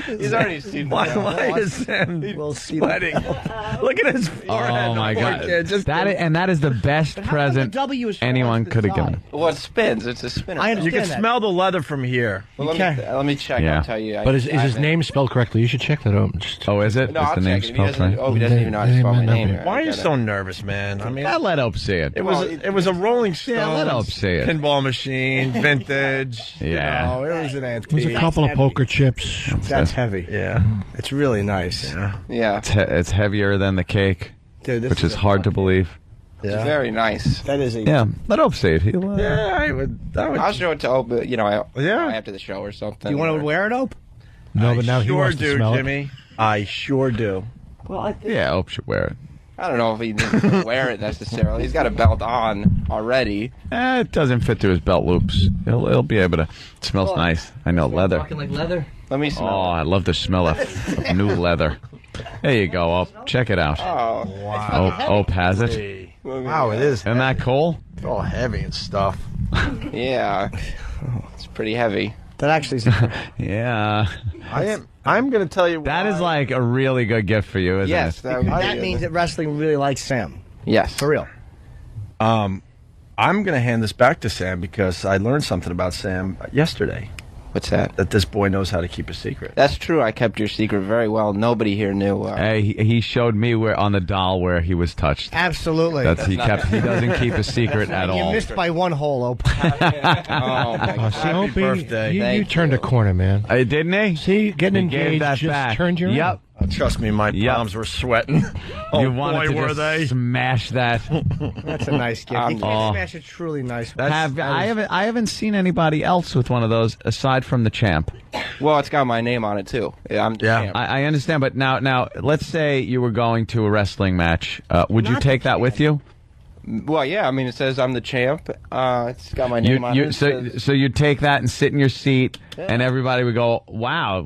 he's already seen the belt. Why is Sam sweating? Look at his forehead. Oh my God! Just That is the best present anyone could have given. Well, it spins. It's a spinner. I understand You can that. smell the leather from here. Well, let me check. Yeah. I'll tell you. But is his name spelled correctly? You should check that out. Oh, is it? No, Is I'll the name check it. spelled right? He doesn't even know how to spell my name. Why are you so nervous, man? I mean, I let Ope see it. it was a Rolling Stones Yeah, let Ope see it. pinball machine, vintage. Yeah. it was an antique. There's a couple of poker chips. That's heavy. Yeah, it's really nice. Yeah. It's heavier than the cake, Dude, which is hard to believe. It's very nice. That is a Yeah, let Ope see it. He'll, Yeah, I would. I'll show it to Ope, after the show or something. Do you want to wear it, Ope? No, but now he sure wants to do, smell it. Jimmy. I sure do. Well, I think Yeah, Ope should wear it. I don't know if he needs to wear it necessarily. He's got a belt on already. It doesn't fit through his belt loops. He'll be able to. It smells nice. I know leather. Talking like leather. Let me smell. Oh, I love the smell of new leather. There you go, Ope. Check it out. Oh, Wow. Ope has it. Wow, it is. Isn't that cool? It's all heavy and stuff. yeah. It's pretty heavy. That actually is Yeah. I'm going to tell you That is like a really good gift for you, isn't Yes, it? that means that wrestling really likes Sam. Yes. For real. I'm going to hand this back to Sam because I learned something about Sam yesterday. What's that? That this boy knows how to keep a secret. That's true. I kept your secret very well. Nobody here knew. Hey, he showed me where on the doll where he was touched. Absolutely. He doesn't keep a secret at You all. missed by one hole, Ope. Oh, my God. See, Opie, birthday. You turned a corner, man. Didn't he? See, getting He gave engaged that just back. turned you Yep. around. Trust me, my palms were sweating. You wanted to were just they? smash that. That's a nice gift. You can't smash a truly nice one. I haven't seen anybody else with one of those aside from the champ. Well, it's got my name on it too. I'm the champ. I understand, but now let's say you were going to a wrestling match. Would you take that with you? Well, yeah. I mean, it says I'm the champ. It's got my name on it. So you'd take that and sit in your seat, and everybody would go, "Wow,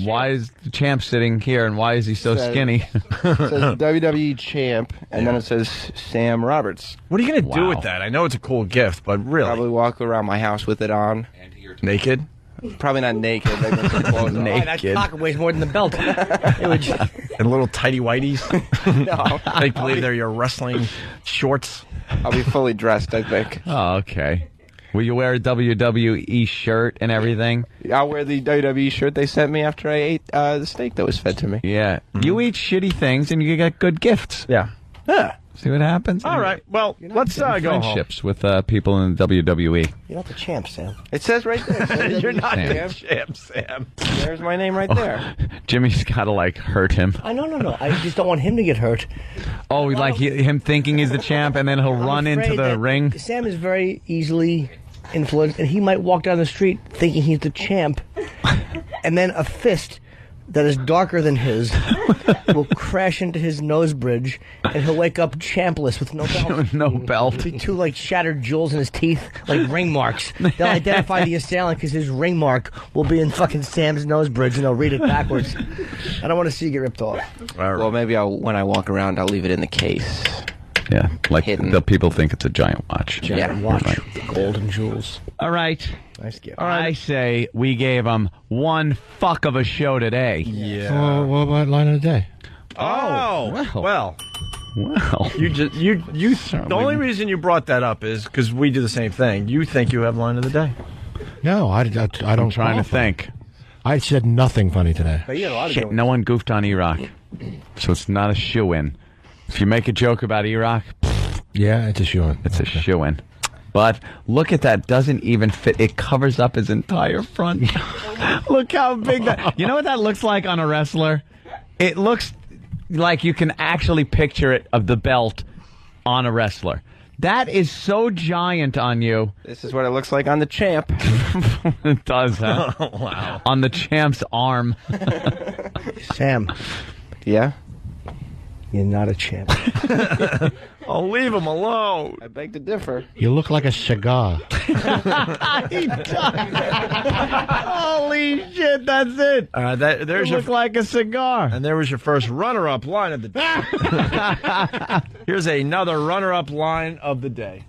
why is the champ sitting here, and why is he so skinny?" It says WWE champ, and then it says Sam Roberts. What are you going to do with that? I know it's a cool gift, but really? Probably walk around my house with it on. Naked? Probably not naked. Like with some clothes on. That pocket weighs more than the belt. It would just... And little tighty whities? No. Make believe they're your wrestling shorts? I'll be fully dressed, I think. Oh, okay. Will you wear a WWE shirt and everything? I'll wear the WWE shirt they sent me after I ate the steak that was fed to me. Yeah. You eat shitty things and you get good gifts. Yeah. See what happens? All right. Well, let's go home. Friendships with people in the WWE. You're not the champ, Sam. It says right there. You're not Sam. the champ, Sam. There's my name right there. Jimmy's got to hurt him. No. I just don't want him to get hurt. Oh, like him thinking he's the champ, and then he'll run into the ring. Sam is very easily influenced, and he might walk down the street thinking he's the champ, and then a fist that is darker than his will crash into his nose bridge, and he'll wake up champless with no belt. No belt. There'll be two shattered jewels in his teeth, like ring marks. They'll identify the assailant because his ring mark will be in fucking Sam's nose bridge, and they'll read it backwards. I don't want to see you get ripped off. Well, maybe when I walk around, I'll leave it in the case. Yeah, like Hidden. the people think it's a giant watch. Giant watch, gold and jewels. All right. Nice gift. I say we gave him one fuck of a show today. Yeah. What about line of the day? Oh, well. You the only reason you brought that up is because we do the same thing. You think you have line of the day. No, I don't. I'm trying to think. I said nothing funny today. But you had a lot of Shit, good ones. no one goofed on Iraq, so it's not a shoe-in. If you make a joke about Iraq, Yeah, it's a shoe-in. it's a shoe-in. But look at that. Doesn't even fit. It covers up his entire front. Look how big that... You know what that looks like on a wrestler? It looks like you can actually picture it of the belt on a wrestler. That is so giant on you. This is what it looks like on the champ. It does, huh? Wow. On the champ's arm. Sam, Yeah? you're not a champ. I'll leave him alone. I beg to differ. You look like a cigar. He does. Holy shit, that's it. There's You your look like a cigar. And there was your first runner-up line of the day. Here's another runner-up line of the day.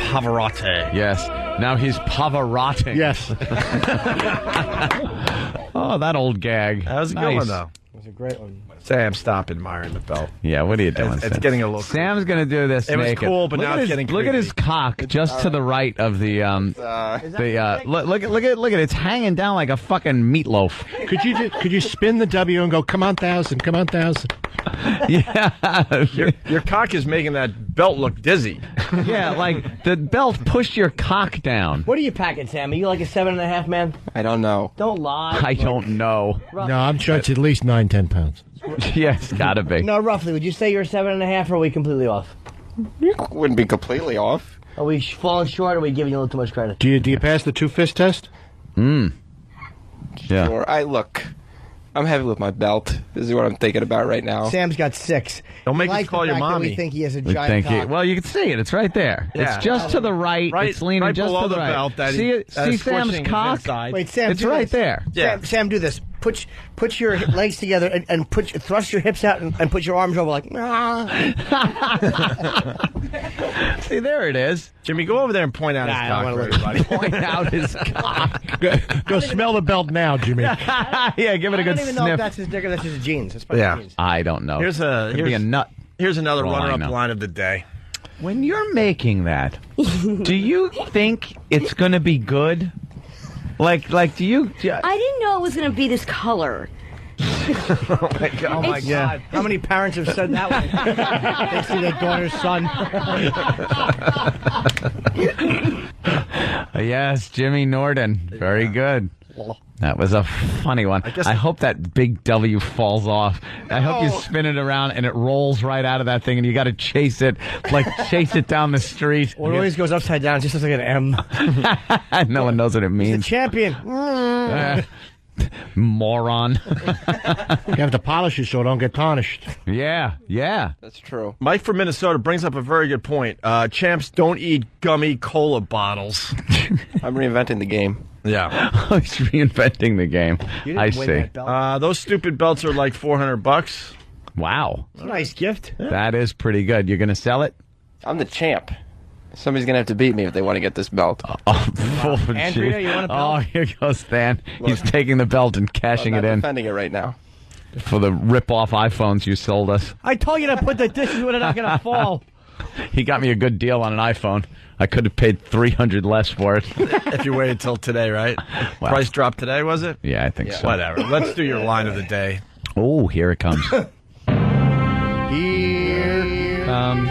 Pavarotti. Yes. Now he's Pavarotti. Yes. Oh, that old gag. That was a good one, though. It was a great one. Sam, stop admiring the belt. Yeah, what are you doing? It's getting a little. Sam's going to do this It was naked. cool, but Look now at it's his, getting Look at creepy. his cock just to the right of the look at it's hanging down like a fucking meatloaf. Could you spin the W and go, come on, 1,000, come on, 1,000? Yeah. Your cock is making that belt look dizzy. Yeah, like the belt pushed your cock down. What are you packing, Sam? Are you like a 7.5 man? I don't know. Don't lie. I don't know. No, I'm sure it's at least 9-10 pounds. Yes, gotta be. No, roughly. Would you say you're 7.5, or are we completely off? You wouldn't be completely off. Are we falling short, or are we giving you a little too much credit? Do you pass the 2-fist test? Yeah. Sure. I'm heavy with my belt. This is what I'm thinking about right now. Sam's got 6. Don't make I us like call the your fact that mommy. We think he has a We giant think cock. well, you can see it. It's right there. Yeah. It's just to the right. It's leaning right just below to the the right. belt that see is Sam's squishing his cock? inside. Wait, Sam, It's do right this. there. Yeah. Sam, do this. Put your legs together and thrust your hips out and put your arms over like. See, there it is. Jimmy, go over there and point out his cock for everybody. Point out his cock. Go smell the belt now, Jimmy. Yeah, give it a I good don't even know if sniff. that's his dick or that's his jeans. It's probably Yeah. jeans. I don't know. Could be a nut. Here's another For all I runner-up know. line of the day. When you're making that, do you think it's going to be good? Like, do you? I didn't know it was going to be this color. Oh my God! Oh my God! How many parents have said that one? They see their daughter's son. Yes, Jimmy Norden. Very good. That was a funny one. I hope that big W falls off. I hope you spin it around and it rolls right out of that thing, and you got to chase it down the street. Well, it always goes upside down. It just looks like an M. No one knows what it He's the means. champion. Moron. You have to polish it so it don't get tarnished. Yeah. That's true. Mike from Minnesota brings up a very good point. Champs don't eat gummy cola bottles. I'm reinventing the game. Yeah. He's reinventing the game. I see. Those stupid belts are like $400. Wow. It's a nice gift. That is pretty good. You're going to sell it? I'm the champ. Somebody's going to have to beat me if they want to get this belt. Andrea, you want a belt? Oh, here goes Stan. He's taking the belt and cashing I'm it not in defending it right now. for the rip-off iPhones you sold us. I told you to put the dishes where they're not going to fall. He got me a good deal on an iPhone. I could have paid $300 less for it. If you waited till today, right? Well, Price drop today, was it? Yeah, I think so. Whatever. Let's do your line of the day. Oh, here it comes. Here Comes.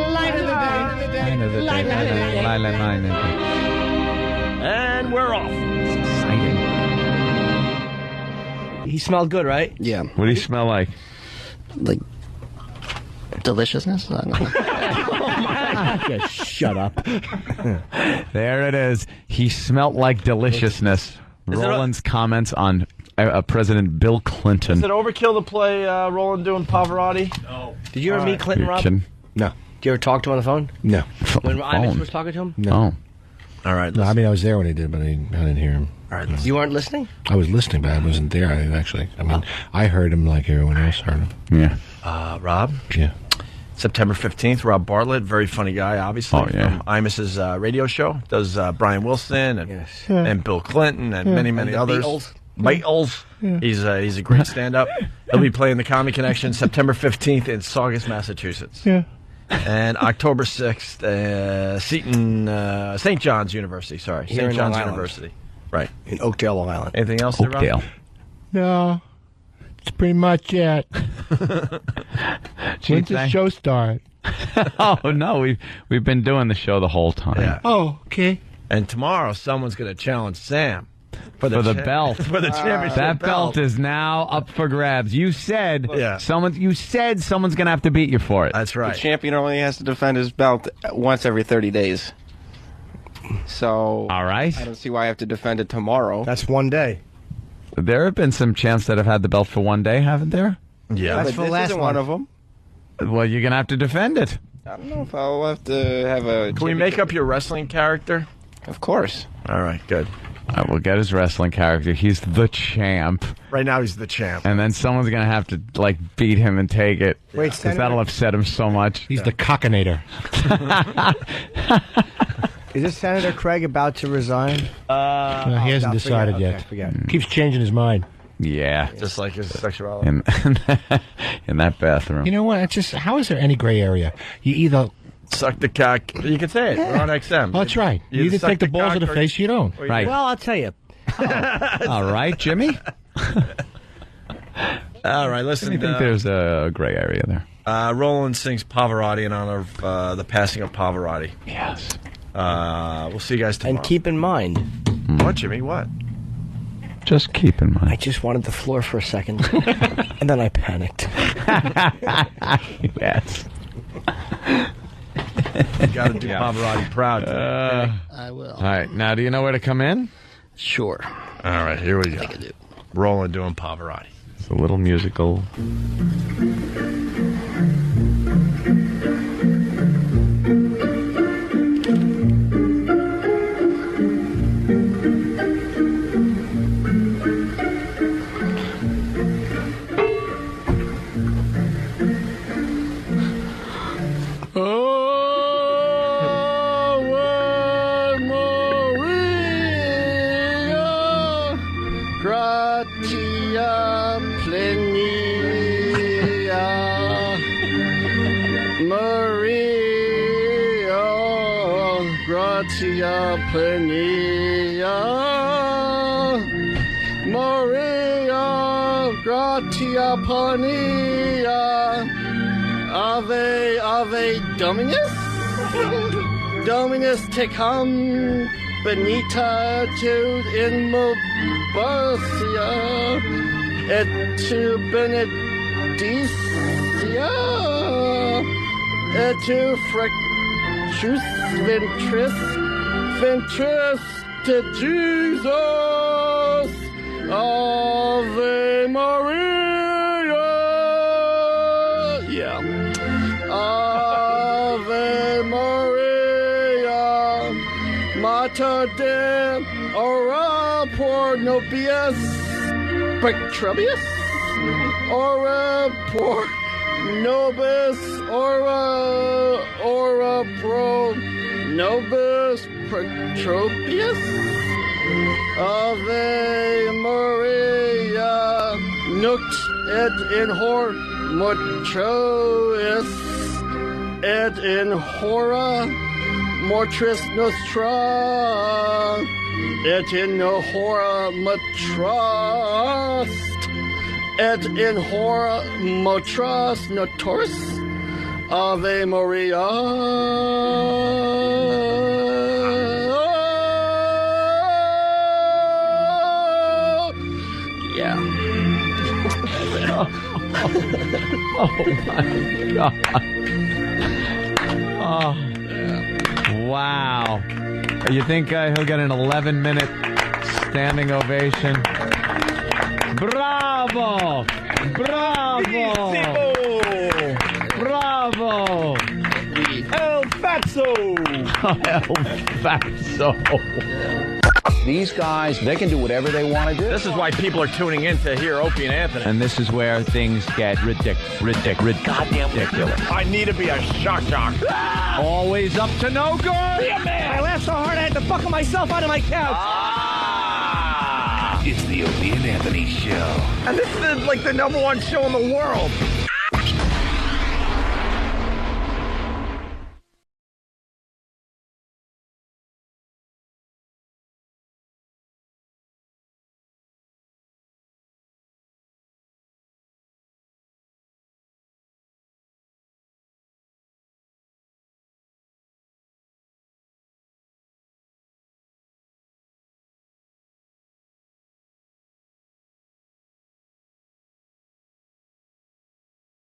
Light of the day. Line. And we're off. Exciting. He smelled good, right? Yeah. What do you smell like? Like deliciousness? I don't know. Just shut up. There it is. He smelt like deliciousness. Roland's comments on President Bill Clinton. Is it overkill to play Roland doing Pavarotti? No. Did you ever meet Clinton, Rob? Kidding? No. Did you ever talk to him on the phone? No. When Imus Phone. was talking to him? No. Oh. All right. No, I mean, I was there when he did, but I didn't hear him. All right. You weren't listening? I was listening, but I wasn't there. I heard him like everyone else heard him. Yeah. Rob? Yeah. September 15th, Rob Bartlett, very funny guy, obviously, Oh, yeah. from Imus's radio show. Does Brian Wilson and Bill Clinton and many others. Beatles. Yeah. He's a great stand-up. He'll be playing the Comedy Connection September 15th in Saugus, Massachusetts. Yeah. And October 6th, St. John's University. Sorry, Here St. in John's Long Island. University. Right. In Oakdale, Long Island. Anything else there, Rob? Oakdale. No. It's pretty much it. When's the show start? Oh no, we've been doing the show the whole time. Yeah. Oh, okay. And tomorrow, someone's going to challenge Sam For the belt. For the championship That belt is now up for grabs. You said someone's going to have to beat you for it. That's right. The champion only has to defend his belt once every 30 days. So, all right. I don't see why I have to defend it tomorrow. That's one day. There have been some champs that have had the belt for one day, haven't there? Yeah. But That's for this last isn't one of them. Well, you're going to have to defend it. I don't know if I'll have to have a... Can we make up your wrestling character? Of course. All right, good. I will get his wrestling character. He's the champ. Right now, he's the champ. And then someone's going to have to, beat him and take it. Wait, because that'll upset him so much. He's the cockinator. Is this Senator Craig about to resign? No, he hasn't decided yet. Keeps changing his mind. Yeah. Just like his sexuality. In that bathroom. You know what? It's just, how is there any gray area? You either... Suck the cock. You can say it. We're on XM. Oh, that's right. You either take the balls or the face, you don't. Right. Well, I'll tell you. All right, Jimmy. All right, listen. I think there's a gray area there. Roland sings Pavarotti in honor of the passing of Pavarotti. Yes. We'll see you guys tomorrow. And keep in mind. What, Jimmy? What? Just keep in mind. I just wanted the floor for a second. And then I panicked. Yes. You got to do Pavarotti proud. I will. All right. Now, do you know where to come in? Sure. All right, here we go. I think I do. Roland doing Pavarotti. It's a little musical. Maria gratia pania ave Dominus Dominus tecum benita in mobasia et tu benedicia et tu fractus ventris to Jesus, Ave Maria, yeah, Ave Maria, Mater de ora por nobis Petrubius, ora por nobis, ora pro nobis Petrubius, Ave Maria, nunc et in hor mortuis, et in hora mortis nostra, et in hora mortrust, et in hora mortras notoris, Ave Maria. Yeah. Oh my God. Oh. Wow. You think he'll get an 11-minute standing ovation? Bravo! Bravo! Bravo! El Fatso! El Fatso! These guys, they can do whatever they want to do. This is why people are tuning in to hear Opie and Anthony. And this is where things get goddamn ridiculous. I need to be a shock jock. Always up to no good. I laughed so hard I had to buckle myself out of my couch. It's the Opie and Anthony Show. And this is like the #1 show in the world.